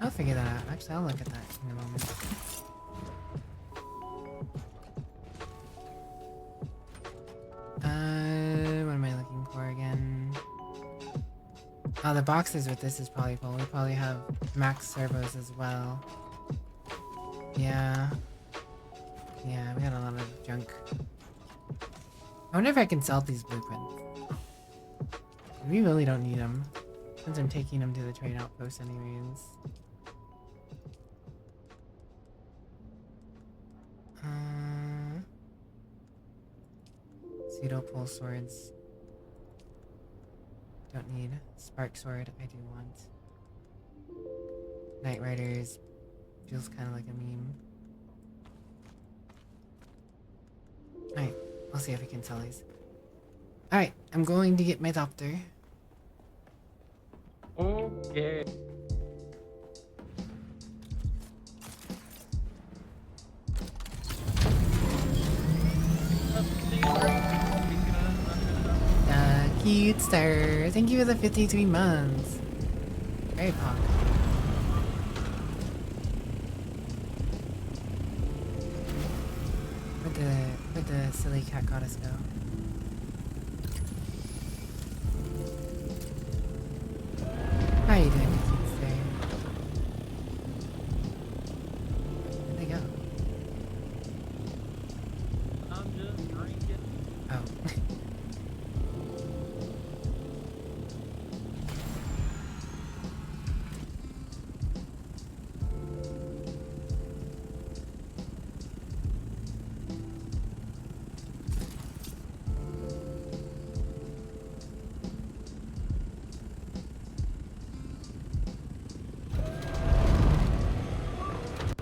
Speaker 1: I'll figure that out. Actually, I'll look at that in a moment. What am I looking for again? Oh, the boxes with this is probably full. We probably have max servos as well. Yeah. Yeah, we got a lot of junk. I wonder if I can sell these blueprints. We really don't need them, since I'm taking them to the trade outpost anyways. Pseudo pole swords. Don't need. Spark sword, I do want. Knight Riders. Feels kind of like a meme. Alright, we'll see if we can sell these. Alright, I'm going to get my doctor.
Speaker 2: Okay.
Speaker 1: Cute star. Thank you for the 53 months. Very pop. Where'd the silly cat goddess go? How you doing, cute star? Where'd they go?
Speaker 2: I'm just drinking.
Speaker 1: Oh.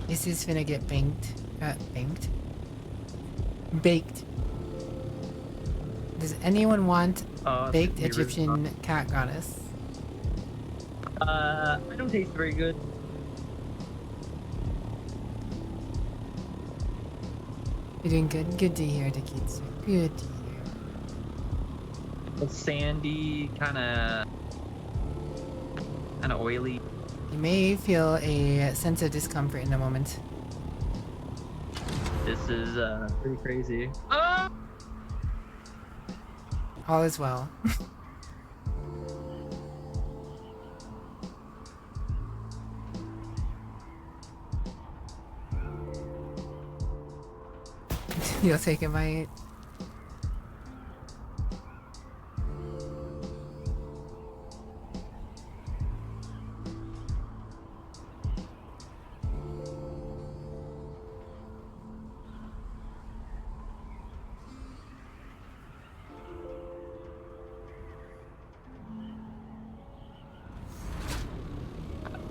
Speaker 1: This is finna get banked. Banked? Baked. Does anyone want baked
Speaker 2: the
Speaker 1: Egyptian cat goddess?
Speaker 2: I don't taste very good.
Speaker 1: You're doing good? Good to hear, Takitsu. Good to hear.
Speaker 2: A sandy, kind of oily.
Speaker 1: You may feel a sense of discomfort in a moment.
Speaker 2: This is pretty crazy.
Speaker 1: All is well. You'll take a bite.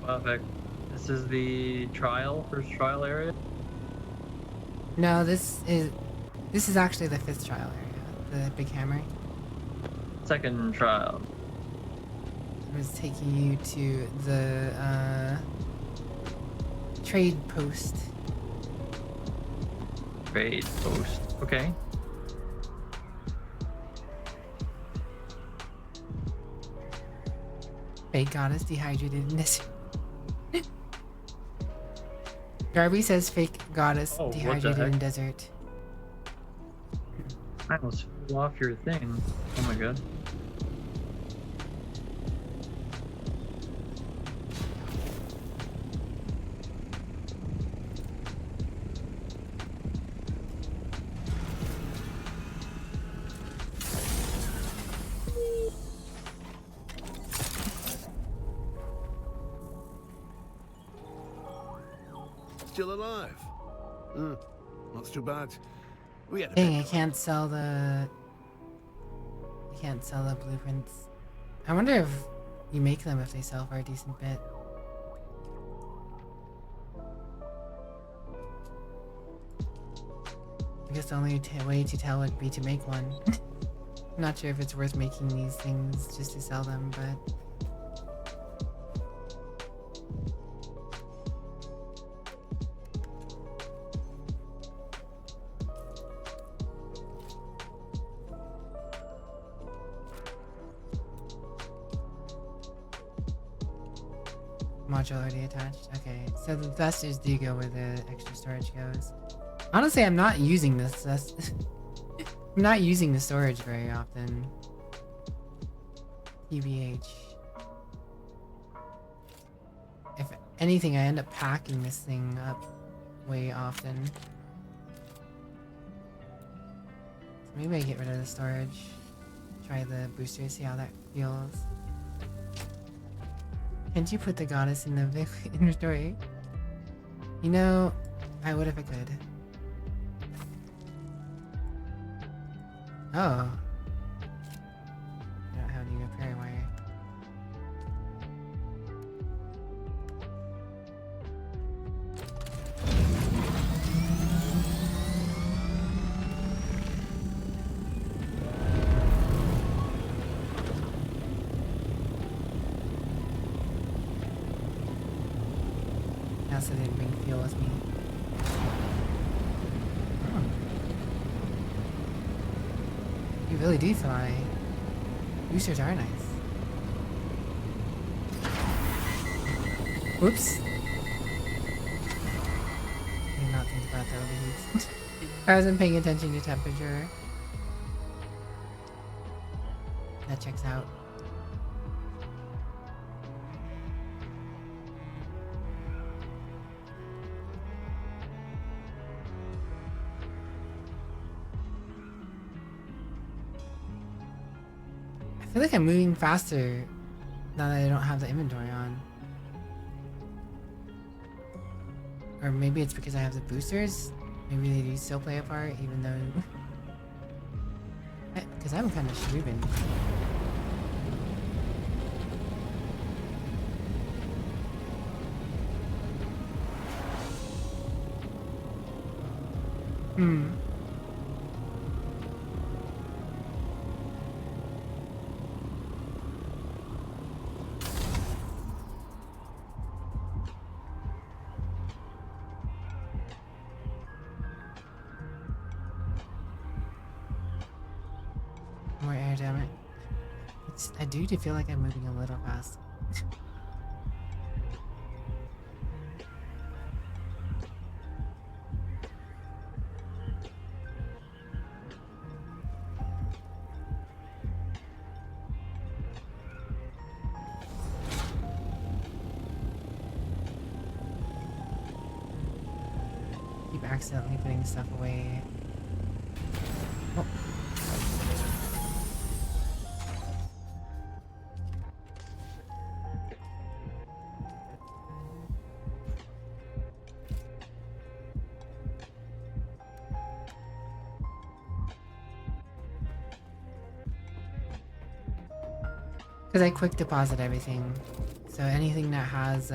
Speaker 2: Perfect. This is the first trial area.
Speaker 1: No, this is actually the 5th trial area. The big hammer.
Speaker 2: Second trial.
Speaker 1: I was taking you to the trade post.
Speaker 2: Trade post. Okay.
Speaker 1: Fake goddess dehydrated in this. Darby says fake goddess
Speaker 2: Oh, what the
Speaker 1: dehydrated in
Speaker 2: heck?
Speaker 1: desert.
Speaker 2: I almost flew off your thing. Oh my god.
Speaker 5: Still alive? Not too bad. We had a
Speaker 1: Dang,
Speaker 5: bit
Speaker 1: I
Speaker 5: going.
Speaker 1: can't sell the... I can't sell the blueprints. I wonder if you make them if they sell for a decent bit. I guess the only way to tell would be to make one. I'm not sure if it's worth making these things just to sell them, but... Module already attached? Okay, so the thrusters do go where the extra storage goes. Honestly, I'm not using this. I'm not using the storage very often. TBH. If anything, I end up packing this thing up way often. So maybe I get rid of the storage. Try the booster, see how that feels. Can't you put the goddess in the inventory? You know, I would if I could. Oh. I don't have any repair wire. I also didn't bring fuel with me. Oh. You really do fly. Boosters are nice. Whoops. I did not think about the overheats. I wasn't paying attention to temperature. That checks out. I feel like I'm moving faster now that I don't have the inventory on. Or maybe it's because I have the boosters. Maybe they do still play a part, even though... Because I'm kind of schmoovin'. Hmm. More air, damn it. I do feel like I'm moving a little fast. Keep accidentally putting stuff away. Oh. Because I quick deposit everything. So anything that has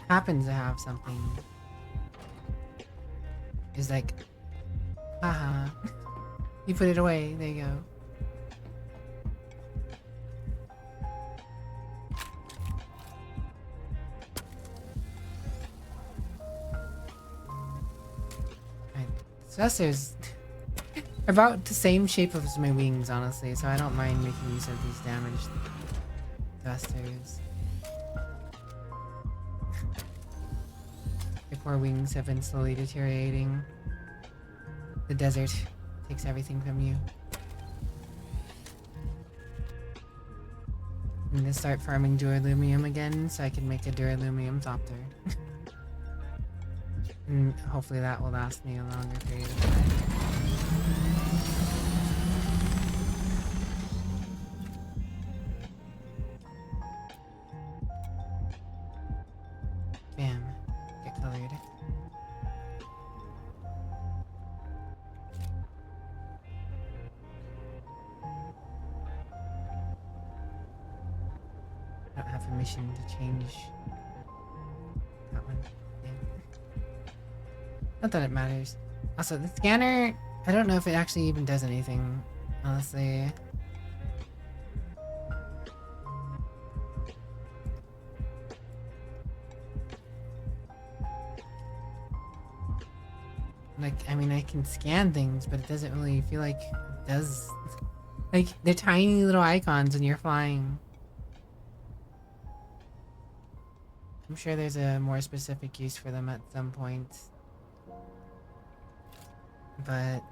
Speaker 1: happens to have something is like, haha, you put it away, there you go. Right. Thrusters about the same shape as my wings, honestly, so I don't mind making use of these damaged thrusters. The poor wings have been slowly deteriorating. The desert takes everything from you. I'm gonna start farming duralumium again so I can make a duralumium thopter. And hopefully that will last me a longer period of time. Bam. Get colored. permission to change that one. Yeah. Not that it matters. Also, the scanner, I don't know if it actually even does anything, honestly. Like, I mean, I can scan things, but it doesn't really feel like it does. Like, they're tiny little icons when you're flying. I'm sure there's a more specific use for them at some point. But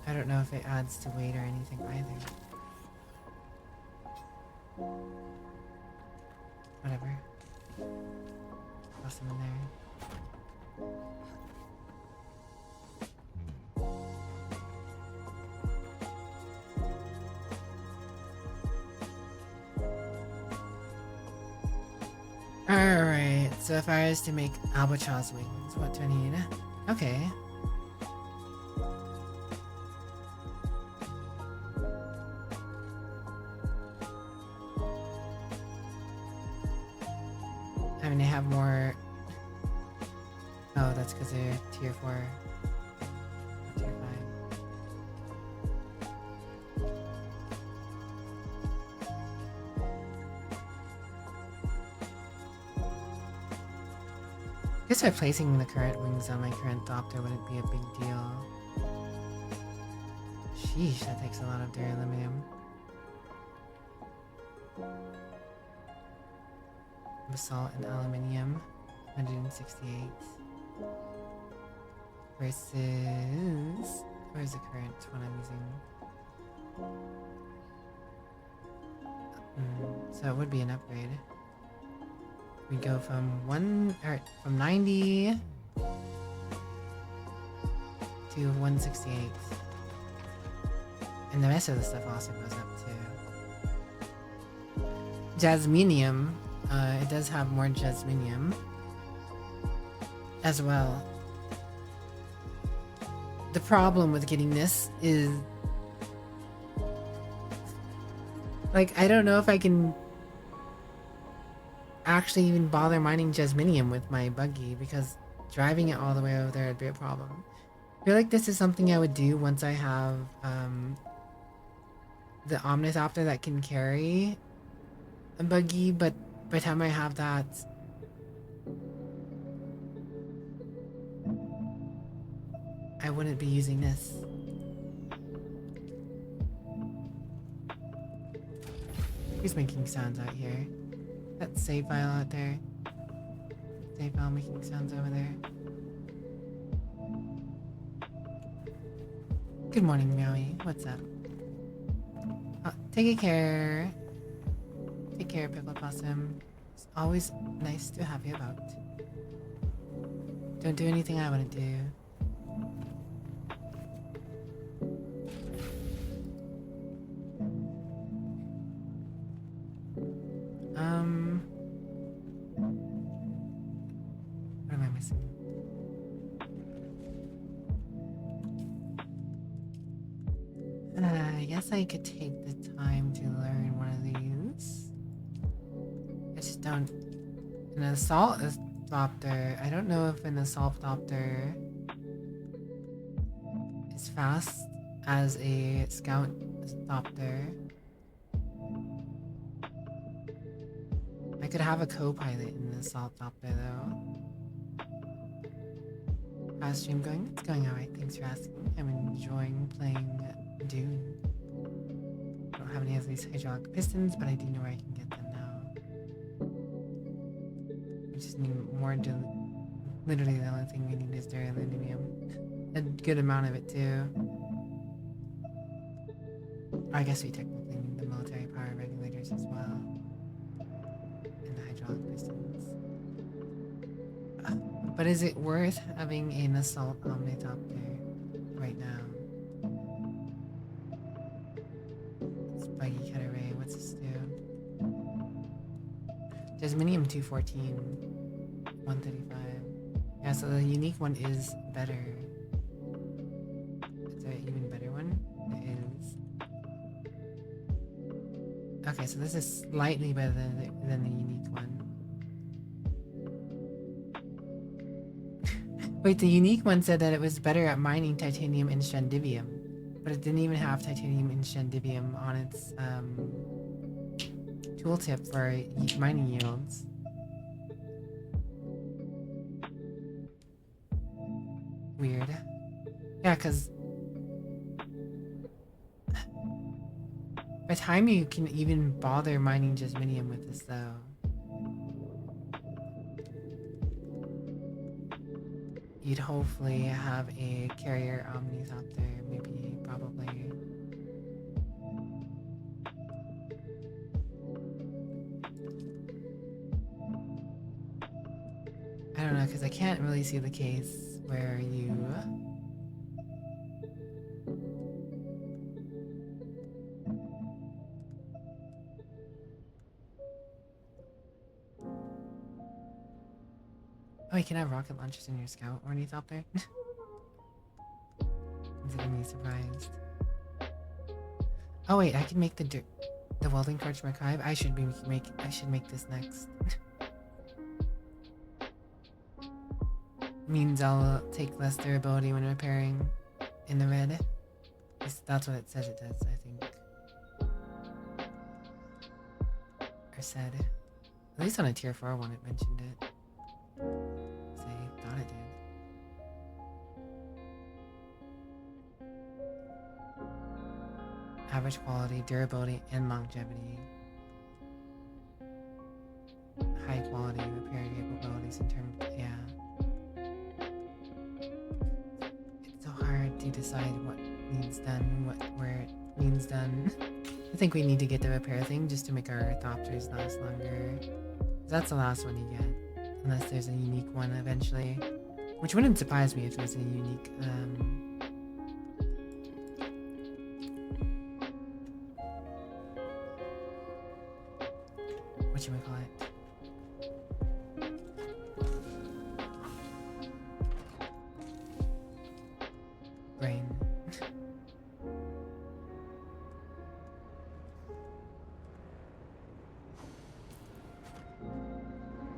Speaker 1: I don't know if it adds to weight or anything either. Whatever. Toss them in there. Alright, so if I was to make albatross wings, what do I need? Okay. I mean, they have more... Oh, that's because they're tier 4. Not tier 5. I guess replacing the current wings on my current Doctor wouldn't be a big deal. Sheesh, that takes a lot of duraluminum. Basalt and aluminium, 168. Versus... Where's the current one I'm using? So it would be an upgrade. We go from from 90 to 168. And the rest of the stuff also goes up too. Jasminium, it does have more jasminium as well. The problem with getting this is, like, I don't know if I can actually even bother mining jasminium with my buggy, because driving it all the way over there would be a problem. I feel like this is something I would do once I have the Omnithopter that can carry a buggy, but by the time I have that, I wouldn't be using this. Who's making sounds out here? That save file out there. Save file making sounds over there. Good morning, Meowie. What's up? Oh, take care. Take care, Pickle Possum. It's always nice to have you about. Don't do anything I want to do. What am I missing? I guess I could take the time to learn one of these. I just don't... An assault adopter. I don't know if an assault adopter is fast as a scout adopter. I could have a co-pilot in the assault adopter though. How's stream going? It's going alright, thanks for asking. I'm enjoying playing Dune. I don't have any of these hydraulic pistons, but I do know where I can get them now. We just need more literally the only thing we need is duraluminum. A good amount of it too. I guess we technically need the military power regulators as well. And the hydraulic pistons. But is it worth having an assault omnithopter right now? Buggy cutaway, what's this do? Jasminium 214, 135. Yeah, so the unique one is better. Is there an even better one? It is. Okay, so this is slightly better than the unique one. Wait, the unique one said that it was better at mining titanium and shandivium, but it didn't even have titanium and shandivium on its tooltip for mining yields. Weird. Yeah, because by the time you can even bother mining jasminium with this, though, you'd hopefully have a carrier omnithopter, maybe, probably. I don't know, because I can't really see the case where you... Oh, you can have rocket launchers in your scout ornithopter? Is it gonna be surprised? Oh wait, I can make the welding torch archive. I should make this next. Means I'll take less durability when repairing in the red. That's what it says it does, I think. Or said. At least on a tier 4 one it mentioned it. So I thought it did. Average quality, durability, and longevity. High quality repair capabilities in terms of, yeah. It's so hard to decide what needs done, where it needs done. I think we need to get the repair thing just to make our orthopters last longer. That's the last one you get. Unless there's a unique one eventually. Which wouldn't surprise me if there's a unique, whatchamacallit? Brain.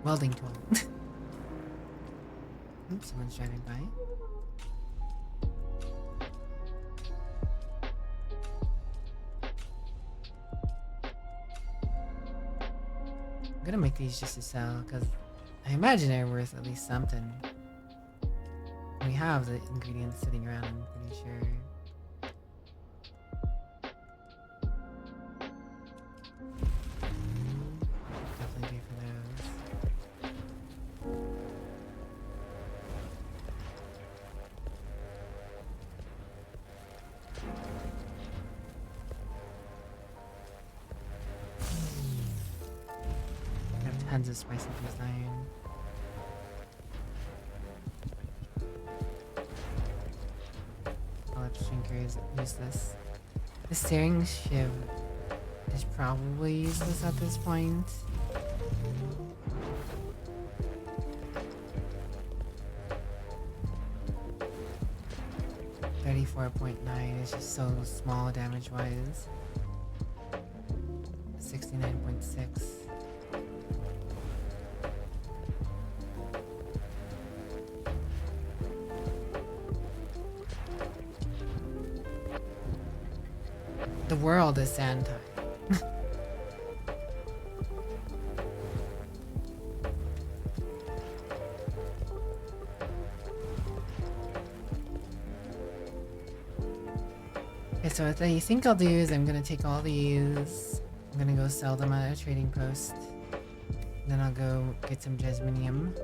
Speaker 1: Welding tool. Oops, someone's driving by. I'm gonna make these just to sell, because I imagine they're worth at least something. We have the ingredients sitting around, I'm pretty sure. Definitely pay for those. I have tons of spice infused iron. Collapse shrinker is useless. The steering shiv is probably useless at this point. $34.9 is just so small damage wise. 69.6. The world is sand time. Okay, so what I think I'll do is I'm gonna take all these. I'm gonna go sell them at a trading post. Then I'll go get some jasminium.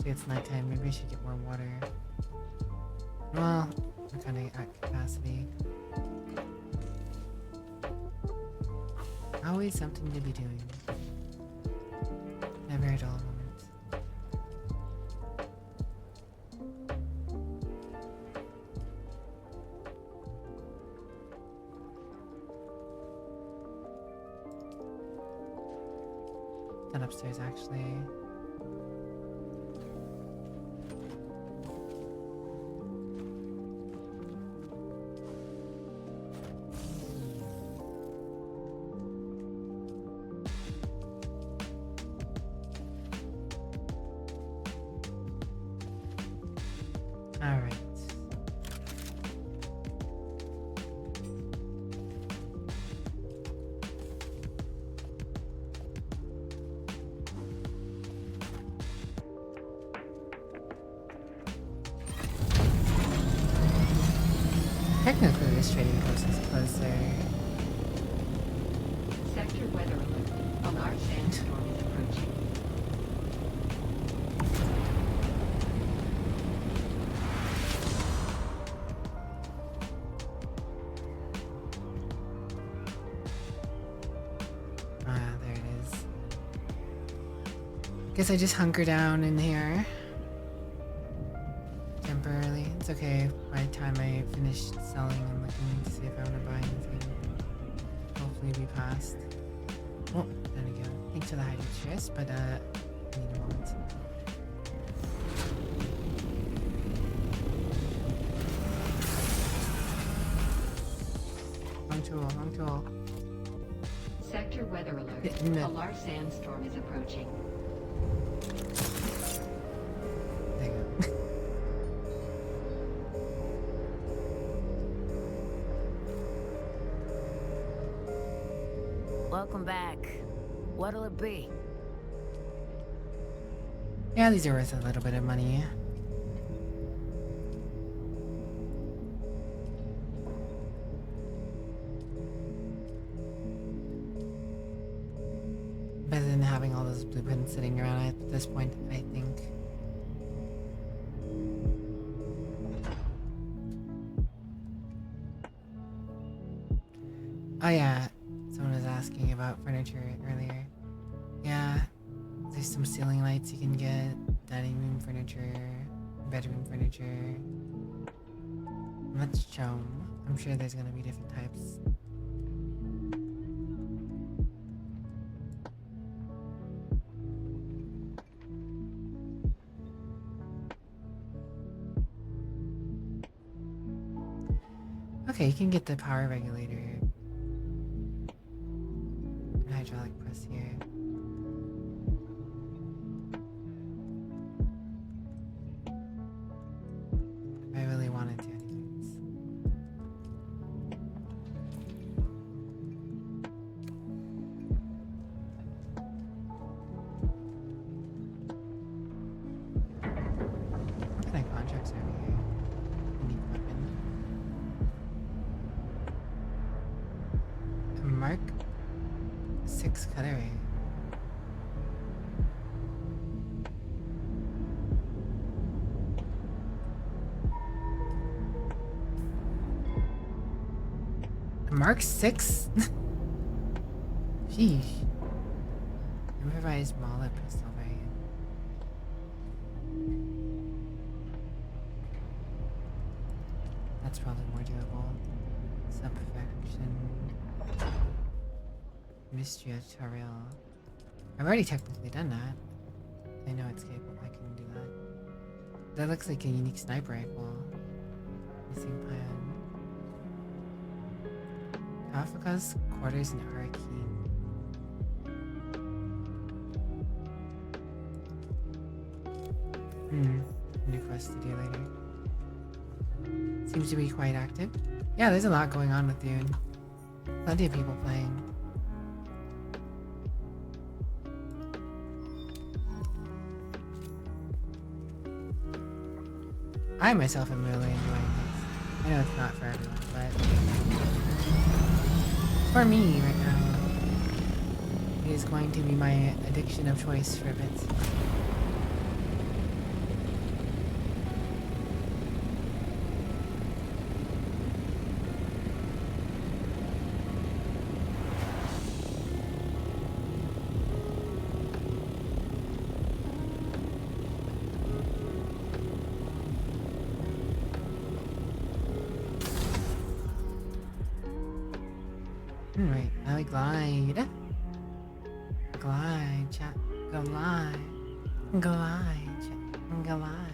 Speaker 1: See, it's nighttime. Maybe I should get more water. Well, we're kind of at capacity. Always something to be doing. Never a dull moment. Done upstairs, actually. Alright. Technically, this trading post is closer.
Speaker 3: Sector weather alert. A large sandstorm is approaching.
Speaker 1: Ah, there it is. Guess I just hunker down in here. Temporarily. It's okay. By the time I finish selling and looking to see if I want to buy anything, hopefully be past. Oh, there we go. Thanks for the hydrotrius, but I need a moment. Long tool.
Speaker 3: Sector weather alert.
Speaker 1: Hitting
Speaker 3: A
Speaker 1: it.
Speaker 3: large sandstorm is approaching.
Speaker 1: There you go.
Speaker 4: Welcome back. What'll it be?
Speaker 1: Yeah, these are worth a little bit of money. Better than having all those blueprints sitting around at this point, I think. Oh yeah, someone was asking about furniture earlier. Yeah, there's some ceiling lights you can get, dining room furniture, bedroom furniture. Let's show 'em. I'm sure there's gonna be different types. Okay, you can get the power regulator. And hydraulic press here. If I really wanted to, anyways. What kind of contracts are over here? Unique weapon. A Mark 6 cutlery. A Mark 6? Sheesh. Improvised mallet pistol variant. That's probably more doable. Subfaction. Mystery tutorial. I've already technically done that. I know it's capable. I can do that. That looks like a unique sniper rifle. Missing plan. Kafka's quarters in Hurricane. New quest to do later. Seems to be quite active. Yeah, there's a lot going on with Dune. Plenty of people playing. I myself am really enjoying this. I know it's not for everyone, but for me right now, it is going to be my addiction of choice for a bit. Right, now we glide. Glide, chat. Glide. Glide, chat. Glide.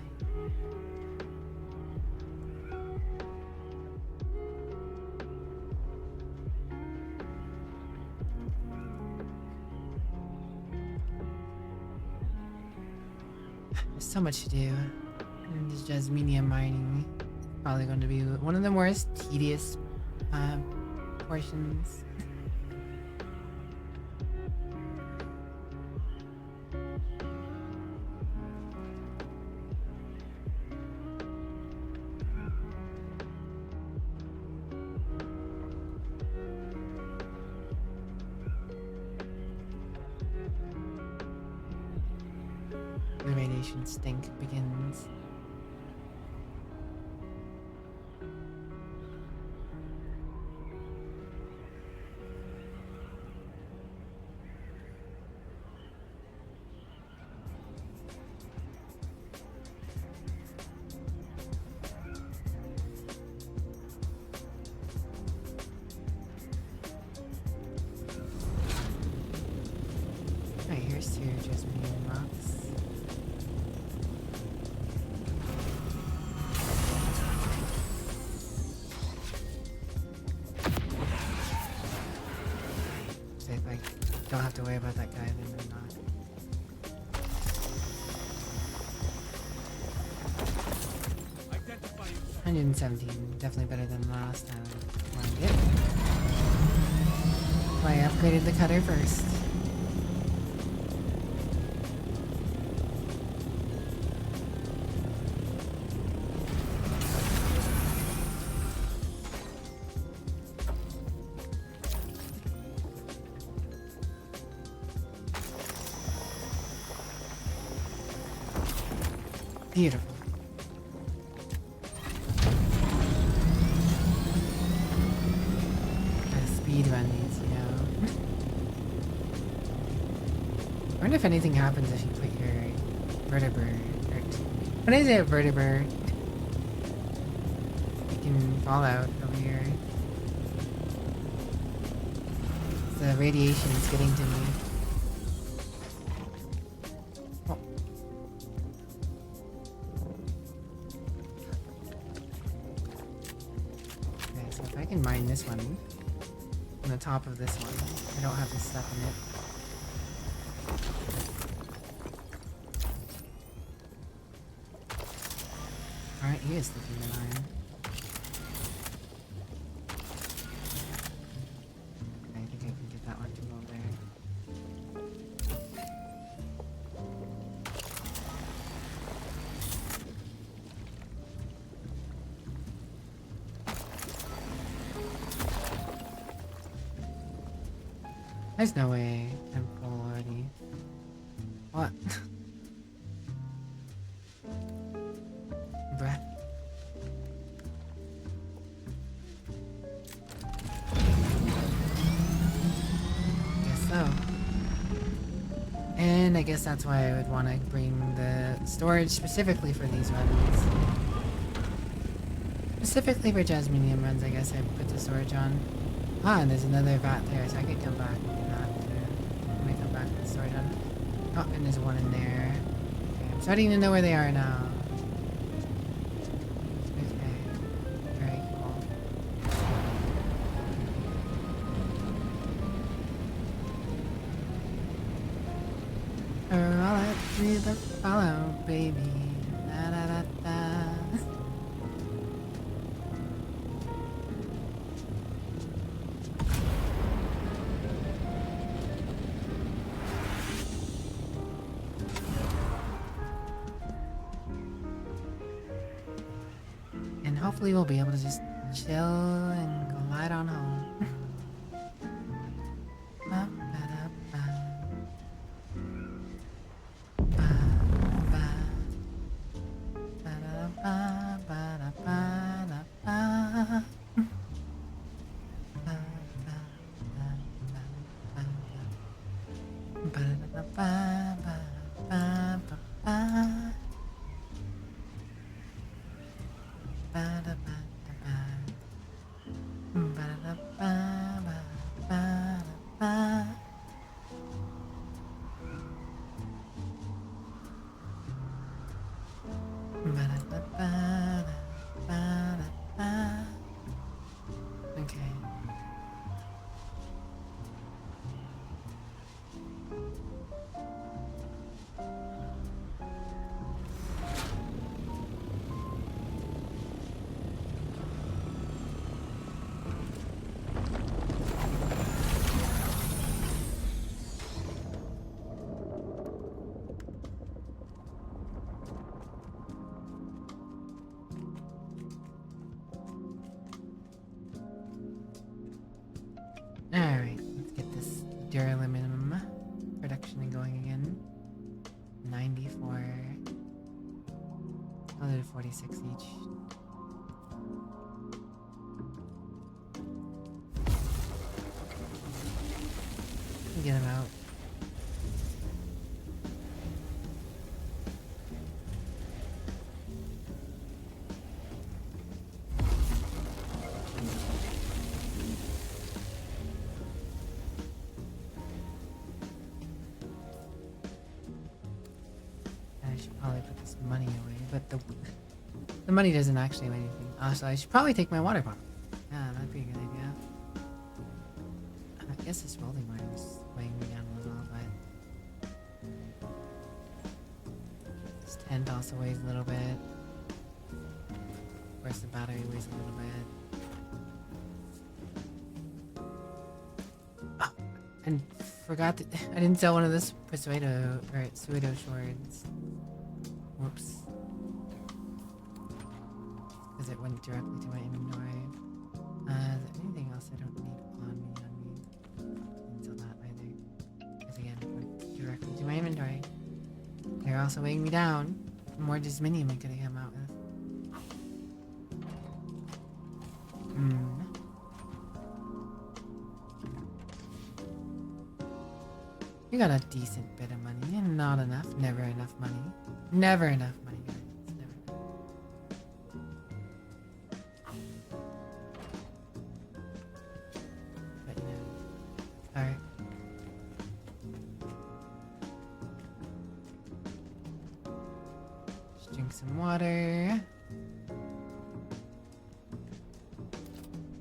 Speaker 1: There's so much to do. And this Jasminium mining probably going to be one of the most tedious portions. The radiation stink begins. Alright, here's two Jasminium rocks. So if I don't have to worry about that guy, then I'm not.
Speaker 5: Identify yourself.
Speaker 1: 117, definitely better than last time. Wanted it. So I upgraded the cutter first. Beautiful. Gotta speed run these, you know. I wonder if anything happens if you put your vertebrae. When I say a vertebrae, it can fall out over here. The radiation is getting to me. Oh. Okay, so if I can mine this one on the top of this one, I don't have to step in it. Alright, he is sticking in iron. Okay, I think I can get that one to go there. There's no way I'm full already. What? Bruh. Guess so. And I guess that's why I would want to bring the storage specifically for these runs. Specifically for Jasminium runs, I guess I put the storage on. Ah, and there's another vat there, so I could come back and do that too. Let me come back with the storage on. Oh, and there's one in there. Okay, I'm starting to know where they are now. Okay, very cool. Roll it through the follow, baby. Da da da da. And hopefully we'll be able to just chill and glide on home. Ba-ba-da-ba. Ba-ba. Ba-da-ba, ba-da-ba-da-ba. Ba-ba-ba-ba-ba. Ba-da-ba-ba-ba-ba-ba. Ba-da-ba-da-ba. Ba-da-ba. 94. I'll do 46 each. Get him out. I should probably put this money away, but the money doesn't actually do anything. Also, I should probably take my water bottle. Yeah, that'd be a good idea. I guess this welding wire was weighing me down a little, but this tent also weighs a little bit. Of course, the battery weighs a little bit. Oh, and forgot that I didn't sell one of this pseudo swords. Whoops. Because it went directly to my inventory. Is there anything else I don't need on me? Until that either. Because again, it went directly to my inventory. They're also weighing me down. More Disminium I could have come out with. We got a decent bit of money, and not enough. Never enough money. Never enough money, guys. Never enough. But you know, alright. Just drink some water.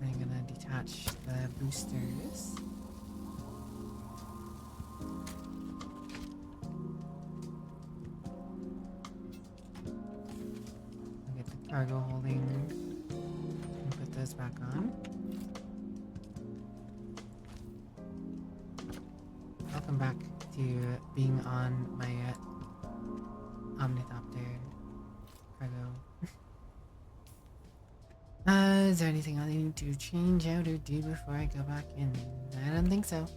Speaker 1: I'm gonna detach the boosters. Cargo holding and put those back on. Welcome back to being on my Omnithopter cargo. Is there anything I need to change out or do before I go back in? I don't think so.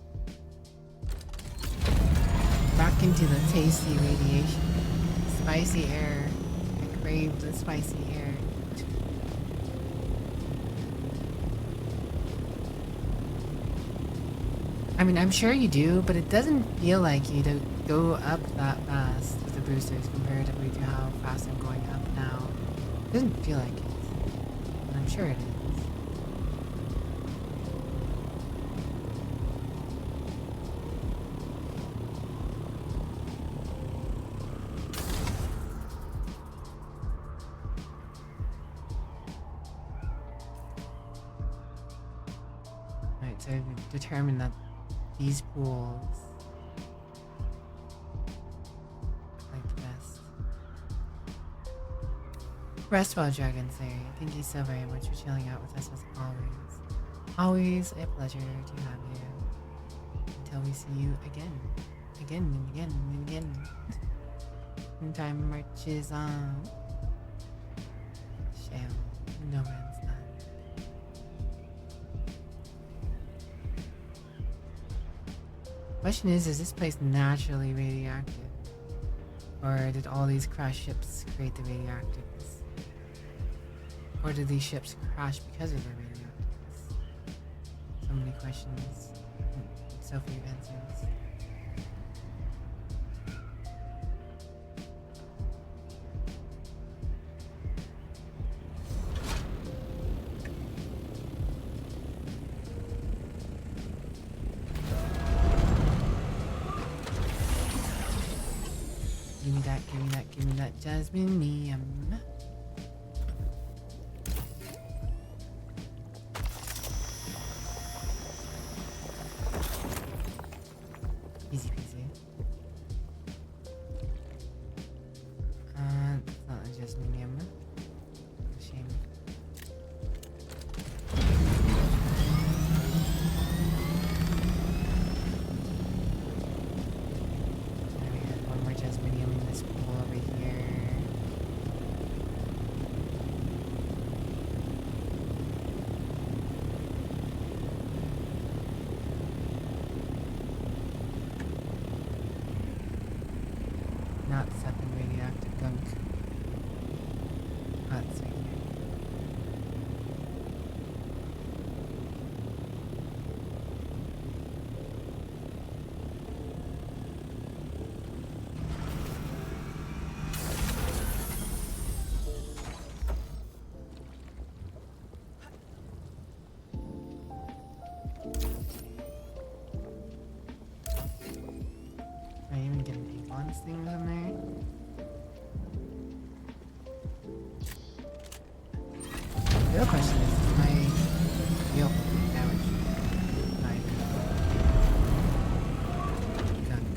Speaker 1: Back into the tasty radiation. Spicy air. I crave the spicy air. I mean, I'm sure you do, but it doesn't feel like you to go up that fast with the boosters comparatively to how fast I'm going up now. It doesn't feel like it. And I'm sure it is. Alright, so I've determined that these pools like the best. Rest well, Dragon Slayer. Thank you so very much for chilling out with us as always. Always a pleasure to have you. Until we see you again. Again and again and again. And time marches on. Shale. No man's land. Question is this place naturally radioactive? Or did all these crash ships create the radioactiveness? Or did these ships crash because of the radioactiveness? So many questions, so few answers. Give me that Jasminium. Easy peasy. That's not a Jasminium. Shame. One more Jasminium in this pool over here. not 7 radioactive gunk. Let's see here. Am I even getting tampons things in there? The real question is my real damage by gunk?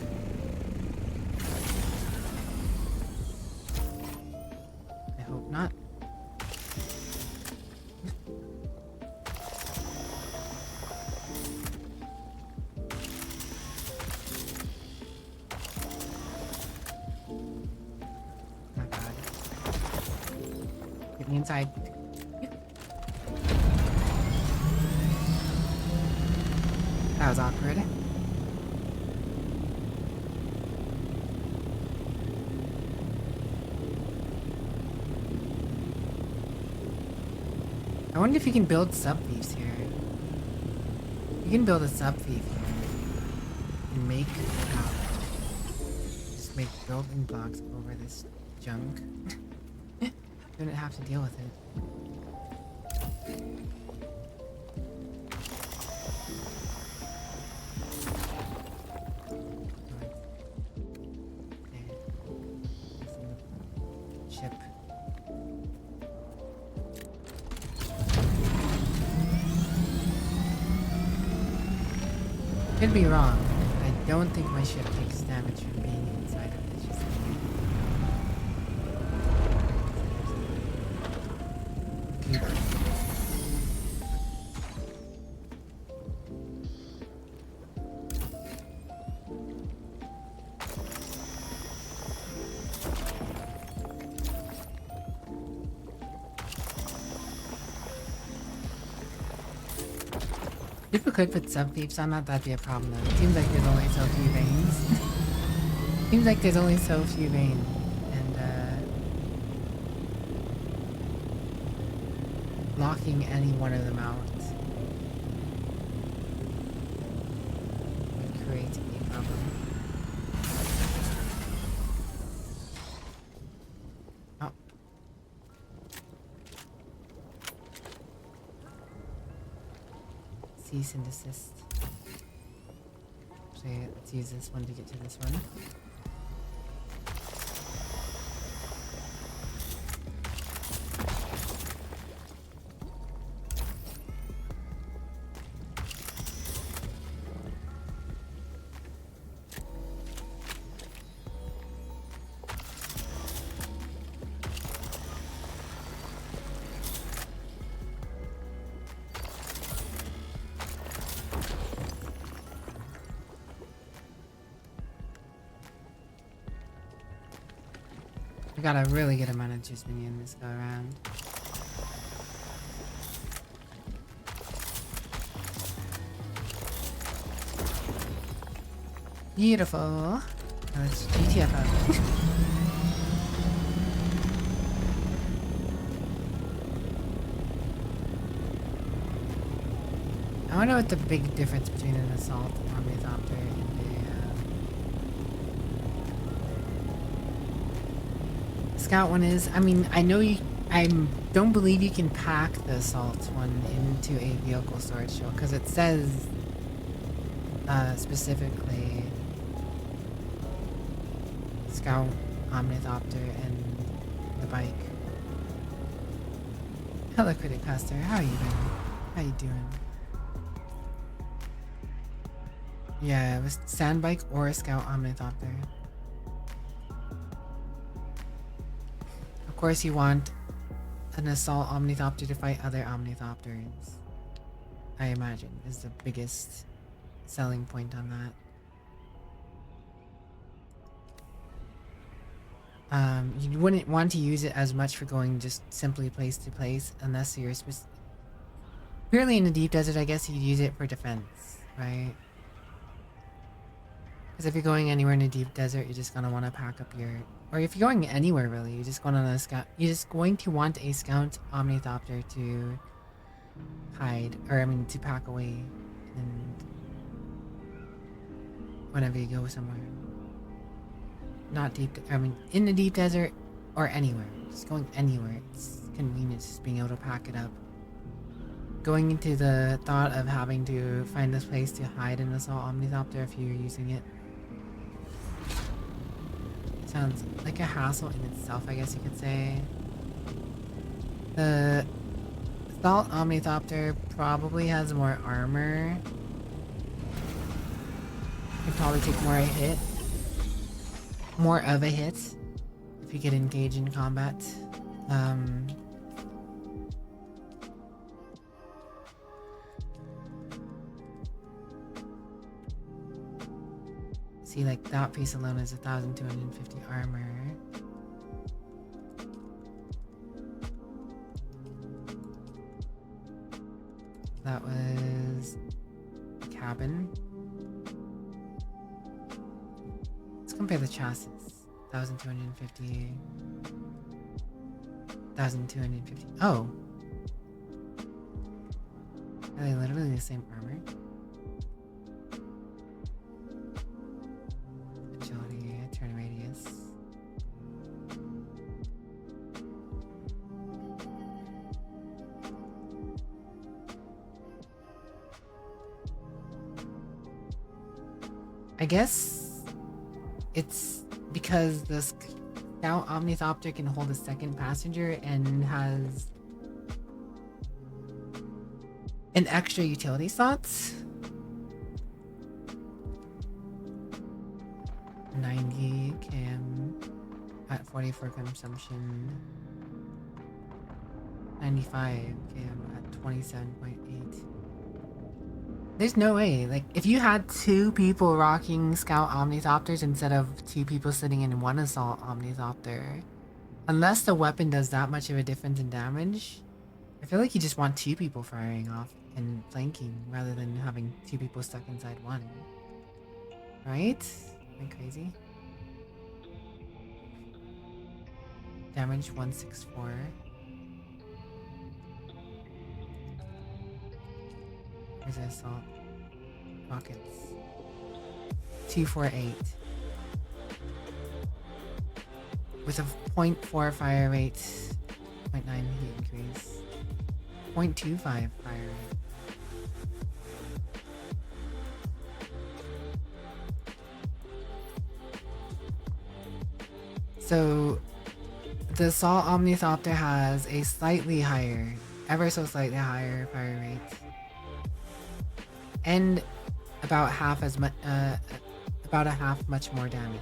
Speaker 1: I hope not. Oh my god. Get me inside. That was awkward. I wonder if you can build sub-thieves here. You can build a sub-thief here and make just make building blocks over this junk. You wouldn't have to deal with it. Ship. Could be wrong. I don't think my ship takes damage from being inside of it. Just if we could put sub-thieves on that, that'd be a problem though. It seems like there's only so few veins. Seems like there's only so few veins. And, blocking any one of them out would create a problem. Oh. Cease and desist. Actually, let's use this one to get to this one. We got a really good amount of juice minion this go around. Beautiful. Now let's GTFO. I wonder what the big difference between an assault ornithopter and a scout one is. I mean, I know you. I don't believe you can pack the assault one into a vehicle storage shell because it says specifically scout, omnithopter, and the bike. Hello, Critic Pastor. How are you doing? How you doing? Yeah, it was sand bike or a scout omnithopter. Of course, you want an assault omnithopter to fight other omnithopters. I imagine is the biggest selling point on that. You wouldn't want to use it as much for going just simply place to place unless you're purely in the deep desert. I guess you'd use it for defense, right? Because if you're going anywhere in a deep desert, you're just gonna want to pack up your, or if you're going anywhere really, you're just going on a scout. You're just going to want a scout omnithopter to hide, or I mean to pack away, and whenever you go somewhere, not deep. I mean in the deep desert or anywhere, just going anywhere. It's convenient just being able to pack it up. Going into the thought of having to find this place to hide an assault omnithopter if you're using it sounds like a hassle in itself, I guess you could say. The assault omnithopter probably has more armor. Could probably take more of a hit if you get engaged in combat. See, like that piece alone is 1,250 armor. That was the cabin. Let's compare the chassis. 1,250. 1,250. Oh! Are they literally the same armor? Agility, turn radius. I guess it's because the Scout Omnithopter can hold a second passenger and has an extra utility slots. 90 cam at 44 consumption. 95 cam at 27.8. There's no way. Like, if you had two people rocking Scout Omnithopters instead of two people sitting in one Assault Omnithopter, unless the weapon does that much of a difference in damage, I feel like you just want two people firing off and flanking rather than having two people stuck inside one. Right? Am I crazy? Damage 164. Where's the assault? Rockets. 248. With a 0.4 fire rate, 0.9 heat increase, 0.25 fire rate. So the Assault Omnithopter has a slightly higher, ever so slightly higher fire rate, and about half as much, about a half much more damage.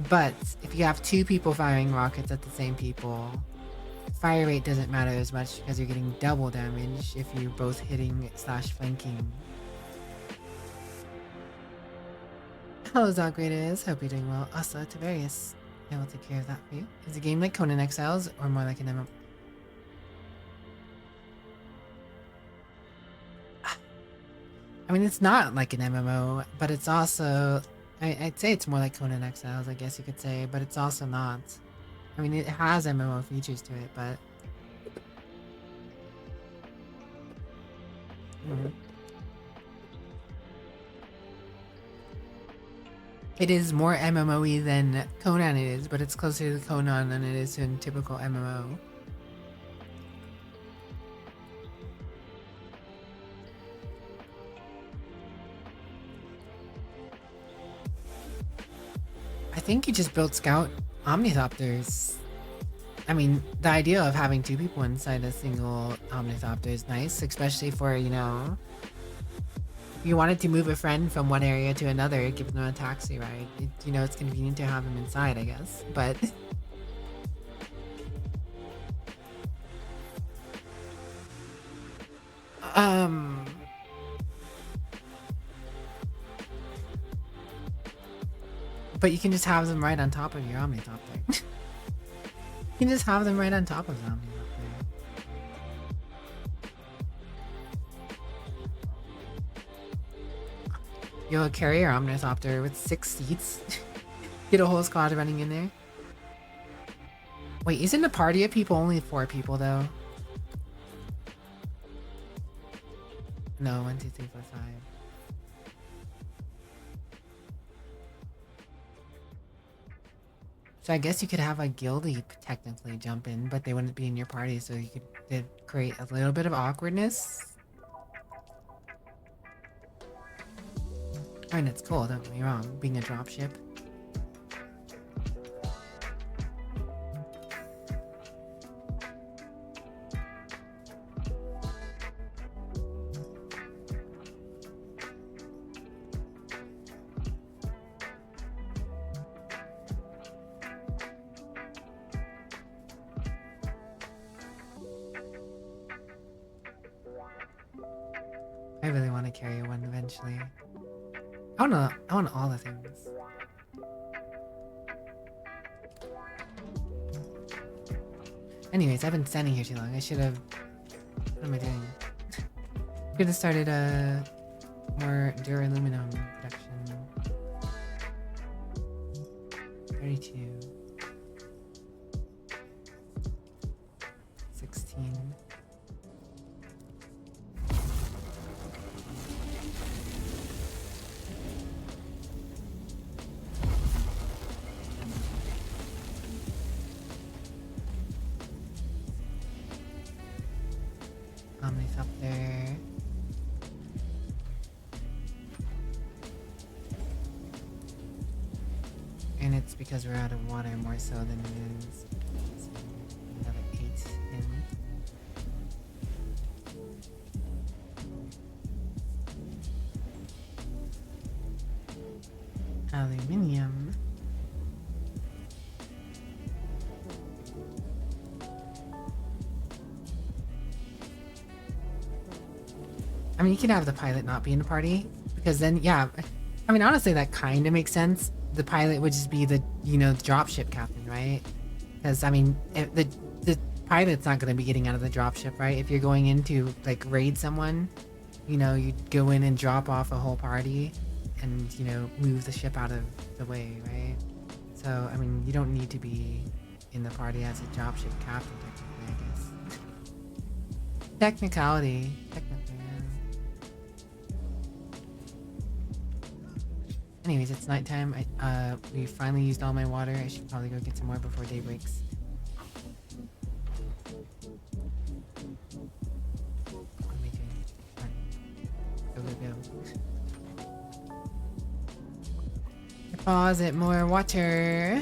Speaker 1: But if you have two people firing rockets at the same people, fire rate doesn't matter as much because you're getting double damage if you're both hitting / flanking. Hello Zogradis, hope you're doing well. Asa Tavarius, I will take care of that for you. Is the game like Conan Exiles or more like an MMO? I mean, it's not like an MMO, but it's also... I'd say it's more like Conan Exiles, I guess you could say, but it's also not. I mean, it has MMO features to it, but... It is more MMO-y than Conan is, but it's closer to Conan than it is to a typical MMO. I think you just built Scout Omnithopters. I mean, the idea of having two people inside a single Omnithopter is nice, especially for, you know, if you wanted to move a friend from one area to another, give them a taxi ride. You know, it's convenient to have them inside, I guess, but... But you can just have them right on top of your Omnithopter. You can just have them right on top of the Omnithopter. You'll carry your Omnithopter with 6 seats. Get a whole squad running in there. Wait, isn't a party of people only 4 people though? No, 1, 2, 3, 4, 5. So I guess you could have a guildie technically jump in, but they wouldn't be in your party, so you could create a little bit of awkwardness. I mean, it's cool, don't get me wrong, being a dropship. I really want to carry one eventually. I want all the things. Anyways, I've been standing here too long. I should have... What am I doing? Could have started a more duraluminum production. 32. 16. Omni's up there. And it's because we're out of water more so than it is. So another 8 in. Aluminium. I mean, you can have the pilot not be in the party, because then, yeah, I mean, honestly, that kind of makes sense. The pilot would just be the, you know, dropship captain, right? Because, I mean, if the pilot's not going to be getting out of the dropship, right? If you're going in to, like, raid someone, you know, you'd go in and drop off a whole party and, you know, move the ship out of the way, right? So, I mean, you don't need to be in the party as a dropship captain, technically, I guess. Technically, yeah. Anyways, it's nighttime. We finally used all my water. I should probably go get some more before day breaks. What am I doing? Go. Deposit more water.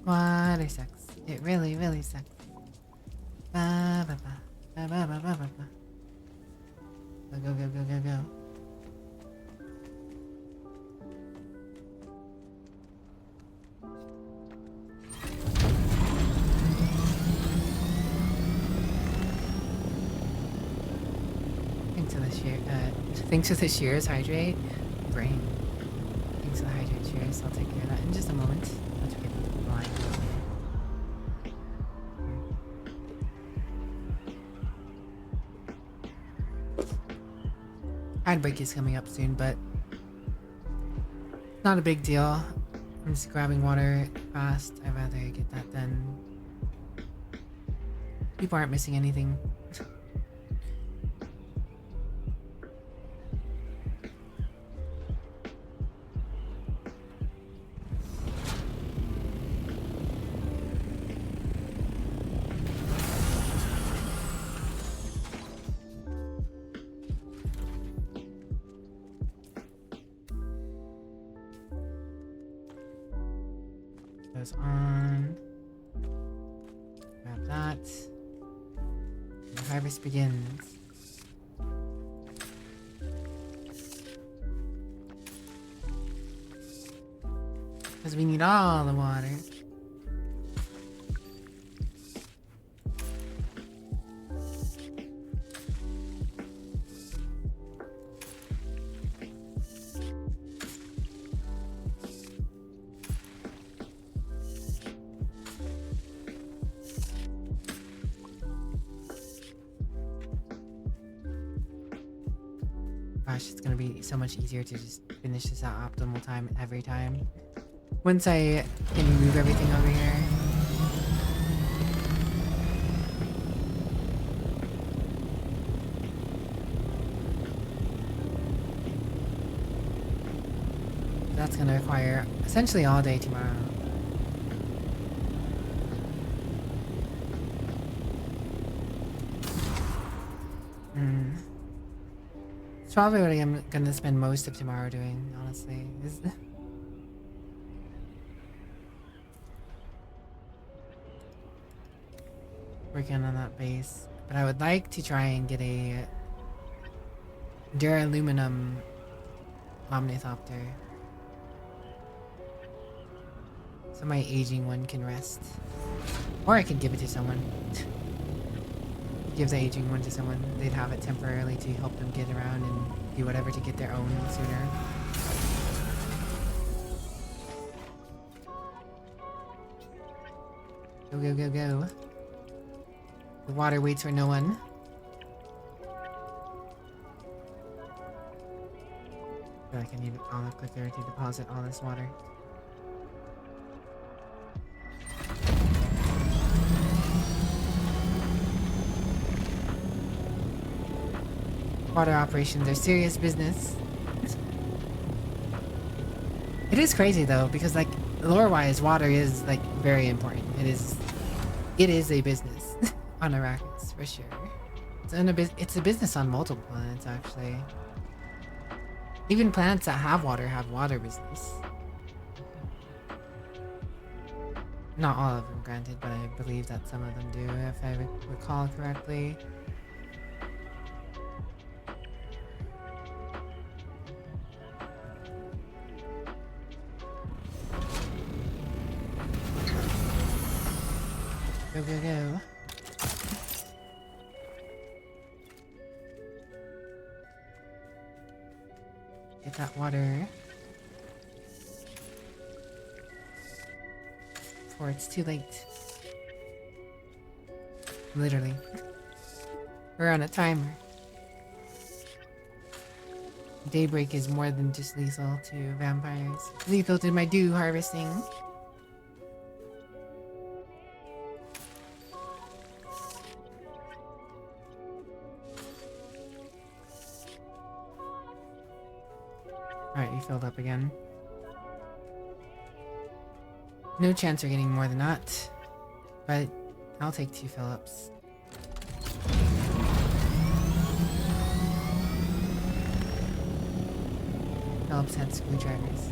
Speaker 1: Water sucks. It really, really sucks. Ba ba ba ba ba ba ba ba. Go. Thanks to the shears, hydrate. Brain. Thanks to the hydrate shears. I'll take care of that in just a moment. Let's get into the line. Hard break is coming up soon, but not a big deal. I'm just grabbing water fast. I'd rather get that done. People aren't missing anything. Goes on. Grab that. The harvest begins. Because we need all the water. Gosh, it's gonna be so much easier to just finish this at optimal time every time. Once I can move everything over here. That's gonna require essentially all day tomorrow. It's probably what I'm gonna spend most of tomorrow doing, honestly. Working on that base. But I would like to try and get a duraluminum omnithopter. So my aging one can rest. Or I could give it to someone. Give the aging one to someone. They'd have it temporarily to help them get around and do whatever to get their own sooner. Go, go, go, go. The water waits for no one. I feel like I need all the quicker to deposit all this water. Water operations are serious business. It is crazy though, because like lore-wise, water is like very important. It is a business on Arrakis for sure. It's a business on multiple planets actually. Even planets that have water business. Not all of them, granted, but I believe that some of them do, if I recall correctly. Go, go, go. Get that water. Before it's too late. Literally. We're on a timer. Daybreak is more than just lethal to vampires. Lethal to my dew harvesting. Alright, you filled up again. No chance you're getting more than that. But I'll take 2 fill-ups. Phillips had screwdrivers.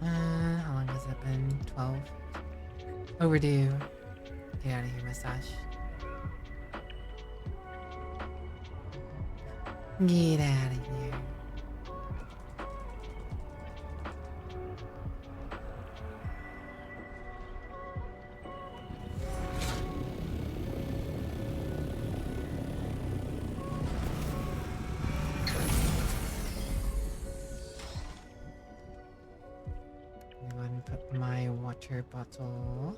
Speaker 1: How long has it been? 12? Overdue. Get out of here, mustache. Get out of here. I'm going to put my water bottle.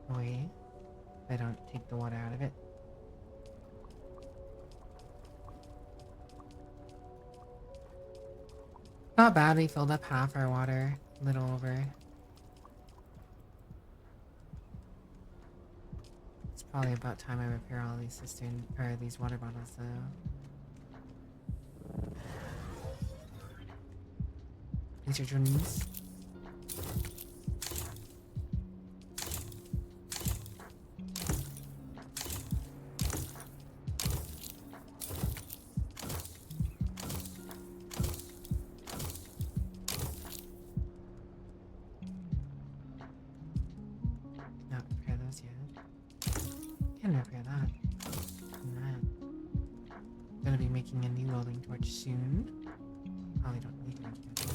Speaker 1: Away. If I don't take the water out of it. Not bad, we filled up half our water. A little over. It's probably about time I repair all these these water bottles though. These are Johnny's. Not repair those yet. Can repair that. gonna be making a new welding torch soon. Probably don't need to make it.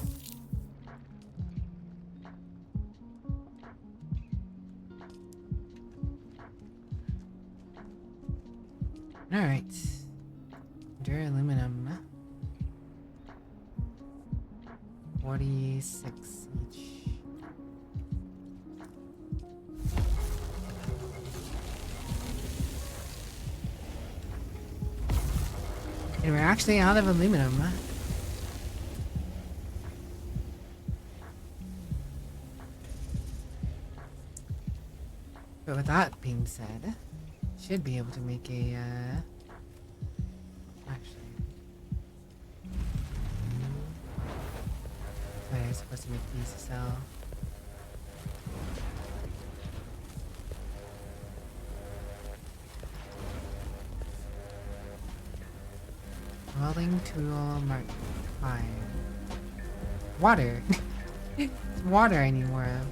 Speaker 1: Alright. Duraluminum. 46 each. And we're actually out of aluminum. But with that being said, should be able to make a, actually. Wait, I was supposed to make these to sell. Welding tool mark 5. Water! It's water I need more of.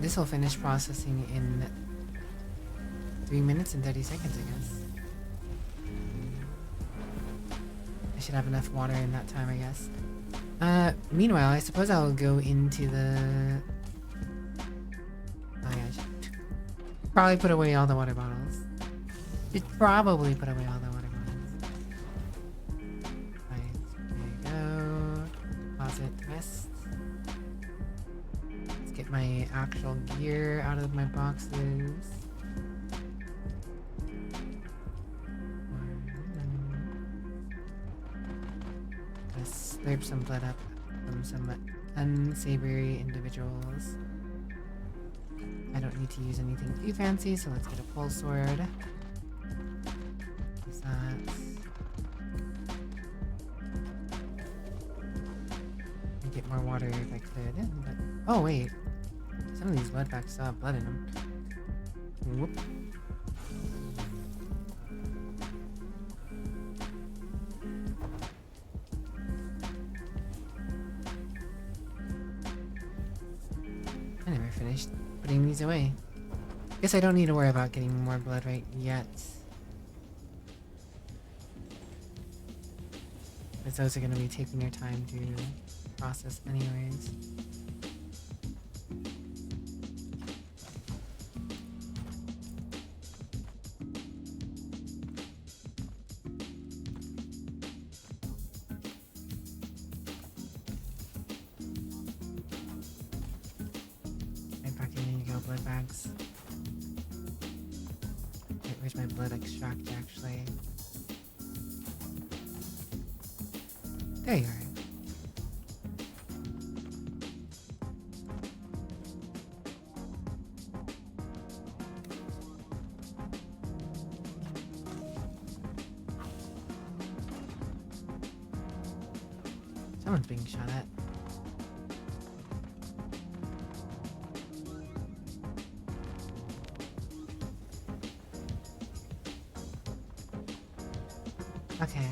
Speaker 1: This will finish processing in 3 minutes and 30 seconds, I guess. I should have enough water in that time, I guess. Meanwhile, I suppose I'll go into the... Oh yeah, I should probably put away all the water bottles. Should probably put away all the water bottles. Right, there you go. Deposit rest. Let's get my actual gear out of my boxes. Let's slurp some blood up from some unsavory individuals. I don't need to use anything too fancy, so let's get a pole sword. Use that. I'd get more water if I could, but... Oh, wait. Some of these blood packs still have blood in them. Whoop. I never finished putting these away. Guess I don't need to worry about getting more blood right yet. Because those are going to be taking their time to process anyways. Blood bags. Wait, where's my blood extract actually? There you are. Someone's being shot at. Okay.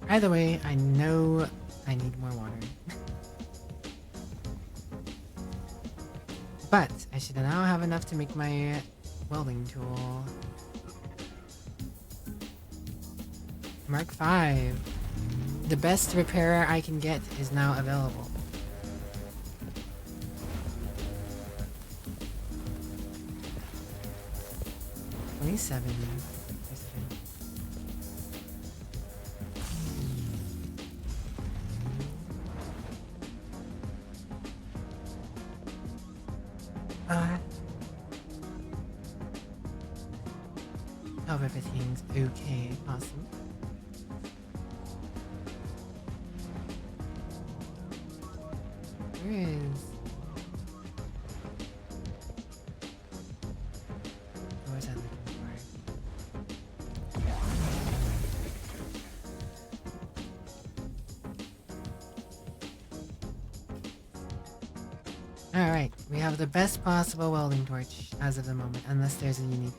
Speaker 1: Either way, I know I need more water. But I should now have enough to make my welding tool. Mark 5. The best repairer I can get is now available. $27. Hope everything's okay. Awesome. Where is... What was I looking for? Alright, we have the best possible welding torch as of the moment, unless there's a unique.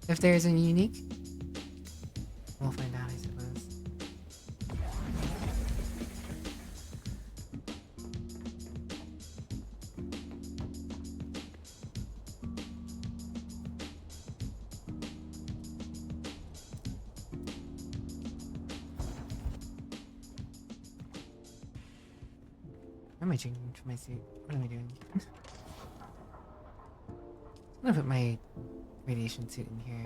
Speaker 1: If there's a unique, we'll find out, I suppose. Where am I changing to my suit? What am I doing? I'm gonna put my radiation suit in here.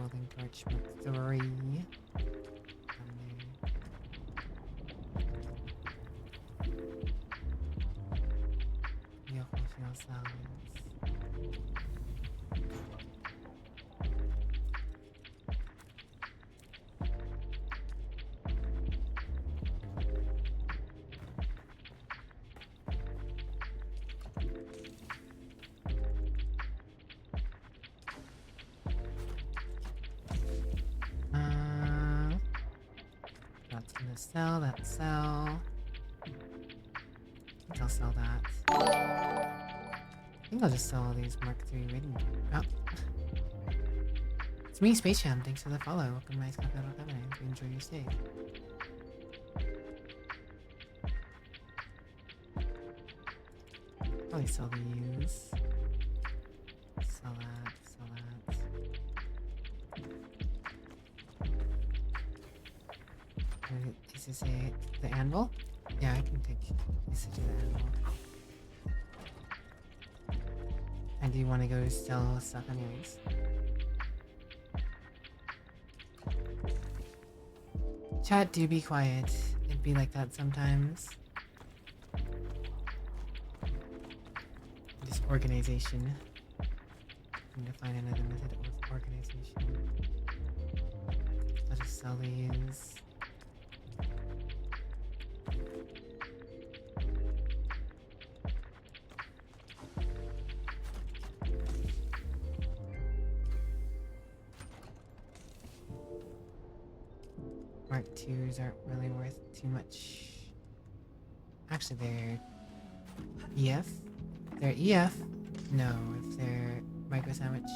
Speaker 1: Welding torch mark 3. Vehicle fuel cells. That's gonna sell, that sell. I think I'll sell that. I think I'll just sell all these Mark III rating. Oh. It's me, Space Jam. Thanks for the follow. Welcome to my Sky Battle Cabinet. Enjoy your stay. Probably sell these. Sell that, sell that. Is this the anvil? Yeah, I can take this to the anvil. And do you want to go sell stuff anyways? Chat, do be quiet. It'd be like that sometimes. Just organization. I need to find another method of organization. I'll just sell these. Mark IIs aren't really worth too much. Actually, they're EF? They're EF? No. If they're micro sandwich,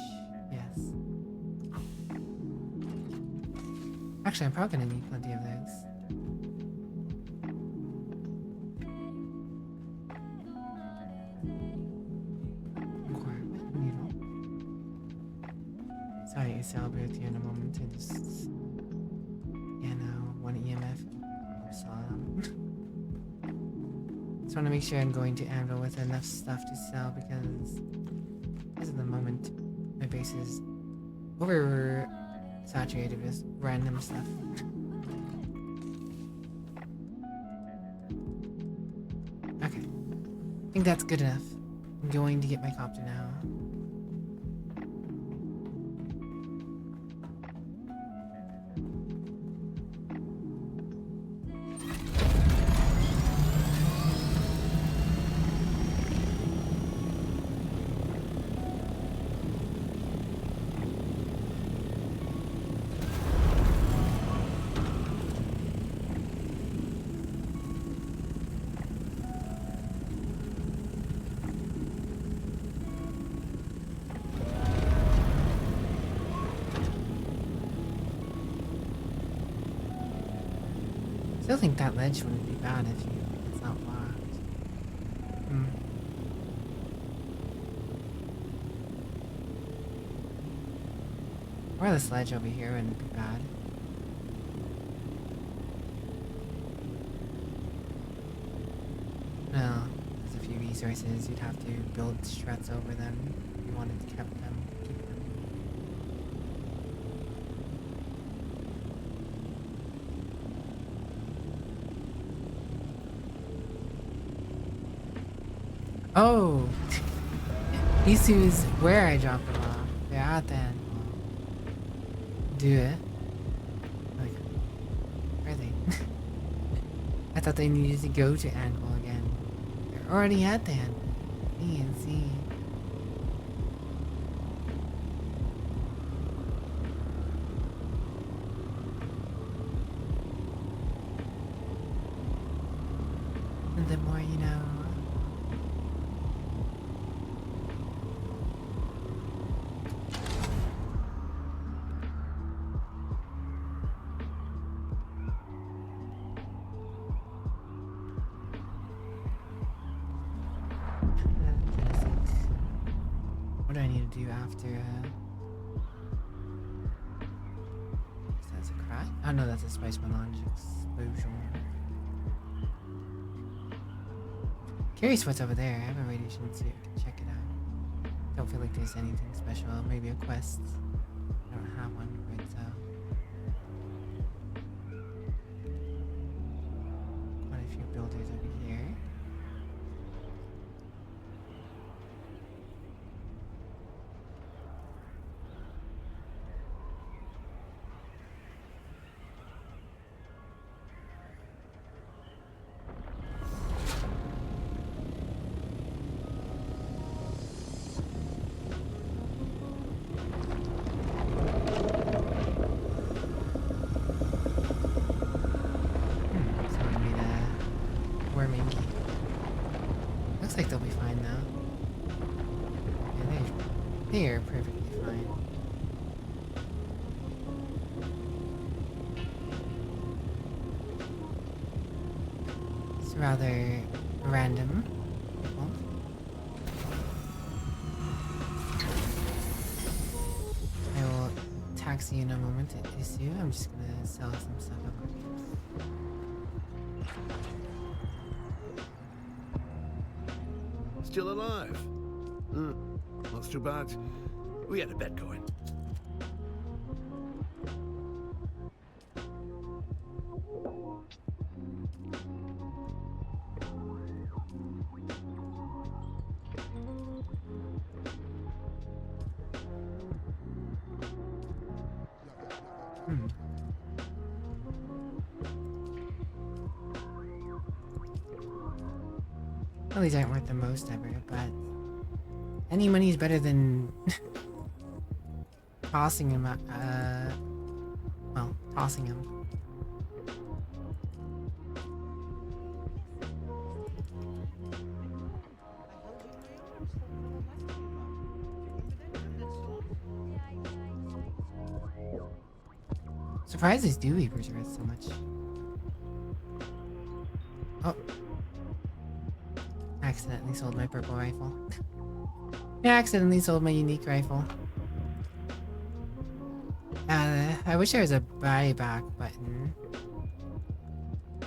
Speaker 1: yes. Actually, I'm probably gonna need plenty of those. Requirement needle. Sorry, Issa, I'll be with you in a moment. I just... Yeah, no, one EMF. Saw them. Just want to make sure I'm going to Anvil with enough stuff to sell because as of the moment, my base is over saturated with random stuff. Okay, I think that's good enough. I'm going to get my copter now. I still think that ledge wouldn't be bad if it's not blocked. Or this ledge over here wouldn't be bad. No, there's a few resources. You'd have to build struts over them if you wanted to keep them. Oh! These two is where I dropped them off. They're out there. Do it. Like, where are they? I thought they needed to go to Anvil again. They're already at the Anvil. B and C. And the more you know. What do I need to do after, That's a crack? Oh no, that's a Spice Melange explosion. Curious what's over there. I haven't really to check it out. Don't feel like there's anything special. Maybe a quest. I don't have one for it, so. Quite a few builders over here. Someone made a worming key. Looks like they'll be fine now. Yeah, they're perfectly fine. It's rather random. People. I will taxi you in a moment to issue. I'm just gonna sell some stuff real quick.
Speaker 5: Still alive? Not too bad. We had a bet going.
Speaker 1: Well, these aren't worth the most ever, but any money is better than tossing them. Well, tossing them. Surprised these dew weavers are worth so much. Oh. Accidentally sold my purple rifle. I accidentally sold my unique rifle. I wish there was a buyback button. I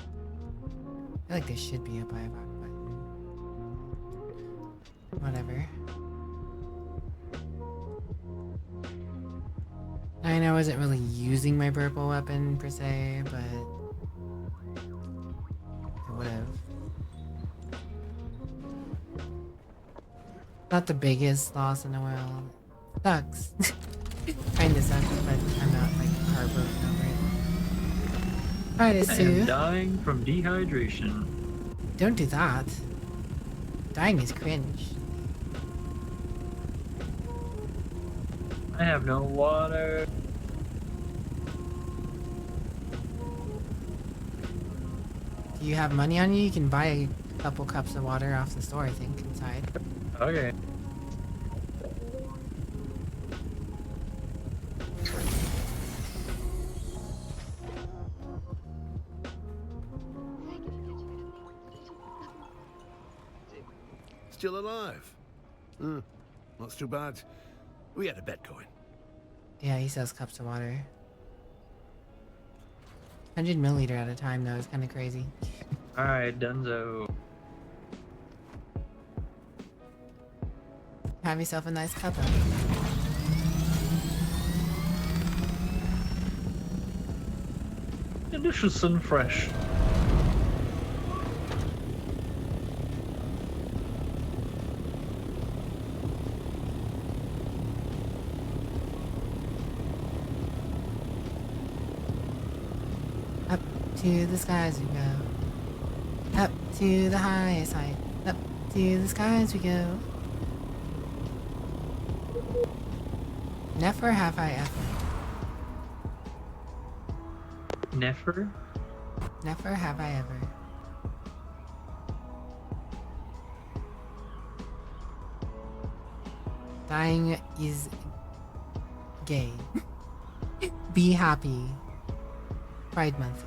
Speaker 1: feel like there should be a buyback button. Whatever. I know I wasn't really using my purple weapon per se, but I would have. Not the biggest loss in the world. Sucks. Kinda sucks, but I'm not like heartbroken over it. Alright,
Speaker 2: I am dying from dehydration.
Speaker 1: Don't do that. Dying is cringe.
Speaker 2: I have no water.
Speaker 1: Do you have money on you? You can buy a couple cups of water off the store, I think, inside.
Speaker 2: Okay.
Speaker 5: Still alive? Not too bad. We had a bet going.
Speaker 1: Yeah, he sells cups of water. 100 milliliter at a time, though, is kind of crazy.
Speaker 2: Alright, Dunzo.
Speaker 1: Have yourself a nice cup.
Speaker 2: Delicious and fresh.
Speaker 1: Up to the skies we go. Up to the highest height. Up to the skies we go. Never have I ever.
Speaker 2: Never?
Speaker 1: Never have I ever. Dying is gay. Be happy. Pride Month.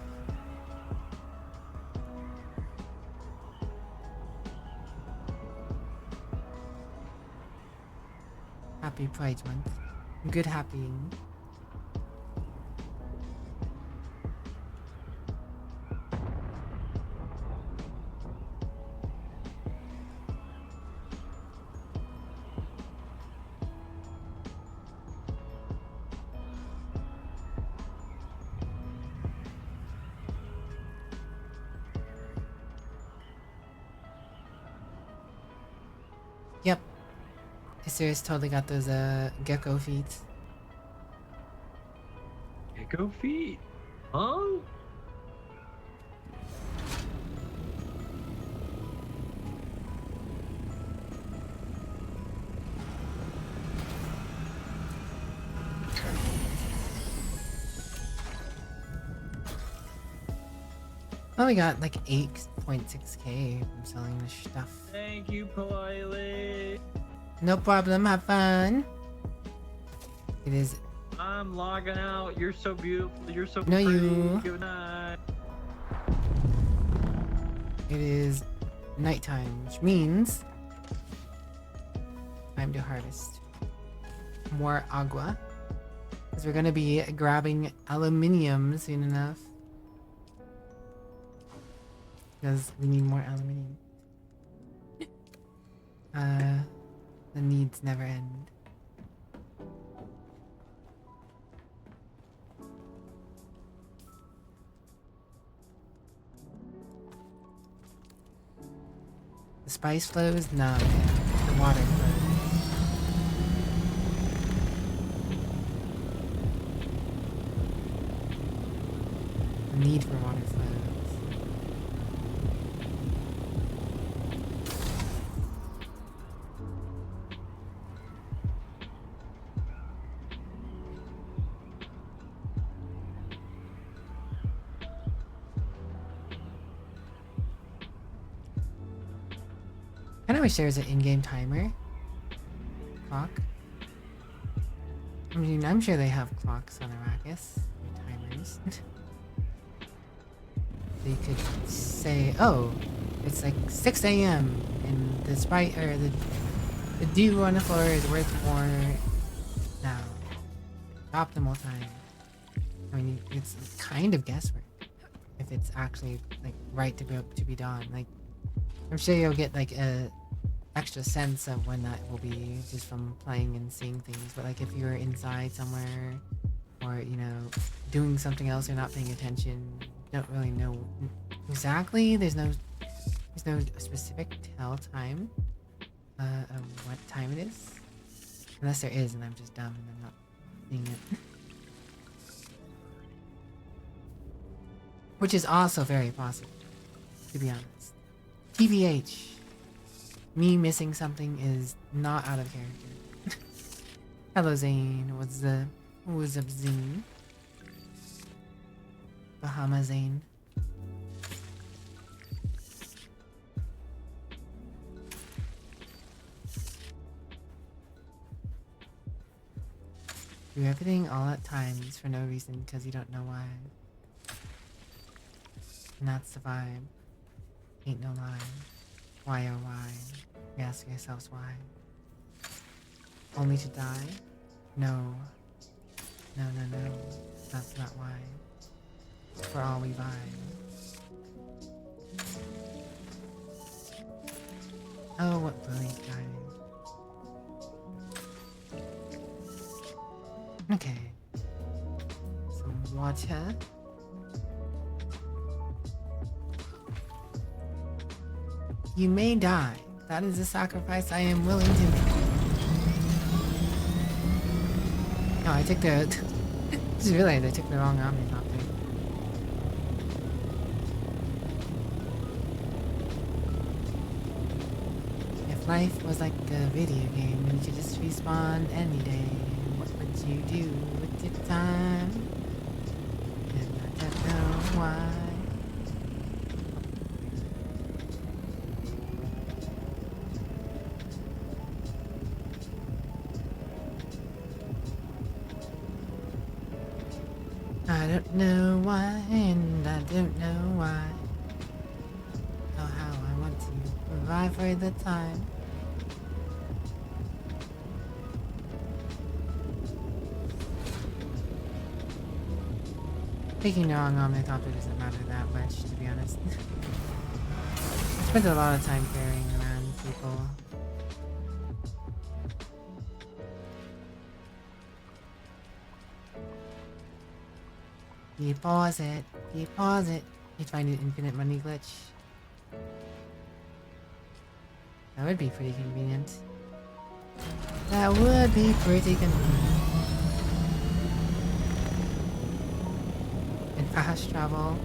Speaker 1: Happy Pride Month. Good happying. Yep. Serious totally got those gecko feet.
Speaker 2: Gecko feet? Huh?
Speaker 1: Well, we got like 8.6k from selling this stuff.
Speaker 2: Thank you, Politely.
Speaker 1: No problem, have fun. It is.
Speaker 2: I'm logging out. You're so beautiful. You're so
Speaker 1: No,
Speaker 2: pretty.
Speaker 1: you.
Speaker 2: Good night.
Speaker 1: It is nighttime, which means time to harvest more agua. Because we're gonna be grabbing aluminium soon enough. Because we need more aluminium. The needs never end. The spice flows? No, man. The water flows. The need for water flows. I kinda wish there was an in-game timer. Clock. I mean, I'm sure they have clocks on Arrakis. Timers. They could say, oh, it's like 6 a.m. and the sprite, or the dew on the floor is worth more now. Optimal time. I mean, it's kind of guesswork. If it's actually, like, right to be done. Like, I'm sure you'll get like a extra sense of when that will be just from playing and seeing things. But like if you're inside somewhere, or you know, doing something else, you're not paying attention, don't really know exactly. There's no specific tell time of what time it is, unless there is, and I'm just dumb and I'm not seeing it. Which is also very possible, to be honest. TBH. Me missing something is not out of character. Hello, Zane. What's up, Zane? Bahama Zane. Do everything all at times for no reason because you don't know why. And that's the vibe. Ain't no lie. Why oh why? We ask ourselves why. Only to die? No. No, no, no. That's not why. For all we buy. Oh, what brilliant guy. Okay. Some water. You may die. That is a sacrifice I am willing to make. No, I took the... just realized I took the wrong omnithopter. If life was like a video game and you could just respawn any day, what would you do with your time? And I don't know why. I don't know why, and I don't know why. Or how I want to provide for the time. Picking the wrong omnithopter doesn't matter that much, to be honest. I spent a lot of time carrying around people. You pause it. You pause it. You'd find an infinite money glitch. That would be pretty convenient. That would be pretty convenient. And fast travel.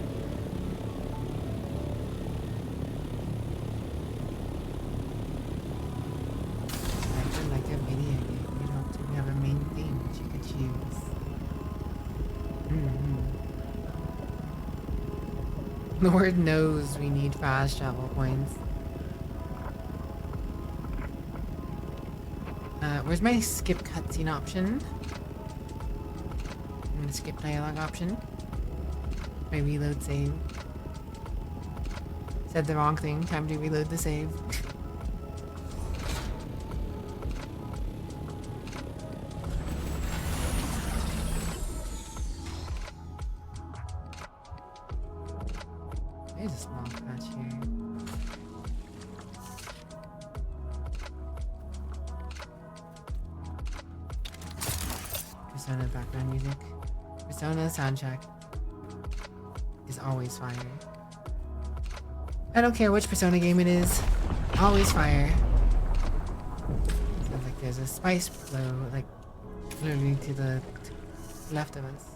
Speaker 1: Like a video game, you don't have a main theme that you could choose. Lord knows we need fast travel points. Where's my skip cutscene option? And the skip dialogue option? My reload save. Said the wrong thing. Time to reload the save. There's a small patch here. Persona background music. Persona soundtrack is always fire. I don't care which Persona game it is. Always fire. Sounds like there's a spice flow, like literally to the left of us.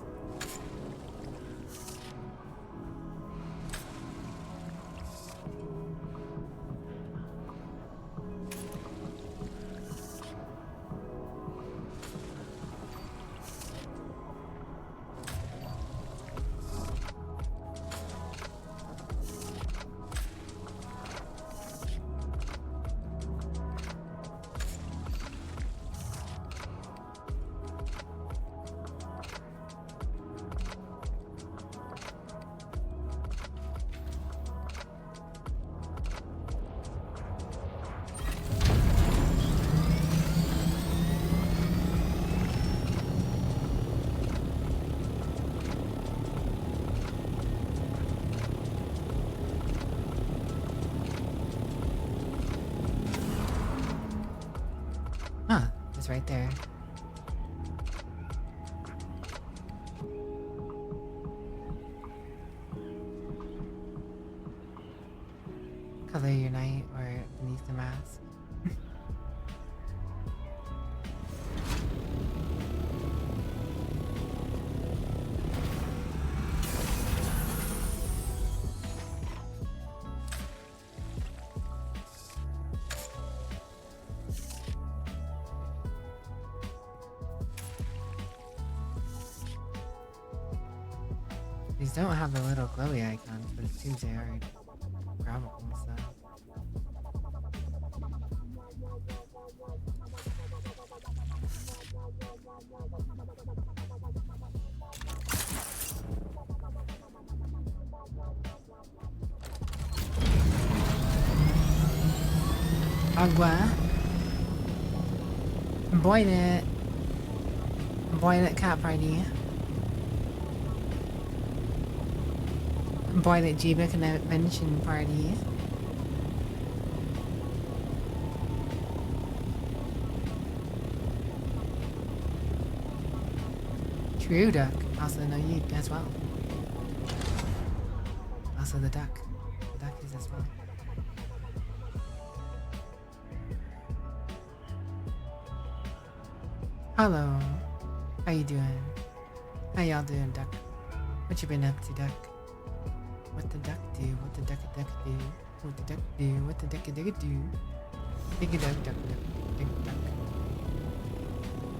Speaker 1: Huh, it's right there. Color your night or beneath the mask. These don't have the little glowy icons, but it seems they are grabbable and stuff. Agua. Boy that cat party. Boy that Jiba convention party. True duck. Also know you as well. Also the duck. The duck is as well. Hello. How you doing? How y'all doing, duck? What you been up to, duck? What the duck do? What the duck do? What the duck do? What the duck do? Dig a duck, duck, duck, dig a duck.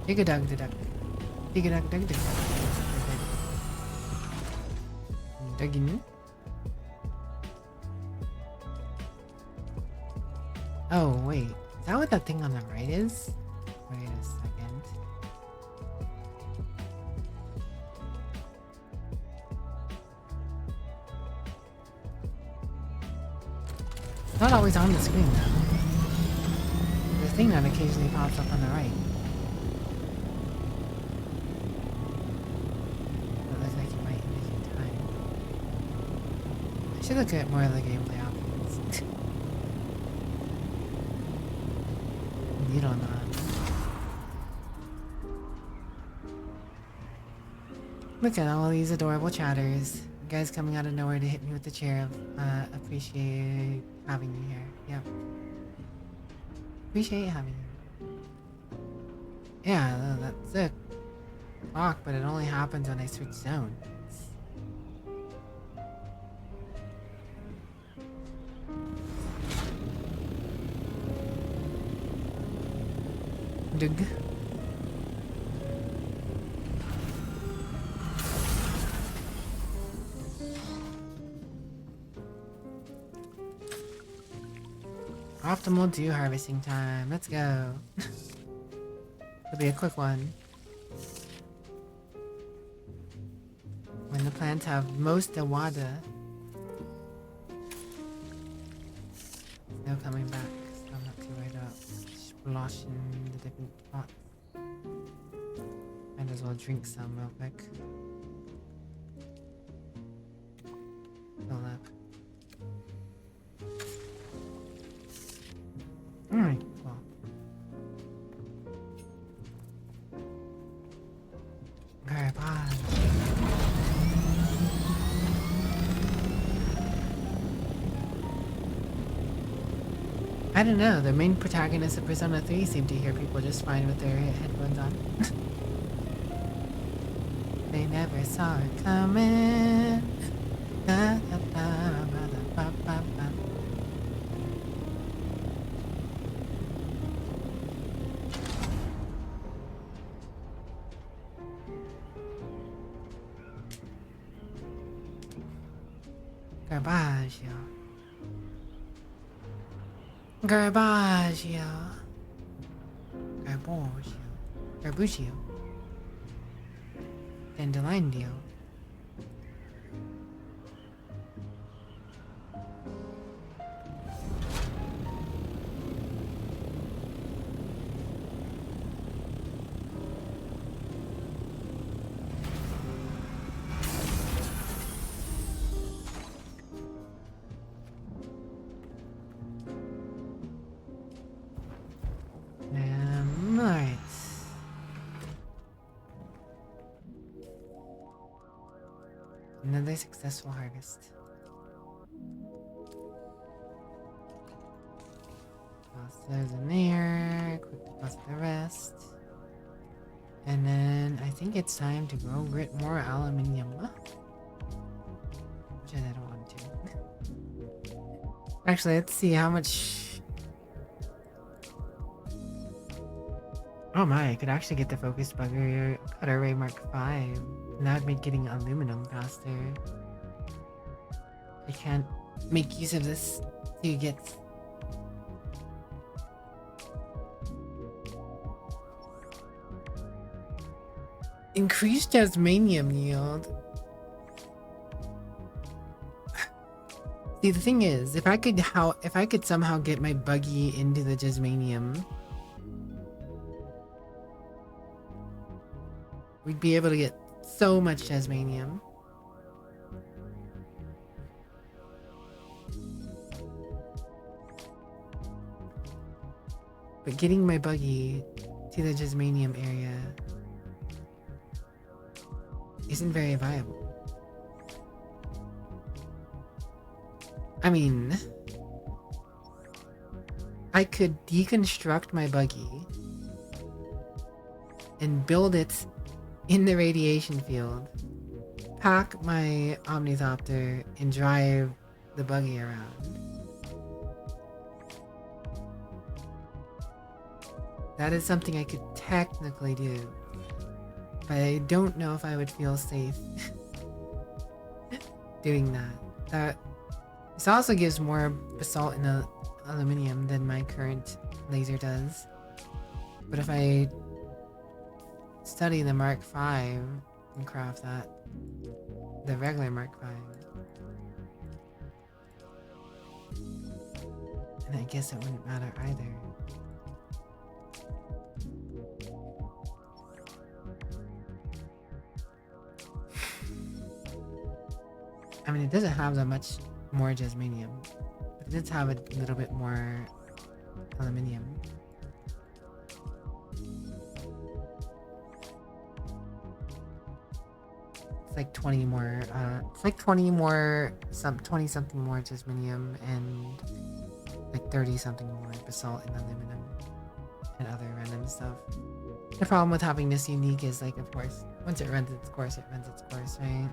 Speaker 1: Dig a duck, the duck. Dig a duck, duck, duck. Duggin. Oh wait, is that what that thing on the right is? Wait a second. It's not always on the screen though. The thing that occasionally pops up on the right. It looks like you might be making time. I should look at more of the gameplay options. You don't know. Look at all these adorable chatters. You guys coming out of nowhere to hit me with the chair. Appreciate having you here. Yep. Appreciate having you. Yeah, that's it. Fuck, but it only happens when I switch zones. Dug. Optimal dew harvesting time. Let's go. It'll be a quick one. When the plants have most of water. No coming back, so I'm not too worried about splashing the different pots. Might as well drink some real quick. Fill up. Alright, well. Garbage. I don't know, the main protagonists of Persona 3 seem to hear people just fine with their headphones on. They never saw it coming. Da, da, da, ba, da, ba, ba, ba. Garbaggio. Garbaggio. Garbaggio. Garbuggio. Dandelindio. Alright. Another successful harvest. Toss those in there. Quick toss the rest. And then I think it's time to go get more aluminium. Which I don't want to. Actually, let's see how much. Oh my, I could actually get the focus bugger cutter ray Mark 5. And that would make getting aluminum faster. I can't make use of this to get increased Tasmanium yield. See, the thing is, if I could somehow get my buggy into the Tasmanium, we'd be able to get so much Tasmanium. But getting my buggy to the Tasmanium area isn't very viable. I mean, I could deconstruct my buggy and build it in the radiation field, pack my Omnithopter, and drive the buggy around. That is something I could technically do, but I don't know if I would feel safe doing that. This also gives more basalt and aluminium than my current laser does. But if I study the Mark V and craft that, the regular Mark V, and I guess it wouldn't matter either. I mean, it doesn't have that much more Jasmanium, but it does have a little bit more aluminium. It's like 20 more, 20 something more Jasmanium and like 30 something more basalt and aluminum and other random stuff. The problem with having this unique is, like, of course, once it runs its course, it runs its course, right?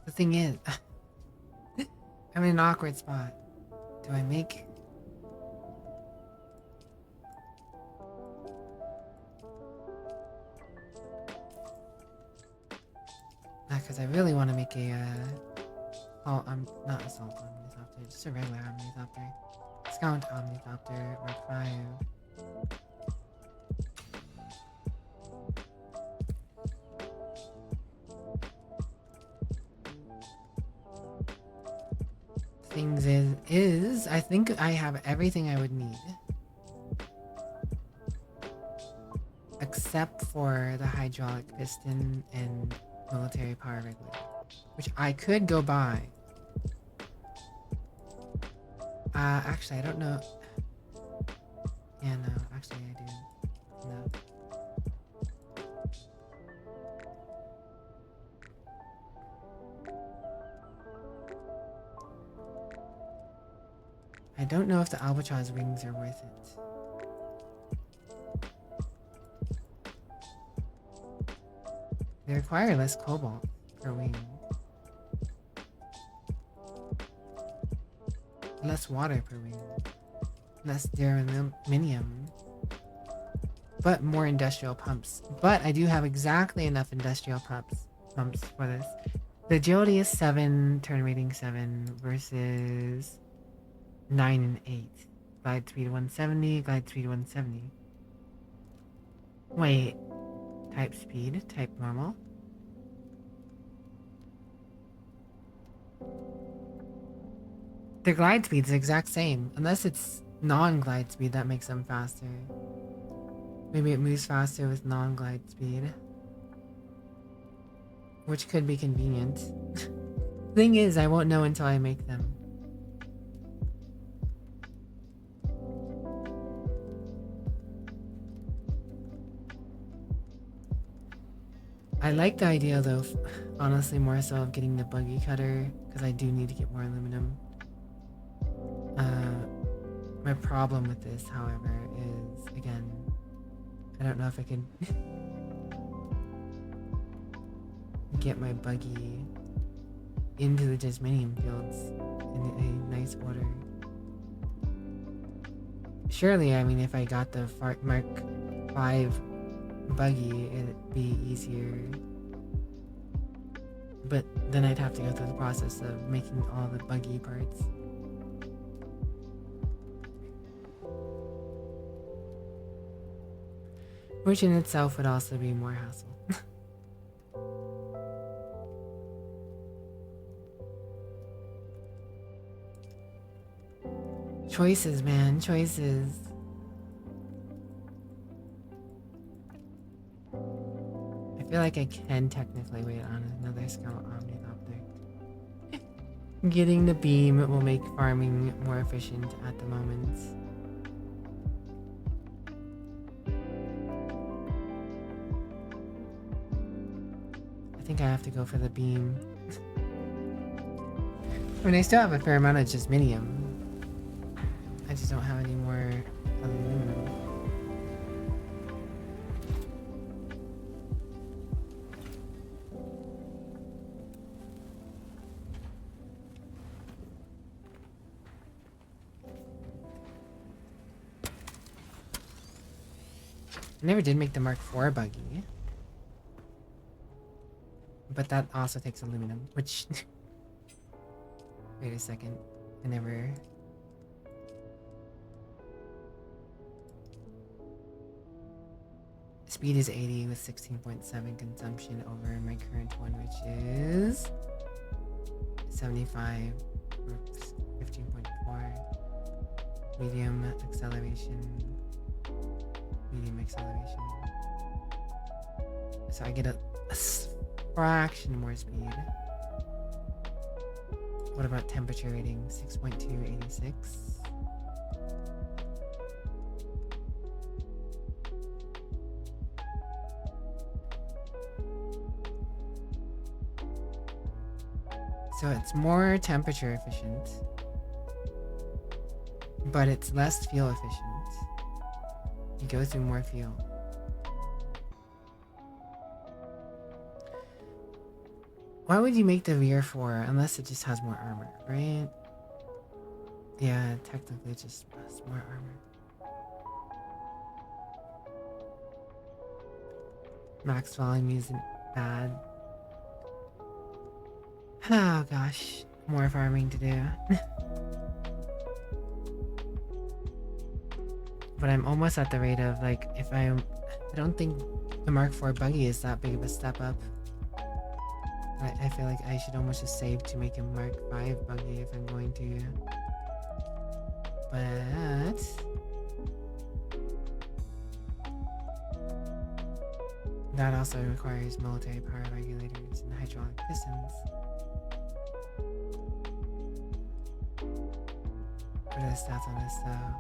Speaker 1: The thing is, I'm in an awkward spot. Do I make... Because I really want to make a, oh, I'm not assault omnithopter, just a regular omnithopter. Scout omnithopter, Mark 5. Things is I think I have everything I would need. Except for the hydraulic piston and military power regulator, which I could go buy. Actually, I don't know. Yeah, no, actually I do. No. I don't know if the albatross wings are worth it. They require less cobalt per wing. Less water per wing. Less duraluminium. But more industrial pumps. But I do have exactly enough industrial pumps for this. The agility is 7, turn rating 7 versus 9 and 8. Glide speed 170, glide speed 170. Wait. Type speed, type normal. The glide speed's the exact same, unless it's non-glide speed that makes them faster. Maybe it moves faster with non-glide speed. Which could be convenient. Thing is, I won't know until I make them. I like the idea though, honestly, more so of getting the buggy cutter, because I do need to get more aluminum. My problem with this, however, is, again, I don't know if I can get my buggy into the Jasminium fields in a nice order. Surely, I mean, if I got the Mark 5 buggy, it'd be easier. But then I'd have to go through the process of making all the buggy parts. Which in itself would also be more hassle. Choices, man, choices. I feel like I can technically wait on another Scout Omnithopter. Getting the beam will make farming more efficient at the moment. I think I have to go for the beam. I mean, I still have a fair amount of Jasminium. I just don't have any more aluminum. I never did make the Mark IV buggy. But that also takes aluminum, which... Wait a second. I never... Speed is 80 with 16.7 consumption over my current one, which is... 75 with 15.4. Medium acceleration. So I get a fraction more speed. What about temperature rating? 6.286. So it's more temperature efficient, but it's less fuel efficient. You go through more fuel. Why would you make the rear 4 unless it just has more armor, right? Yeah, technically it just has more armor. Max volume isn't bad. Oh gosh, more farming to do. But I'm almost at the rate of like, I don't think the Mark IV buggy is that big of a step up. I feel like I should almost just save to make a Mark V buggy if I'm going to. But that also requires military power regulators and hydraulic pistons. What are the stats on this though?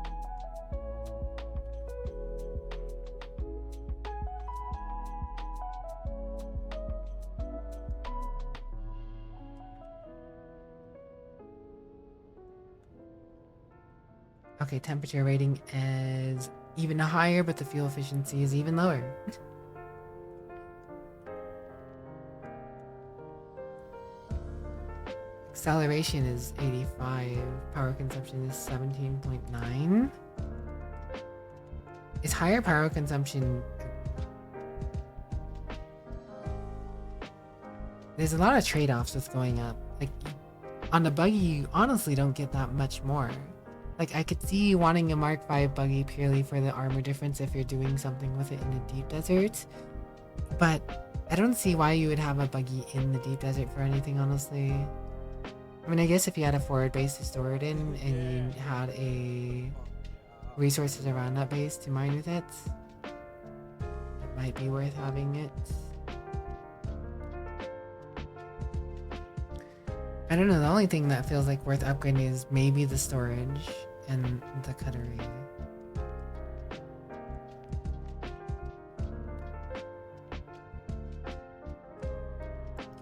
Speaker 1: Okay, temperature rating is even higher, but the fuel efficiency is even lower. Acceleration is 85. Power consumption is 17.9. Is higher power consumption... There's a lot of trade-offs with going up. Like, on the buggy, you honestly don't get that much more. Like, I could see you wanting a Mark V buggy purely for the armor difference if you're doing something with it in the deep desert. But I don't see why you would have a buggy in the deep desert for anything, honestly. I mean, I guess if you had a forward base to store it in and you had a resources around that base to mine with it, it might be worth having it. I don't know, the only thing that feels like worth upgrading is maybe the storage and the cutlery.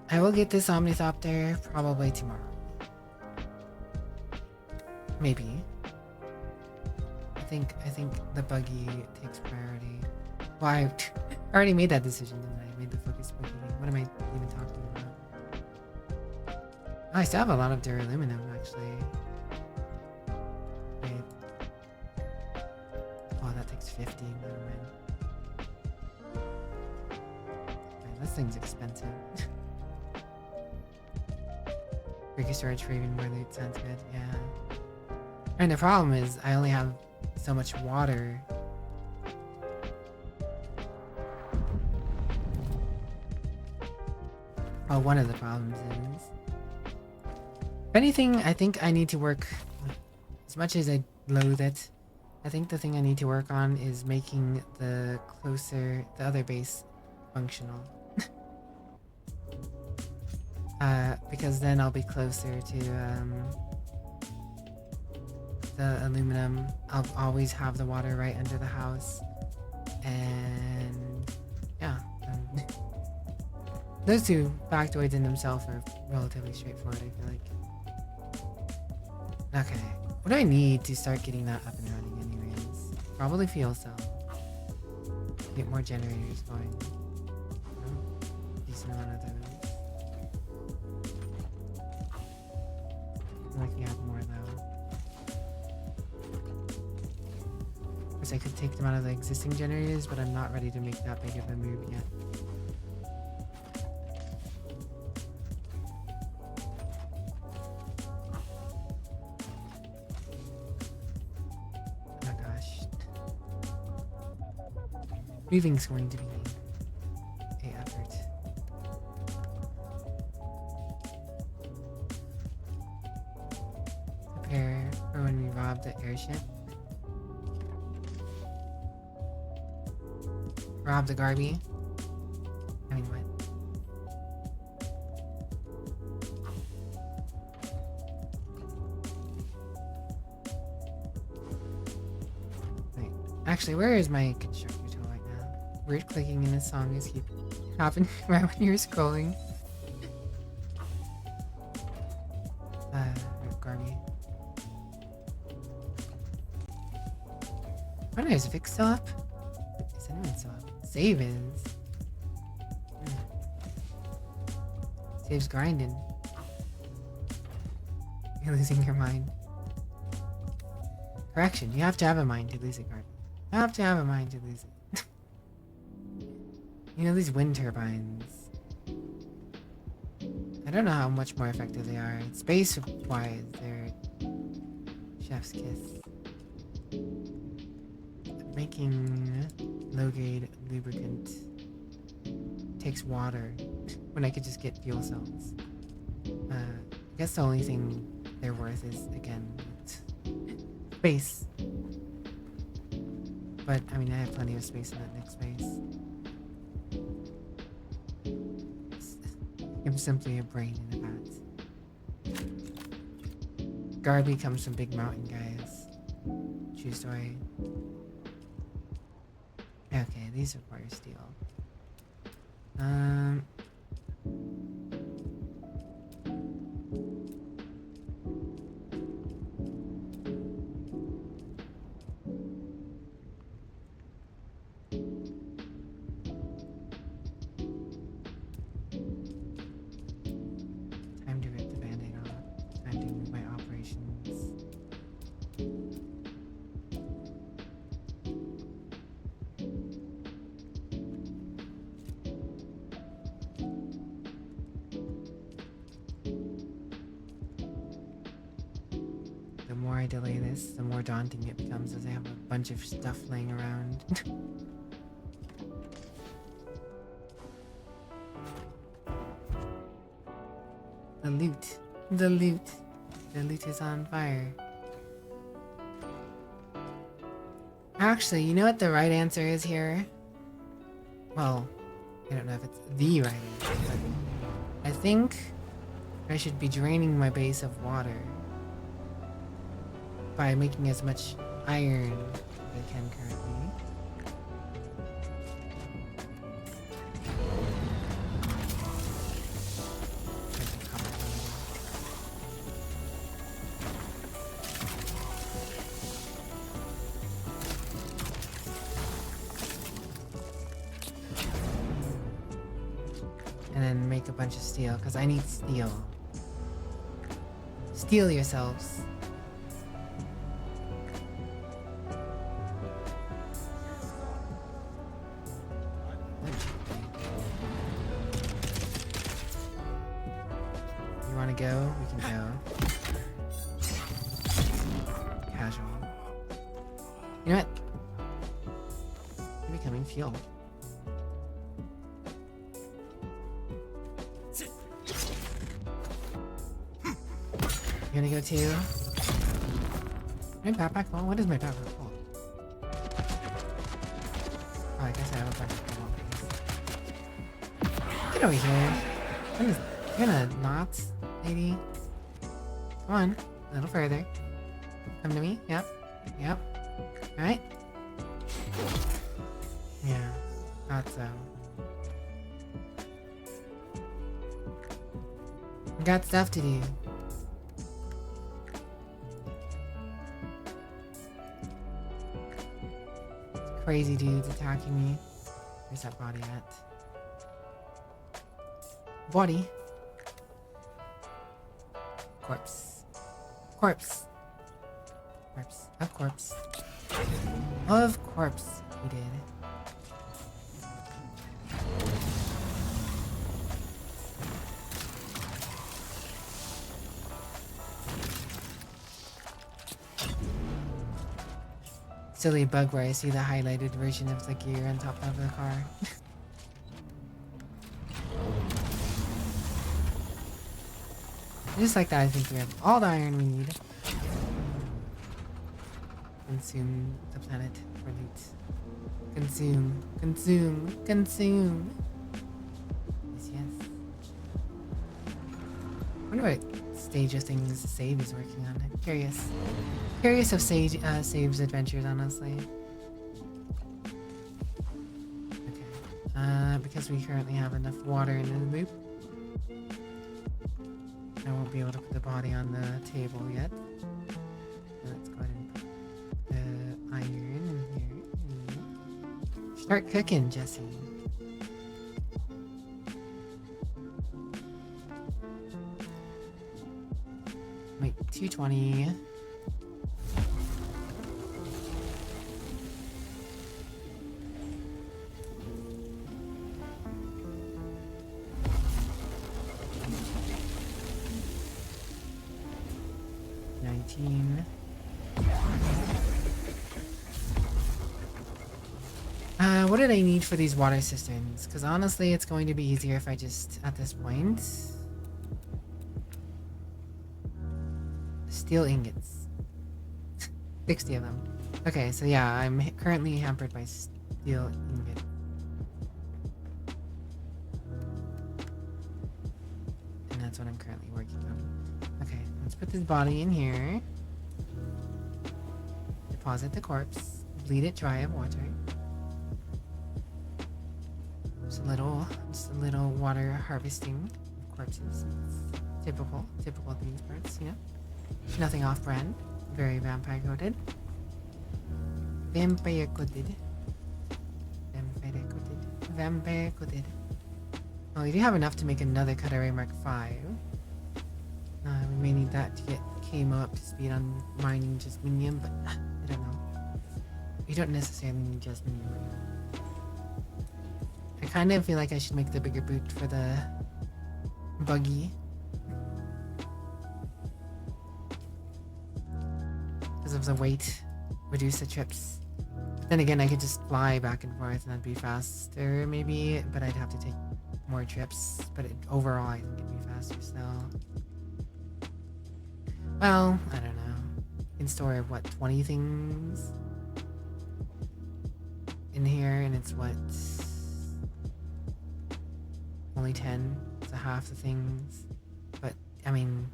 Speaker 1: I will get this Omnithopter probably tomorrow. Maybe. I think the buggy takes priority. Well, I already made that decision, didn't I? I made the focus buggy. What am I even talking about? Oh, I still have a lot of duraluminum, actually. Wait. Oh, that takes 50. Never mind. Right, this thing's expensive. Bigger storage for even more loot sounds good, yeah. And the problem is, I only have so much water. Well, one of the problems is... If anything, I think I need to work... As much as I loathe it, I think the thing I need to work on is making the other base functional. Because then I'll be closer to the aluminum. I'll always have the water right under the house, and yeah, those two factoids in themselves are relatively straightforward, I feel like. Okay, what do I need to start getting that up and running anyways? Probably fuel cell. Get more generators going. Decent amount of those. Like you have more though. Of course I could take them out of the existing generators, but I'm not ready to make that big of a move yet. Oh gosh. Moving's going to be an effort. Prepare for when we rob the airship. Rob the Garby. I mean, what? Wait. Actually, where is my constructor tool right now? Weird clicking in this song is keep happening right when you're scrolling. Garby. Wonder, is Vic still up? Save is. Save's grinding. You're losing your mind. Correction, you have to have a mind to lose it, Garby. You have to have a mind to lose it. You know, these wind turbines. I don't know how much more effective they are. Space-wise, they're chef's kiss. Making low-grade lubricant takes water when I could just get fuel cells. I guess the only thing they're worth is, again, space. But, I mean, I have plenty of space in that next space. I'm simply a brain in a vat. Garby comes from Big Mountain, guys. True story. Okay, these require steel. Time to rip the band-aid off. Time to move my operations. The more I delay this, the more daunting it becomes as I have a bunch of stuff laying around. The loot. The loot. The loot is on fire. Actually, you know what the right answer is here? Well, I don't know if it's the right answer, but I think I should be draining my base of water by making as much iron as I can currently. And then make a bunch of steel, because I need steel. Steel yourselves. You wanna go? We can go. Casual. You know what? You're becoming fuel. You gonna go too? My backpack full? What is my backpack full? Oh, I guess I have a backpack full. Get over here. You're gonna not, lady. Come on, a little further. Come to me. Yep. Yep. Alright. Yeah, thought so. I got stuff to do. Crazy dudes attacking me. Where's that body at? Body. Corpse. Corpse. Corpse. Of corpse. Of corpse. We did. Silly bug where I see the highlighted version of the gear on top of the car. Just like that, I think we have all the iron we need. Consume the planet for loot. Consume, consume, consume. Yes, yes. I wonder what stage of things Save is working on. I'm curious. Curious of Save's adventures, honestly. Okay. Because we currently have enough water in the loop, I won't be able to put the body on the table yet. Let's go ahead and put the iron in here. Start cooking, Jesse. Make 220. What did I need for these water cisterns? Because honestly, it's going to be easier if I just, at this point... Steel ingots. 60 of them. Okay, so yeah, I'm currently hampered by steel ingot. And that's what I'm currently working on. Okay, let's put this body in here. Deposit the corpse. Bleed it dry of water. Just a little water harvesting of corpses. It's typical of these parts, you know? Nothing off brand. Very vampire coded. Vampire coded. Oh, we do have enough to make another Cutaway Mark V. We may need that to get Kamo up to speed on mining just minium, but I don't know. You don't necessarily need just minium. I kind of feel like I should make the bigger boot for the buggy. Because of the weight. Reduce the trips. Then again, I could just fly back and forth and that'd be faster maybe, but I'd have to take more trips. But overall, I think it'd be faster still. Well, I don't know. You can store, what, 20 things in here, and it's what? Only 10, so half the things. But, I mean,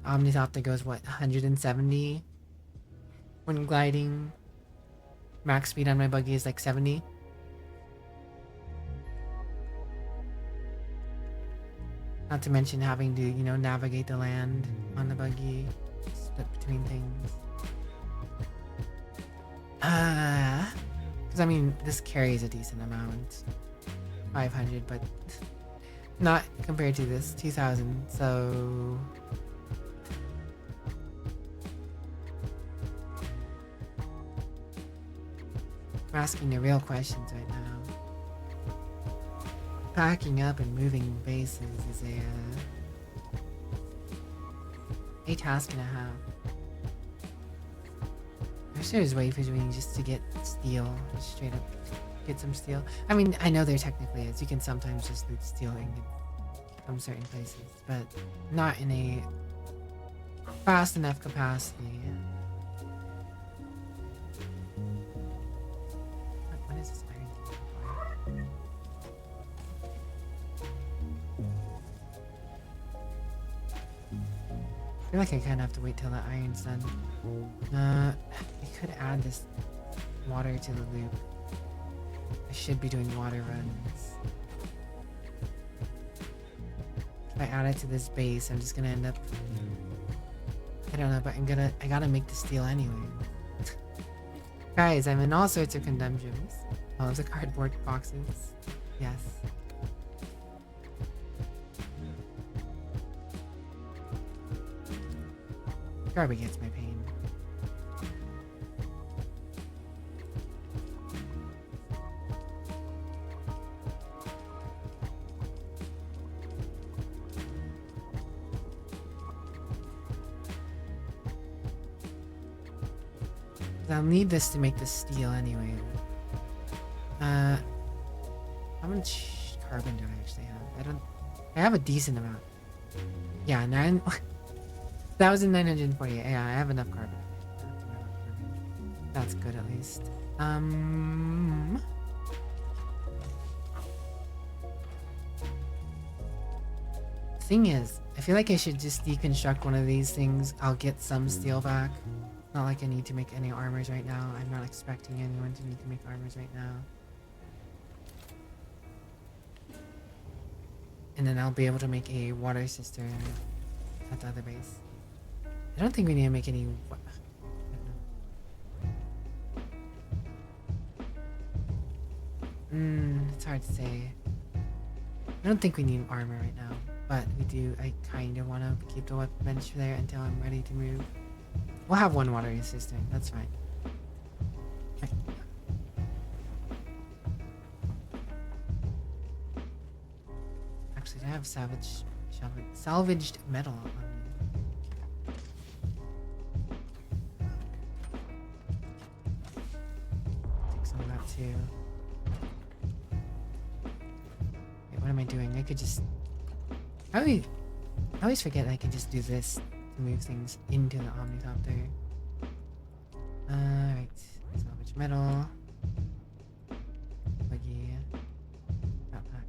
Speaker 1: Omnithopter goes, what, 170 when gliding? Max speed on my buggy is like 70. Not to mention having to, you know, navigate the land on the buggy, split between things. Because, I mean, this carries a decent amount. 500, but... not compared to this 2000, so I'm asking the real questions right now. Packing up and moving bases is a task and a half. I wish there was a way for me just to get steel, just straight up get some steel. I mean, I know there technically is. You can sometimes just loot steel ingot from certain places, but not in a fast enough capacity. What is this iron for? I feel like I kind of have to wait till that iron's done. I could add this water to the loop. I should be doing water runs. If I add it to this base, I'm just gonna end up... I don't know, but I gotta make the steel anyway. Guys, I'm in all sorts of conundrums. Oh, those are cardboard boxes. Yes. Garbage gets my pain. I'll need this to make the steel anyway. How much carbon do I actually have? I have a decent amount. Yeah, 9,948. Yeah, I have enough carbon. That's good at least. Thing is, I feel like I should just deconstruct one of these things. I'll get some steel back. Not like I need to make any armors right now. I'm not expecting anyone to need to make armors right now. And then I'll be able to make a water cistern at the other base. I don't think we need to make any... It's hard to say. I don't think we need armor right now, but we do. I kind of want to keep the weapon bench there until I'm ready to move. We'll have one water resistant. That's fine. Okay. Actually, I have salvaged metal on me. Take some of that too. Wait, what am I doing? I could just. I always forget I can just do this to move things into the Omnitopter. Alright. Salvage metal. Buggy. Backpack.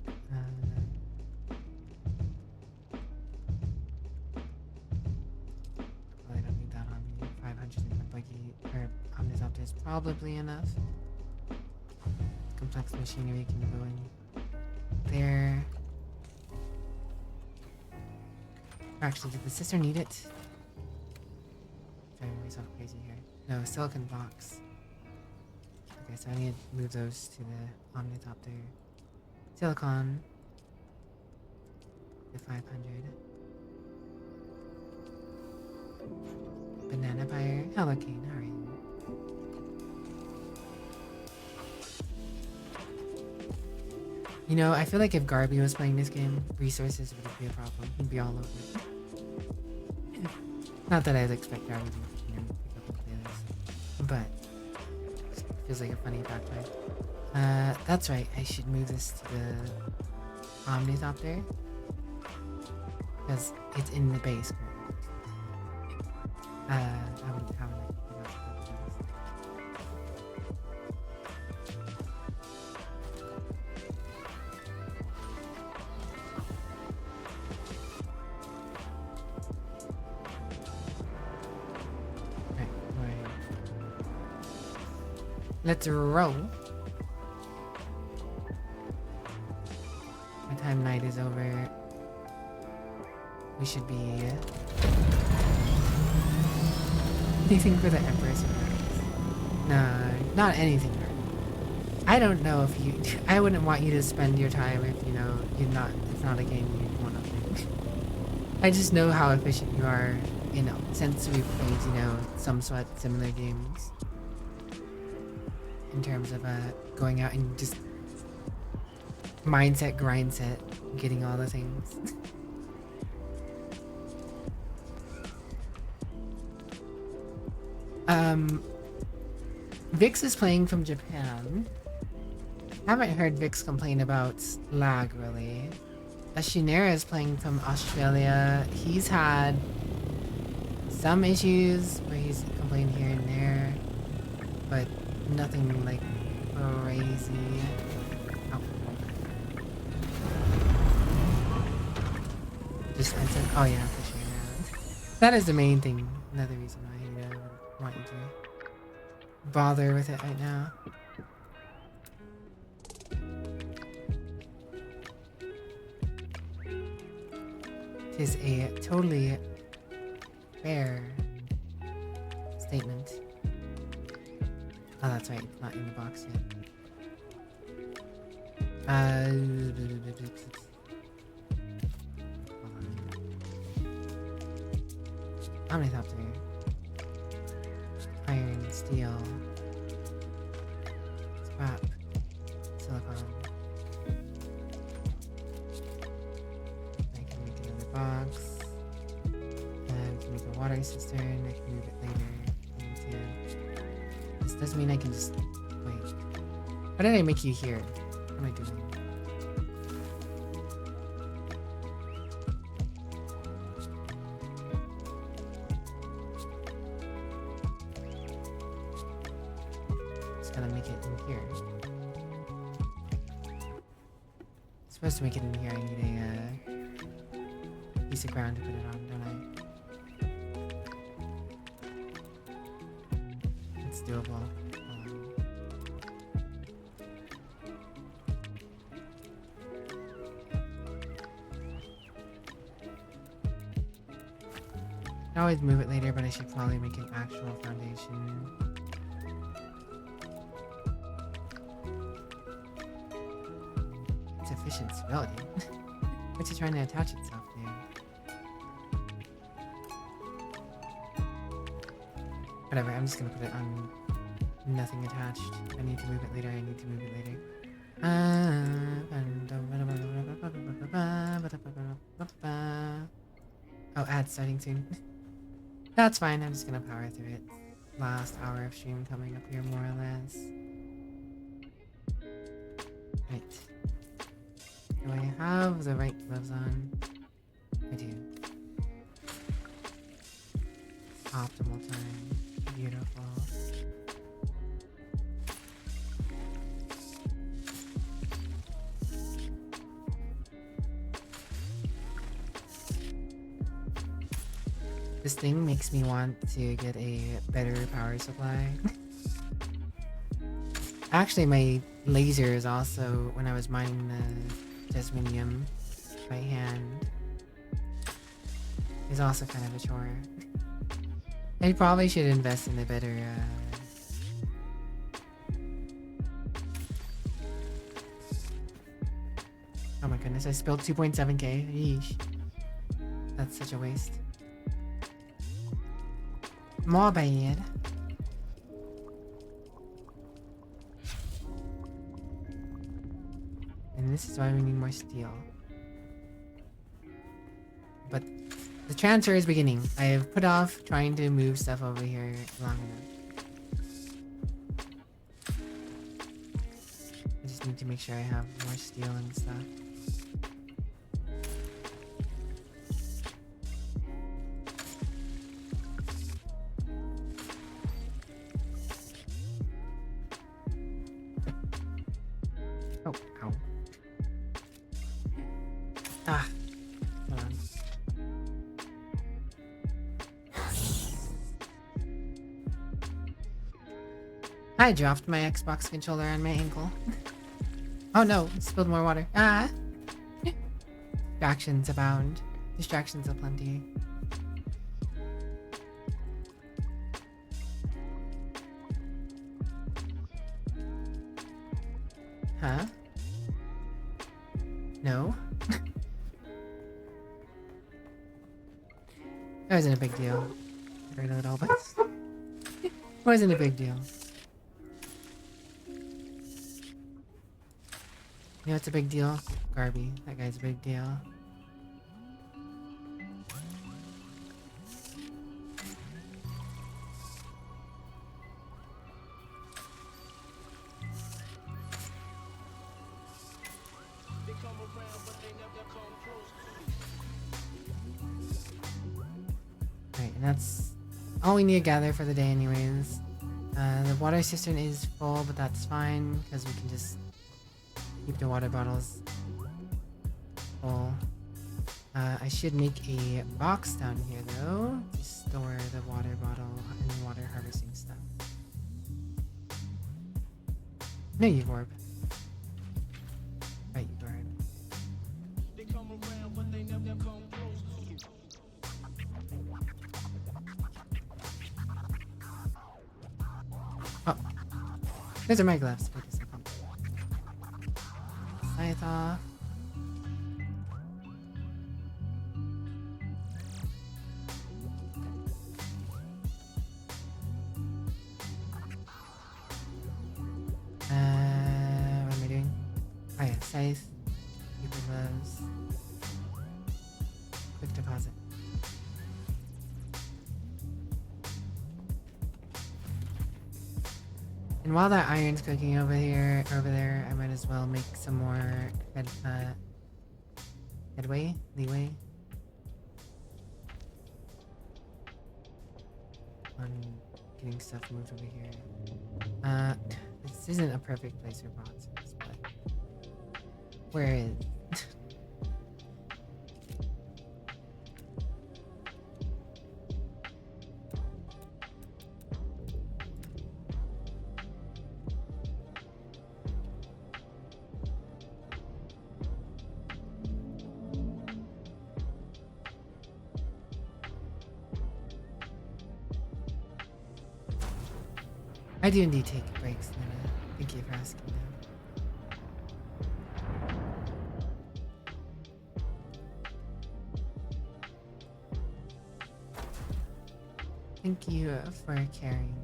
Speaker 1: Well, I don't need that on me. 500 in the buggy or Omnitopter is probably enough. Complex machinery can go in there. Actually, did the sister need it? Driving myself crazy here. No, silicon box. Okay, so I need to move those to the Omnitopter. Silicon. The 500. Banana fire. Hello, Kane. How are you? You know, I feel like if Garby was playing this game, resources would be a problem. He'd be all over it. Not that I'd expect Garby to, you know, pick up and play this, but it feels like a funny factoid. That's right. I should move this to the Omnitopter because it's in the base currently. I wouldn't have it. Let's roll. By the time night is over, we should be anything for the Empress. No, not anything. I don't know if you. I wouldn't want you to spend your time if you know you're not. It's not a game you want to play. I just know how efficient you are. You know, since we've played, you know, somewhat similar games. In terms of going out and just mindset, grindset, getting all the things. Vix is playing from Japan. Haven't heard Vix complain about lag really. Ashinera is playing from Australia. He's had some issues where he's complained here and there, but nothing like crazy. Oh. Just oh yeah, for sure. Yeah. That is the main thing. Another reason why I would want you to bother with it right now. It is a totally fair statement. Oh, that's right. It's not in the box yet. Omnitopter. Iron, steel. Scrap. Silicon. I can make another box. And to make a water cistern, I can move it later. This doesn't mean I can just wait. Why did I make you here? What am I doing? Just gotta make it in here. Supposed to make it in here. I need a piece of ground to put it on, don't I? It's doable. I always move it later, but I should probably make an actual foundation. efficient civility. What's it trying to attach itself to? Whatever, I'm just gonna put it on nothing attached. If I need to move it later, I need to move it later. Oh, ad starting soon. That's fine, I'm just gonna power through it. Last hour of stream coming up here, more or less. Right. Do I have the right gloves on? I do. Optimal time. Beautiful. This thing makes me want to get a better power supply. Actually, my laser is also, when I was mining the Desminium by hand, is also kind of a chore. I probably should invest in a better oh my goodness, I spilled 2.7k. Yeesh. That's such a waste. More bad. And this is why we need more steel. But the transfer is beginning. I have put off trying to move stuff over here long enough. I just need to make sure I have more steel and stuff. Oh, ow. Ah, hold on. I dropped my Xbox controller on my ankle. Oh no, spilled more water. Ah! Distractions abound. Distractions aplenty. Huh? No? That wasn't a big deal. Very little, but wasn't a big deal. You know what's a big deal? Garby. That guy's a big deal. Right, and that's all we need to gather for the day anyways. The water cistern is full, but that's fine, because we can just keep the water bottles full. I should make a box down here though, to store the water bottle and water harvesting stuff. No, you orb. Right, you orb. Oh, those are my gloves. Wait a second. Scythe off. What am I doing? Oh yeah, scythe. Keeper gloves. Quick deposit. And while that iron's cooking over there, I might as well make some more leeway on getting stuff moved over here. This isn't a perfect place for boxes, but where is? I do indeed take breaks, Nana. Thank you for asking that. Thank you for caring.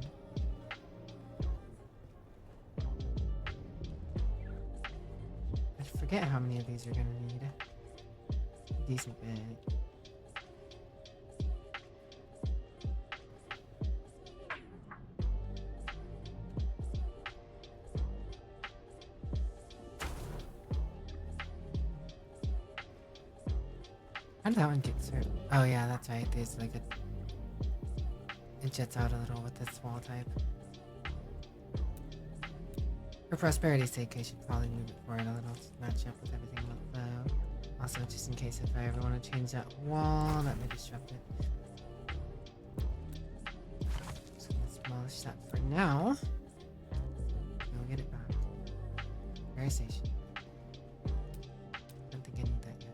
Speaker 1: I forget how many of these you're gonna need. A decent bit. How did that one get through? Oh yeah, that's right. There's like a... It jets out a little with this wall type. For prosperity's sake, I should probably move it forward a little to match up with everything below. Also, just in case if I ever want to change that wall, that may disrupt it. Just gonna demolish that for now. We'll get it back. Very station. Don't think I need that yet.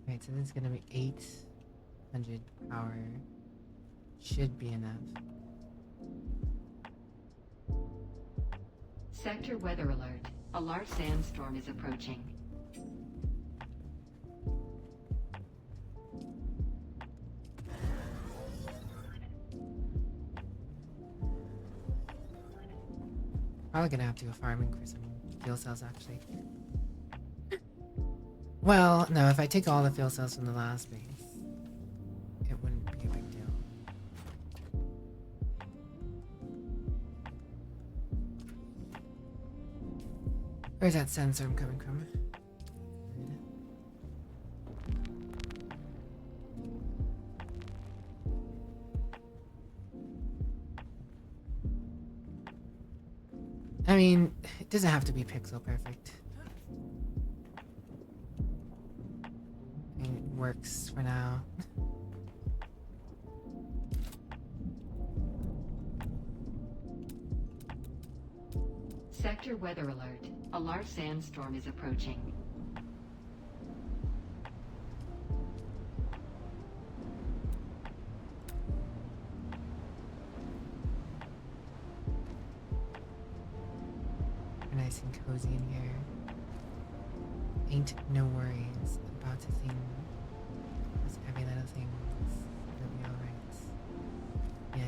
Speaker 1: Right, so this is gonna be 800 power. Should be enough.
Speaker 3: Sector weather alert. A large sandstorm is approaching.
Speaker 1: Probably gonna have to go farming for some fuel cells actually. Well, no, if I take all the fuel cells from the last base, it wouldn't be a big deal. Where's that sandstorm coming from? I mean, it doesn't have to be pixel perfect. It works for now.
Speaker 3: Sector weather alert. A large sandstorm is approaching.
Speaker 1: Nice and cozy in here. Ain't no worries about a thing. Cause every little thing will be alright. Yeah.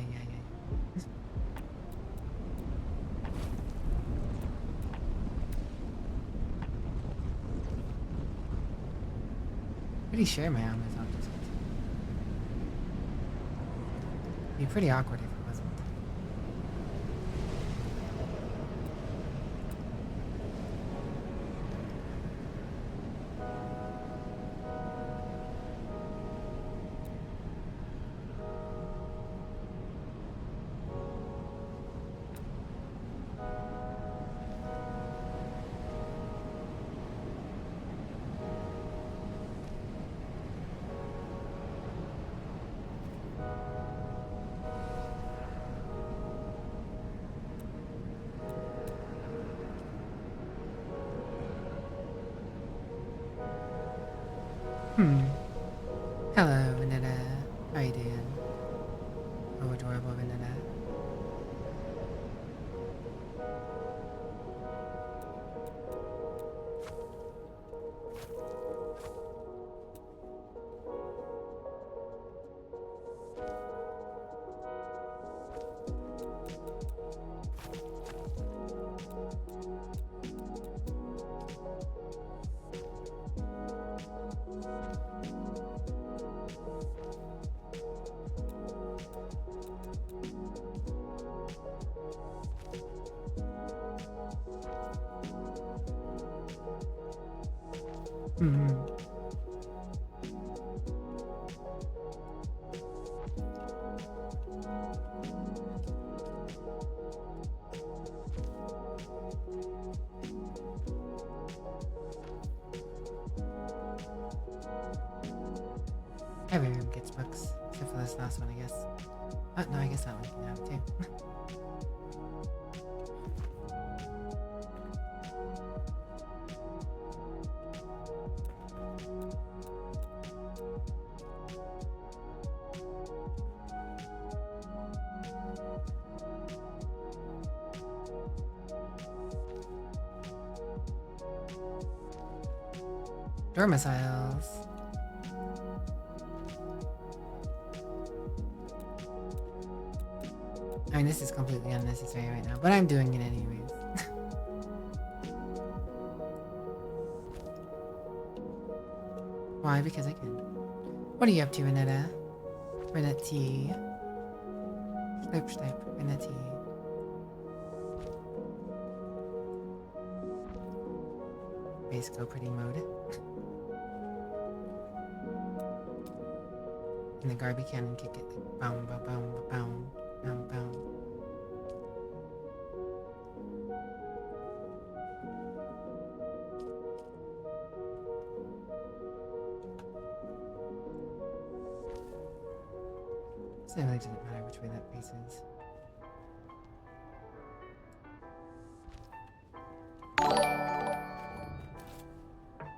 Speaker 1: Pretty sure my arm is on this one. It'd be pretty awkward if it wasn't. Hello, Vanilla. How you doing? Oh, adorable Vanilla. Every room gets books, except for this last one, I guess. Oh, no, I guess that one can have it too. Dormiciles. I mean, this is completely unnecessary right now, but I'm doing it anyways. Why? Because I can. What are you up to, Renetta? Renetti. Schleip, Renetti. Base go pretty mode. And the Garby cannon kick it. Boom, boom, boom, boom, boom, boom. So it really doesn't matter which way that faces.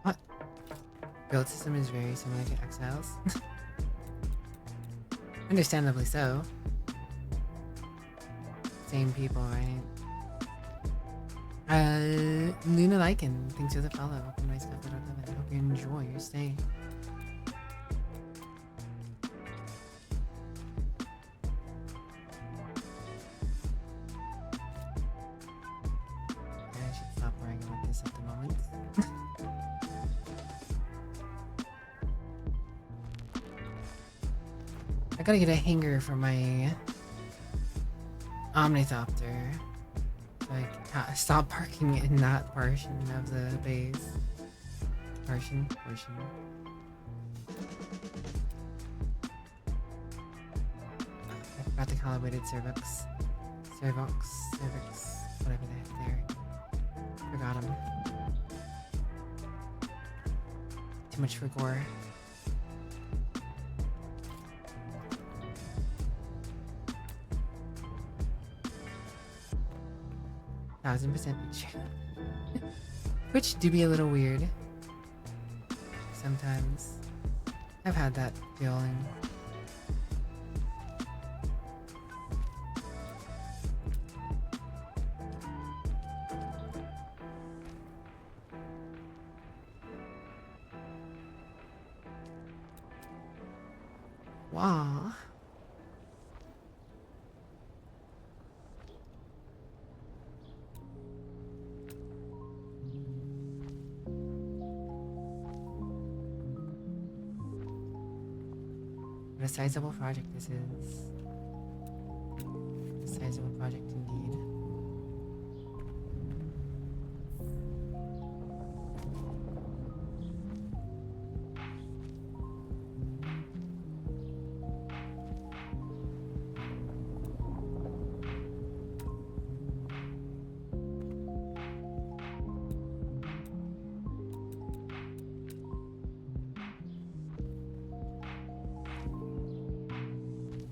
Speaker 1: What? Build system is very similar to Exiles. Understandably so. Same people, right? Luna Lycan, thanks for the follow. Welcome, nice stuff. I hope you enjoy your stay. I should stop worrying about this at the moment. I gotta get a hanger for my Omnithopter so I can stop parking in that portion of the base. Portion. I forgot the calibrated cervix, whatever they have there. Forgot them. Too much for gore. %,000% sure. Which do be a little weird. Sometimes. I've had that feeling. Wow. What a sizable project this is. A sizable project indeed.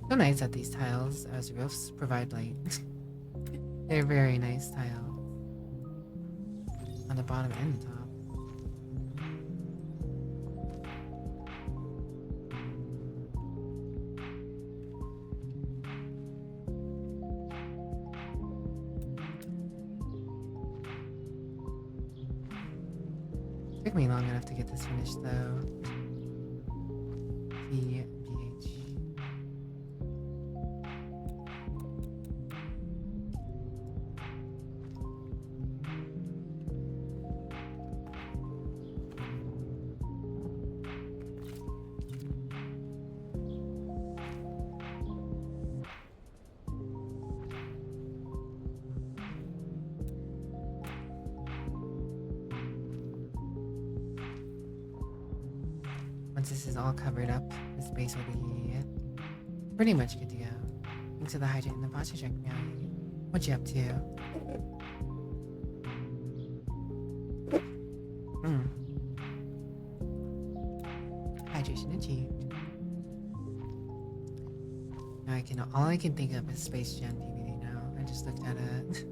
Speaker 1: So nice that these tiles as roofs provide light. They're very nice tiles. On the bottom and top. Took me long enough to get this finished though. TBH. Once this is all covered up, this base will be pretty much good to go. Thanks to the hydrant and the posture check, meow. What you up to? Hydration achieved. Now all I can think of is Space Jam DVD now. I just looked at it.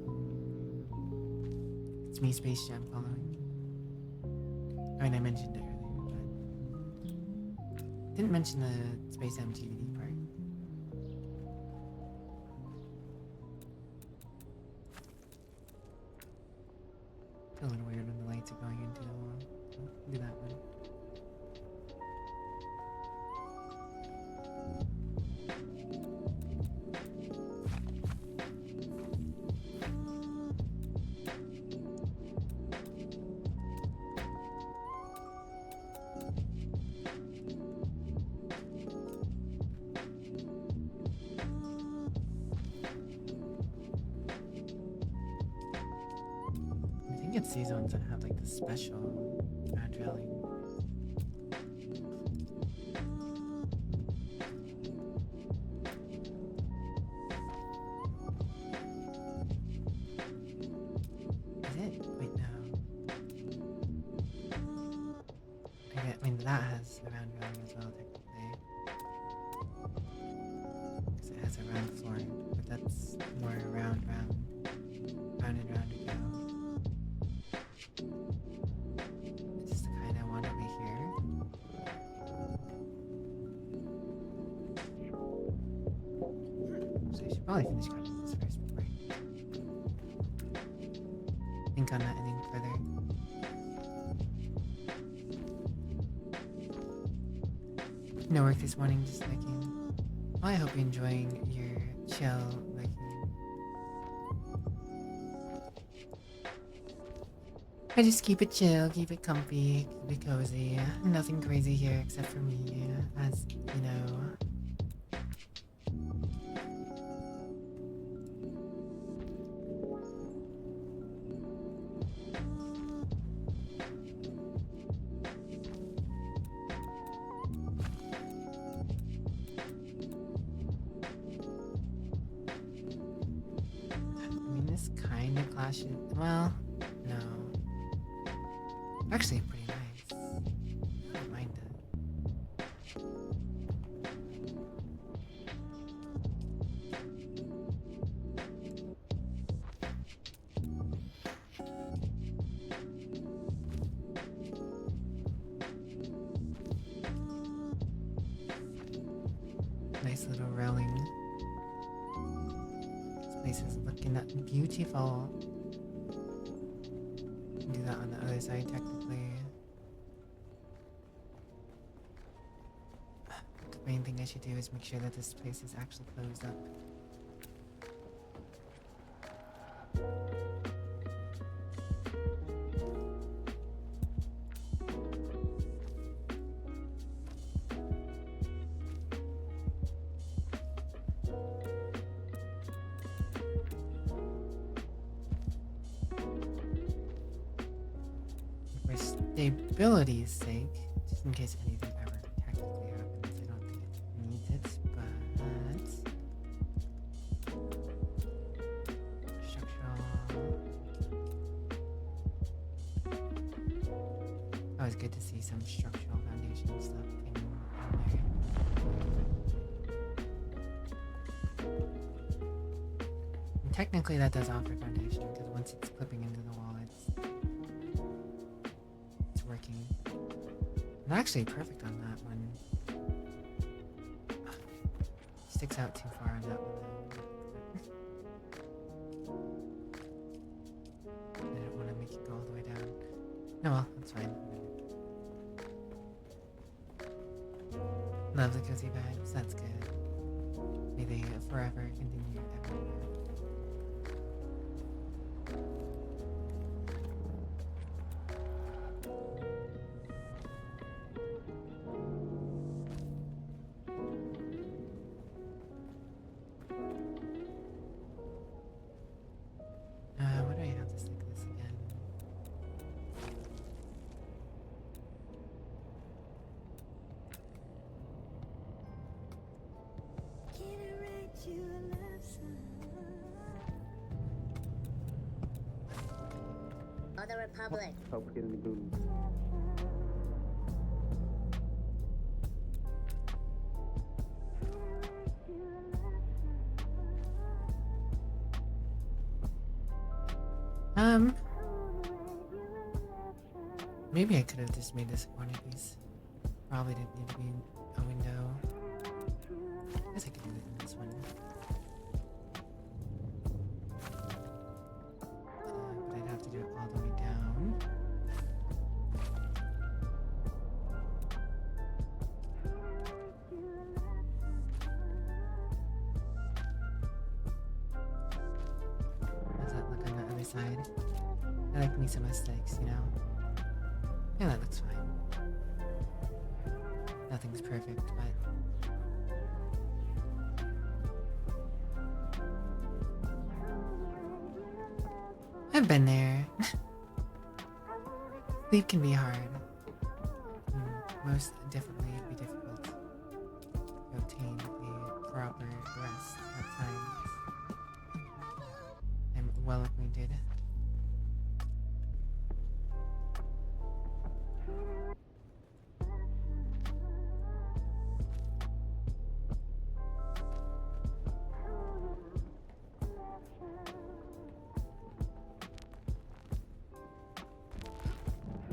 Speaker 1: It's me, Space Jam, following. I mean, I mentioned it earlier, but didn't mention the Space Jam DVD part. It's a little weird when the lights are going into the wall. Do that one. think it's these ones that have like the special round railing. Is it? Wait, no. I mean, that has a round railing as well, technically. Because it has a round flooring, but that's more round and round we go. This is the kind I want over here. So I should probably finish cutting this first before I think on that anything further. No work this morning, just looking. Well, I hope you're enjoying your chill looking. I just keep it chill, keep it comfy, keep it cozy. Nothing crazy here except for me, as you know. I mean, this kind of clashes. Well, no. Actually, pretty nice. I don't mind it. Nice little railing. This place is looking beautiful. Do that on the other side, technically. The main thing I should do is make sure that this place is actually closed up. For stability's sake, just in case anything ever technically happens, I don't think it needs it, but structural. Always good to see some structural foundation stuff in there. And technically that does offer foundation, because once it's clipping into the wall, it's working. And actually perfect on that one. Sticks out too far on that one though. I didn't want to make it go all the way down. No, well, that's fine. Love the cozy vibes, that's good. May they forever continue everywhere. What do I have to stick this again?
Speaker 6: Or the Republic.
Speaker 1: Maybe I could have just made this one at least. Probably didn't need to be a window. I guess I could do it in this one. But I'd have to do it all the way down. How's that look on the other side? I like me some aesthetics, you know? Yeah, that looks fine. Nothing's perfect, but I've been there. Sleep can be hard. Most definitely be difficult to obtain a proper rest at times. I'm well acquainted.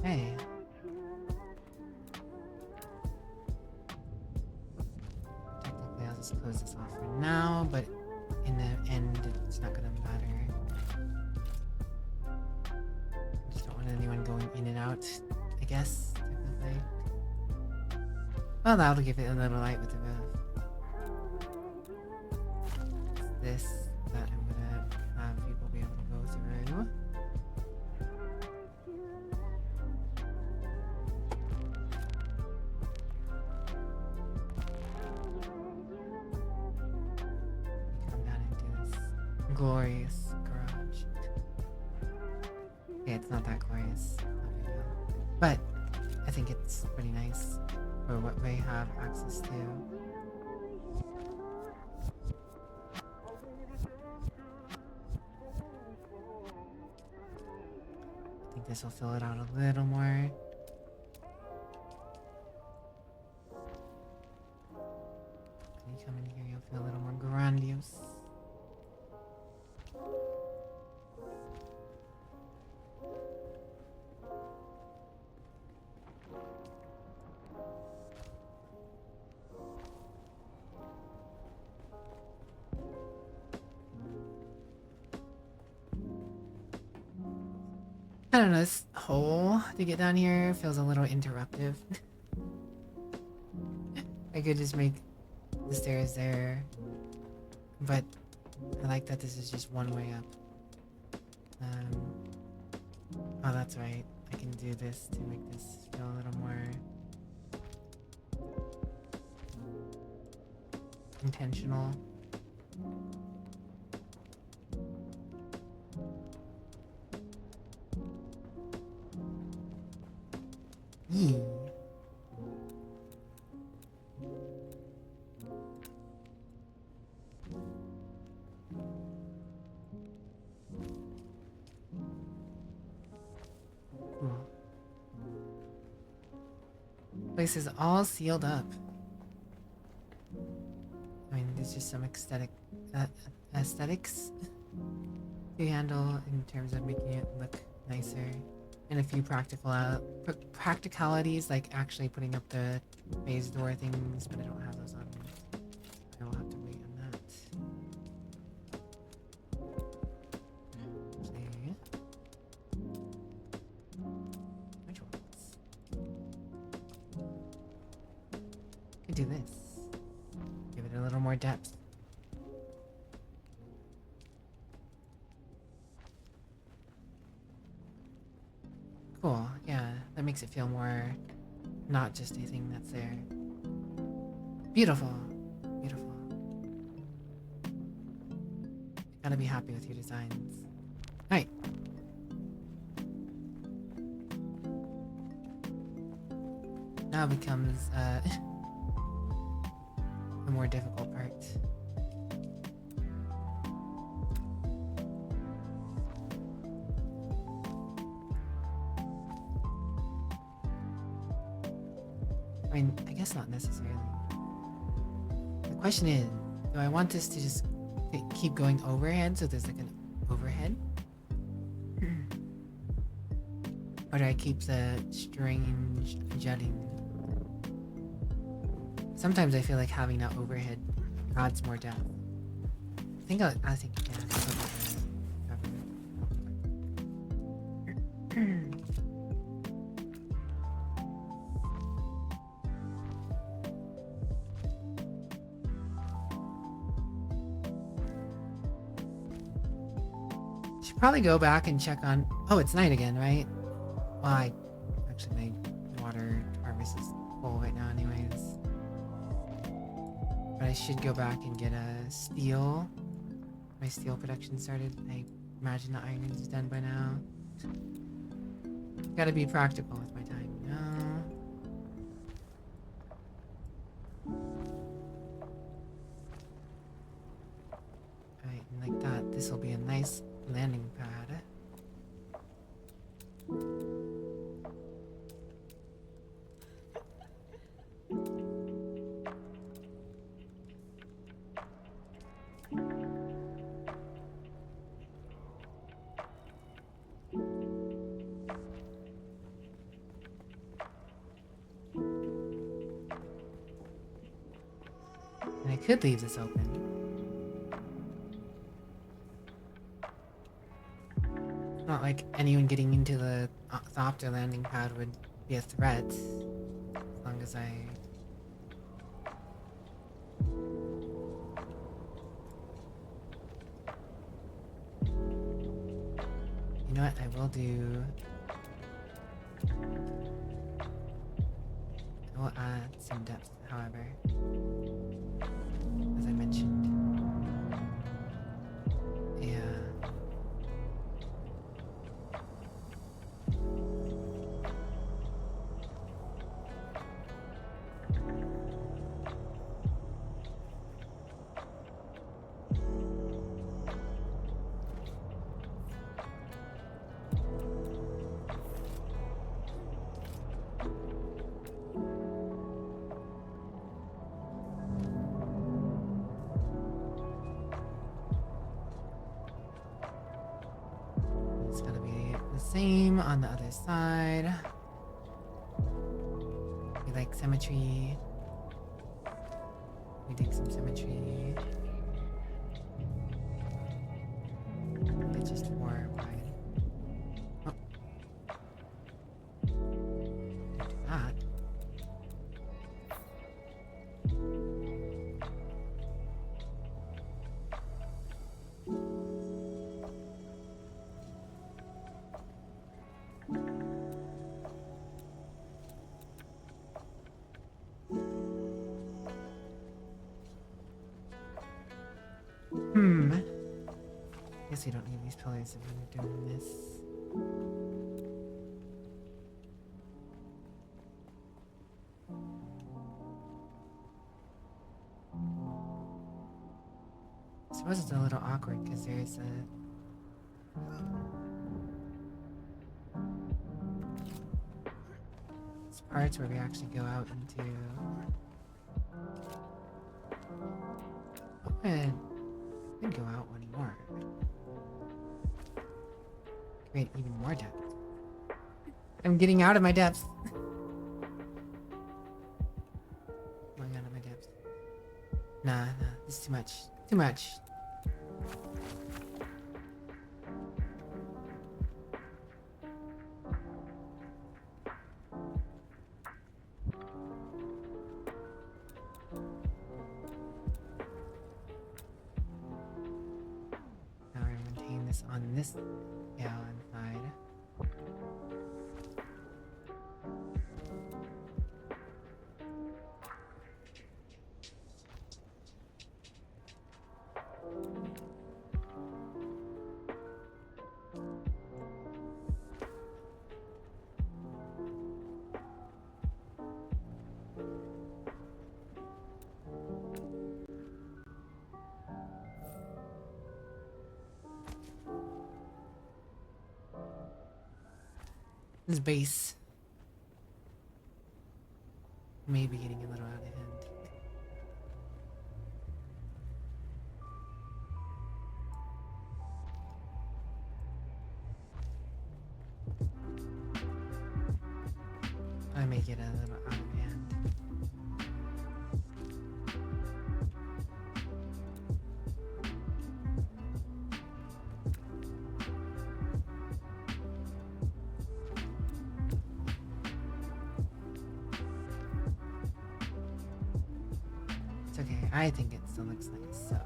Speaker 1: Hey. Technically, I'll just close this off for now, but in the end, it's not gonna matter. I just don't want anyone going in and out, I guess, technically. Well, that'll give it a little light with the this that I'm gonna have people be able to go through. Come down into this glorious garage. Yeah, it's not that glorious, not big deal. But I think it's pretty nice for what we have access to. I think this will fill it out a little more. When you come in here, you'll feel a little more grandiose. I don't know, this hole to get down here feels a little interruptive. I could just make the stairs there, but I like that this is just one way up. Oh, that's right. I can do this to make this feel a little more intentional. Yee. Cool. Place is all sealed up. I mean, there's just some aesthetics to handle in terms of making it look nicer. And a few practicalities, like actually putting up the phase door things, but I don't have those on me. I will have to wait on that. See. Which ones? Could do this. Give it a little more depth. Cool, yeah, that makes it feel more not just a thing that's there. Beautiful, beautiful. Gotta be happy with your designs. Alright. Now becomes the more difficult part. I mean, I guess not necessarily. The question is, do I want this to just keep going overhead so there's like an overhead? Or do I keep the strange jutting? Sometimes I feel like having that overhead adds more depth. I think yeah. Should probably go back and check on. Oh, it's night again, right? Well, actually, my water harvest is full right now, anyways. But I should go back and get a steel. My steel production started. I imagine the ironing is done by now. Gotta be practical with my time, you know? Alright, and like that, this will be a nice landing pad. And I could leave this open. It's not like anyone getting into the softer landing pad would be a threat. As long as I... You know what? I will do... I will add some depth, however. As I mentioned. Yeah. It's gotta be the same on the other side. We like symmetry. We dig some symmetry. It's just more wide. Oh. Don't do that. Guess we don't need these pillars if we're doing this. I suppose it's a little awkward because there's parts where we actually go out into... And we can go out one more. Create even more depth. I'm getting out of my depth. Going out of my depth. Nah, this is too much. Too much. Now we're gonna maintain this on this scale inside. This base may be getting a little out of hand. I may get a little out of hand. It's okay. I think it still looks nice, so.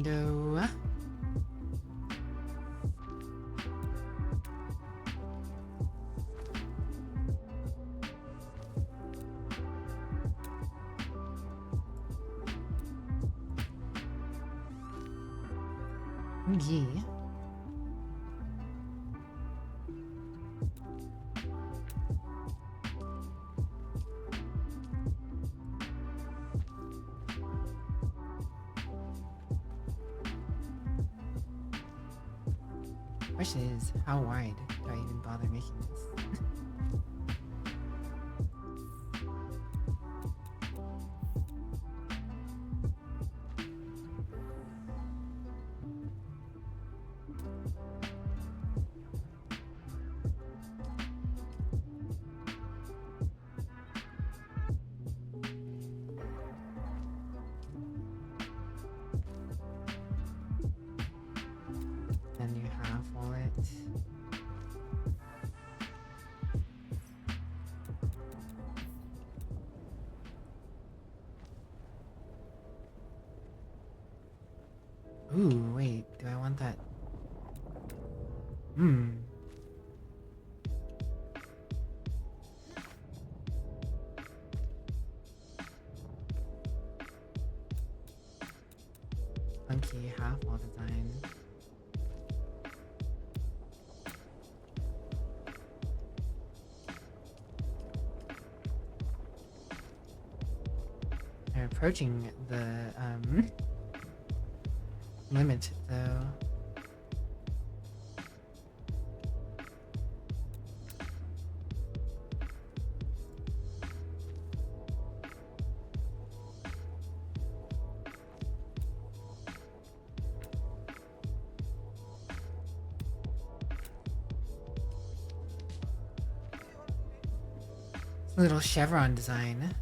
Speaker 1: window. Yeah. Question is, how wide do I even bother making this? Then you half wall it. Ooh, wait, do I want that? Funky half wall design. They're approaching the limit though. Little chevron design.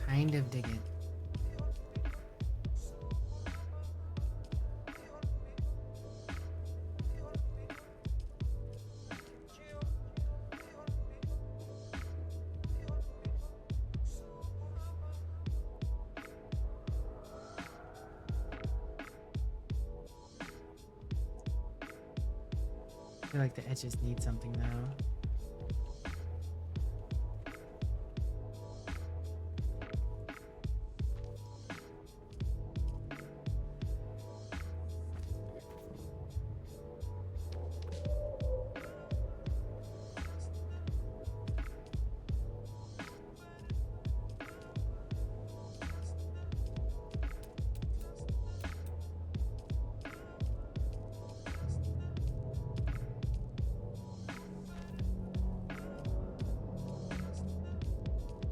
Speaker 1: Kind of dig it. I feel like the edges need something though.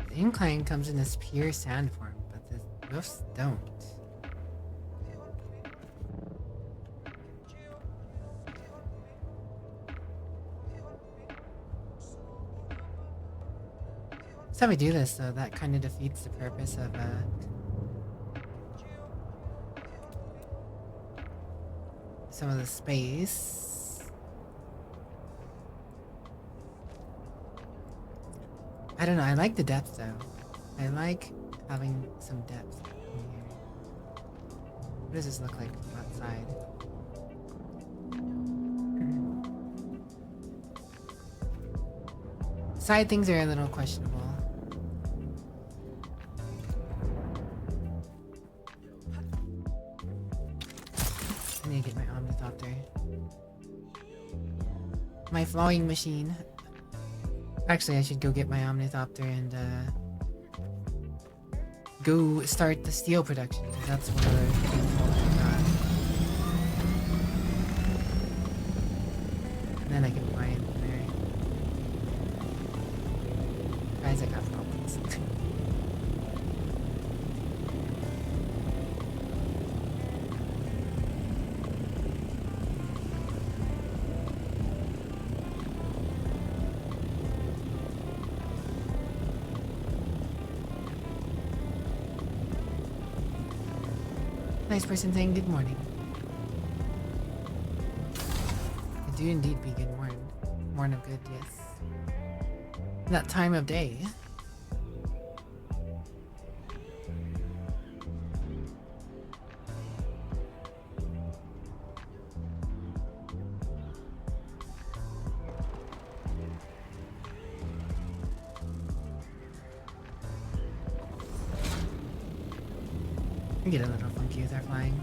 Speaker 1: The incline comes in this pure sand form, but the roofs don't. Every time I do this, though, that kind of defeats the purpose of some of the space. I don't know, I like the depth though. I like having some depth in here. What does this look like from outside? Side things are a little questionable. I need to get my omnithopter. My flowing machine. Actually, I should go get my omnithopter and go start the steel production. That's one of the things I got. And then I can fly in from there. Guys, I got problems. Nice person saying good morning. It do indeed be good morn. Morn of good, yes. That time of day. I get a little funky with our flying.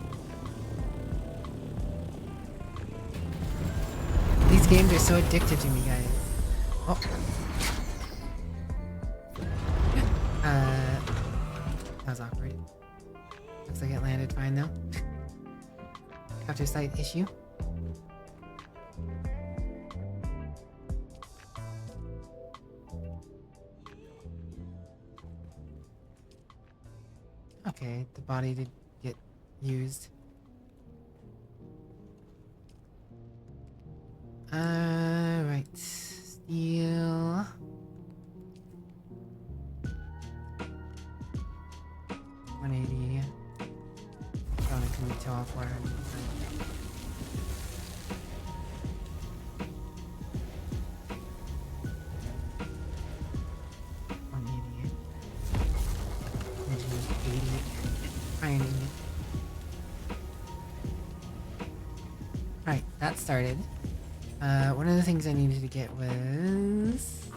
Speaker 1: These games are so addictive to me, guys. Oh. That was awkward. Looks like it landed fine though. After slight issue. Okay, the body did get used. Right. Steel. 180. Probably can be tall for her. Right, that started. One of the things I needed to get was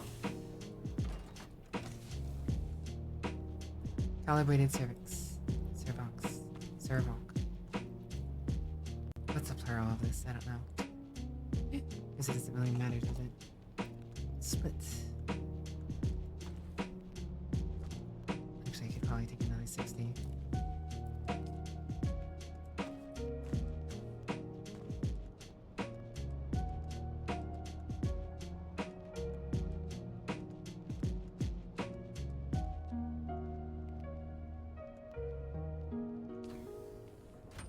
Speaker 1: calibrated cervix. Cervoc. What's the plural of this? I don't know. Because it doesn't really matter, does it? Split. Actually, I could probably take another 60.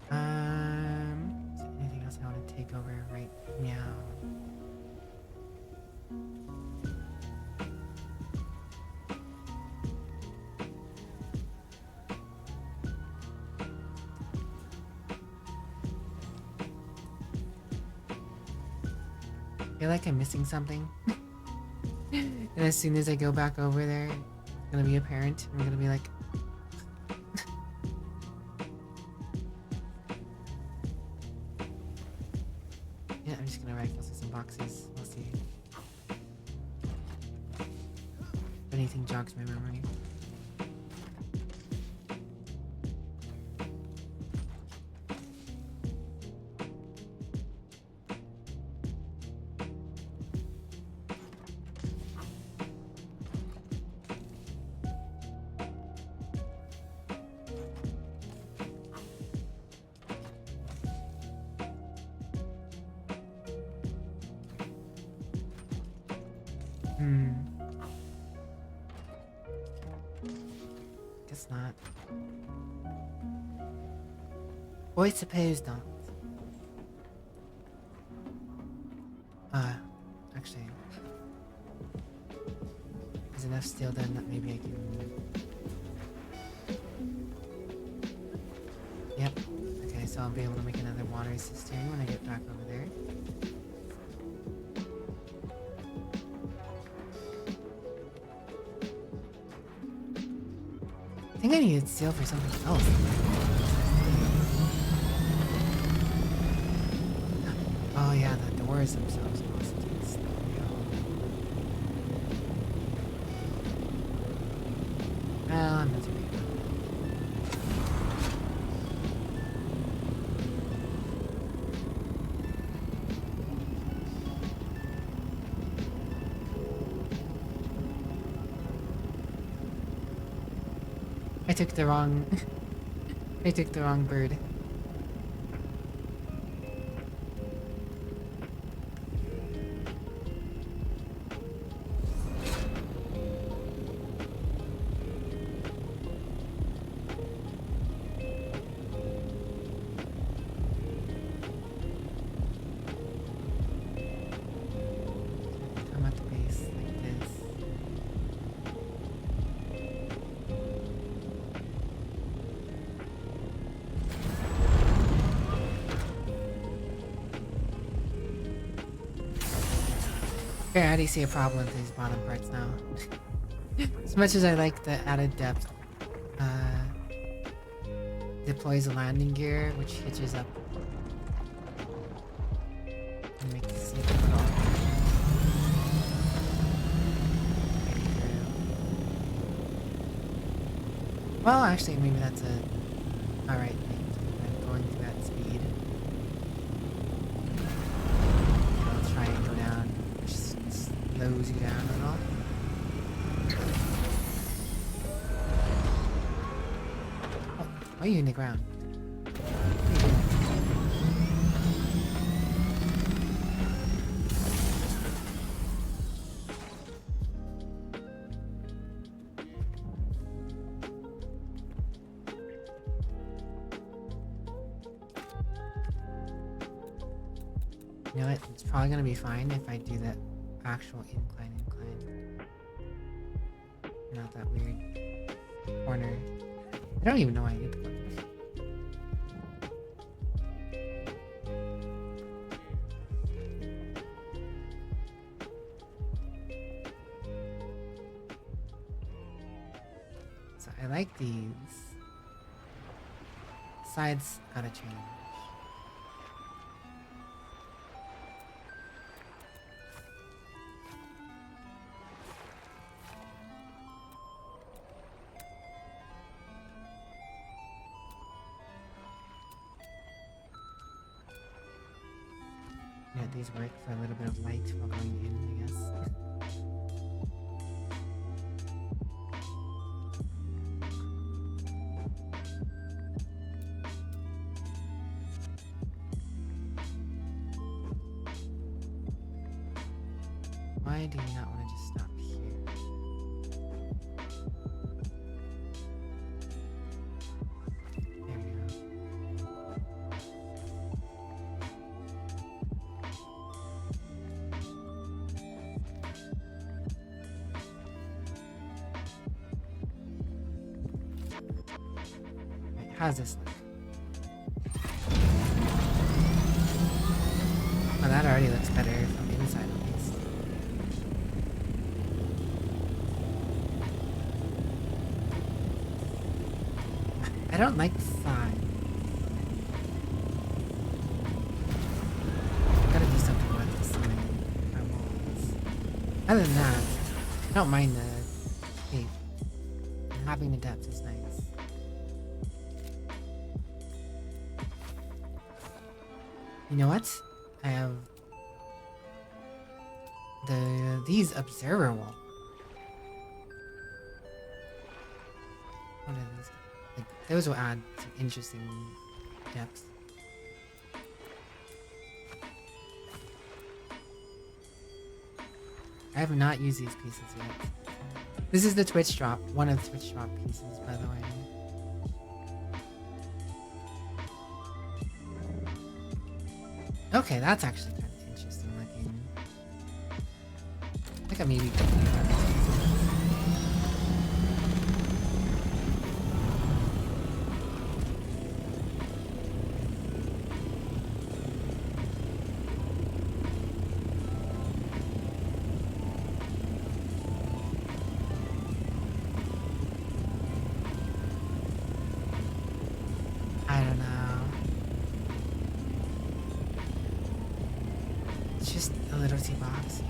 Speaker 1: Is there anything else I want to take over right now? I feel like I'm missing something. And as soon as I go back over there, it's gonna be apparent. I'm gonna be like, yeah, I'm just gonna rifle through some boxes. We'll see. If anything jogs my memory. Guess not. Or I suppose not. Actually, there's enough steel done that maybe I can. Yep. Okay, so I'll be able to make another water cistern when I get back over there. I think I needed steel for something else. Oh yeah, the doors themselves must need steel. Well, I'm not too big. I took the wrong I took the wrong bird. Come at the base like this. Okay, I already see a problem with these bottom parts now. As much as I like the added depth, deploys a landing gear which hitches up and makes the seat fall. Well, actually, maybe that's a Alright, I'm going to that speed. I'll try and go down, which slows you down a little. Oh, why are you in the ground? What are you doing? You know what? It's probably gonna be fine if I do that actual incline. Not that weird corner. I don't even know why I did the corner. So I like these. Sides gotta change. Yeah, these work for a little bit of light while going in, I guess. Why do you not want to just stop here? There we go. Right, how's this look? Oh, that already looks better from inside at least. I don't like the side. Gotta do something with the side. My walls. Other than that, I don't mind the shape. And having the depth is nice. You know what? I have these observer wall. What are these? Like, those will add some interesting depth. I have not used these pieces yet. This is the Twitch drop, one of the Twitch drop pieces, by the way. Okay, that's actually kind of interesting looking. I think I maybe could do that. I don't know. It's just a little tea box.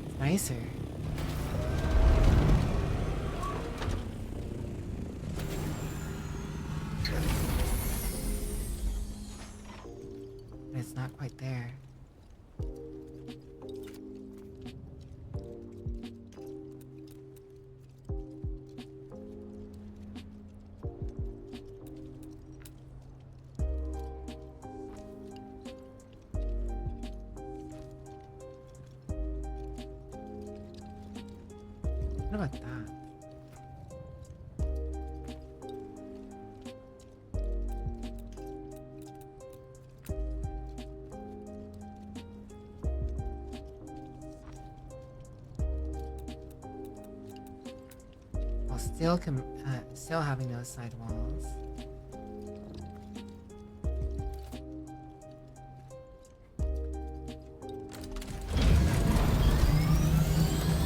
Speaker 1: It's nicer. But it's not quite there. What about that? While still having those side walls.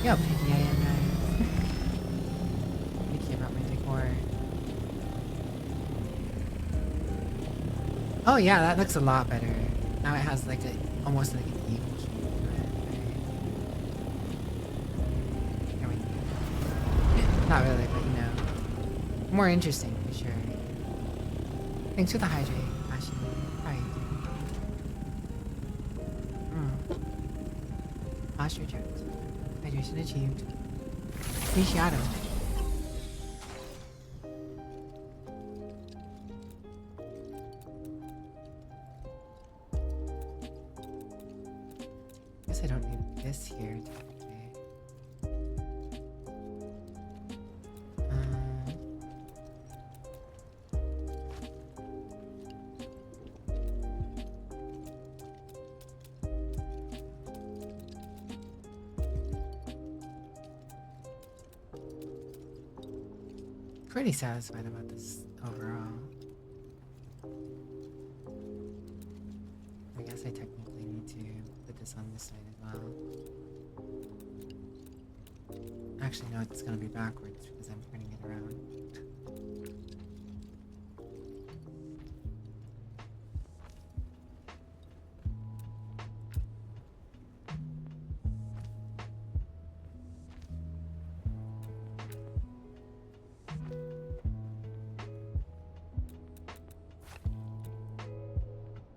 Speaker 1: See how picky I am, guys. Picky about my decor. Oh yeah, that looks a lot better. Now it has like a almost like an eagle shape to it, right? I mean, not really, but you know, more interesting for sure. Thanks for the hydrate, Ashley. How are you doing? Posture checked. Hydration achieved. Appreciado. Guess I don't need this here today. Pretty satisfied about this overall. I guess I technically need to put this on this side as well. Actually, no, it's gonna be backwards because I'm turning it around.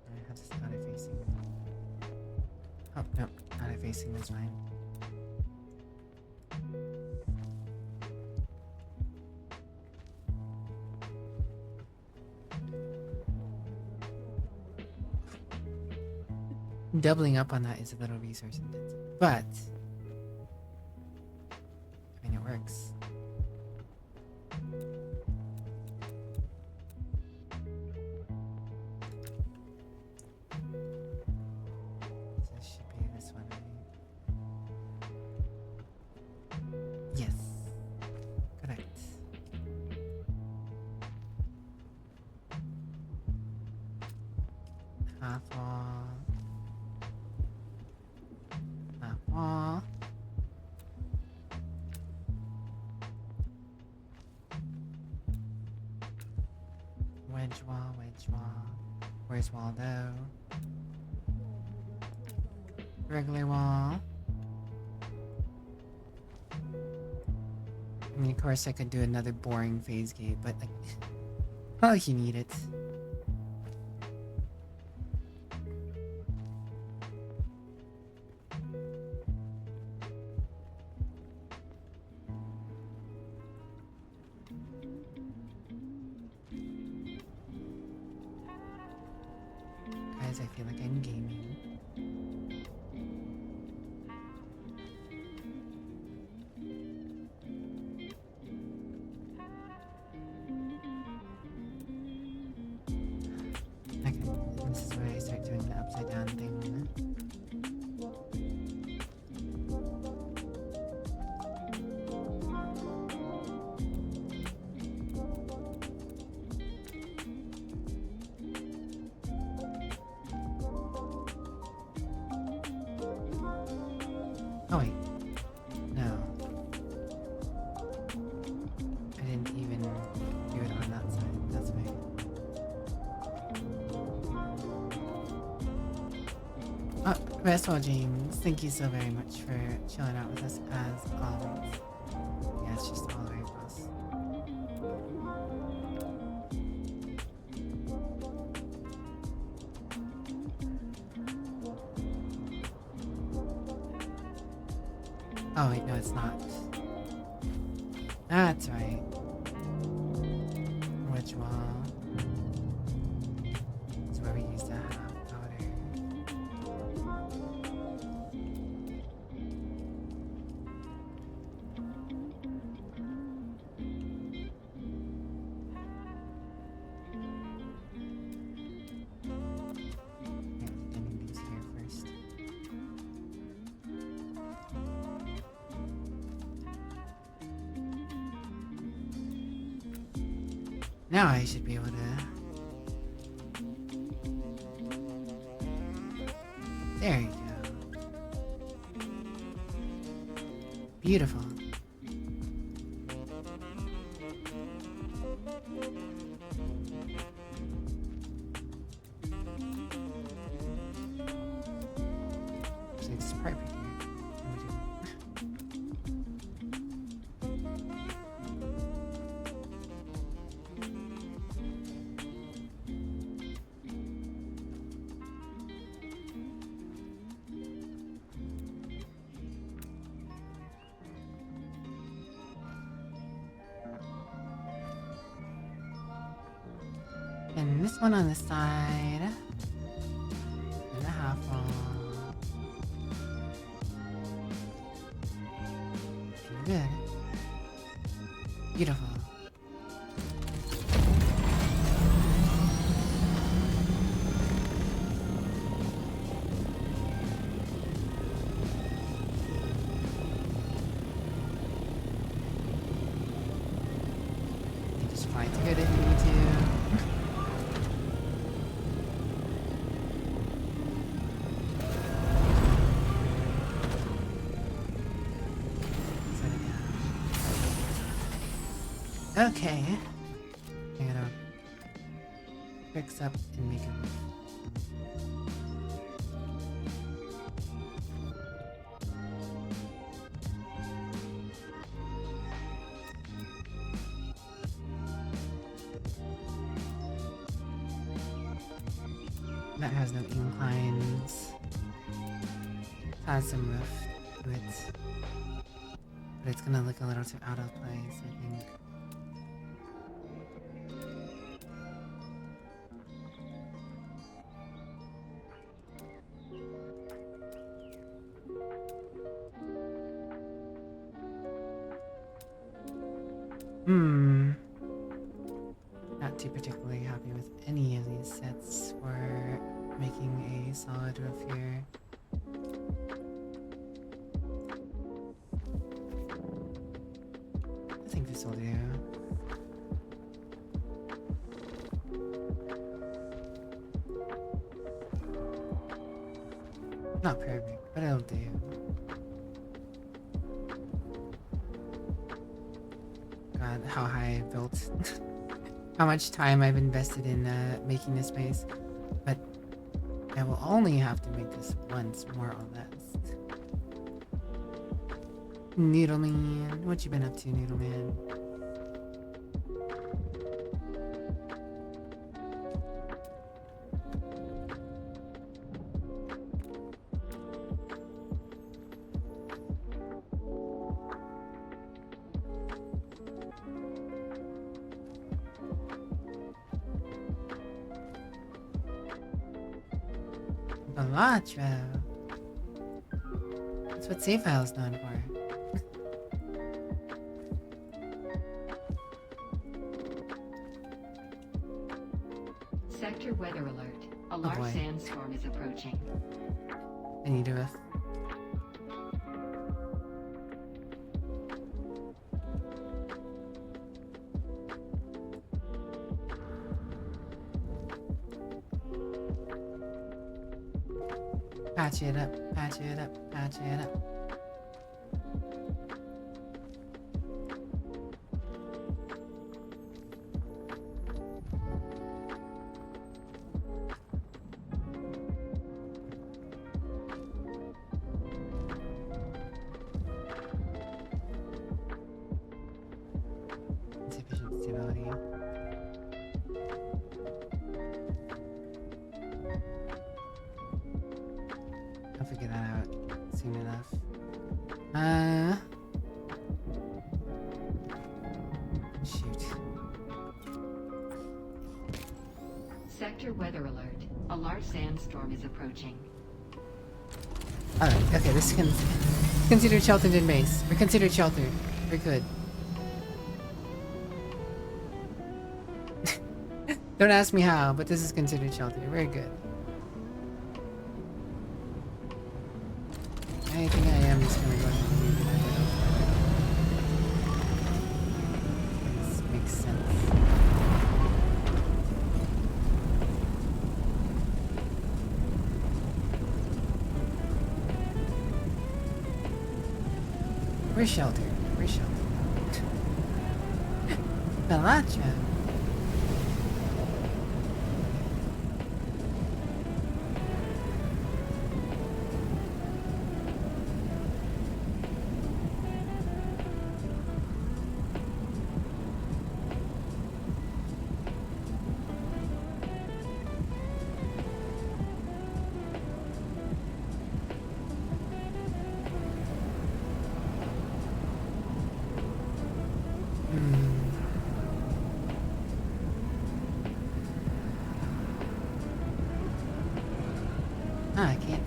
Speaker 1: I have this counter facing. Oh, no, counter facing is fine. Doubling up on that is a little resource intensive, but I mean, it works. This should be this one, right? Yes. Correct. Half wall. Half wall. Wedge wall, wedge wall. Where's Waldo? Regular wall. I mean, of course I could do another boring phase gate, but like, not like you need it. Guys, I feel like I'm gaming. Okay, this is where I start doing the upside down thing. Oh wait, no. I didn't even do it on that side, that's right. First of all, James, thank you so very much for chilling out with us as always. Yeah, it's just all the way across. Oh wait, no, it's not. That's right. Which wall? It's where we used to have powder. Yeah, getting these here first. Now I should be able to. There you go. Beautiful. And this one on the side. And the half wall. Good. Beautiful. You can just fly through it if you need to. Set it down. Okay. I'm gonna fix up and make it move. That has no inclines. Has some roof to it. But it's gonna look a little too out of place, I think. Not too particularly happy with any of these sets for making a solid roof here. I think this will do. Not perfect, but it'll do. God, how high I built. How much time I've invested in making this base. But I will only have to make this once, more or less. Noodleman, what you been up to, Noodleman? Elatro. That's what save file is known for.
Speaker 3: Sector weather alert. A large
Speaker 1: boy.
Speaker 3: sandstorm is approaching.
Speaker 1: I need a roof. Patch it up, patch it up, patch it up. Insufficient stability. I'll figure that out soon enough. Shoot.
Speaker 3: Sector weather alert. A large sandstorm is approaching.
Speaker 1: Alright, okay, this is considered sheltered in base. We're considered sheltered. We're good. Don't ask me how, but this is considered sheltered. We're good. I think I am just gonna go ahead and leave it at that. This makes sense. We're sheltered. We're sheltered. Belacha.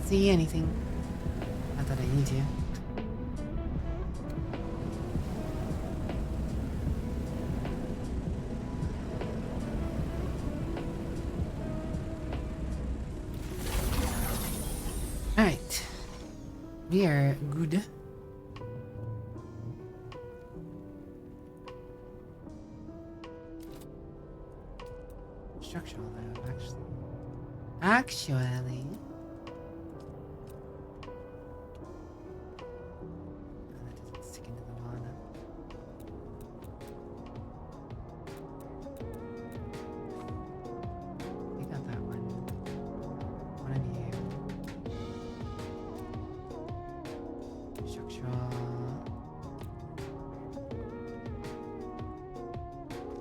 Speaker 1: see anything. Not that I need to. Alright. We are good. Structural though, actually. Actually. Oh, that doesn't stick into the wall enough. We got that one. One of you. Structural.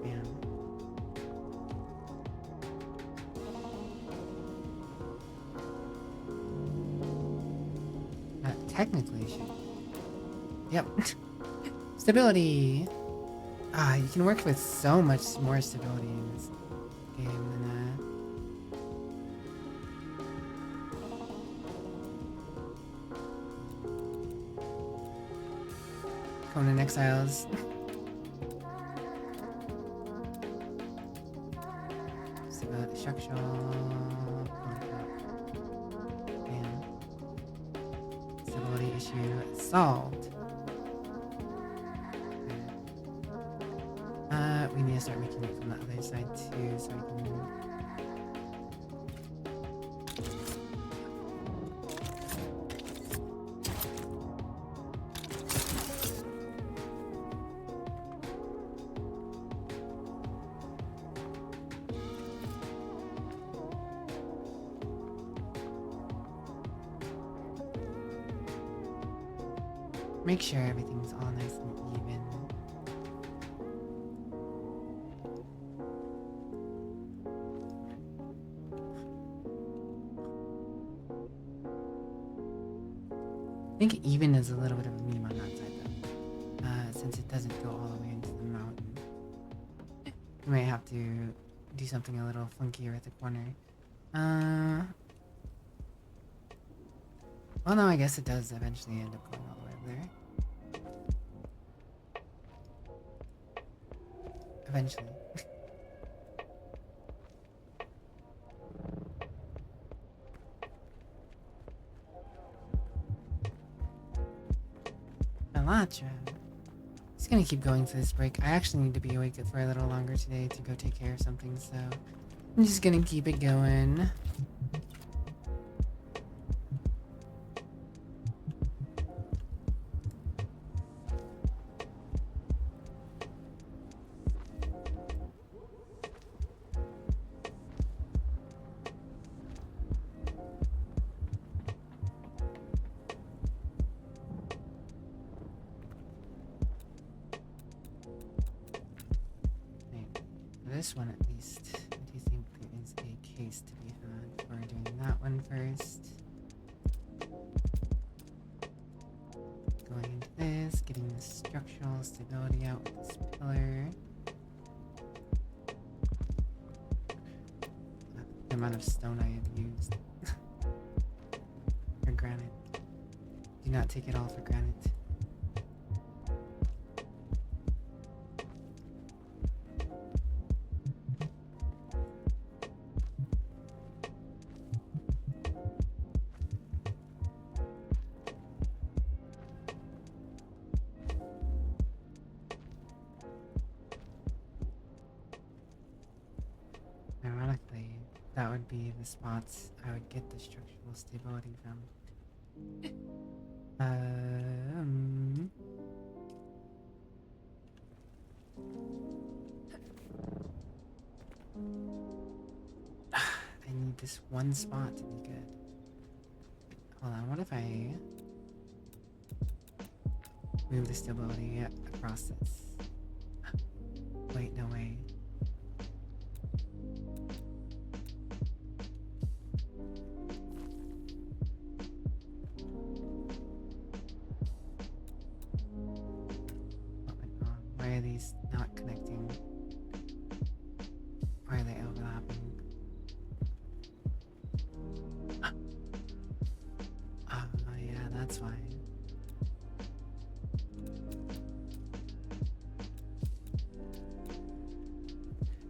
Speaker 1: Man. Technically should. Yep. Stability. Ah, you can work with so much more stability in this game than Conan Exiles. Stability structural. And stability issue solved. We need to start making it from the other side too, so we can. Make sure everything's all nice and even. I think even is a little bit of a meme on that side though, since it doesn't go all the way into the mountain. We might have to do something a little funkier at the corner. Well, no, I guess it does eventually end up going all the way over there. Eventually. Elytra. Just gonna keep going through this break. I actually need to be awake for a little longer today to go take care of something, so I'm just gonna keep it going. This one at least, I do think there is a case to be had for doing that one first. Going into this, getting the structural stability out with this pillar. The amount of stone I have used. For granite. Do not take it all for granted. Ironically, that would be the spots I would get the structural stability from. I need this one spot to be good. Hold on, what if I move the stability across this? Wait, no way. Why are these not connecting? Why are they overlapping? That's why.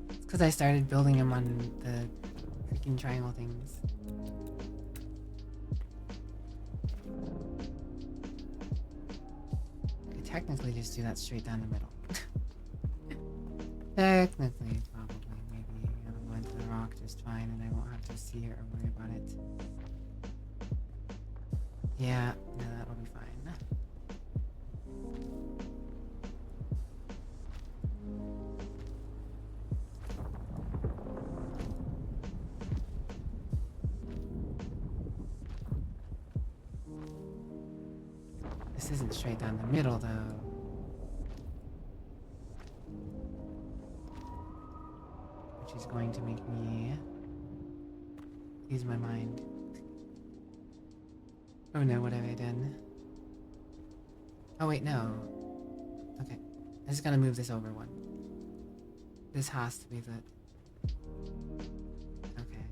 Speaker 1: It's because I started building them on the freaking triangle things. I could technically just do that straight down the middle. Technically, probably, maybe I'll go into the rock just fine and I won't have to see it or worry about it. Yeah, no, that'll be fine. This isn't straight down the middle, though. Which is going to make me lose my mind. Oh no, what have I done? Oh wait, no. Okay. I just gotta move this over one. This has to be the... Okay.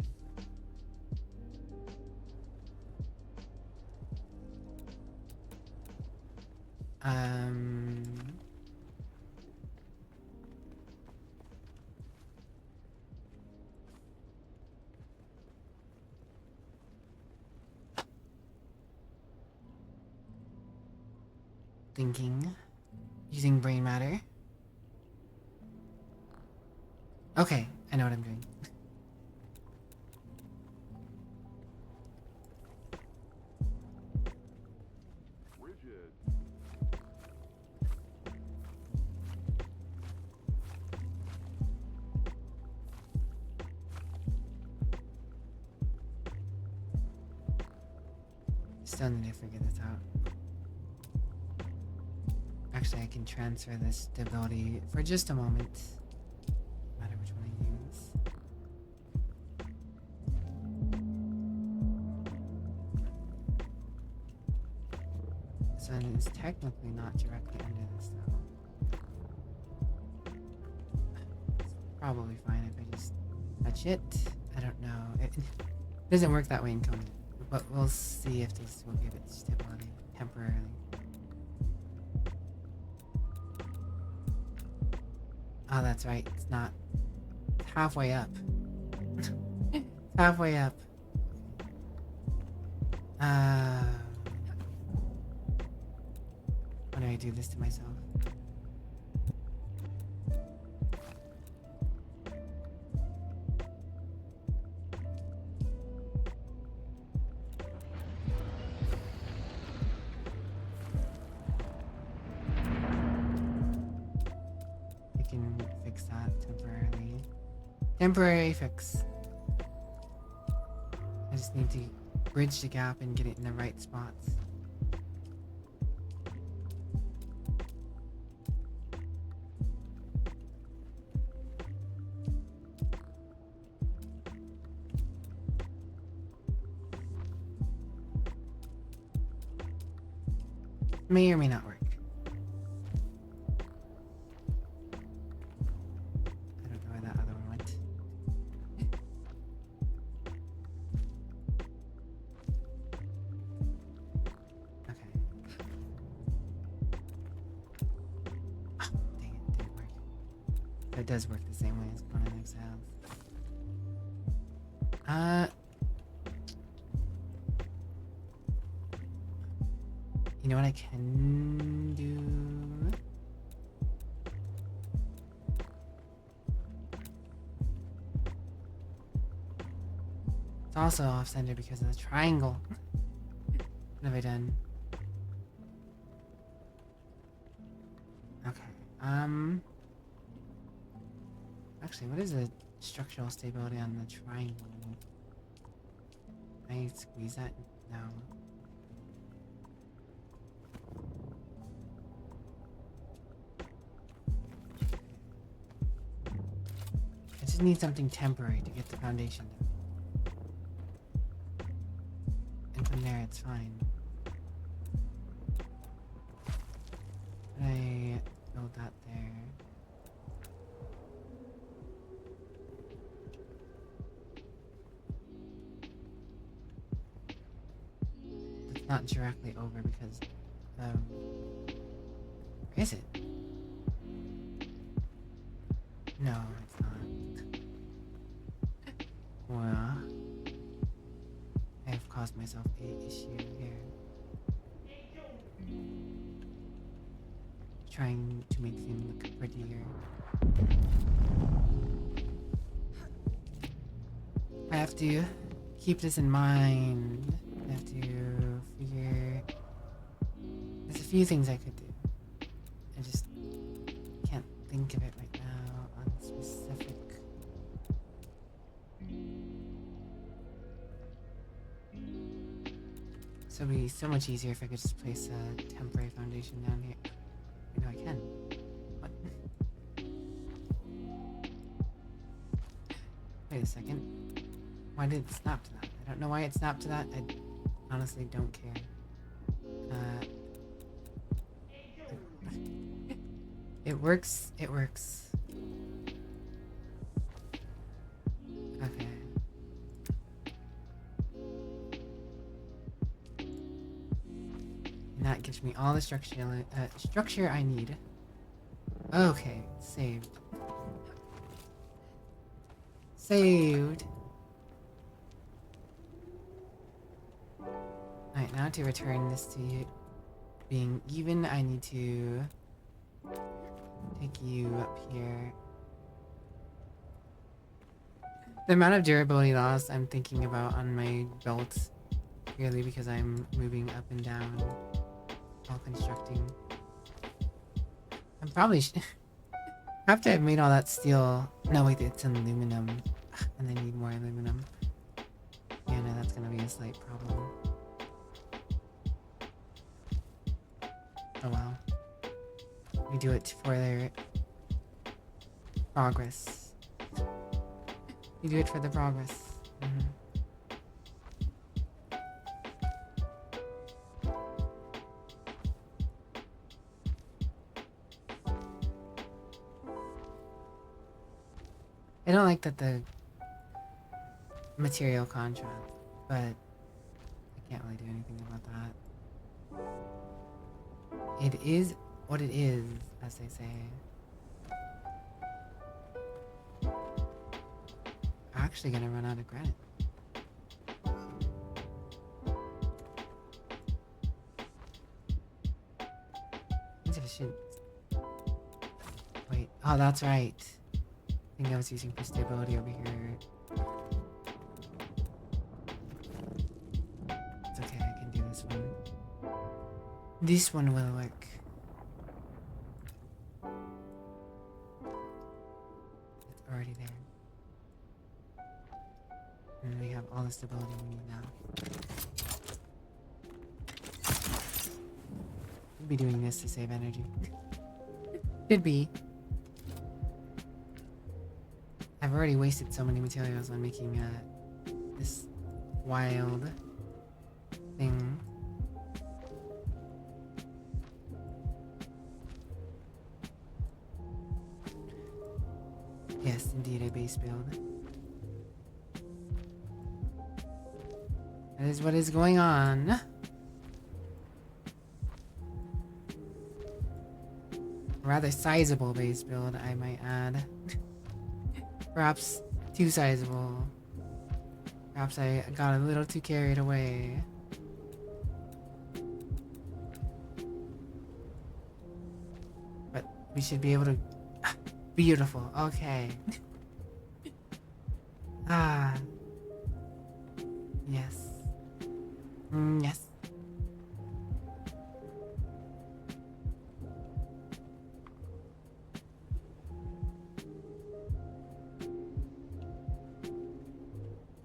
Speaker 1: Thinking. Using brain matter. Okay, I know what I'm doing. Still need to figure this out. Actually, I can transfer this stability for just a moment. No matter which one I use. This one is technically not directly under this though. It's probably fine if I just touch it. I don't know. It doesn't work that way in Conan. But we'll see if this will give it stability temporarily. Oh, that's right. It's not. It's halfway up. It's halfway up. Why do I do this to myself? Fix that temporarily. Temporary fix. I just need to bridge the gap and get it in the right spots. May or may not work. It does work the same way as Conan Exiles. You know what I can do? It's also off-center because of the triangle. What have I done? Okay, actually, what is the structural stability on the triangle? Can I squeeze that? No. I just need something temporary to get the foundation down. And from there, it's fine. I build that there. not directly over because, where is it? No, it's not. Well, I have caused myself a issue here. Trying to make things look prettier. I have to keep this in mind. I have to figure... There's a few things I could do. I just can't think of it right now on specific. So it'd be so much easier if I could just place a temporary foundation down here. No, I can. What? Wait a second. Why did it snap to that? I don't know why it snapped to that. I honestly don't care. It works. It works. Okay. And that gives me all the structure I need. Okay, saved. Saved. Alright, now to return this to being even, I need to take you up here. The amount of durability loss I'm thinking about on my belt, purely because I'm moving up and down while constructing. I'm probably after I've made all that steel. No, wait, it's aluminum, and I need more aluminum. Yeah, no, that's gonna be a slight problem. Oh well. We do it for their progress. We do it for the progress. I don't like that the material contrast, but I can't really do anything about that. It is what it is, as they say. I'm actually gonna run out of granite. Insufficient. Wait, oh, that's right. I think I was using for stability over here. It's okay, I can do this one. This one will work. It's already there. And we have all the stability we need now. We'll be doing this to save energy. Should be. I've already wasted so many materials on making this wild thing. Yes, indeed, a base build. That is what is going on. A rather sizable base build, I might add. Perhaps too sizable. Perhaps I got a little too carried away. But we should be able to... Beautiful. Okay. Ah. Yes. Yes.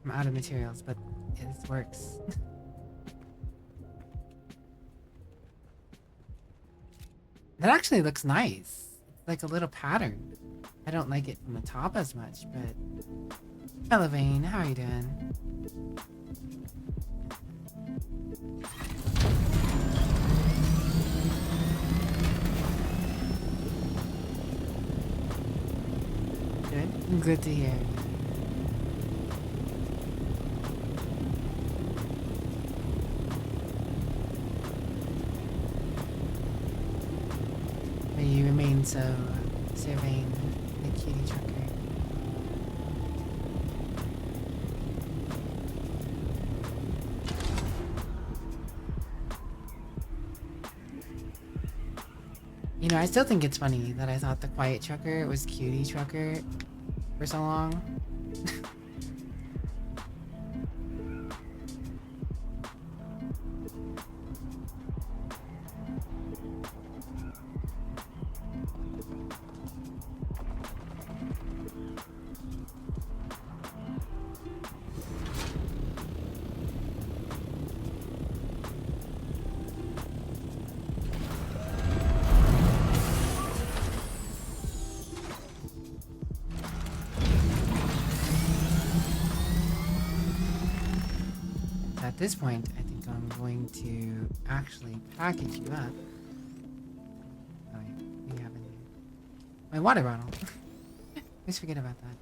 Speaker 1: I'm out of materials, but it works. That actually looks nice. It's like a little pattern. I don't like it from the top as much, but... Hello, Vane. How are you doing? Good? Good to hear. also surveying the cutie trucker. You know, I still think it's funny that I thought the quiet trucker was cutie trucker for so long. At this point, I think I'm going to actually package you up. Oh, wait, we have my water bottle. Always forget about that.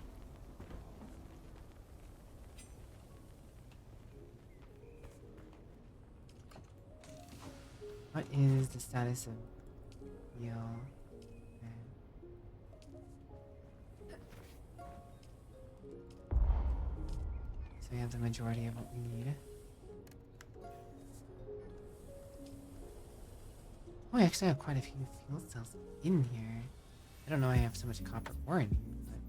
Speaker 1: What is the status of heal? So we have the majority of what we need. Oh, I actually have quite a few fuel cells in here. I don't know why I have so much copper ore in here, but...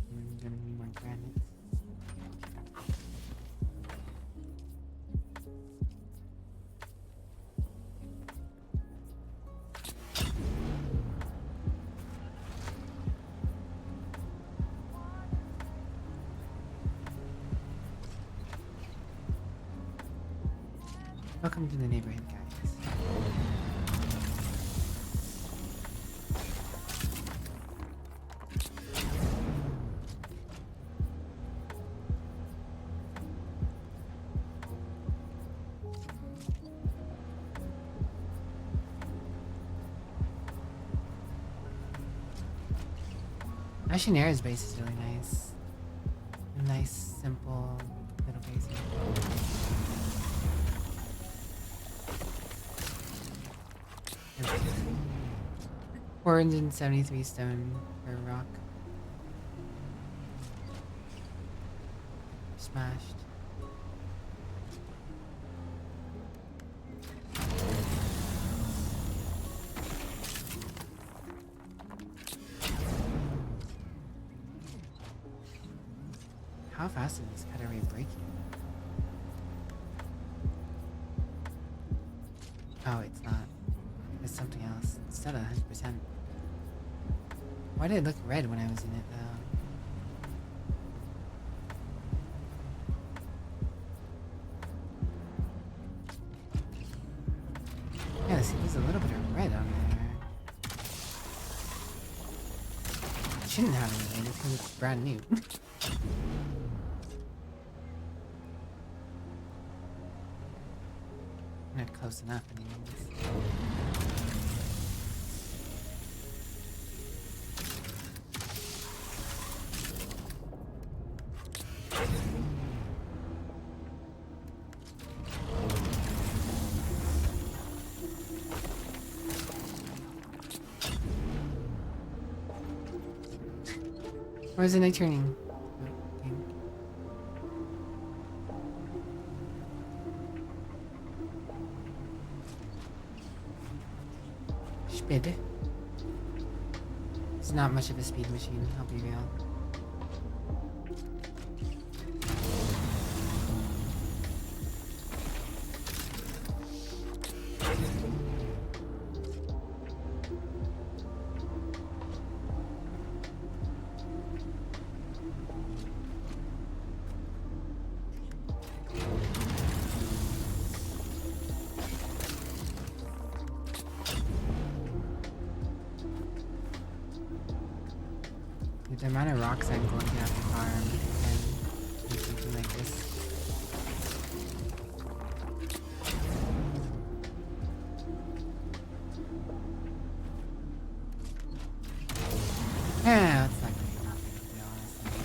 Speaker 1: I'm gonna need more granite. Welcome to the neighborhood, guys. Ashinera's base is really nice. A nice, simple little base. 473 stone per rock. Smashed. How fast is this cutaway breaking? Oh, it's not. It's something else. It's still 100%. Why did it look red when I was in it, though? Yeah, see, there's a little bit of red on there. It shouldn't have anything because it's brand new. Not close enough, anyways. Where is it turning? Speed. It's not much of a speed machine, I'll be real. The amount of rocks I'm going to have to farm and do something like this. Yeah, it's not gonna be that big of a deal, honestly.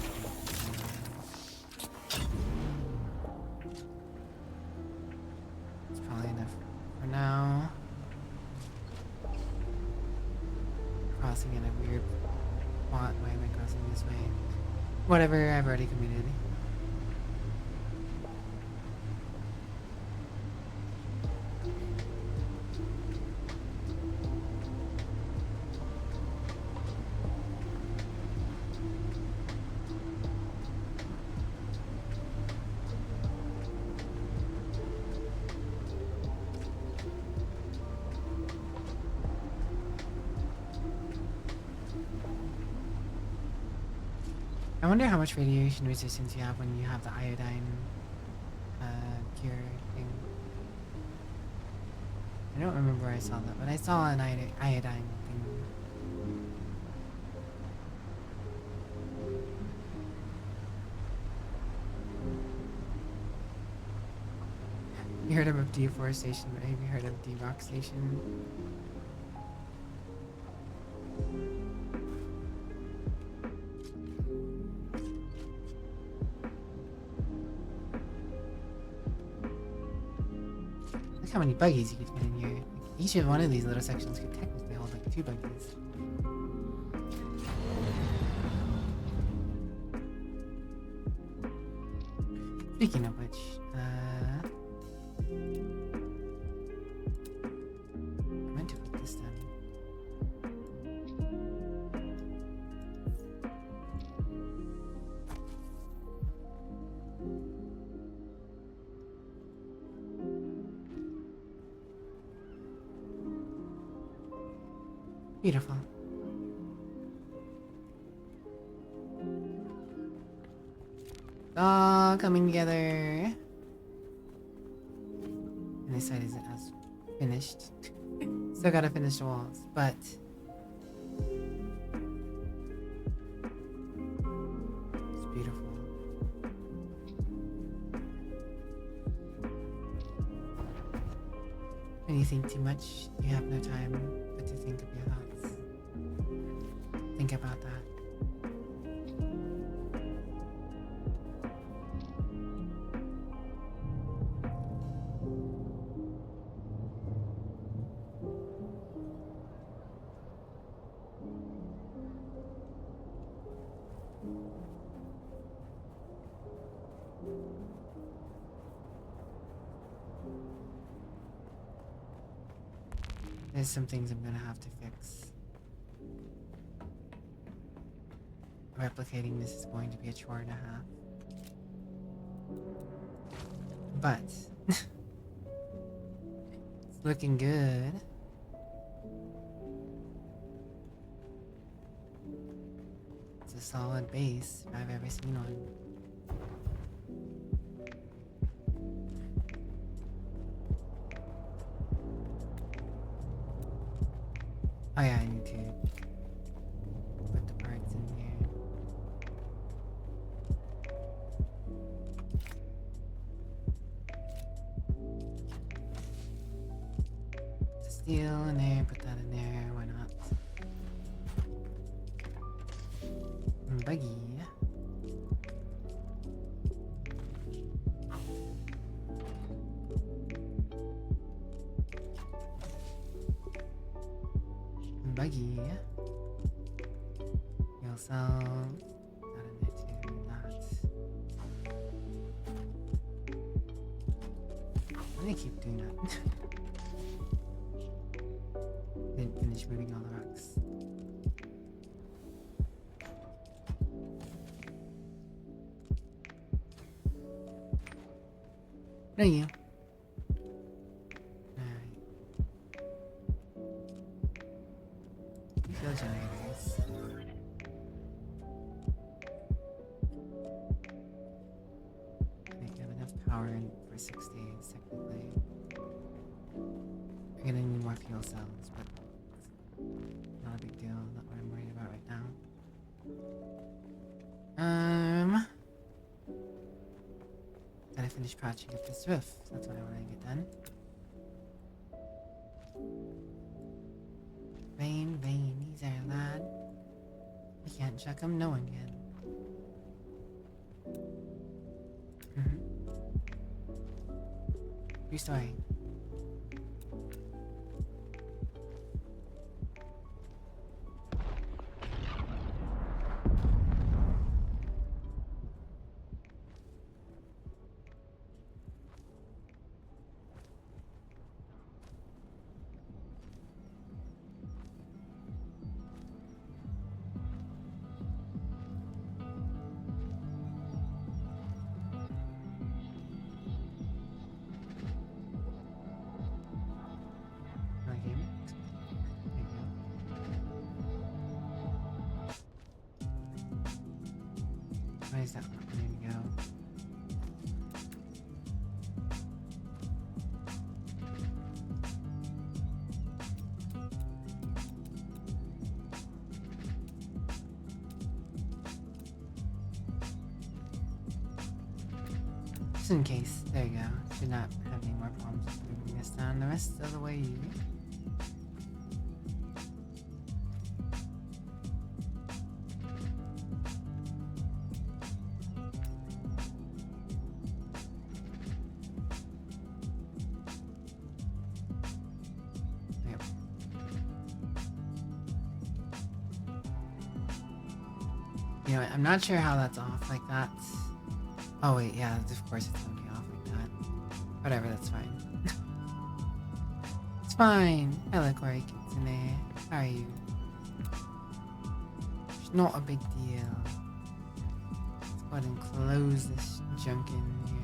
Speaker 1: It's probably enough for now. Crossing in a weird plot. Why am I crossing this way? Whatever, I've already committed. I wonder how much radiation resistance you have when you have the iodine cure thing. I don't remember where I saw that, but I saw an iodine thing. You heard of deforestation, but have you heard of deroxation? Look how many buggies you could fit in here. Like, each of one of these little sections could technically hold like 2 buggies. Speaking of which, I meant to put this down. Beautiful. All coming together. And this side isn't as finished. Still gotta finish the walls, but it's beautiful. When you think too much, you have no time but to think of your thoughts. Think about that. There's some things I'm gonna have to fix. Replicating this is going to be a chore and a half. But it's looking good. It's a solid base if I've ever seen one. Oh yeah, I need to put the parts in here. Steel in there, put that in there, why not? Buggy. Buggy. Fuel cells. That in there too. That. Why do they keep doing that? Didn't finish moving all the rocks. No, you. Alright. Fuel generators. They have enough power in for 6 days, technically. We're gonna need more fuel cells, but not a big deal, not what I'm worried about right now. Gotta finish patching up this roof. That's what I want to get done. Veins are lad. We can't check them, no one can. Mm-hmm. True story. Okay. There you go. Why is that one? There you go. Just in case. There you go. Should not have any more problems moving this down the rest of the way. Yep. You know what, I'm not sure how that's off like that. Oh wait, yeah, of course it's gonna be off like that. Whatever, that's fine. It's fine. Hello, Corey Kitsune. How are you? It's not a big deal. Let's go ahead and close this junk in here.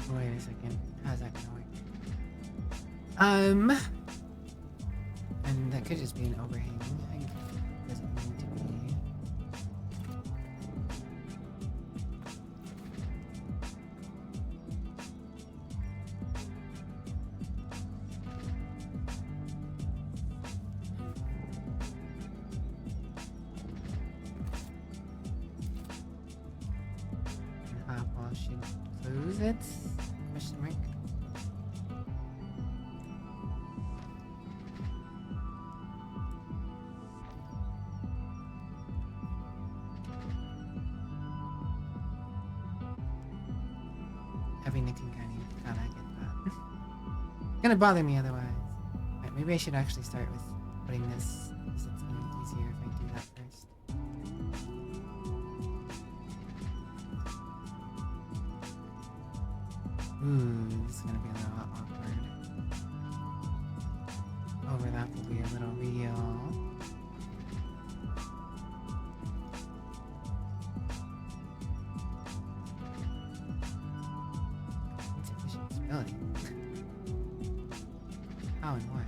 Speaker 1: Wait a second. How's that going? And that could just be an overhang. It doesn't need to be. And half wall should close it? Question mark. Heavy knitting kind of. God, I get that. It's gonna bother me otherwise. Right, maybe I should actually start with putting this, because it's gonna be easier if I do that first. Ooh, this is gonna be a little awkward. Overlap will be a little real. Insufficient stability. How and why?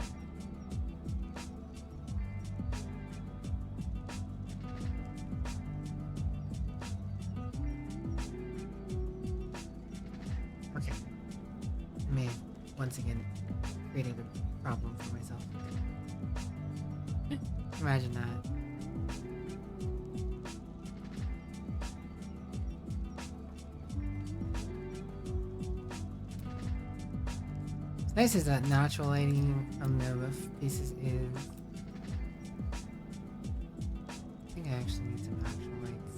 Speaker 1: Okay. I may have once again created a problem for myself. Imagine that. It's nice as that natural lighting from the roof pieces is. I think I actually need some actual lights.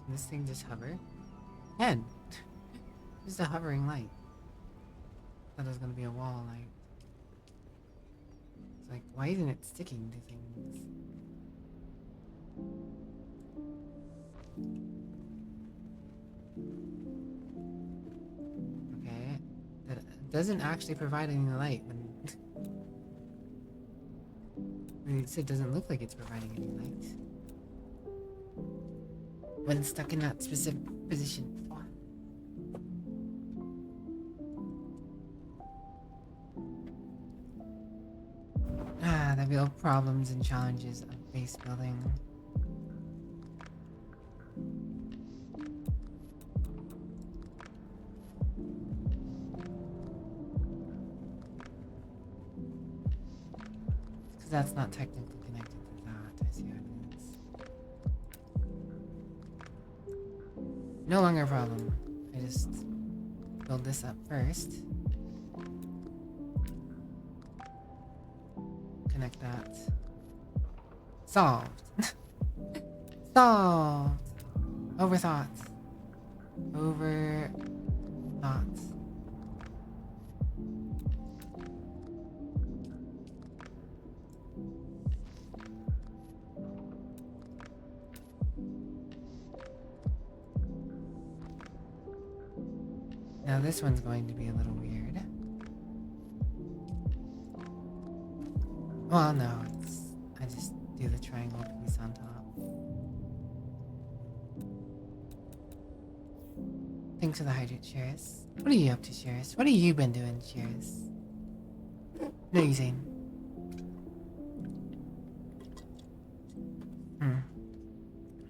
Speaker 1: Can this thing just hover? Can! Just a hovering light. I thought it was gonna be a wall light. It's like, why isn't it sticking to things? Okay. That doesn't actually provide any light when it doesn't look like it's providing any light. When it's stuck in that specific position. The real problems and challenges of base building. that's not technically connected to that. I see how it is. No longer a problem. I just build this up first. Connect that. Solved. Solved. Overthought. Overthought. Now this one's going to be a little weird. Well, no, I just do the triangle piece on top. Thanks for the hydrate, Sheris. What are you up to, Sheris? What have you been doing, Sheris? Amazing.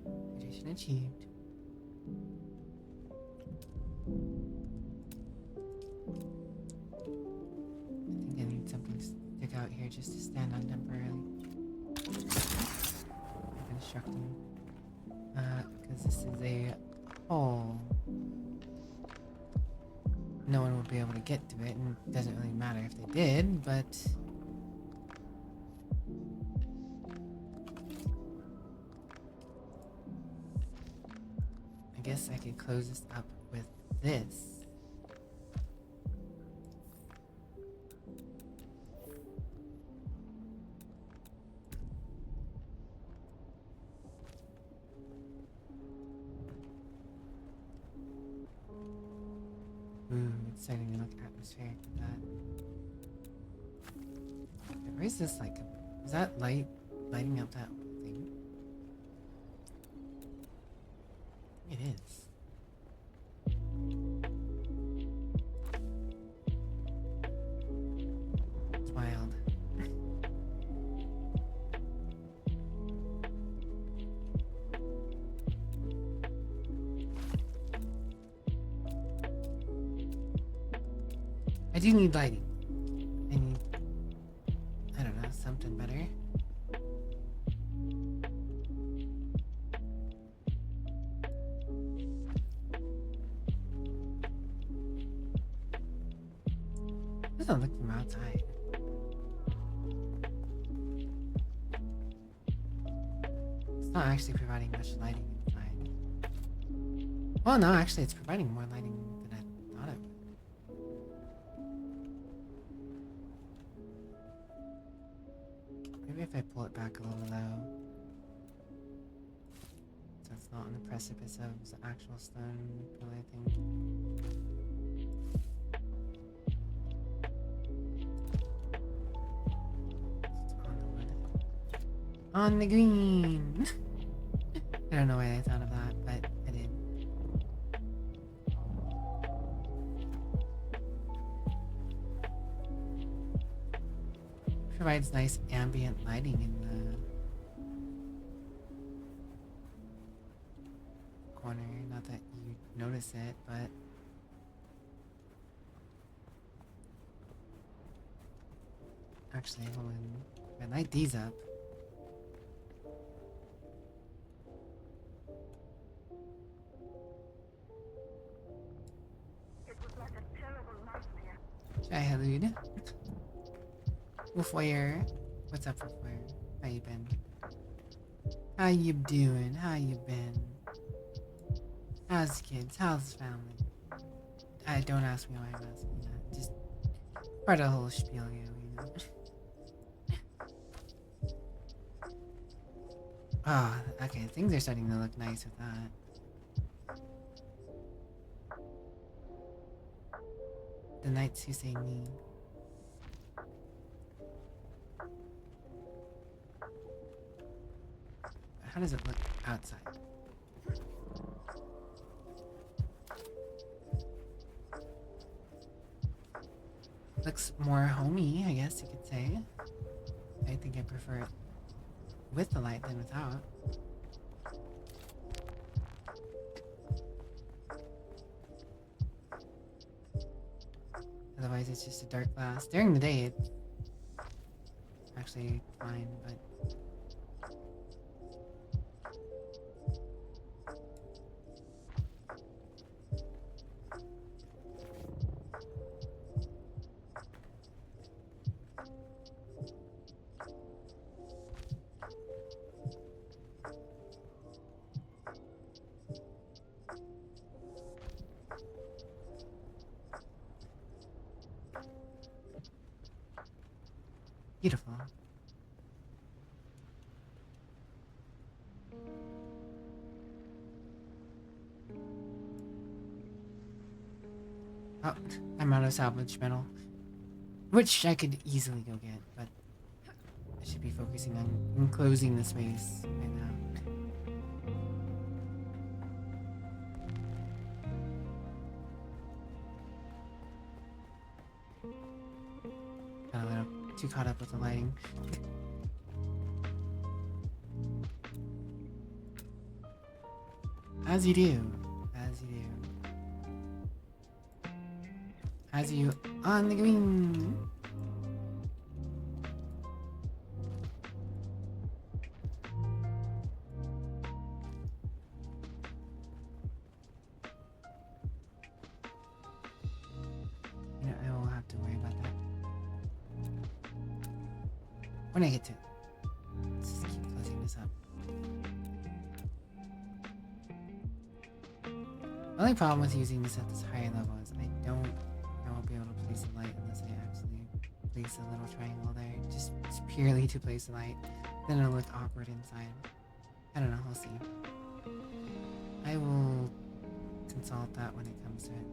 Speaker 1: Hydration achieved. I think I need something to stick out here just to stand on temporarily. I'm constructing. Because this is a hole. No one will be able to get to it, and it doesn't really matter if they did, but... I guess I could close this up with this. Ooh, it's starting to look atmospheric with that. Where is this like? Is that lighting up that thing? It is. It's wild. I do need lighting. I need, I don't know, something better. Doesn't look from outside. It's not actually providing much lighting inside. Well, no, actually, it's providing more lighting than I thought it would. Maybe if I pull it back a little low, so it's not on the precipice of the actual stone pool, I think. It's on the wood. On the green! I don't know why I thought of that, but I did. Provides nice ambient lighting in the corner. Not that you notice it, but actually, hold on. If I light these up, Shahalood. Wolfwire. What's up, Wolfwire? How you been? How you doing? How you been? How's the kids? How's the family? Don't ask me why I'm asking that. Just part of the whole spiel, you know. Ah, oh, okay. Things are starting to look nice with that. The knights who say me. How does it look outside? Looks more homey, I guess you could say. I think I prefer it with the light than without. Otherwise it's just a dark glass. During the day it's actually fine, but beautiful. Oh, I'm out of salvage metal. Which I could easily go get, but I should be focusing on enclosing the space right now. Got a little too caught up with the lighting. As you do. As you do. As you on the green. You know, I will have to worry about that when I get to it. Let's just keep closing this up. The only problem with using this at this higher level is I don't know I'll be able to place a light unless I actually place a little triangle there. Just purely to place a light. Then it'll look awkward inside. I don't know, we'll see. I will consult that when it comes to it.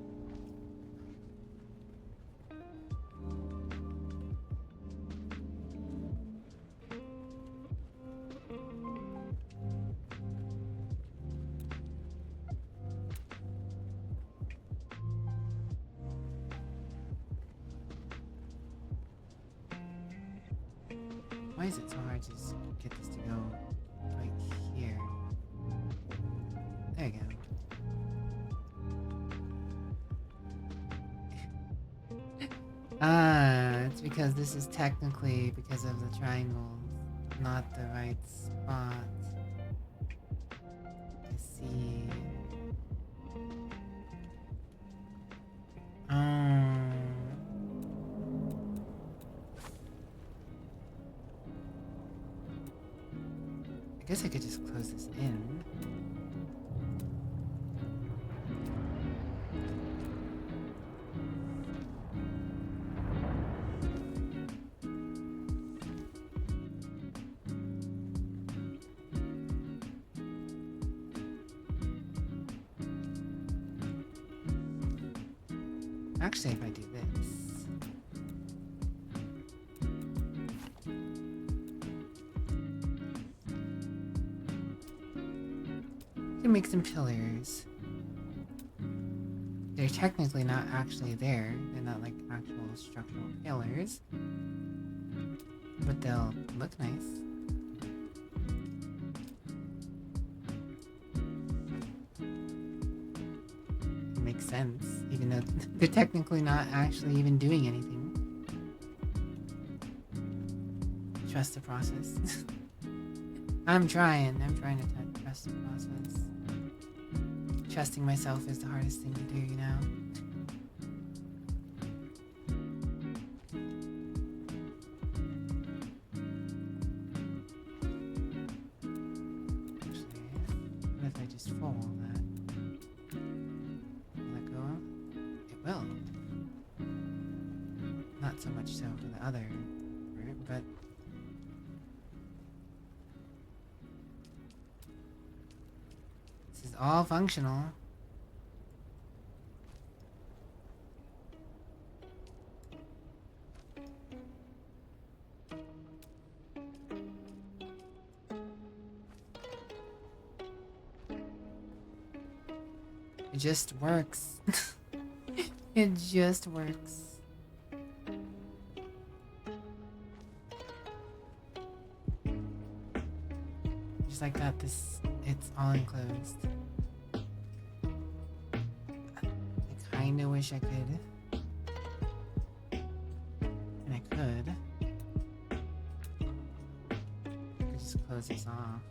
Speaker 1: Why is it so hard to just get this to go right here? There you go. It's because this is technically because of the triangles, not the right spot. I see. I guess I could just close this in. Actually, if I do this. To make some pillars. They're technically not actually there. They're not like actual structural pillars. But they'll look nice. It makes sense, even though they're technically not actually even doing anything. Trust the process. I'm trying to trust the process. Trusting myself is the hardest thing to do, you know? Actually, what if I just fold that? Will that go up? It will. Not so much so for the other route, but this is all functional. It just works. It just works. Just like that, it's all enclosed. I kinda wish I could. And I could. just close this off.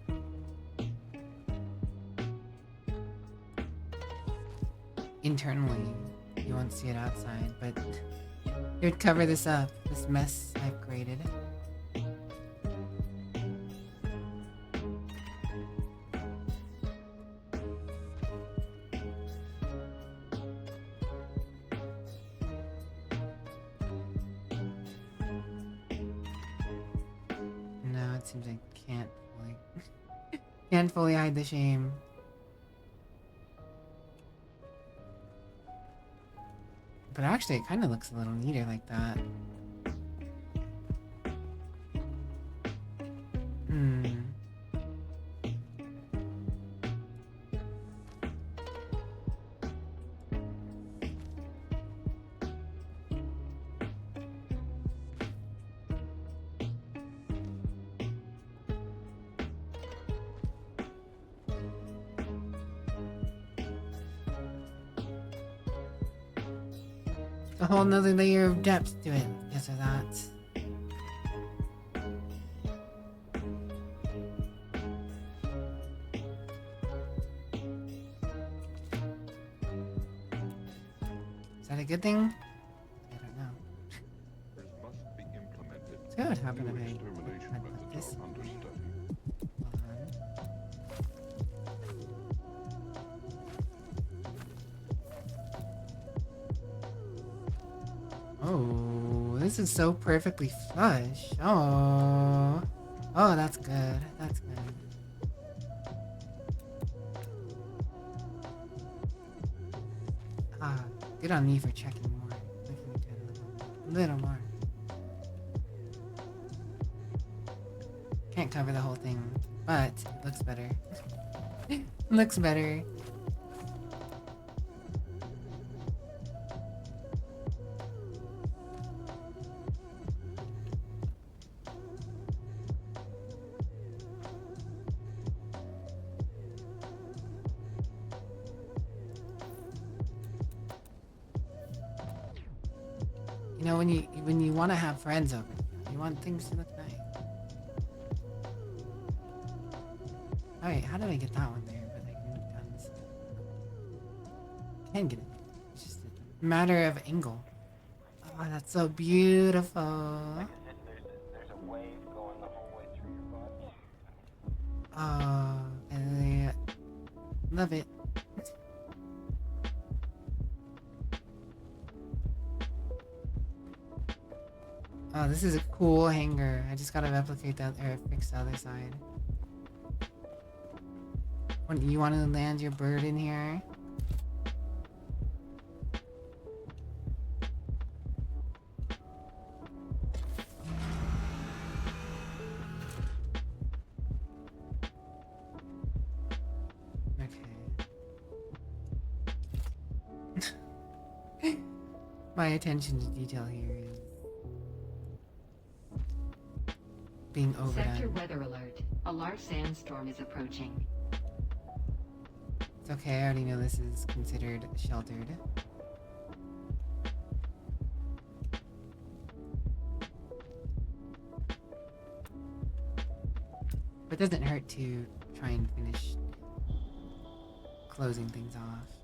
Speaker 1: Internally, you won't see it outside, but it would cover this up, this mess I've created. No, it seems I can't fully hide the shame. But actually, it kind of looks a little neater like that. A whole nother layer of depth to it because of that. Is that a good thing? I don't know.
Speaker 7: Must be implemented.
Speaker 1: So what would happen if
Speaker 7: New
Speaker 1: I
Speaker 7: extermination
Speaker 1: had
Speaker 7: methods
Speaker 1: this?
Speaker 7: are under study.
Speaker 1: Oh, this is so perfectly flush. Oh, that's good. That's good. Ah, good on me for checking more. Making me do a little more. Can't cover the whole thing, but it looks better. Looks better. You know, when you want to have friends over, you want things to look nice. All right, how did I get that one there? But I can done this. Can get it. It's just a matter of angle. Oh, that's so beautiful.
Speaker 8: There's a wave going the whole way through your body.
Speaker 1: Oh, and love it. Oh, this is a cool hanger. I just gotta replicate that or fix the other side. When you want to land your bird in here? Okay. My attention to detail here is being overdone.
Speaker 3: Sector weather alert. A large sandstorm is approaching.
Speaker 1: It's okay, I already know this is considered sheltered. But it doesn't hurt to try and finish closing things off.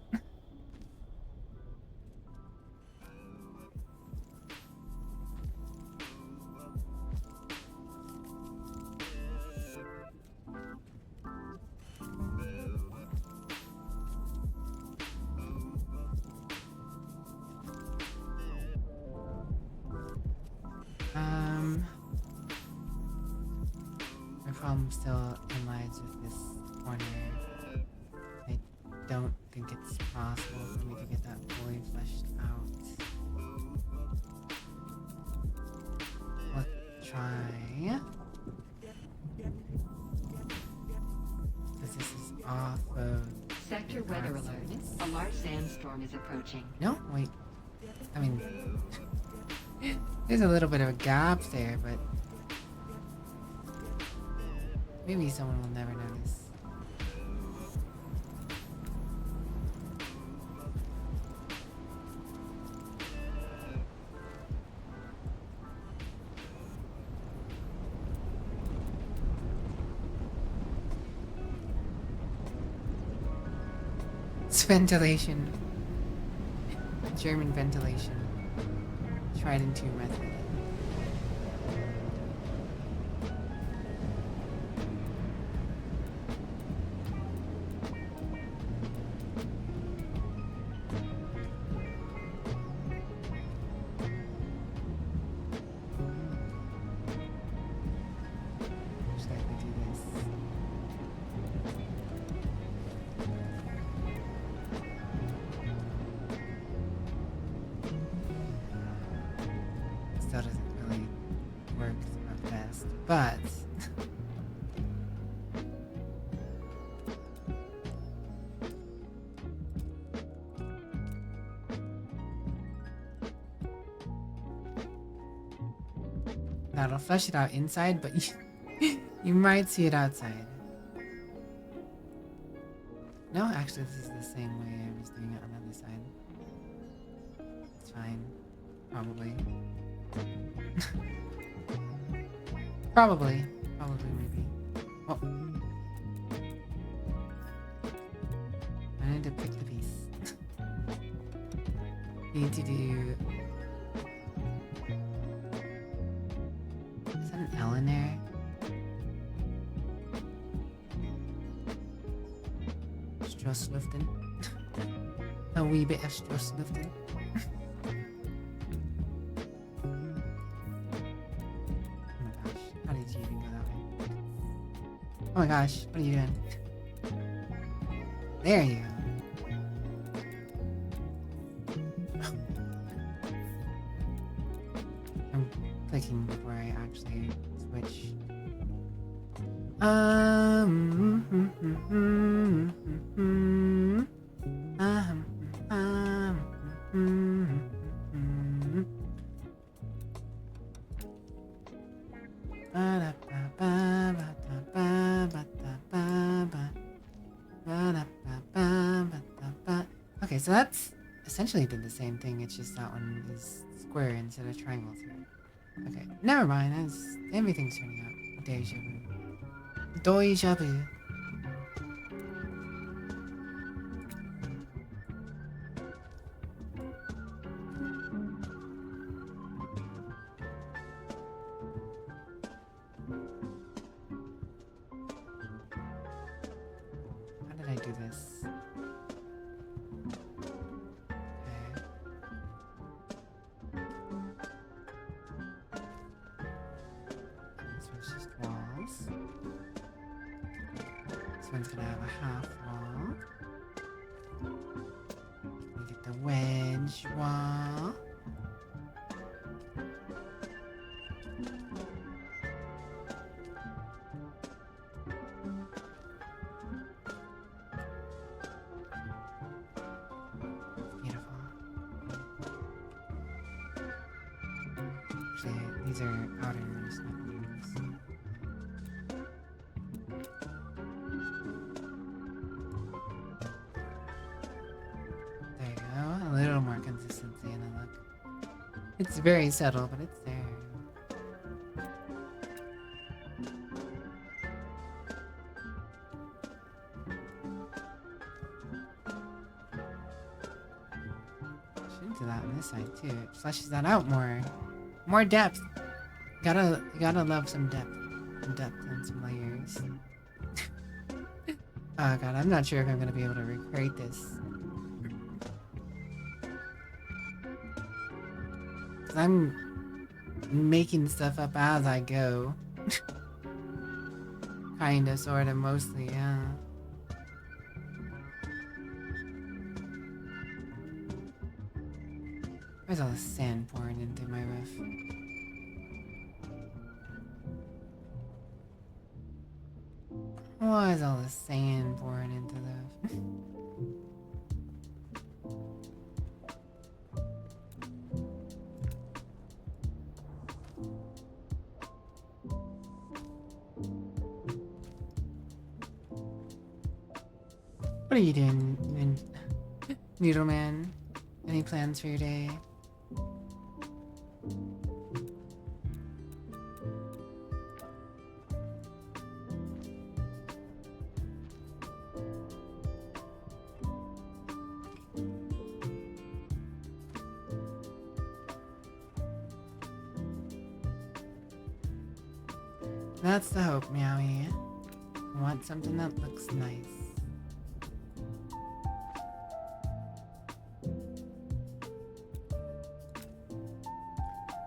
Speaker 1: My problem still lies with this corner. I don't think it's possible for me to get that fully fleshed out. Let's try. Because this is off of...
Speaker 3: Sector weather alert. A large sandstorm is approaching.
Speaker 1: No, wait. I mean... there's a little bit of a gap there, but... maybe someone will never notice. It's ventilation. German ventilation. Tried and true method. Should I do this? Still doesn't really work the best, but that'll flush it out inside, but you might see it outside. No, actually, this is the same way I was doing it on the other side. It's fine. Probably. Probably, maybe. Oh. I need to pick the piece. Need to do... Is that an L in there? Strassliften. A wee bit of Strassliften. How did you even go that way? Oh my gosh, what are you doing? There you go. I'm clicking before I actually switch. Okay, so that's essentially did the same thing, it's just that one is square instead of triangle through. Okay, never mind, everything's turning out. Deja vu. Deja vu. How did I do this? Just walls. This one's gonna have a half wall. We get the wedge wall. Beautiful. Actually, these are outers, not inner's. There you go. A little more consistency in the look. It's very subtle, but it's there. Should do that on this side too. It fleshes that out more. More depth. You gotta love some depth. Some depth and some layers. Oh god, I'm not sure if I'm gonna be able to recreate this. Cause I'm making stuff up as I go. Kinda, sorta, mostly, yeah. Where's all the sand pouring into my roof? Why is all the sand pouring into the... What are you doing, Noodleman? Any plans for your day? That's the hope, Meowie. I want something that looks nice.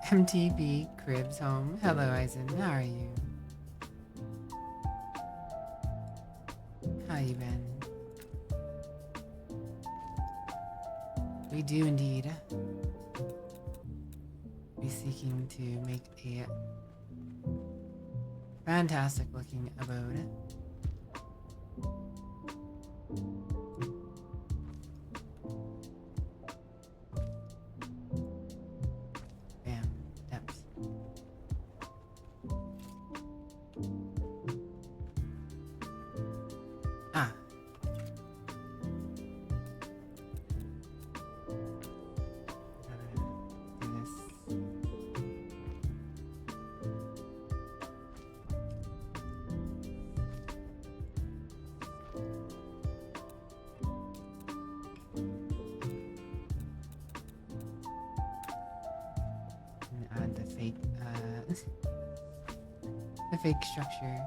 Speaker 1: MTV Cribs home. Hello, Eisen. How are you? How you been? We do indeed be seeking to make a fantastic looking abode. Bam, depth. Ah. Do this. And add the fake, the fake structure.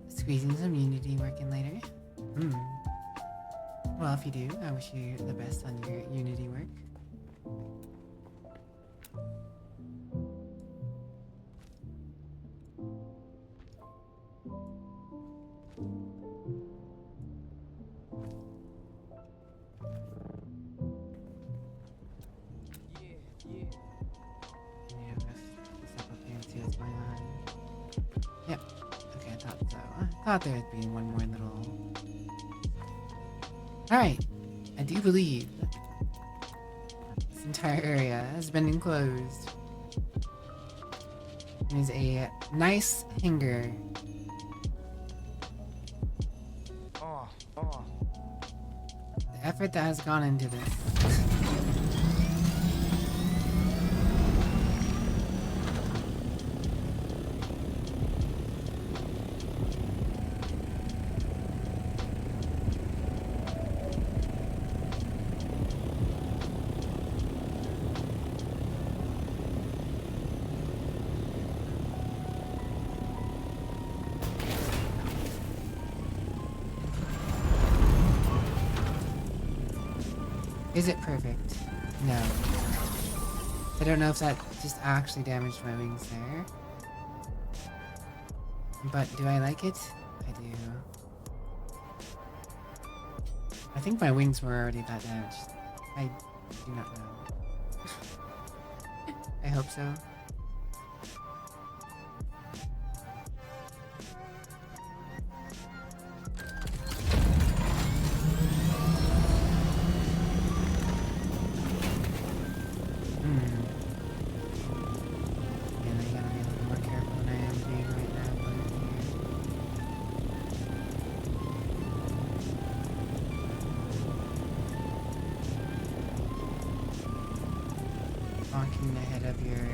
Speaker 1: Squeezing some Unity working later. Well, if you do, I wish you the best on your Unity work. Yeah, step up here and see what's going on. Yep. Okay, I thought so. I thought there would be one more little... Alright. I do believe this entire area has been enclosed. It is a nice hangar. The effort that has gone into this. Is it perfect? No. I don't know if that just actually damaged my wings there. But do I like it? I do. I think my wings were already that damaged. I do not know. I hope so. And I gotta be a little more careful than I am being right now. Bonking the head of your...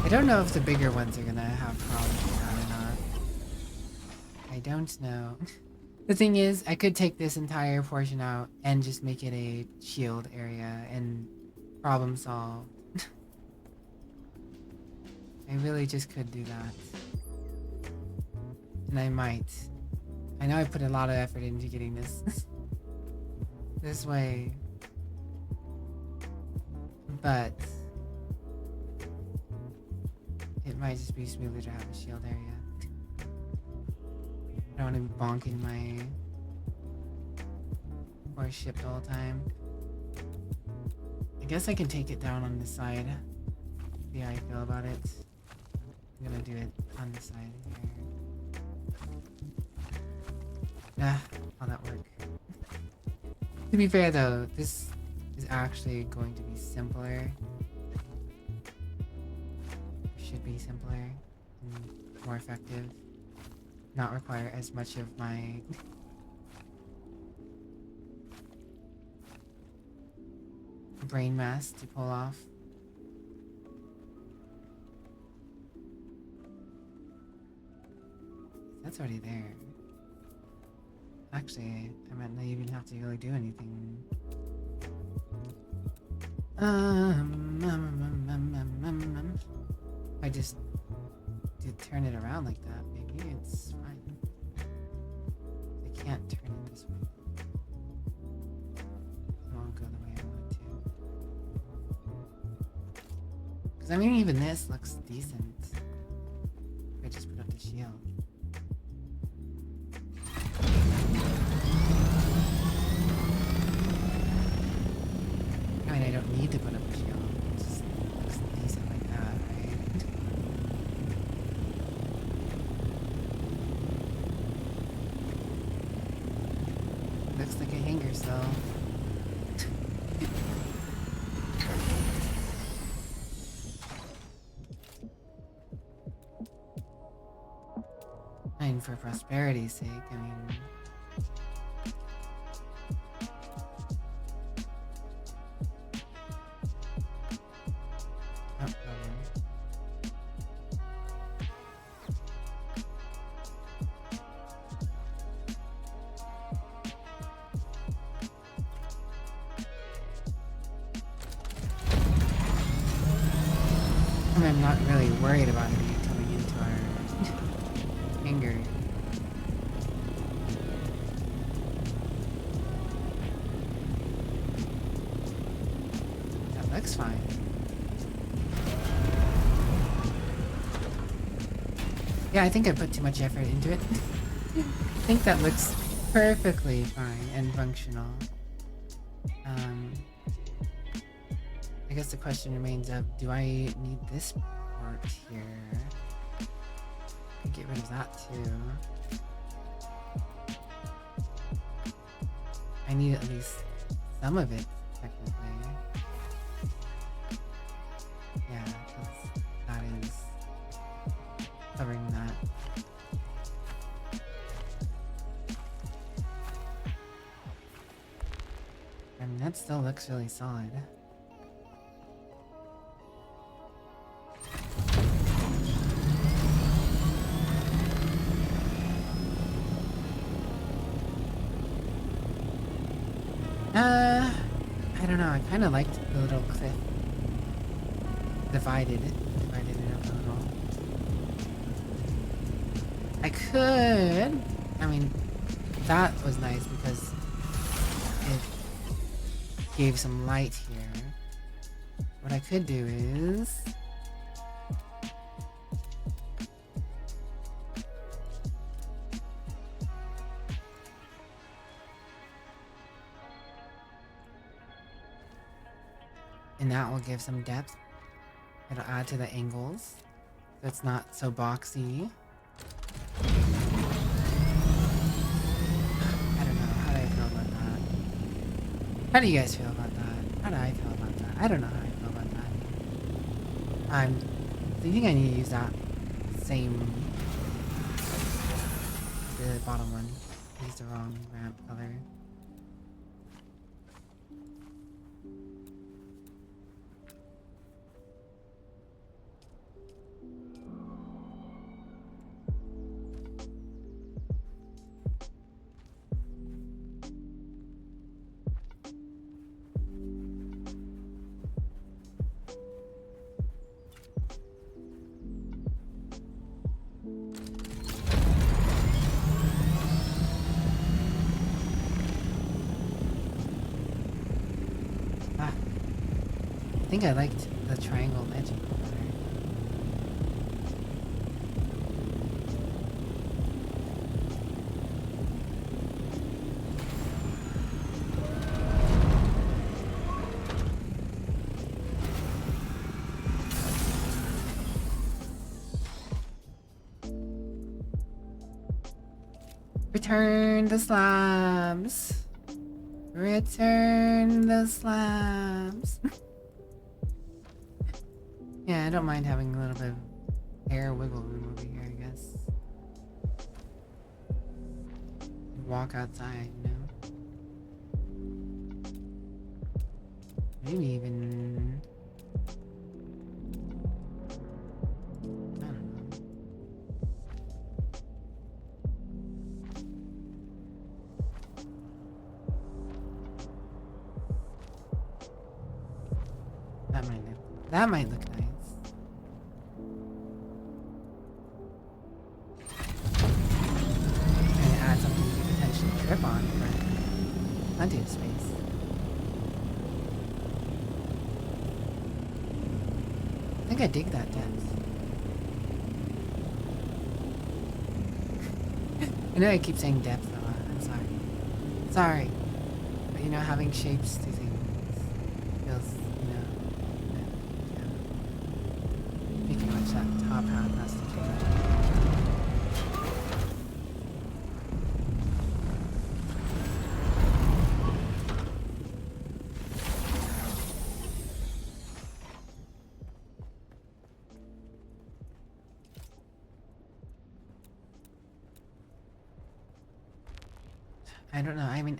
Speaker 1: I don't know if the bigger ones are gonna have problems with that or not. I don't know. The thing is, I could take this entire portion out and just make it a shield area and problem solved. I really just could do that. And I might. I know I put a lot of effort into getting this this way. But it might just be smoother to have a shield area. I don't want to be bonking my poor ship the whole time. I guess I can take it down on the side. See how I feel about it. I'm gonna do it on the side here. How'd that work? To be fair though, this is actually going to be simpler. Should be simpler and more effective. Not require as much of my brain mass to pull off. That's already there. Actually, I might not even have to really do anything. I just did turn it around like that. Maybe it's fine. I can't turn it this way. It won't go the way I want it to. Because I mean, even this looks decent. I just put up the shield. I mean, I don't need to put up a shield. It just looks decent like that, right? Looks like a hanger cell. And for prosperity's sake, I mean... Oh, okay. I'm not really worried about it coming into our finger. That looks fine. Yeah, I think I put too much effort into it. I think that looks perfectly fine and functional. I guess the question remains of, do I need this part here? I could get rid of that too. I need at least some of it, technically. Yeah, because that is covering that. I mean, that still looks really solid. I don't know, I kind of liked the little cliff. Divided it up a little. I could, I mean, that was nice because it gave some light here. What I could do is... and that will give some depth. It'll add to the angles, so it's not so boxy. I don't know, how do I feel about that? How do you guys feel about that? How do I feel about that? I don't know how I feel about that. Do you think I need to use that same... the bottom one? I used the wrong ramp color. I think I liked the triangle legend better. Return the slabs. Return the slabs. Yeah, I don't mind having a little bit of air wiggle room over here, I guess. Walk outside, you know? Maybe even... I don't know. That might look nice. And add something you could potentially trip on, but plenty of space. I think I dig that depth. I know I keep saying depth a lot. I'm sorry. Sorry. But you know, having shapes to things feels, you know, making much that top half has to change. I don't know. I mean,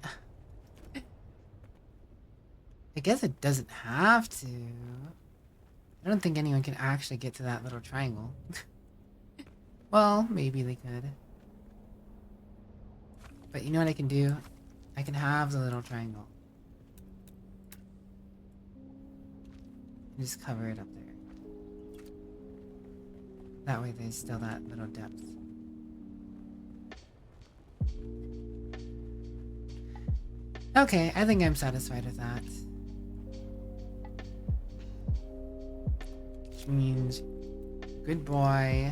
Speaker 1: I guess it doesn't have to. I don't think anyone can actually get to that little triangle. Well, maybe they could. But you know what I can do? I can have the little triangle. And just cover it up there. That way there's still that little depth. Okay, I think I'm satisfied with that. Which means, good boy.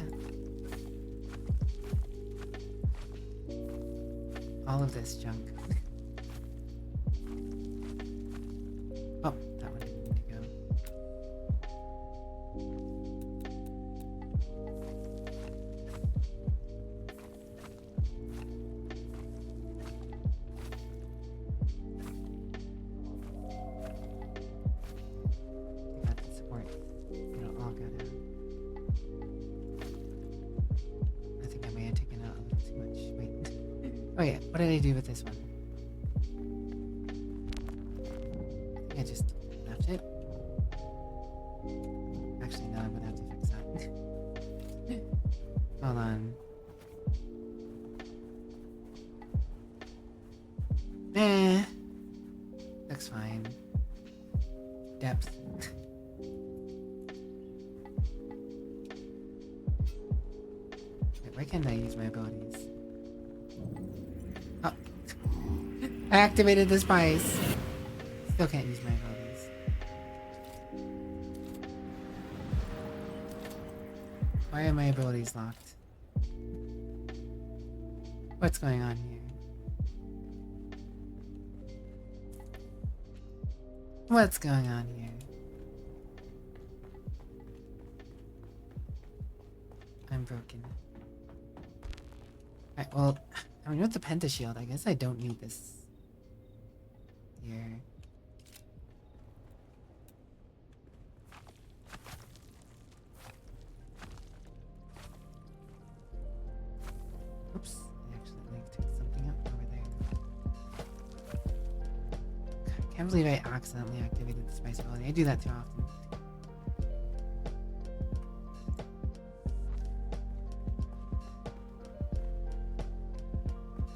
Speaker 1: All of this junk. Oh, that one didn't need to go. Got the support. It'll all go down. I think I may have taken out a little too much. Wait. Oh yeah, what did I do with this one? I think I just left it. Actually, no, I'm gonna have to fix that. Hold on. Looks fine. Depth. Wait, why can't I use my abilities? Oh. I activated the spice. Still can't use my abilities. Why are my abilities locked? What's going on here? What's going on here? I'm broken. Alright, well, I mean, with the pentashield, I guess I don't need this here. Oops, I accidentally took something up over there. I can't believe I accidentally activated the spice ability. I do that too often.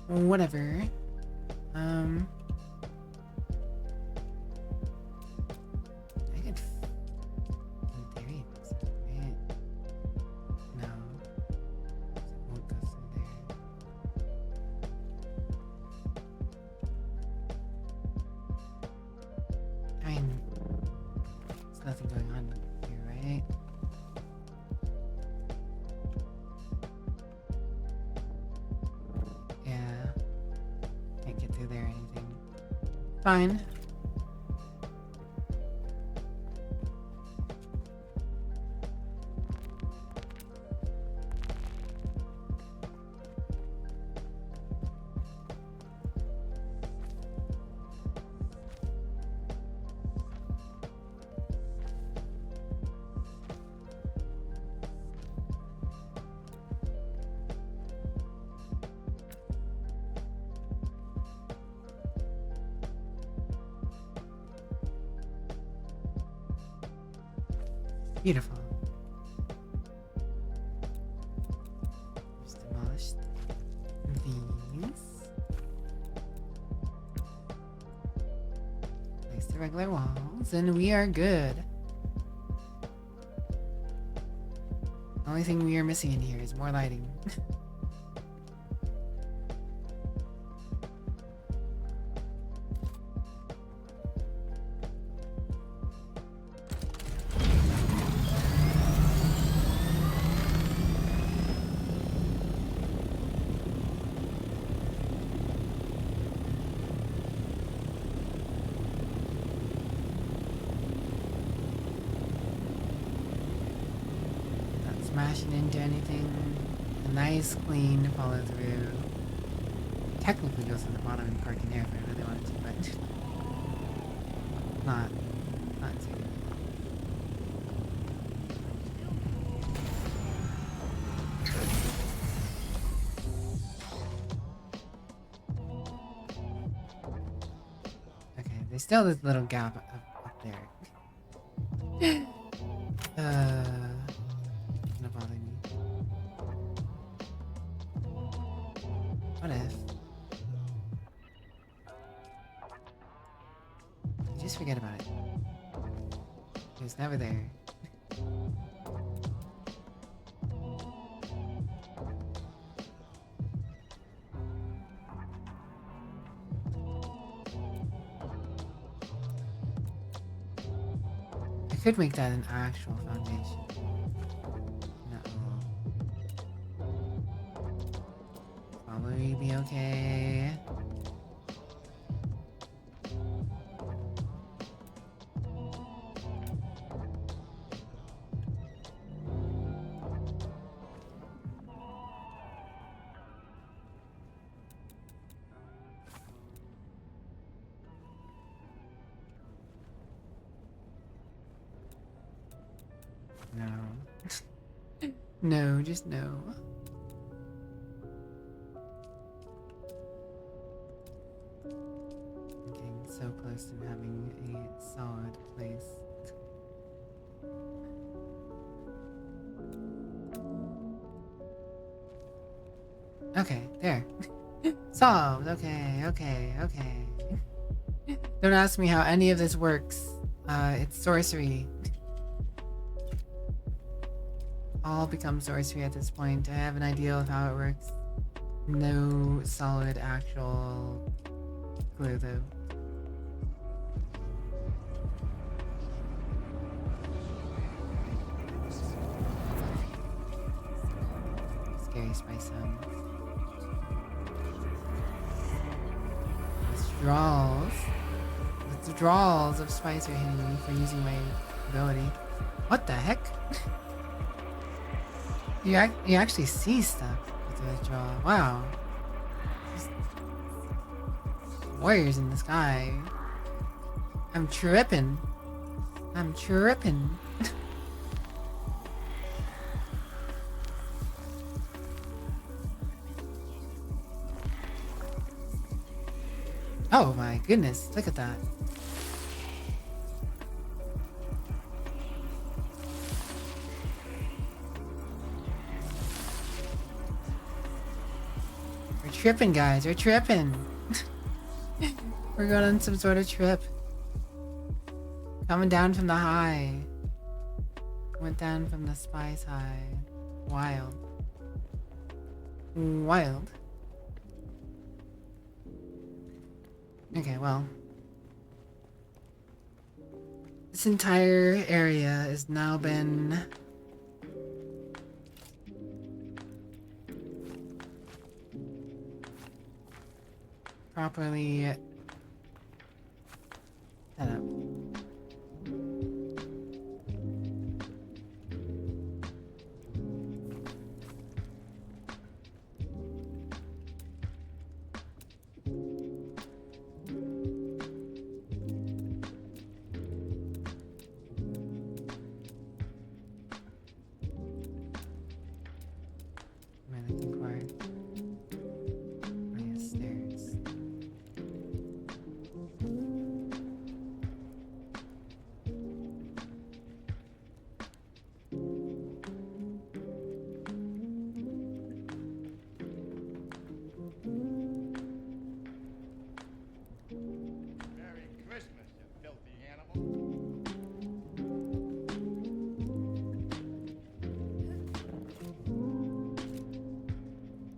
Speaker 1: Whatever. I could, in theory, fix it, right? No. It won't go through there. I mean, there's nothing going on here, right? Yeah. Can't get through there or anything. Fine. Beautiful. Just demolished these. Place the regular walls, and we are good. Only thing we are missing in here is more lighting. Smashing into anything. A nice clean follow through. Technically goes to the bottom and parking there if I really wanted to, but not too. Okay, there's still this little gap up there. Gonna bother me. What if? You just forget about it. It was never there. I could make that an actual foundation. No. Probably be okay. No. No, just no. I'm getting so close to having a solid place. Okay, there. Solved. Okay. Don't ask me how any of this works. It's sorcery. All become sorcery at this point. I have an idea of how it works. No solid actual clue though. Scary spice sounds. Withdrawals of spice are hitting me for using my ability. What the heck? You actually see stuff with the withdrawal. Wow. Just warriors in the sky. I'm tripping. Oh my goodness, look at that. We're tripping, guys. We're tripping. We're going on some sort of trip. Coming down from the high. Went down from the spice high. Wild. Okay, well. This entire area has now been properly set up.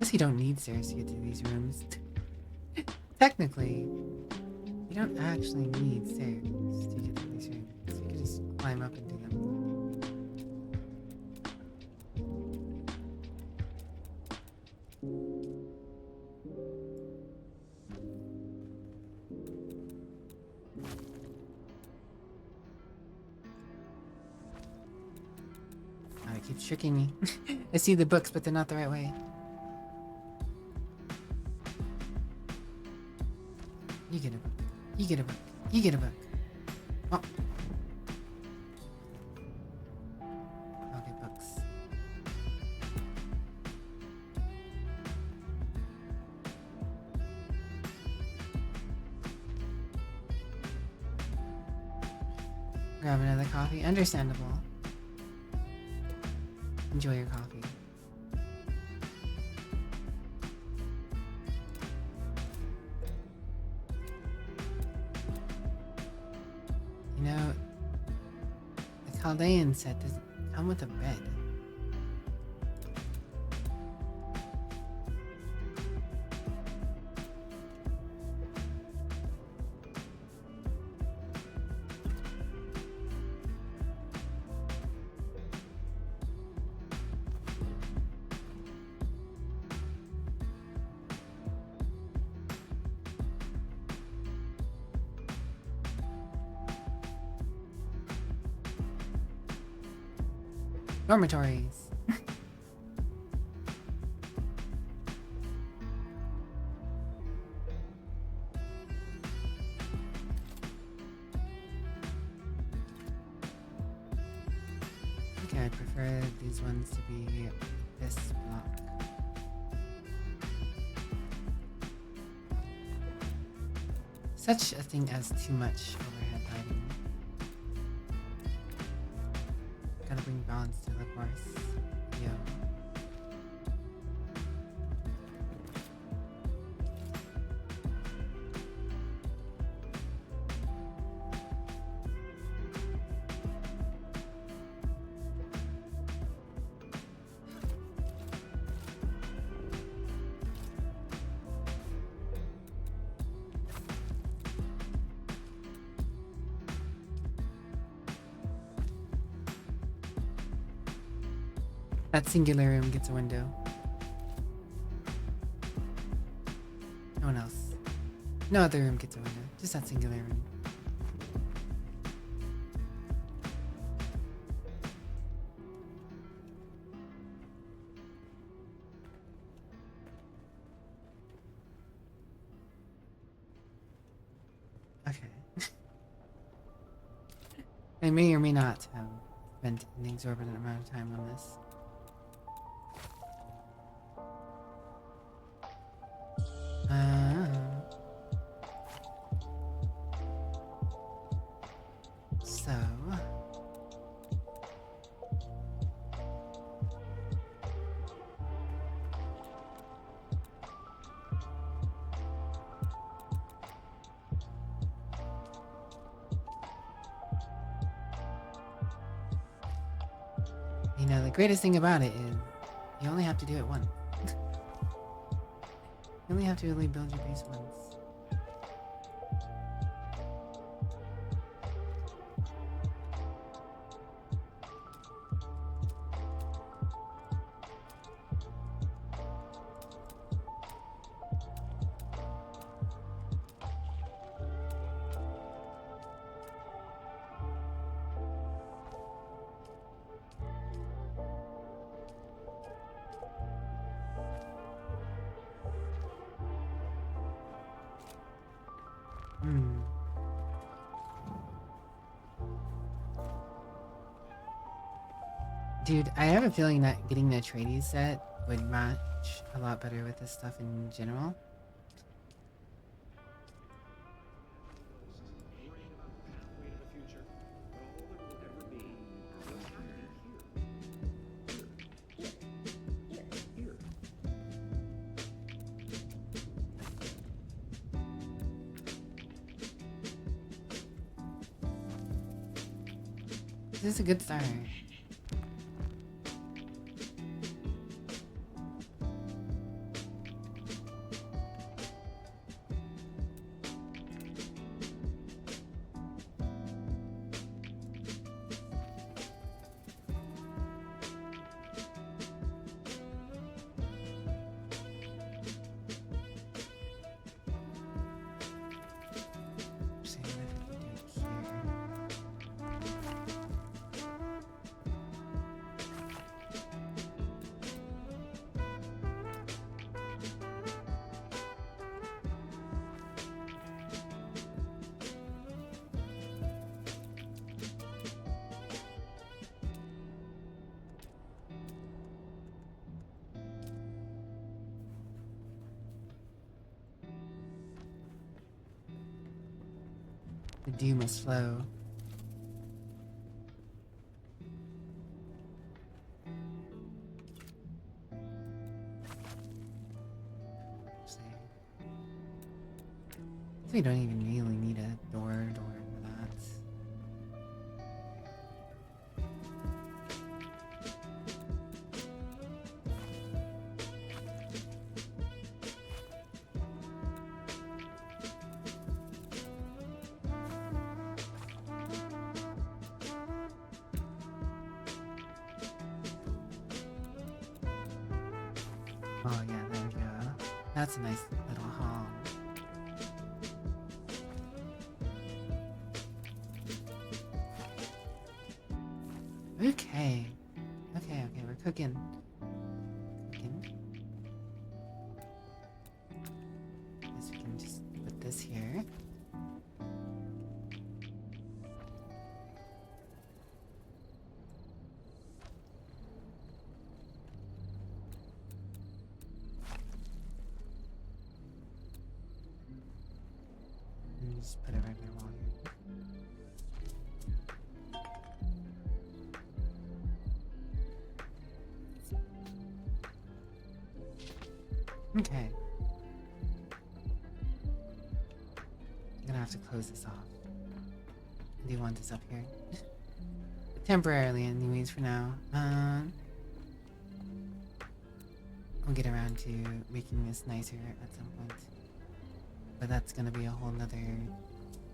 Speaker 1: Plus, you don't need stairs to get to these rooms. Technically, you don't actually need stairs to get to these rooms. You can just climb up and do them. Oh, it keeps tricking me. I see the books, but they're not the right way. You get a book. You get a book. You get a book. Oh. I'll get books. Grab another coffee. Understandable. Enjoy your coffee. You know, the Chaldean set doesn't come with a bed. Dormitories. I think I'd prefer these ones to be this block. Such a thing as too much overhead lighting. Gotta bring balance to the course. Yo. That singular room gets a window. No one else. No other room gets a window. Just that singular room. Okay. I may or may not have spent an exorbitant amount of time on this. So you know, the greatest thing about it is you only have to do it once. You only have to really build your base once. Dude, I have a feeling that getting the Atreides set would match a lot better with this stuff in general. This is a good start. The dew must flow. So we don't even really need a door for that. Oh yeah, there we go. That's a nice little hall. Okay. Okay, we're cooking. Guess we can just put this here. And just put a regular wall here. Okay. I'm gonna have to close this off. I do want this up here. Temporarily, anyways, for now. We'll get around to making this nicer at some point. But that's gonna be a whole nother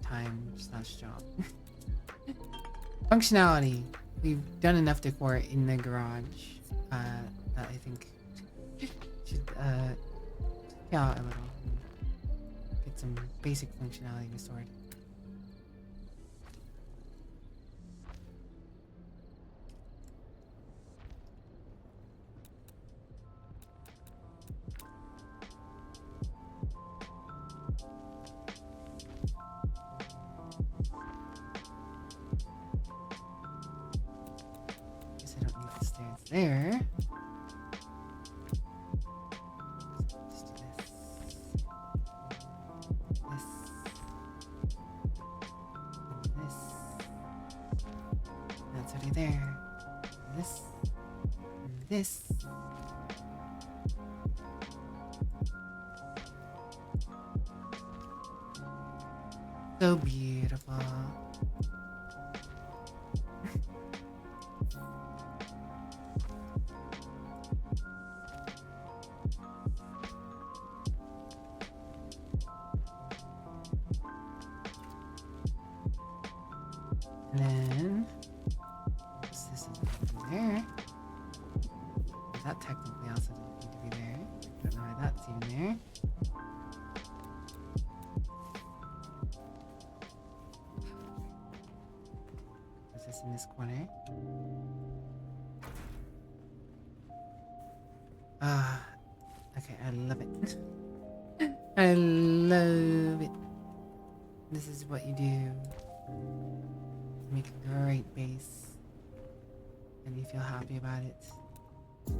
Speaker 1: time/job. Functionality. We've done enough decor in the garage that I think should get out a little and get some basic functionality restored. Guess I don't need the stairs there. Just do this. This. And this. That's already there. And this. And this. So beautiful. And then this is there. That technically also doesn't need to be there. I don't know why that's even there. What's this in this corner? Okay, I love it. I love it. This is what you do. Make a great base. And you feel happy about it. I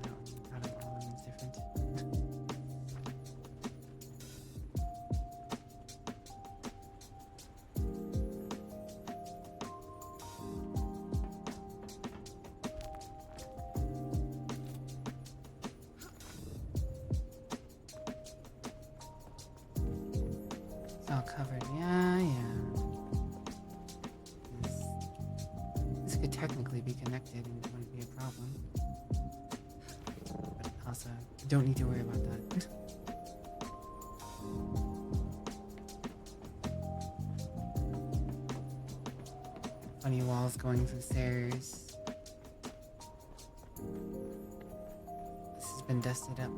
Speaker 1: know, not all of them is different. It's all covered, yeah. This could technically be connected and it wouldn't be a problem. But also, don't need to worry about that. Funny walls going through stairs. This has been dusted up.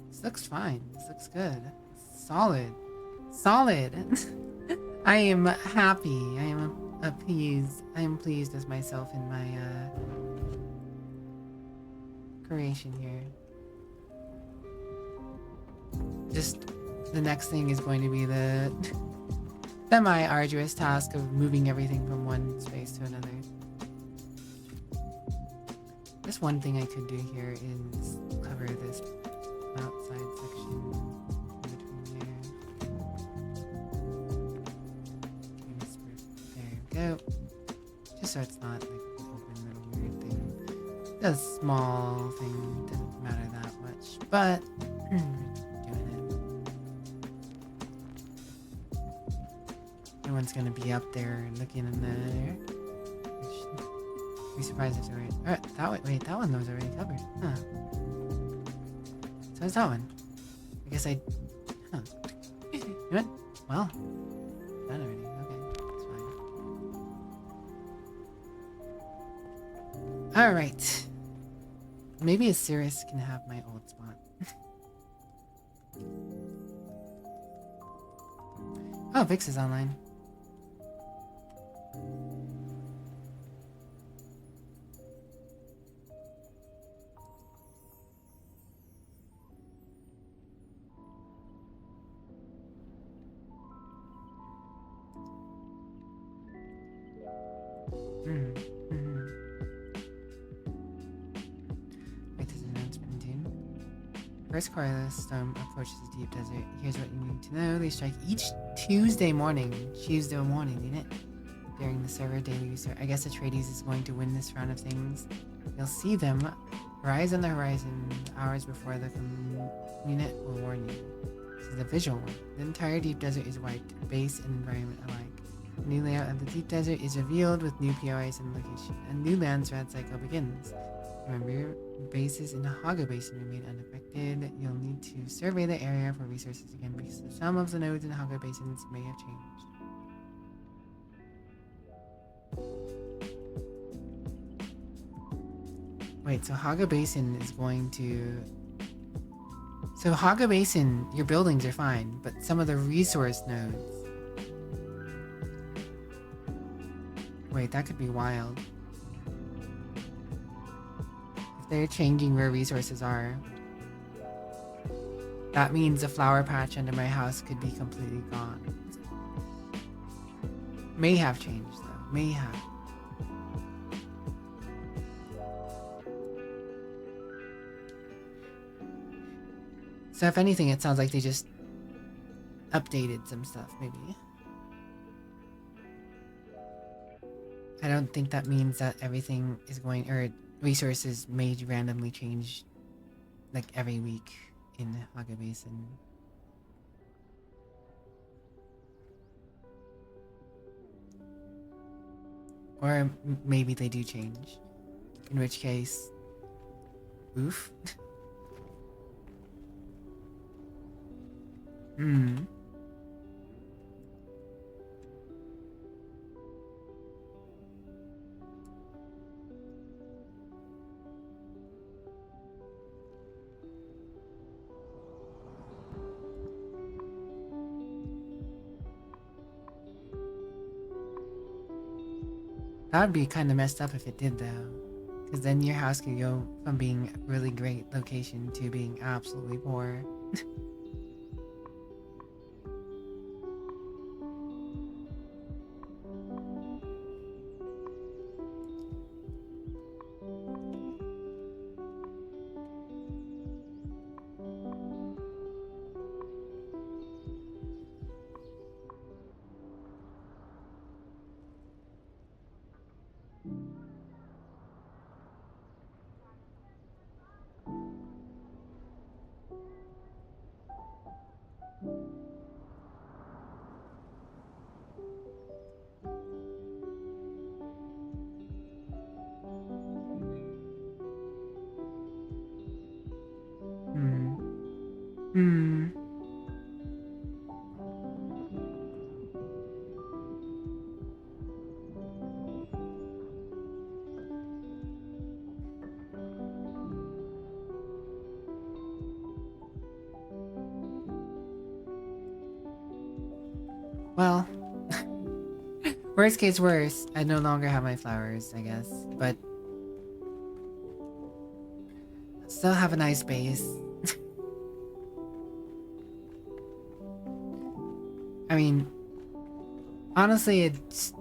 Speaker 1: This looks fine. This looks good. Solid. Solid. I am happy. I am appeased. I am pleased with myself in my creation here. Just the next thing is going to be the semi-arduous task of moving everything from one space to another. Guess one thing I could do here is cover this outside section in between there. There we go. Just so it's not like an open little weird thing. A small thing, doesn't matter that much, but doing it. Everyone's gonna be up there looking in there. Be surprised if it's already. Wait, that one was already covered. Huh. So is that one. I guess I. Huh. You know what? Well, done already. Okay, it's fine. Alright. Maybe a Cirrus can have my old spot. Oh, Vix is online. Wait, there's an announcement too. First Coriolis storm approaches the deep desert. Here's what you need to know. They strike each Tuesday morning. Tuesday morning, ain't it? During the server daily research. I guess Atreides is going to win this round of things. You'll see them rise on the horizon hours before the unit will warn you. This is the visual one. The entire deep desert is wiped, base and environment alike. The new layout of the deep desert is revealed with new POIs and location. A new land rat cycle begins. Remember, bases in the Haga Basin remain unaffected. You'll need to survey the area for resources again because some of the nodes in Haga Basins may have changed. Wait, so Haga Basin is going to... So Haga Basin, your buildings are fine, but some of the resource nodes... Wait, that could be wild. If they're changing where resources are, that means the flower patch under my house could be completely gone. May have changed though, may have. So if anything, it sounds like they just updated some stuff, maybe. I don't think that means that everything is going, or resources may randomly change like every week in Haga Basin. Or maybe they do change. In which case, oof. That would be kind of messed up if it did, though. Because then your house could go from being a really great location to being absolutely poor. Well, worst case worse, I no longer have my flowers, I guess, but still have a nice base. I mean, honestly, it's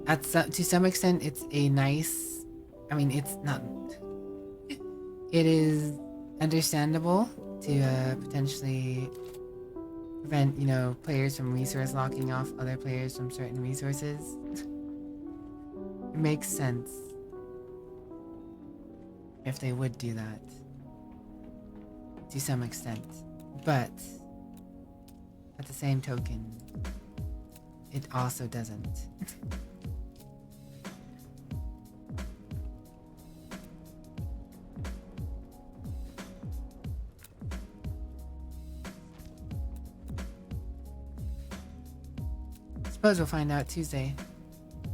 Speaker 1: to some extent it's a nice I mean, it's not. It is understandable to potentially prevent, you know, players from resource locking off other players from certain resources. It makes sense if they would do that to some extent, but at the same token, it also doesn't. Suppose we'll find out Tuesday.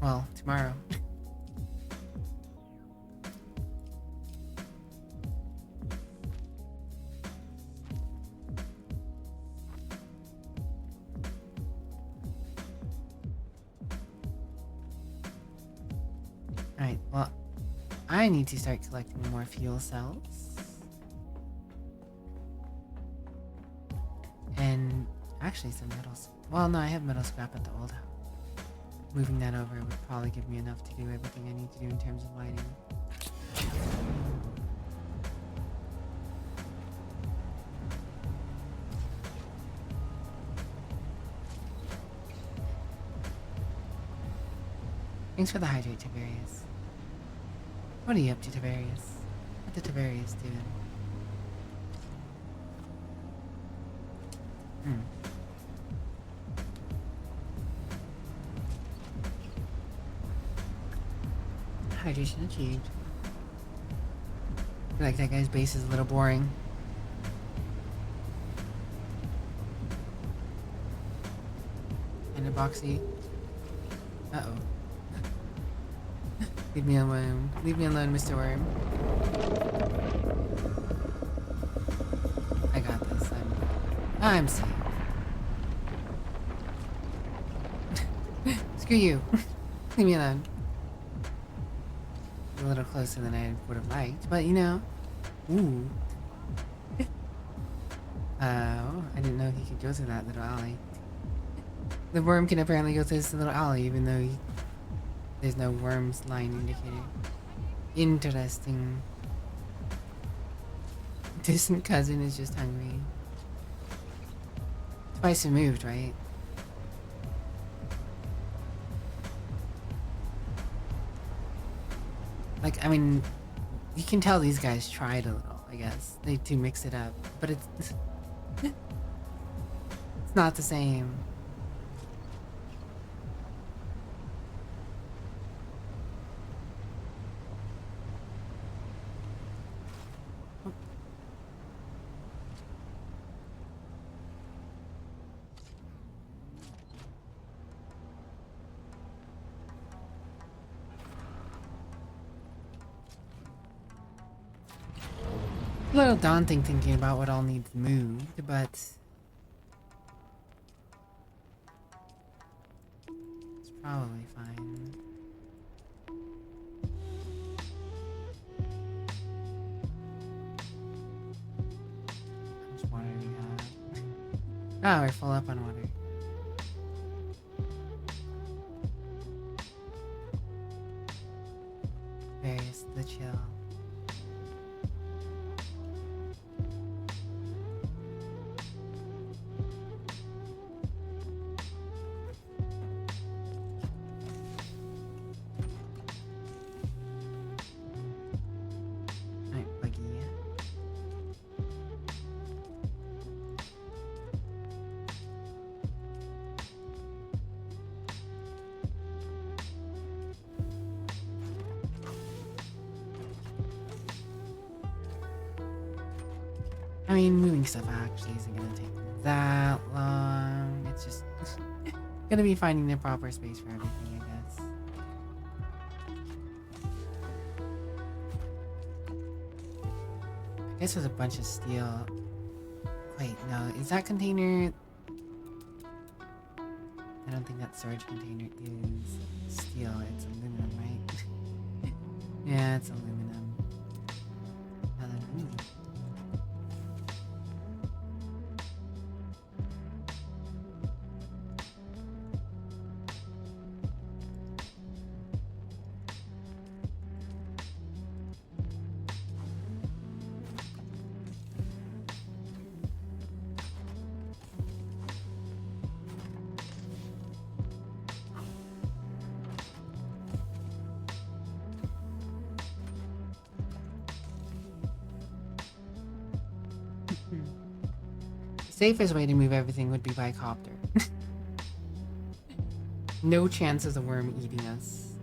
Speaker 1: Well, tomorrow. Alright, well, I need to start collecting more fuel cells. And actually some metals. Well, no, I have metal scrap at the old house. Moving that over would probably give me enough to do everything I need to do in terms of lighting. Thanks for the hydrate, Tiberius. What are you up to, Tiberius? What did Tiberius do? Hydration achieved. I feel like that guy's base is a little boring. And a boxy. Uh-oh. Leave me alone. Leave me alone, Mr. Worm. I got this. I'm safe. Screw you. Leave me alone. A little closer than I would have liked, but you know. Ooh. I didn't know he could go through that little alley. The worm can apparently go through this little alley, even though there's no worm's line indicator. Interesting. Distant cousin is just hungry. Twice removed, right? Like, I mean, you can tell these guys tried a little, I guess. They do mix it up, but it's it's not the same. A little daunting thinking about what all needs moved, but it's probably fine. How much water do we have? Oh, we're full up on water. Various the chill. I mean, moving stuff actually isn't gonna take that long. It's just gonna be finding the proper space for everything, I guess. I guess there's a bunch of steel. Wait, no, is that container? I don't think that storage container is steel. It's aluminum, right? Yeah, it's aluminum. safest way to move everything would be by copter. No chance of the worm eating us.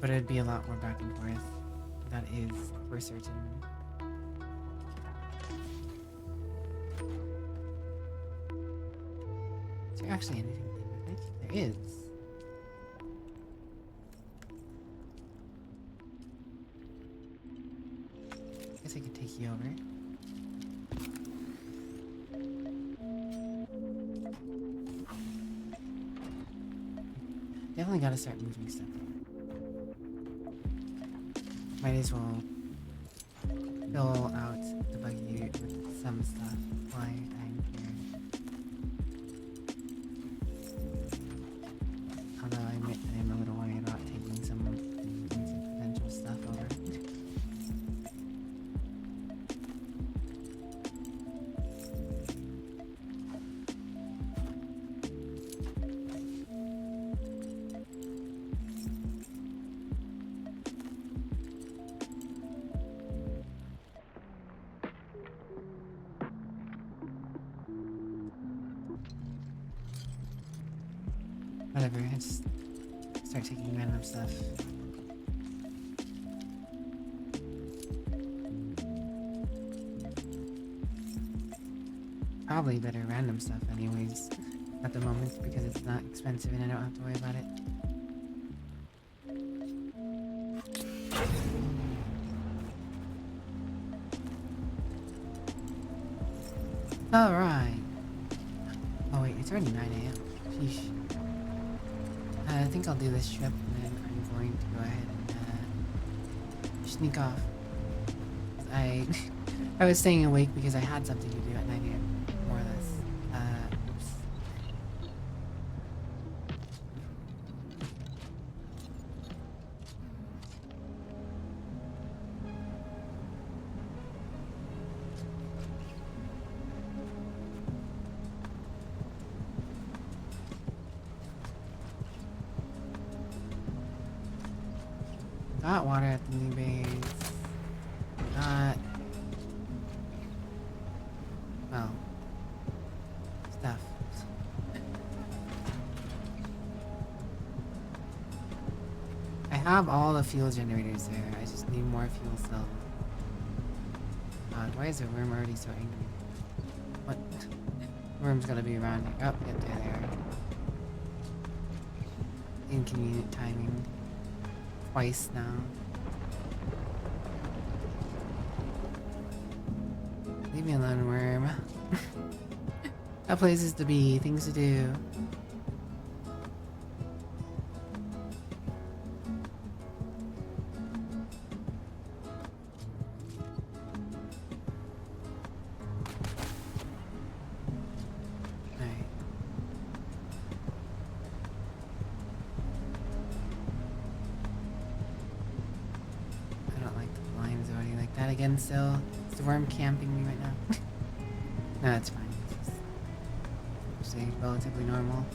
Speaker 1: But it'd be a lot more back and forth. That is for certain. Is there actually anything in it? There is. Guess I could take you over. Definitely gotta start moving stuff. Might as well fill out the buggy with some stuff while I'm here. Although I'm a little worried about taking some potential stuff over. Whatever, I just start taking random stuff. Probably better random stuff anyways at the moment because it's not expensive and I don't have to worry about it. Alright. Oh wait, it's already 9 AM. Sheesh. I think I'll do this trip and then I'm going to go ahead and sneak off. I was staying awake because I had something to do at 9 AM, more or less. Oops. Got water at the new base. Got... well... stuff. I have all the fuel generators there. I just need more fuel still. God, why is the worm already so angry? What? Worm's gotta be around here. Oh, yep, there. Inconvenient timing. Twice now. Leave me alone, worm. Got places to be, things to do. Alright. I don't like the blinds already like that again still. Is the worm camping me right now? No, it's fine. It's actually relatively normal.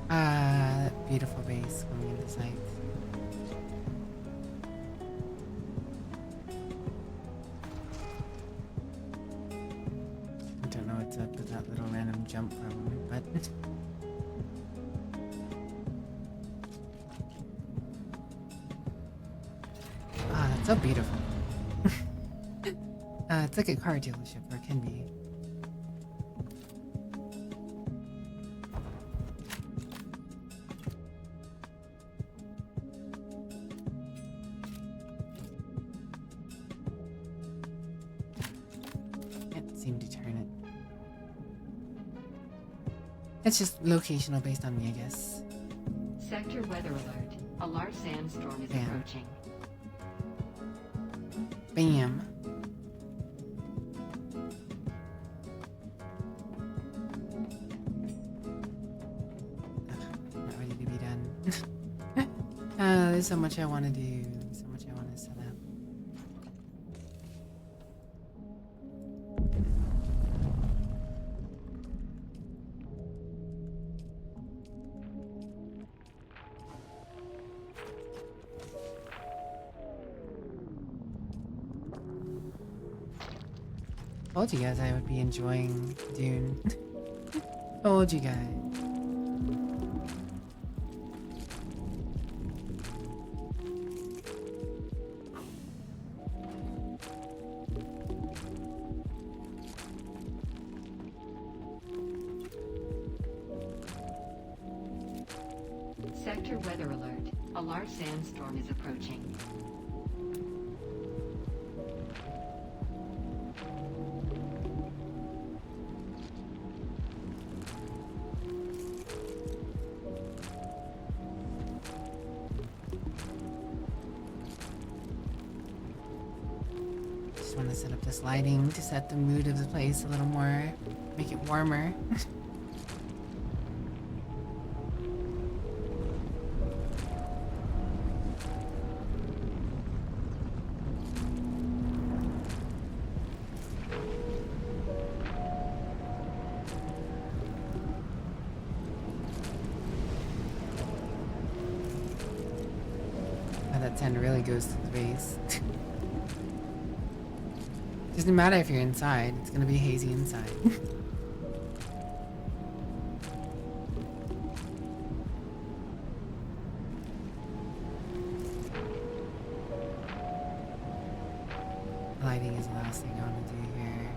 Speaker 1: That beautiful base coming into sight. I don't know what's up with that little random jump probably, but that's so beautiful. It's like a car dealership, or it can be. Seem to turn it. It's just locational based on me, I guess.
Speaker 3: Sector weather alert. A large sandstorm is
Speaker 1: Bam.
Speaker 3: approaching.
Speaker 1: Bam. There's so much I want to do. So much I want to set up. Told you guys I would be enjoying Dune. Told you guys.
Speaker 3: Sector weather alert. A large sandstorm is approaching.
Speaker 1: Just want to set up this lighting to set the mood of the place a little more, make it warmer. Oh, that sun really goes to the base. Doesn't matter if you're inside, it's gonna be hazy inside. Lighting is the last thing I want to do here.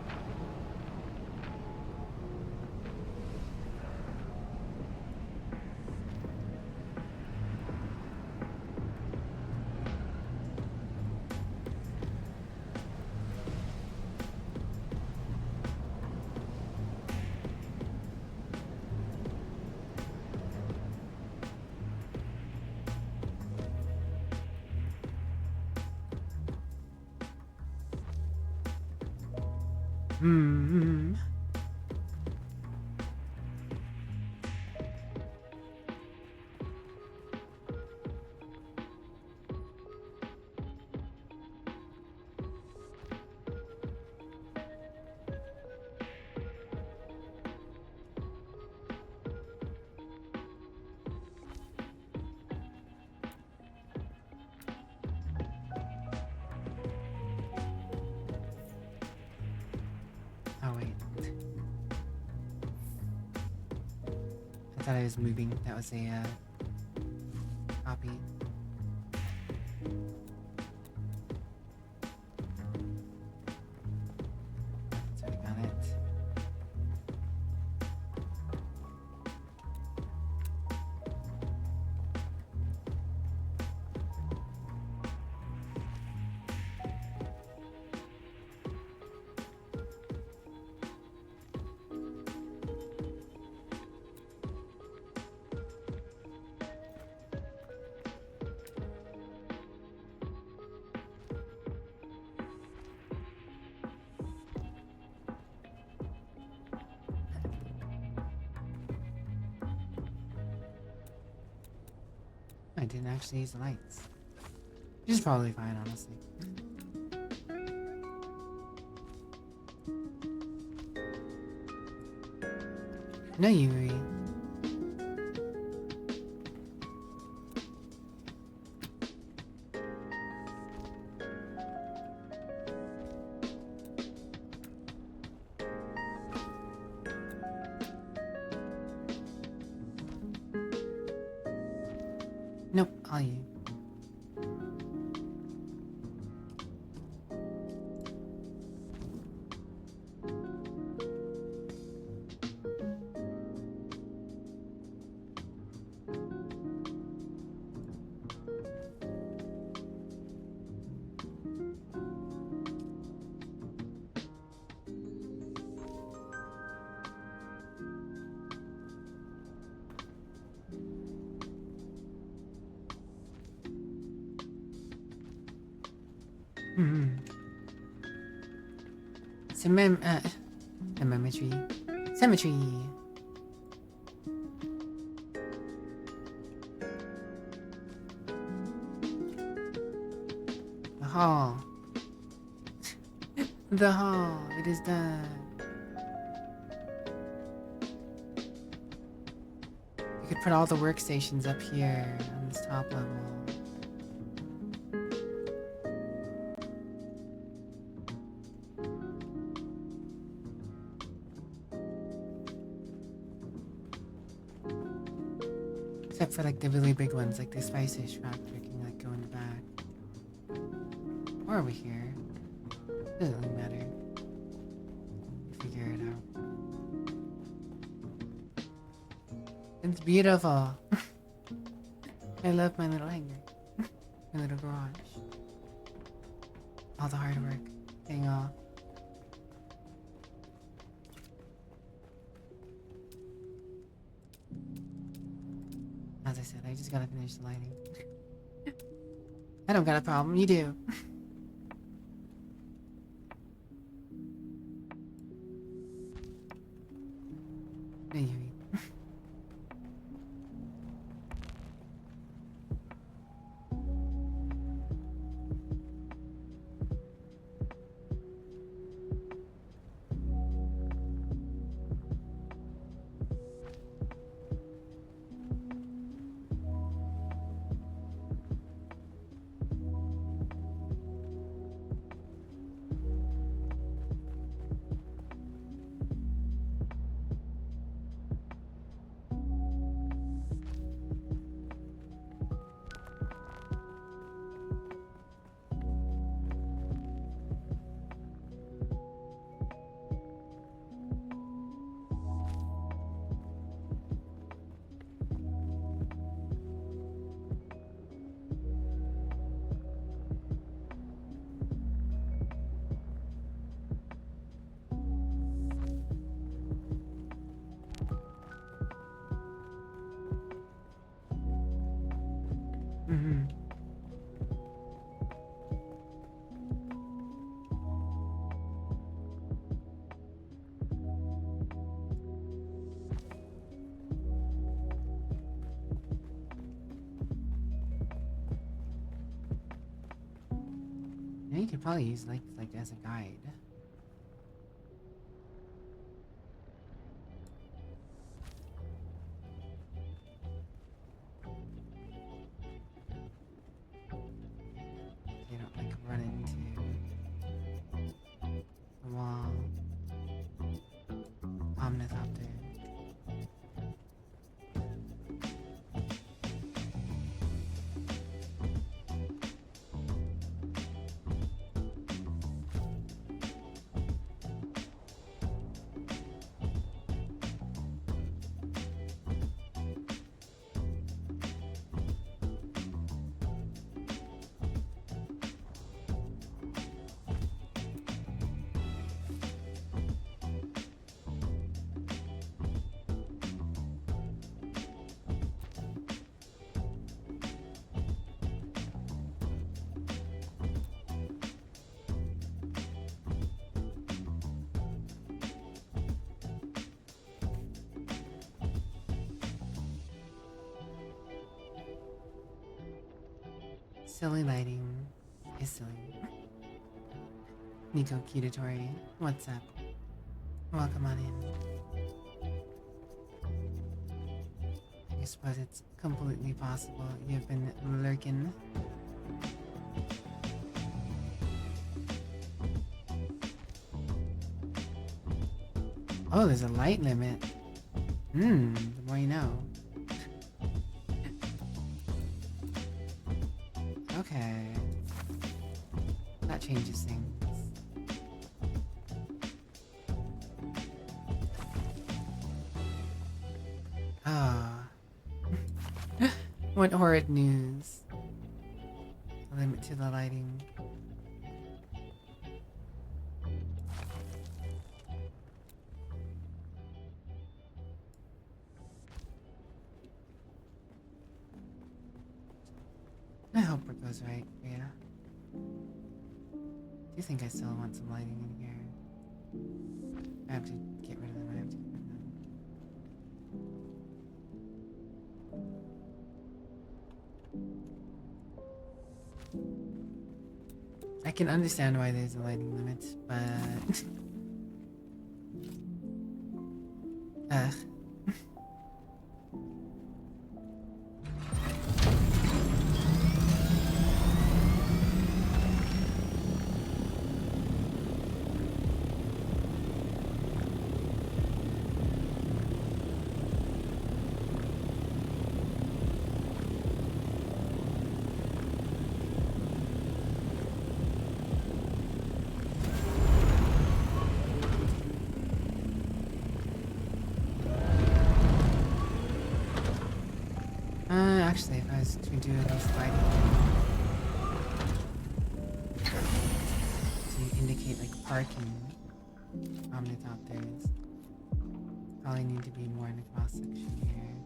Speaker 1: Hmm. Oh wait. I thought I was moving. That was a copy. So I got it. I didn't actually use the lights. Which is probably fine, honestly. No, Yuri. Nope, all you. Symmetry. Symmetry. hall. The hall. It is done. We could put all the workstations up here on this top level. Except for like the really big ones, like the spices factory can like go in the back. Or over here. Doesn't really matter. Figure it out. It's beautiful. I love my little hangar. My little garage. All the hard work paying off. As I said, I just gotta finish the lighting. I don't got a problem, you do. Anyway. Mm-hmm. Yeah, you could probably use like as a guide. You don't like run into the wall. Omnithopter. Silly lighting is silly. Nico Kitatori, what's up? Welcome on in. I suppose it's completely possible you've been lurking. Oh, there's a light limit. The more you know. Okay. That changes things. Ah. What horrid news. A limit to the lighting. I hope it goes right, yeah. Do you think I still want some lighting in here? I have to get rid of them, I have to get rid of them. I can understand why there's a lighting limit, but ugh. Actually, if I was to do this lighting to indicate like parking thought there's probably need to be more in a cross section here.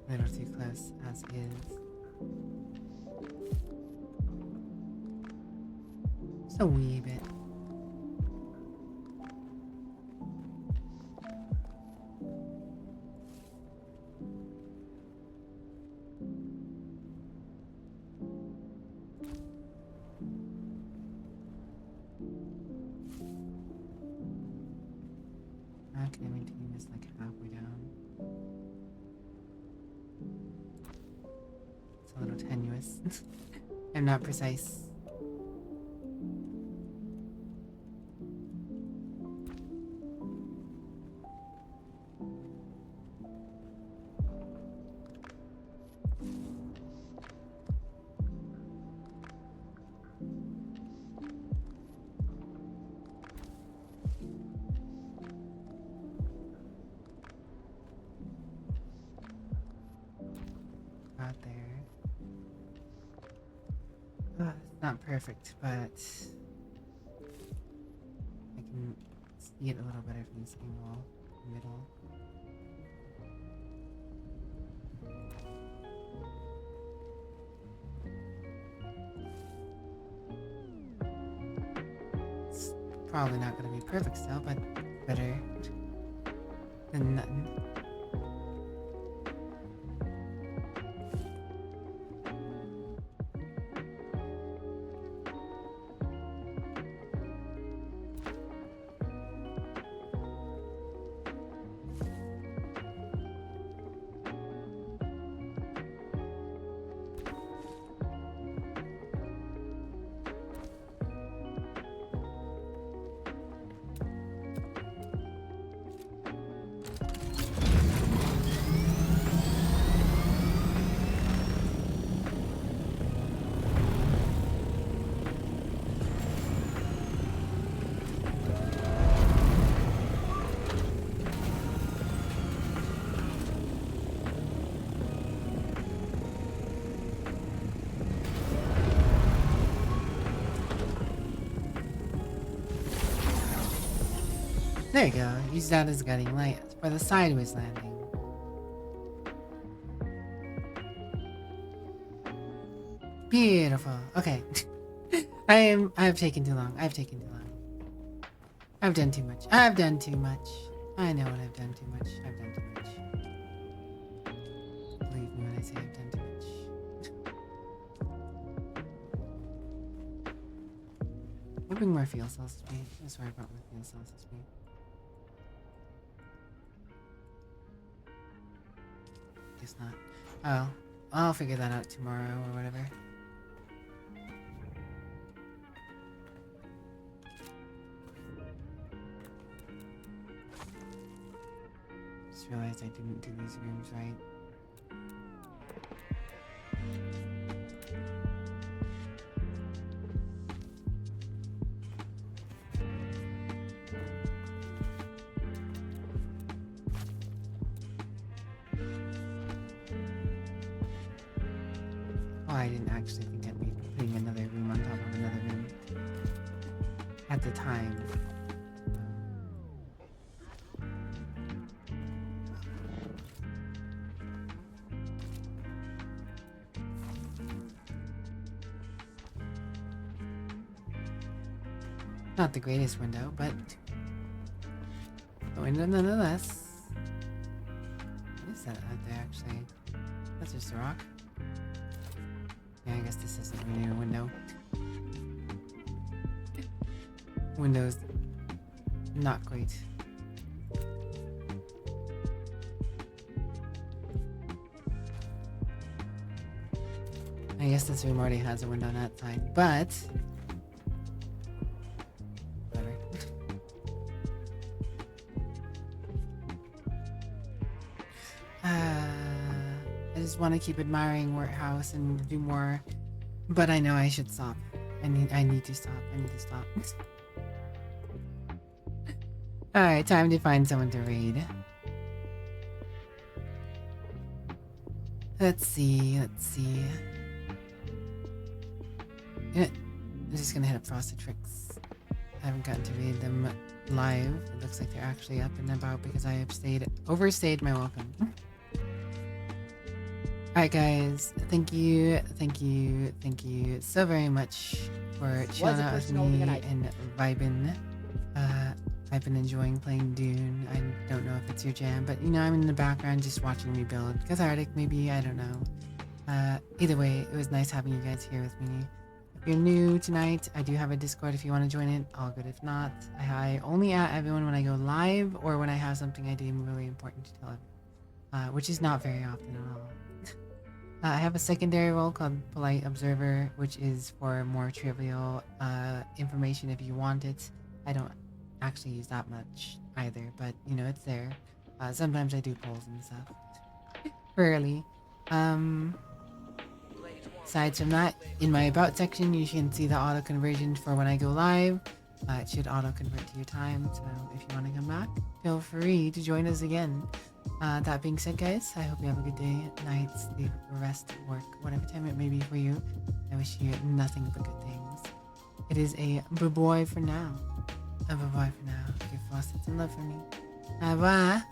Speaker 1: A little too close as is. Just a wee bit. How can I maintain this like halfway down? It's a little tenuous. I'm not precise. Got there. It's not perfect, but I can see it a little better from this angle, middle. It's probably not going to be perfect still, but better than nothing. There you go. Use that as guiding light for the sideways landing. Beautiful. Okay. I have taken too long. I've taken too long. I've done too much. I've done too much. I know what I've done too much. I've done too much. Believe me when I say I've done too much. I'll bring more fuel cells to me. That's where I brought more fuel cells to me. Guess not. Oh, I'll figure that out tomorrow or whatever. Just realized I didn't do these rooms right. I didn't actually think I'd be putting another room on top of another room at the time. Not the greatest window, but a window nonetheless. that out there actually? That's just a rock. Yeah, I guess this isn't really a window. Windows not great. I guess this room already has a window on that side, but whatever. I just want to keep admiring Warehouse and do more, but I know I should stop. I need to stop. I need to stop. Alright, time to find someone to raid. Let's see. Yeah, I'm just gonna hit up Frosted Tricks. I haven't gotten to read them live. It looks like they're actually up and about because I have overstayed my welcome. Alright guys, thank you so very much for chilling out with me and vibing. I've been enjoying playing Dune. I don't know if it's your jam, but you know, I'm in the background just watching me build. Cathartic maybe, I don't know. Either way, it was nice having you guys here with me. If you're new tonight, I do have a Discord if you want to join it. All good. If not, I only add everyone when I go live or when I have something I deem really important to tell everyone, which is not very often at all. I have a secondary role called Polite Observer, which is for more trivial information if you want it. I don't actually use that much either, but you know, it's there. Sometimes I do polls and stuff. Rarely. Aside from that, in my about section, you can see the auto conversion for when I go live. It should auto convert to your time, so if you want to come back, feel free to join us again. That being said, guys, I hope you have a good day, night, sleep, rest, work, whatever time it may be for you. I wish you nothing but good things. It is a bye-bye for now. A bye-bye for now. Give Frosted some love for me. Bye-bye.